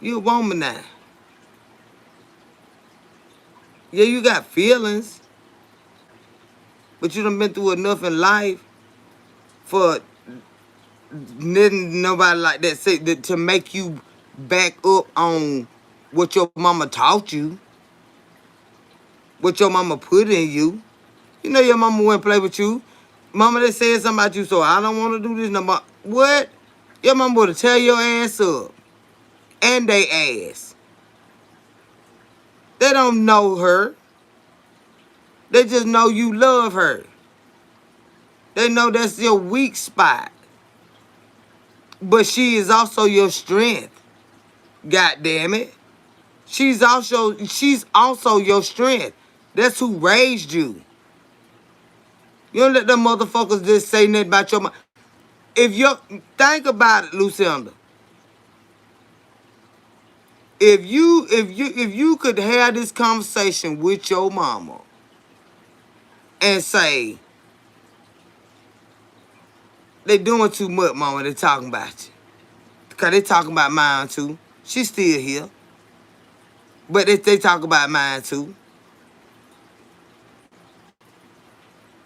You a woman now. Yeah, you got feelings, but you done been through enough in life for nobody like that say that to make you back up on what your mama taught you, what your mama put in you. You know your mama wouldn't play with you. Mama that said something about you, so I don't want to do this no more. What? Your mama would tear your ass up. And they ass. They don't know her. They just know you love her. They know that's your weak spot. But she is also your strength. God damn it. She's also your strength. That's who raised you. You don't let them motherfuckers just say nothing about your mom. If you think about it, Lucinda. If you could have this conversation with your mama and say, they doing too much, mama, they talking about you. Because they talking about mine too. She's still here. But they talk about mine too.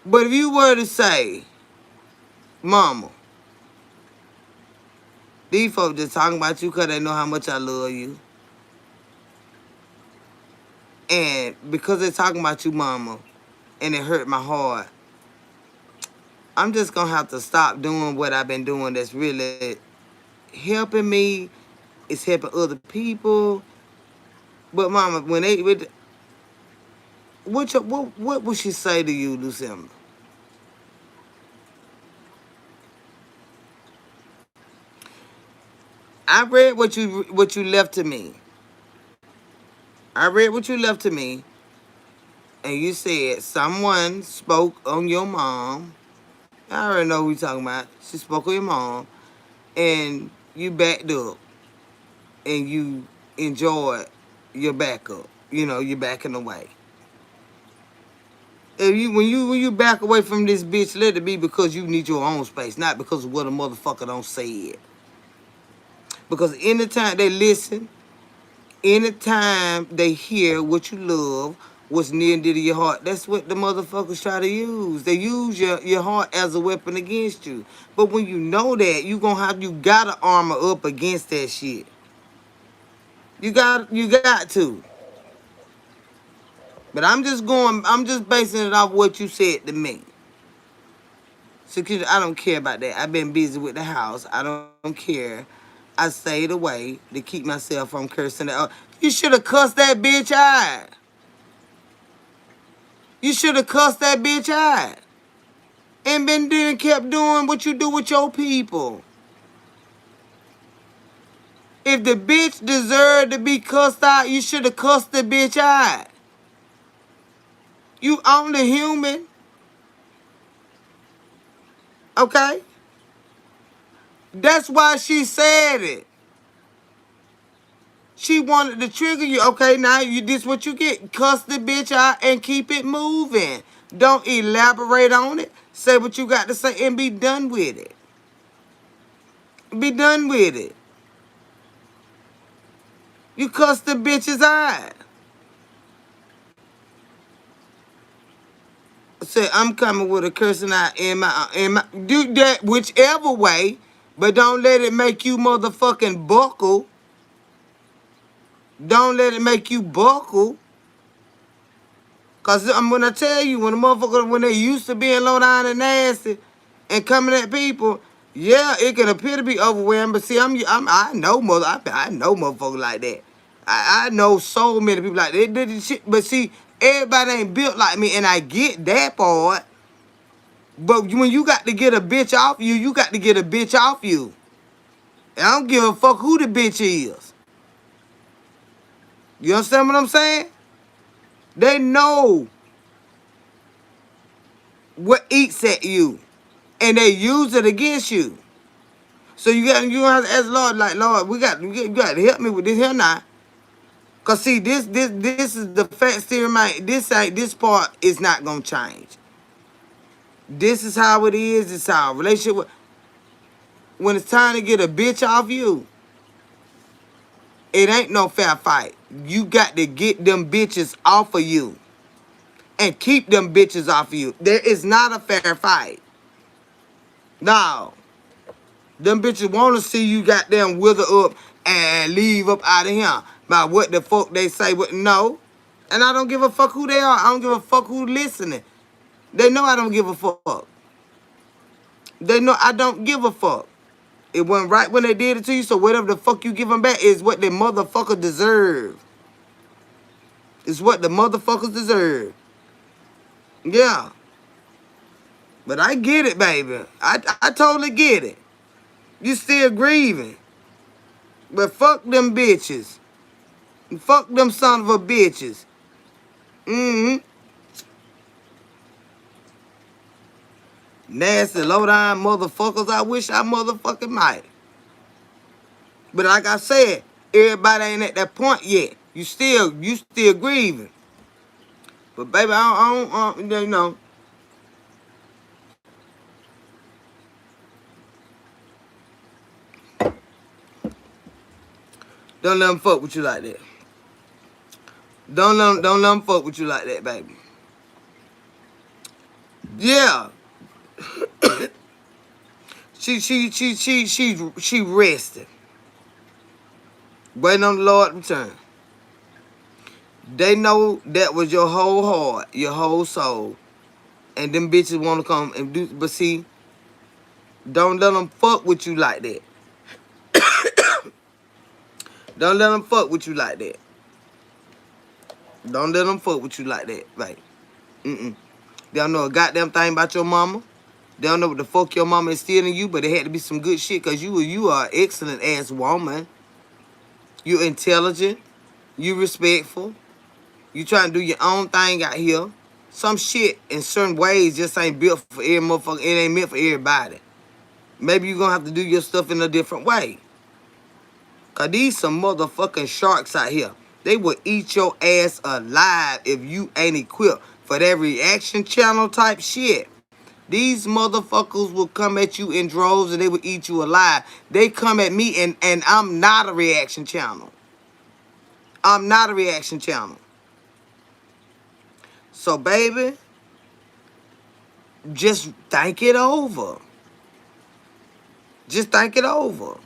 But if you were to say, Mama, these folks just talking about you because they know how much I love you. And because they're talking about you, Mama, and it hurt my heart, I'm just going to have to stop doing what I've been doing that's really helping me. It's helping other people. But, Mama, when they... What would she say to you, Lucinda? I read what you left to me. I read what you left to me, and you said someone spoke on your mom. I already know who you're talking about. She spoke on your mom, and you backed up, and you enjoyed your backup. You know, you're backing away. If when you back away from this bitch, let it be because you need your own space, not because of what a motherfucker don't say it. Because anytime they listen, anytime they hear what you love, what's near and dear to your heart, that's what the motherfuckers try to use. They use your heart as a weapon against you. But when you know that, you gotta armor up against that shit. You got to. But I'm just basing it off what you said to me. So I don't care about that. I've been busy with the house. I don't care. I stayed away to keep myself from cursing out. You should have cussed that bitch out. You should have cussed that bitch out. And then kept doing what you do with your people. If the bitch deserved to be cussed out, you should have cussed the bitch out. You only human. Okay? That's why she said it. She wanted to trigger you. Okay, now this what you get. Cuss the bitch out and keep it moving. Don't elaborate on it. Say what you got to say and be done with it. Be done with it. You cuss the bitches out. Say I'm coming with a cursing out in my do that whichever way, but don't let it make you motherfucking buckle. Don't let it make you buckle. Cause I'm gonna tell you, when the motherfucker, when they used to being low down and nasty and coming at people, yeah, it can appear to be overwhelming. But see, I know motherfuckers like that. I know so many people like that. They did shit, but see, everybody ain't built like me, and I get that part. But when you got to get a bitch off you, you got to get a bitch off you. And I don't give a fuck who the bitch is. You understand what I'm saying? They know what eats at you, and they use it against you. So you have to ask Lord, like, Lord, you got to help me with this here now. Cause see, this is the fact still remain. This part is not gonna change. This is how it is. It's how a relationship. When it's time to get a bitch off you, it ain't no fair fight. You got to get them bitches off of you. And keep them bitches off of you. There is not a fair fight. No. Them bitches want to see you goddamn wither up and leave up out of here. By what the fuck they say. No. And I don't give a fuck who they are. I don't give a fuck who listening. They know I don't give a fuck. They know I don't give a fuck. It went right when they did it to you, so whatever the fuck you give them back is what the motherfucker deserve. It's what the motherfuckers deserve. Yeah. But I get it, baby. I totally get it. You still grieving. But fuck them bitches. Fuck them son of a bitches. Mm-hmm. Nasty, low-down motherfuckers. I wish I motherfucking might. But like I said, everybody ain't at that point yet. You still grieving. But baby, I don't you know. Don't let them fuck with you like that. Don't let them fuck with you like that, baby. Yeah. She rested, waiting on the Lord to return. They know that was your whole heart, your whole soul, and them bitches want to come and do. But see, don't let them fuck with you like that. Don't let them fuck with you like that. Don't let them fuck with you like that. Like, They don't know a goddamn thing about your mama. They don't know what the fuck your mama is stealing you, but it had to be some good shit because you are an excellent ass woman. You intelligent. You respectful. You trying to do your own thing out here. Some shit in certain ways just ain't built for every motherfucker. It ain't meant for everybody. Maybe you're gonna have to do your stuff in a different way. Cause these some motherfucking sharks out here. They will eat your ass alive if you ain't equipped for that reaction channel type shit. These motherfuckers will come at you in droves and they will eat you alive. They come at me and I'm not a reaction channel. I'm not a reaction channel. So baby, just think it over. Just think it over.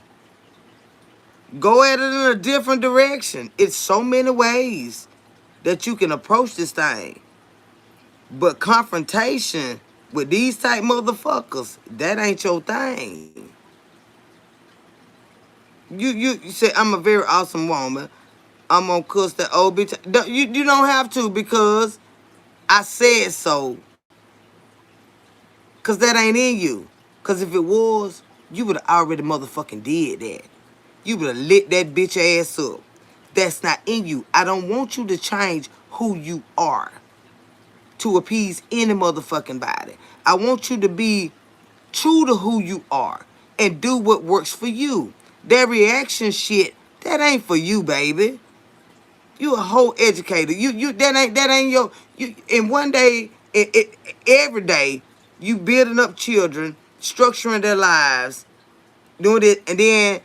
Go at it in a different direction. It's so many ways that you can approach this thing. But confrontation with these type motherfuckers, that ain't your thing. You say, I'm a very awesome woman. I'm gonna cuss that old bitch. You don't have to because I said so. Cause that ain't in you. Cause if it was, you would have already motherfucking did that. You would have lit that bitch ass up. That's not in you. I don't want you to change who you are to appease any motherfucking body. I want you to be true to who you are and do what works for you. That reaction shit, that ain't for you, baby. You a whole educator. You that ain't your you. And one day, every day, you building up children, structuring their lives, doing it, and then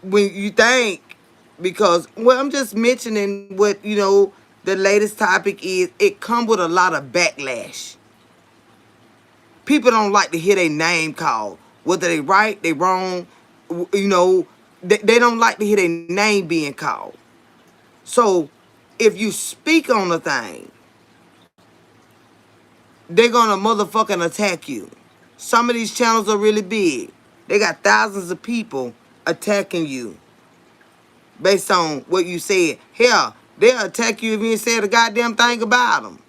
when you think, because well, I'm just mentioning what the latest topic is. It come with a lot of backlash. People don't like to hear their name called, whether they right, they wrong. They don't like to hear their name being called. So if you speak on a thing, they're gonna motherfucking attack you. Some of these channels are really big. They got thousands of people attacking you based on what you said. Hell, they'll attack you if you ain't said a goddamn thing about them.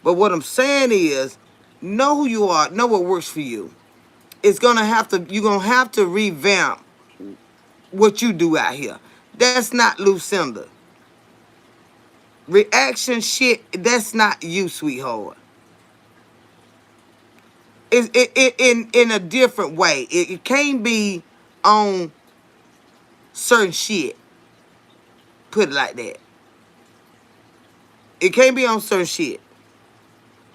But what I'm saying is, know who you are, know what works for you. You're gonna have to revamp what you do out here. That's not Lucinda. Reaction shit, that's not you, sweetheart. In a different way. It can't be on certain shit. Put it like that. It can't be on certain shit.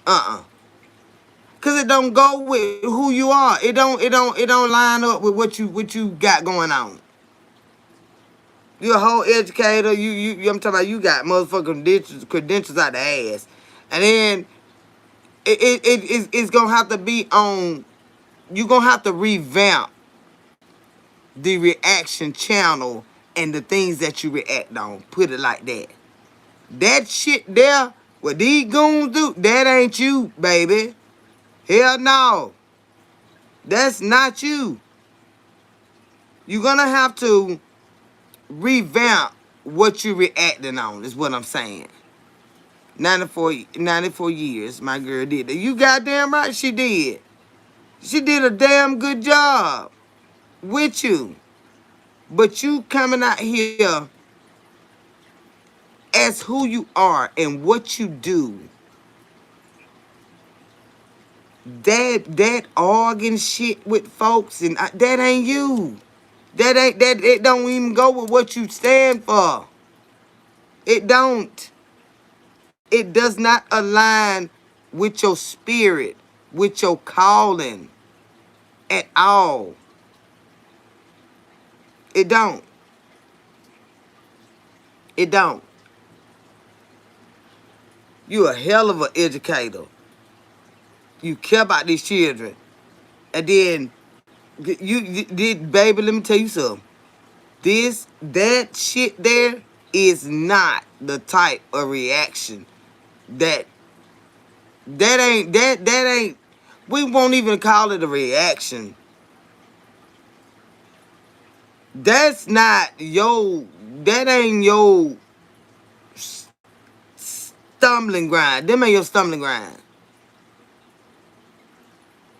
Cause it don't go with who you are. It don't line up with what you got going on. You a whole educator. I'm talking about you got motherfucking credentials out the ass, and then it's gonna have to be on. You gonna have to revamp the reaction channel and the things that you react on. Put it like that. That shit there, what these goons do, that ain't you, baby. Hell no. That's not you. You're gonna have to revamp what you reacting on, is what I'm saying. 94 years, my girl did that. You goddamn right she did. She did a damn good job with you. But you coming out here as who you are and what you do. That organ shit with folks, and that ain't you. It don't even go with what you stand for. It don't. It does not align with your spirit, with your calling at all. It don't. It don't. You a hell of an educator. You care about these children. And then you did, baby. Let me tell you something. That shit there is not the type of reaction that that ain't. We won't even call it a reaction. That's not yo. That ain't your stumbling grind. Them ain't your stumbling grind.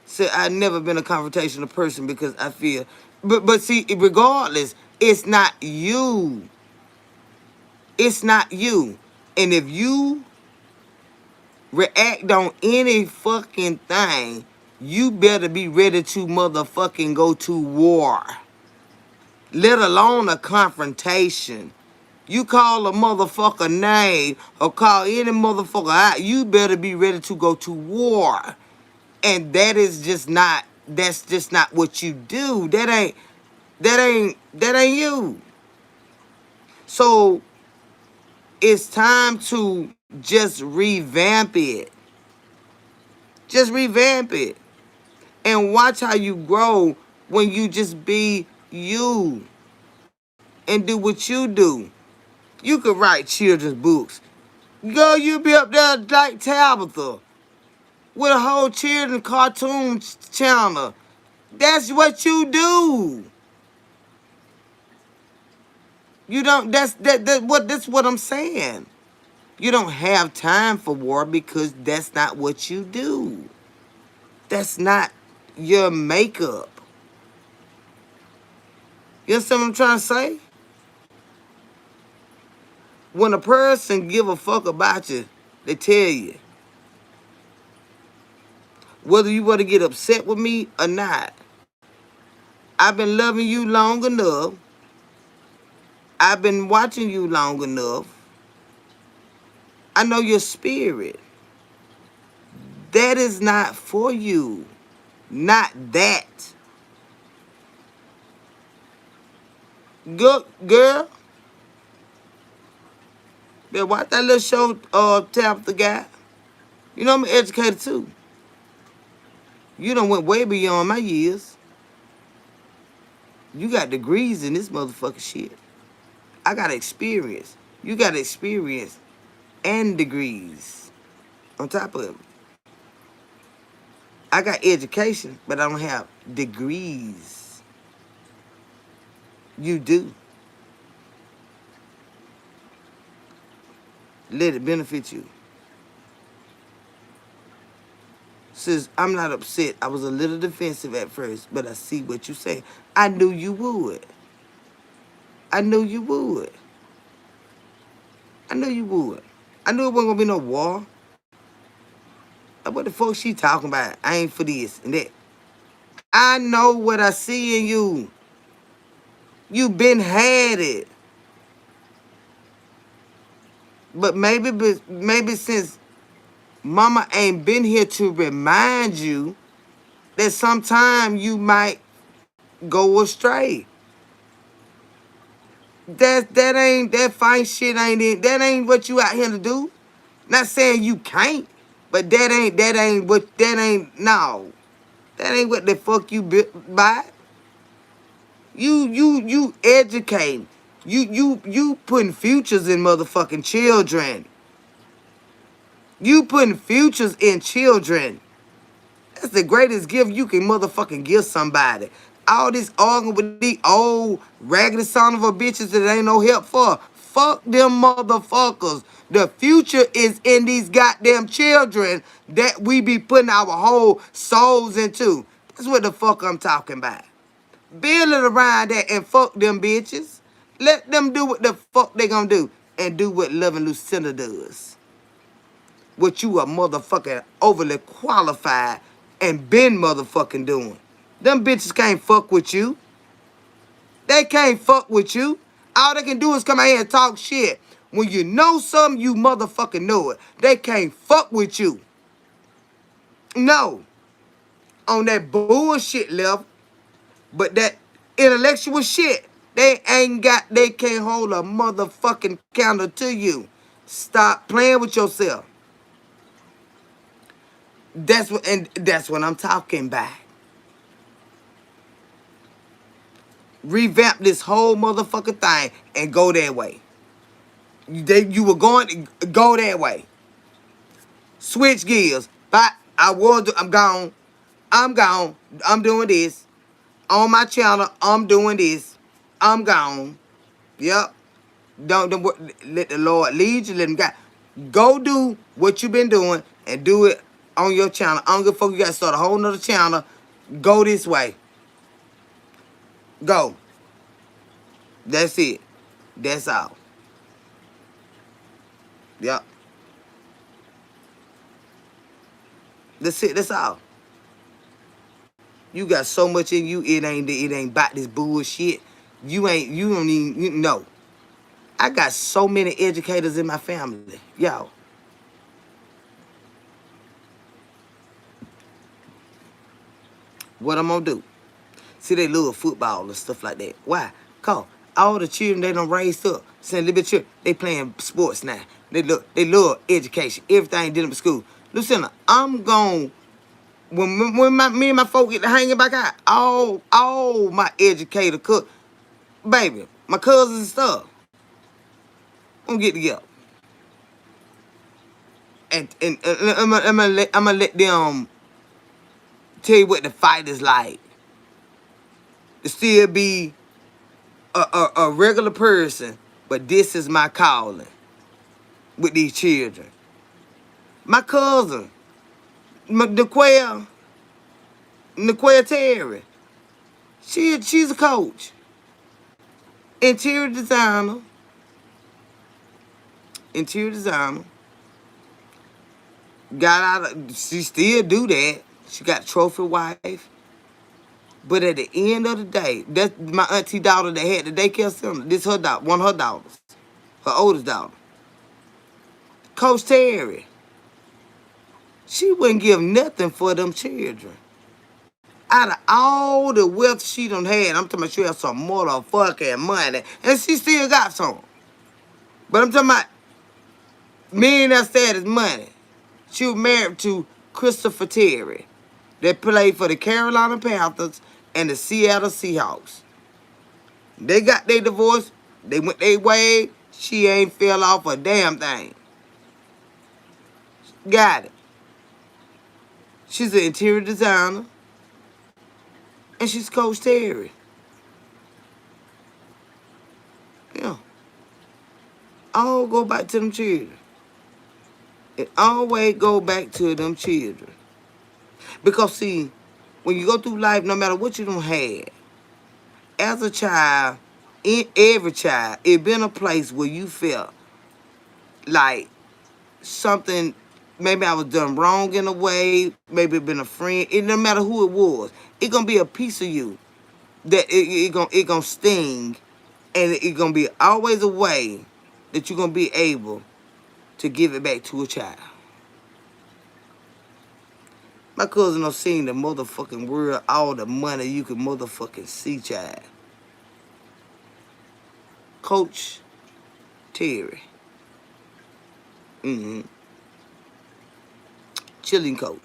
So I've never been a confrontational person because I feel, but see, regardless, it's not you. It's not you. And if you react on any fucking thing, you better be ready to motherfucking go to war. Let alone a confrontation. You call a motherfucker name or call any motherfucker out, you better be ready to go to war. And that's just not what you do. That ain't you. So it's time to just revamp it. Just revamp it. And watch how you grow when you just be you and do what you do. You could write children's books. Girl, you be up there like Tabitha with a whole children's cartoon channel. That's what you do. You don't. That's what I'm saying. You don't have time for war because that's not what you do. That's not your makeup. You understand what I'm trying to say? When a person give a fuck about you, they tell you. Whether you want to get upset with me or not. I've been loving you long enough. I've been watching you long enough. I know your spirit. That is not for you. Not that. Good girl. Yeah, watch that little show, Tabitha guy. You know I'm an educator too. You done went way beyond my years. You got degrees in this motherfucking shit. I got experience. You got experience and degrees on top of it. I got education, but I don't have degrees. You do. Let it benefit you. Says, I'm not upset. I was a little defensive at first, but I see what you say. I knew you would. I knew you would. I knew you would. I knew it wasn't gonna be no war. What the fuck she talking about? I ain't for this and that. I know what I see in you. You been had it. But maybe since mama ain't been here to remind you that sometime you might go astray. That fine shit ain't it. That ain't what you out here to do. Not saying you can't, but that ain't what that ain't no. That ain't what the fuck you built by. You educating. You putting futures in motherfucking children. You putting futures in children. That's the greatest gift you can motherfucking give somebody. All this arguing with these old raggedy son of a bitches that ain't no help for. Fuck them motherfuckers. The future is in these goddamn children that we be putting our whole souls into. That's what the fuck I'm talking about. Build it around that and fuck them bitches. Let them do what the fuck they gonna do. And do what Loving Lucinda does. What you are motherfucking overly qualified and been motherfucking doing. Them bitches can't fuck with you. They can't fuck with you. All they can do is come out here and talk shit. When you know something, you motherfucking know it. They can't fuck with you. No. On that bullshit level. But that intellectual shit, they can't hold a motherfucking candle to you. Stop playing with yourself. That's what I'm talking about. revamp this whole motherfucking thing and go that way. You were going to go that way. Switch gears. But I'm gone. I'm gone. I'm doing this. On my channel, I'm doing this. I'm gone. Yep. Don't let the Lord lead you. Let him guide. Go do what you've been doing and do it on your channel. I don't give a fuck. You got to start a whole nother channel. Go this way. Go. That's it. That's all. Yep. That's it. That's all. You got so much in you. It ain't about this bullshit. You don't even know. I got so many educators in my family. Yo. What I'm gonna do? See, they love football and stuff like that. Why? Cause all the children they done raised up, since little bit children, they playing sports now. They love education. Everything dealing with school. Lucinda, I'm gon' when me and my folk get to hanging back out, all my educator cook, baby, my cousins and stuff, gonna get together. And I'm gonna let them tell you what the fight is like. To still be a regular person, but this is my calling with these children. My cousin, Niquel Terry, she's a coach, interior designer, got out of, she still do that. She got trophy wife. But at the end of the day, that's my auntie daughter that had the daycare center. This her daughter, one of her daughters, her oldest daughter. Coach Terry, she wouldn't give nothing for them children. Out of all the wealth she done had, I'm talking about she had some motherfucking money. And she still got some. But I'm talking about millionaire status money. She was married to Christopher Terry that played for the Carolina Panthers and the Seattle Seahawks. They got their divorce. They went their way. She ain't fell off a damn thing. Got it. She's an interior designer. And she's Coach Terry. Yeah. All go back to them children. It always go back to them children. Because see, when you go through life, no matter what you done had, as a child, in every child, it been a place where you felt like something, maybe I was done wrong in a way, maybe it been a friend, it no matter who it was, it gonna be a piece of you that it gonna sting, and it gonna be always a way that you're gonna be able to give it back to a child. My cousin done seen the motherfucking world, all the money you can motherfucking see, child. Coach Terry. Chilling coach.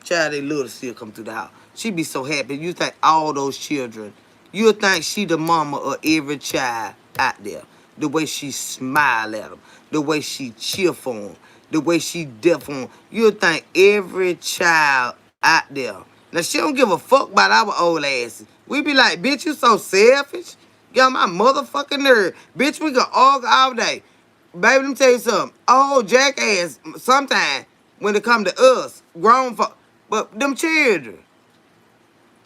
Child, they love to see her come through the house. She be so happy. You think all those children, you'll think she the mama of every child out there. The way she smile at them. The way she cheer for them. The way she deaf on them. You'll think every child out there. Now, she don't give a fuck about our old asses. We be like, bitch, you so selfish. Get on my motherfucking nerve. Bitch, we can argue all day. Baby, let me tell you something. Oh, jackass, sometimes when it come to us, grown folk, but them children,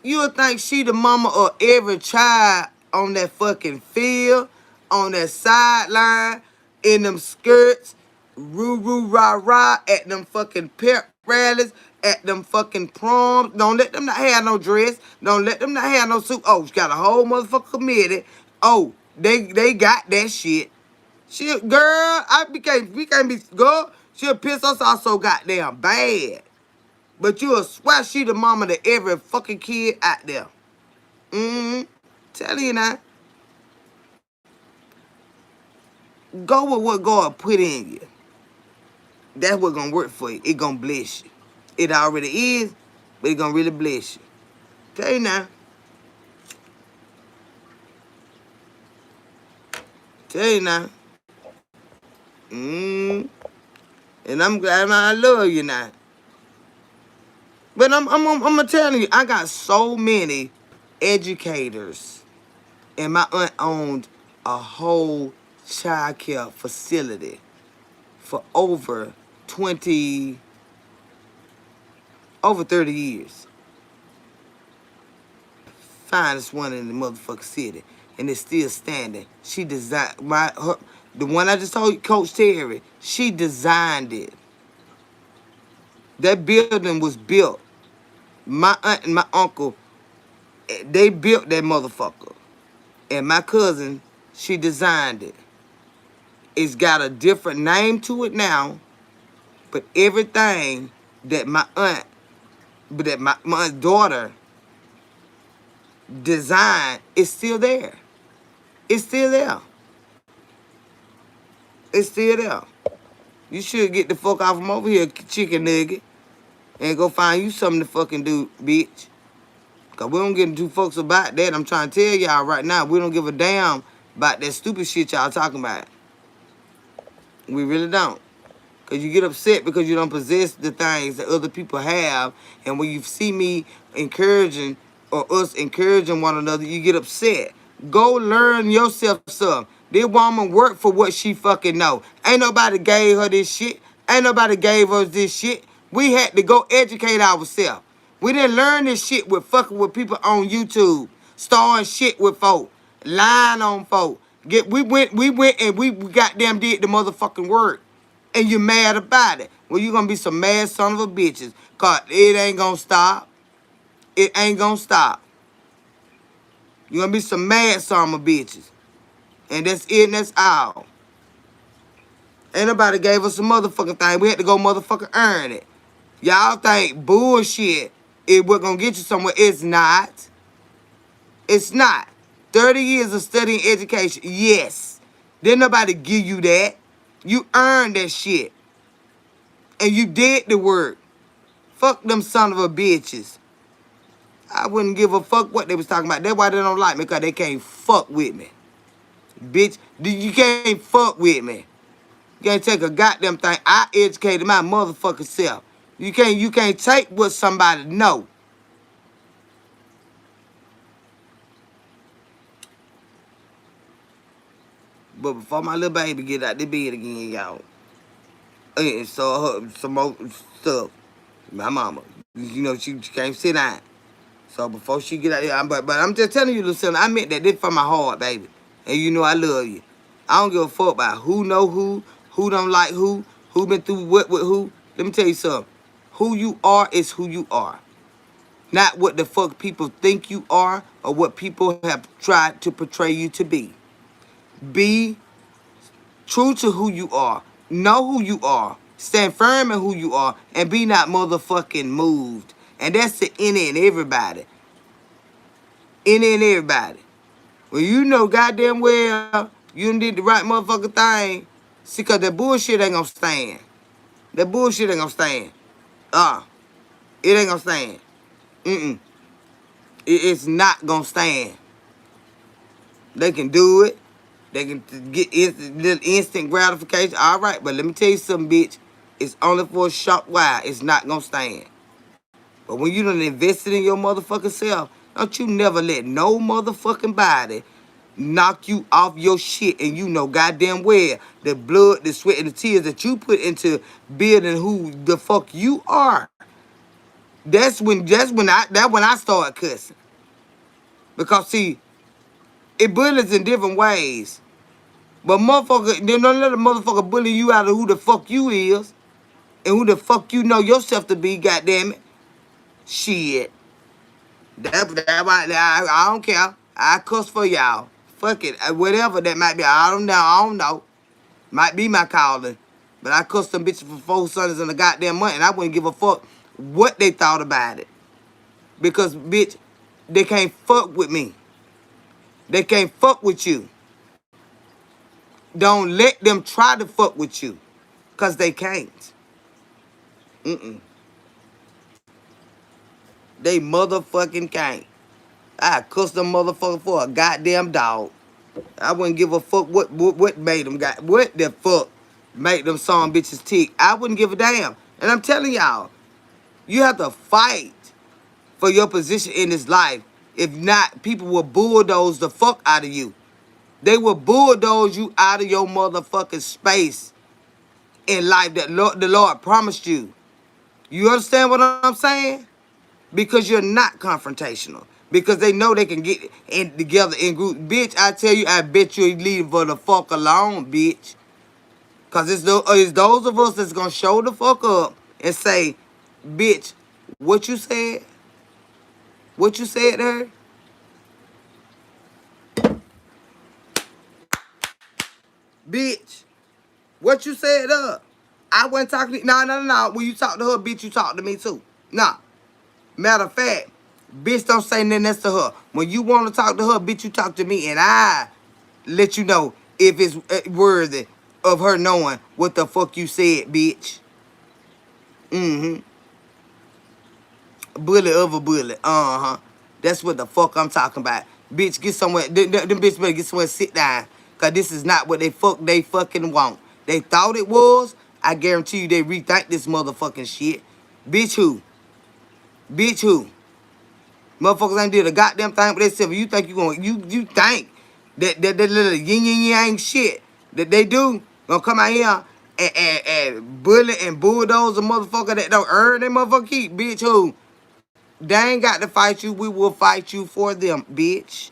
you'll think she the mama of every child on that fucking field, on that sideline, in them skirts, roo rah rah at them fucking pep rallies, at them fucking proms. Don't let them not have no dress. Don't let them not have no suit. Oh, she got a whole motherfucker committee. Oh, they got that shit. She, girl, we can't be, girl, she'll piss us off so goddamn bad. But you'll swear she the mama to every fucking kid out there. Tell you now. Go with what God put in you. That's what gonna work for you. It gonna bless you. It already is, but it gonna really bless you. Tell you now. Tell you now. Mm. And I'm glad I love you now. But I'm telling you, I got so many educators, and my aunt owned a whole child care facility for over 30 years. Finest one in the motherfucking city, and it's still standing. She designed the one I just told you, Coach Terry. She designed it. That building was built. My aunt and my uncle, they built that motherfucker, and my cousin, she designed it. It's got a different name to it now, but everything that my aunt, but that my daughter designed is still there. It's still there. It's still there. You should get the fuck off from over here, chicken nugget, and go find you something to fucking do, bitch. Cause we don't give two fucks about that. I'm trying to tell y'all right now, we don't give a damn about that stupid shit y'all talking about. We really don't. Because you get upset because you don't possess the things that other people have. And when you see me encouraging or us encouraging one another, you get upset. Go learn yourself some. This woman worked for what she fucking know. Ain't nobody gave her this shit. Ain't nobody gave us this shit. We had to go educate ourselves. We didn't learn this shit with fucking with people on YouTube. Starring shit with folk. Lying on folk. We went and we goddamn did the motherfucking work. And you mad about it. Well, you gonna be some mad son of a bitches. Cause it ain't gonna stop. It ain't gonna stop. You gonna be some mad son of a bitches. And that's it and that's all. Ain't nobody gave us a motherfucking thing. We had to go motherfucking earn it. Y'all think bullshit is what gonna get you somewhere. It's not. It's not. 30 years of studying education. Yes. Didn't nobody give you that. You earned that shit. And you did the work. Fuck them son of a bitches. I wouldn't give a fuck what they was talking about. That's why they don't like me, because they can't fuck with me. Bitch, you can't fuck with me. You can't take a goddamn thing. I educated my motherfucking self. You can't take what somebody know. But before my little baby get out the bed again, y'all, and so her some more stuff. My mama, you know, she can't sit down. So before she get out there, but I'm just telling you, Lucinda, I meant that this from my heart, baby. And you know I love you. I don't give a fuck about who know who don't like who been through what with who. Let me tell you something. Who you are is who you are. Not what the fuck people think you are or what people have tried to portray you to be. Be true to who you are. Know who you are. Stand firm in who you are. And be not motherfucking moved. And that's to any and everybody. Any and everybody. Well, you know goddamn well you did the right motherfucking thing. See, because that bullshit ain't gonna stand. That bullshit ain't gonna stand. It ain't gonna stand. It's not gonna stand. They can do it. They can get instant gratification. All right, but let me tell you something, bitch. It's only for a short while. It's not gonna stand. But when you done invested in your motherfucking self, don't you never let no motherfucking body knock you off your shit. And you know goddamn well the blood, the sweat, and the tears that you put into building who the fuck you are. That's when I started cussing. Because see, it bullies in different ways. But motherfucker, they don't let a motherfucker bully you out of who the fuck you is. And who the fuck you know yourself to be, goddamn it. Shit. I don't care. I cuss for y'all. Fuck it. Whatever that might be. I don't know. Might be my calling. But I cussed them bitches for 4 Sundays in a goddamn month. And I wouldn't give a fuck what they thought about it. Because, bitch, they can't fuck with me. They can't fuck with you. Don't let them try to fuck with you. Because they can't. They motherfucking can't. I cuss them motherfucker for a goddamn dog. I wouldn't give a fuck what made them got what the fuck made them song bitches tick. I wouldn't give a damn. And I'm telling y'all, you have to fight for your position in this life. If not, people will bulldoze the fuck out of you. They will bulldoze you out of your motherfucking space in life that the Lord promised you. You understand what I'm saying? Because you're not confrontational. Because they know they can get in together in group. Bitch, I tell you, I bet you leave for the fuck alone, bitch. Because it's those of us that's going to show the fuck up and say, bitch, what you said? What you said there? Bitch, what you said up? I wasn't talking to no. When you talk to her, bitch, you talk to me too. Nah. Matter of fact, bitch, don't say nothing else to her. When you want to talk to her, bitch, you talk to me, and I let you know if it's worthy of her knowing what the fuck you said, bitch. Mm-hmm. Bullet over bullet. Uh-huh. That's what the fuck I'm talking about. Bitch, get somewhere. Them bitch better get somewhere, sit down. Because this is not what they fucking want. They thought it was. I guarantee you they rethink this motherfucking shit. Bitch who? Bitch who? Motherfuckers ain't did a goddamn thing but themselves. You think you think that little yin yin yang shit that they do gonna come out here and bully and bulldoze a motherfucker that don't earn their motherfucking keep, bitch who? They ain't got to fight you. We will fight you for them, bitch.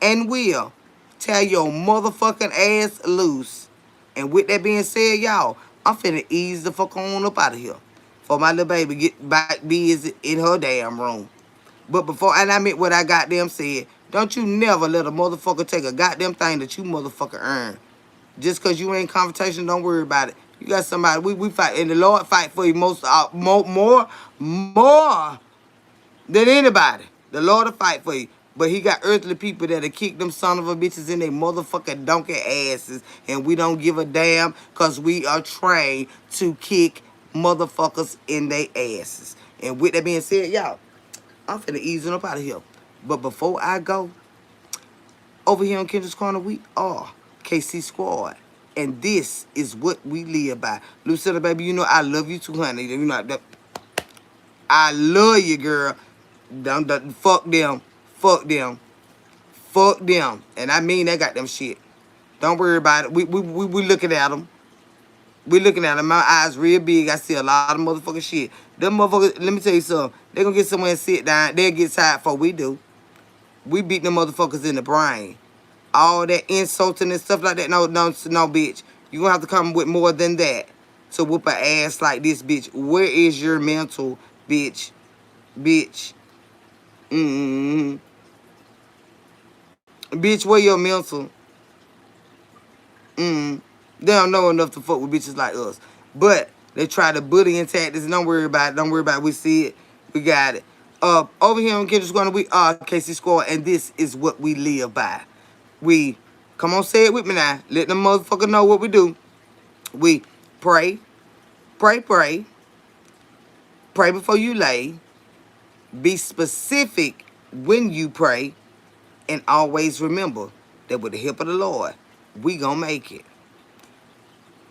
And we'll tear your motherfucking ass loose. And with that being said, y'all, I'm finna ease the fuck on up out of here. For my little baby get back busy in her damn room. But before, and I meant what I goddamn said, don't you never let a motherfucker take a goddamn thing that you motherfucker earn. Just because you ain't confrontation, don't worry about it. You got somebody, we fight, and the Lord fight for you more than anybody. The Lord will fight for you. But he got earthly people that'll kick them son of a bitches in their motherfucking donkey asses. And we don't give a damn because we are trained to kick motherfuckers in their asses. And with that being said, y'all, I'm finna ease up out of here. But before I go, over here on Kendra's Corner, we are KC Squad. And this is what we live by. Lucilla, baby, you know I love you too, honey. You know I love you, girl. Don't fuck them. Fuck them. Fuck them. And I mean that goddamn shit. Don't worry about it. We looking at them. We looking at them. My eyes real big. I see a lot of motherfucking shit. Them motherfuckers, let me tell you something. They gonna get somewhere and sit down. They'll get tired before we do. We beat them motherfuckers in the brain. All that insulting and stuff like that. No, bitch. You gonna have to come with more than that to whoop an ass like this, bitch. Where is your mental, bitch? Bitch. Mm-hmm. Bitch, where your mental? Mm-hmm. They don't know enough to fuck with bitches like us. But they try to bully and tactics. Don't worry about it. Don't worry about it. We see it. We got it. Over here on Kendra's Corner, we are KC Squad, and this is what we live by. We, come on, say it with me now. Let them motherfucker know what we do. We pray, pray, pray. Pray before you lay. Be specific when you pray. And always remember that with the help of the Lord, we gonna make it.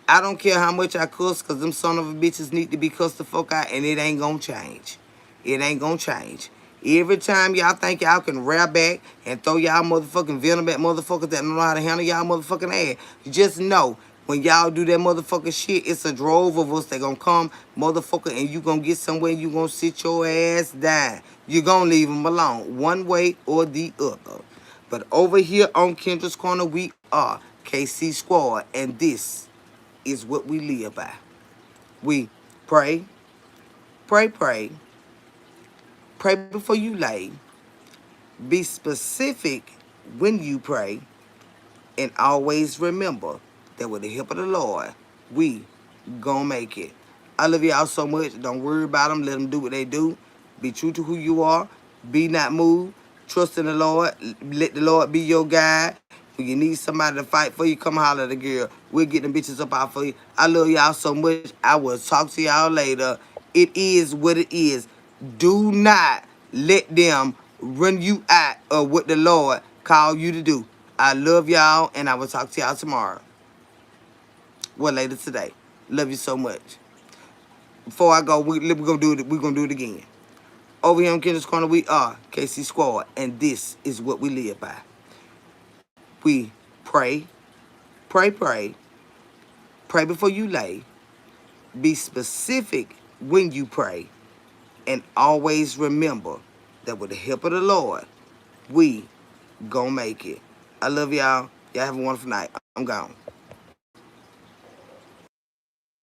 I don't care how much I cuss, because them son of a bitches need to be cussed the fuck out, and it ain't gonna change. It ain't gonna change. Every time y'all think y'all can rear back and throw y'all motherfucking venom at motherfuckers that don't know how to handle y'all motherfucking ass, just know, when y'all do that motherfucking shit, it's a drove of us that gonna come, motherfucker, and you gonna get somewhere and you gonna sit your ass down. You gonna leave them alone, one way or the other. But over here on Kendra's Corner, we are KC Squad, and this is what we live by. We pray, pray, pray. Pray before you lay. Be specific when you pray. And always remember that with the help of the Lord, we gonna make it. I love y'all so much. Don't worry about them. Let them do what they do. Be true to who you are. Be not moved. Trust in the Lord. Let the Lord be your guide. When you need somebody to fight for you, come holler at the girl. We'll get them bitches up out for you. I love y'all so much. I will talk to y'all later. It is what it is. Do not let them run you out of what the Lord called you to do. I love y'all, and I will talk to y'all tomorrow. Well, later today. Love you so much. Before I go, we're gonna do it. We're gonna do it again. Over here on Kendall's Corner, we are KC Squad, and this is what we live by. We pray, pray, pray, pray before you lay. Be specific when you pray, and always remember that with the help of the Lord, we gonna make it. I love y'all. Y'all have a wonderful night. I'm gone.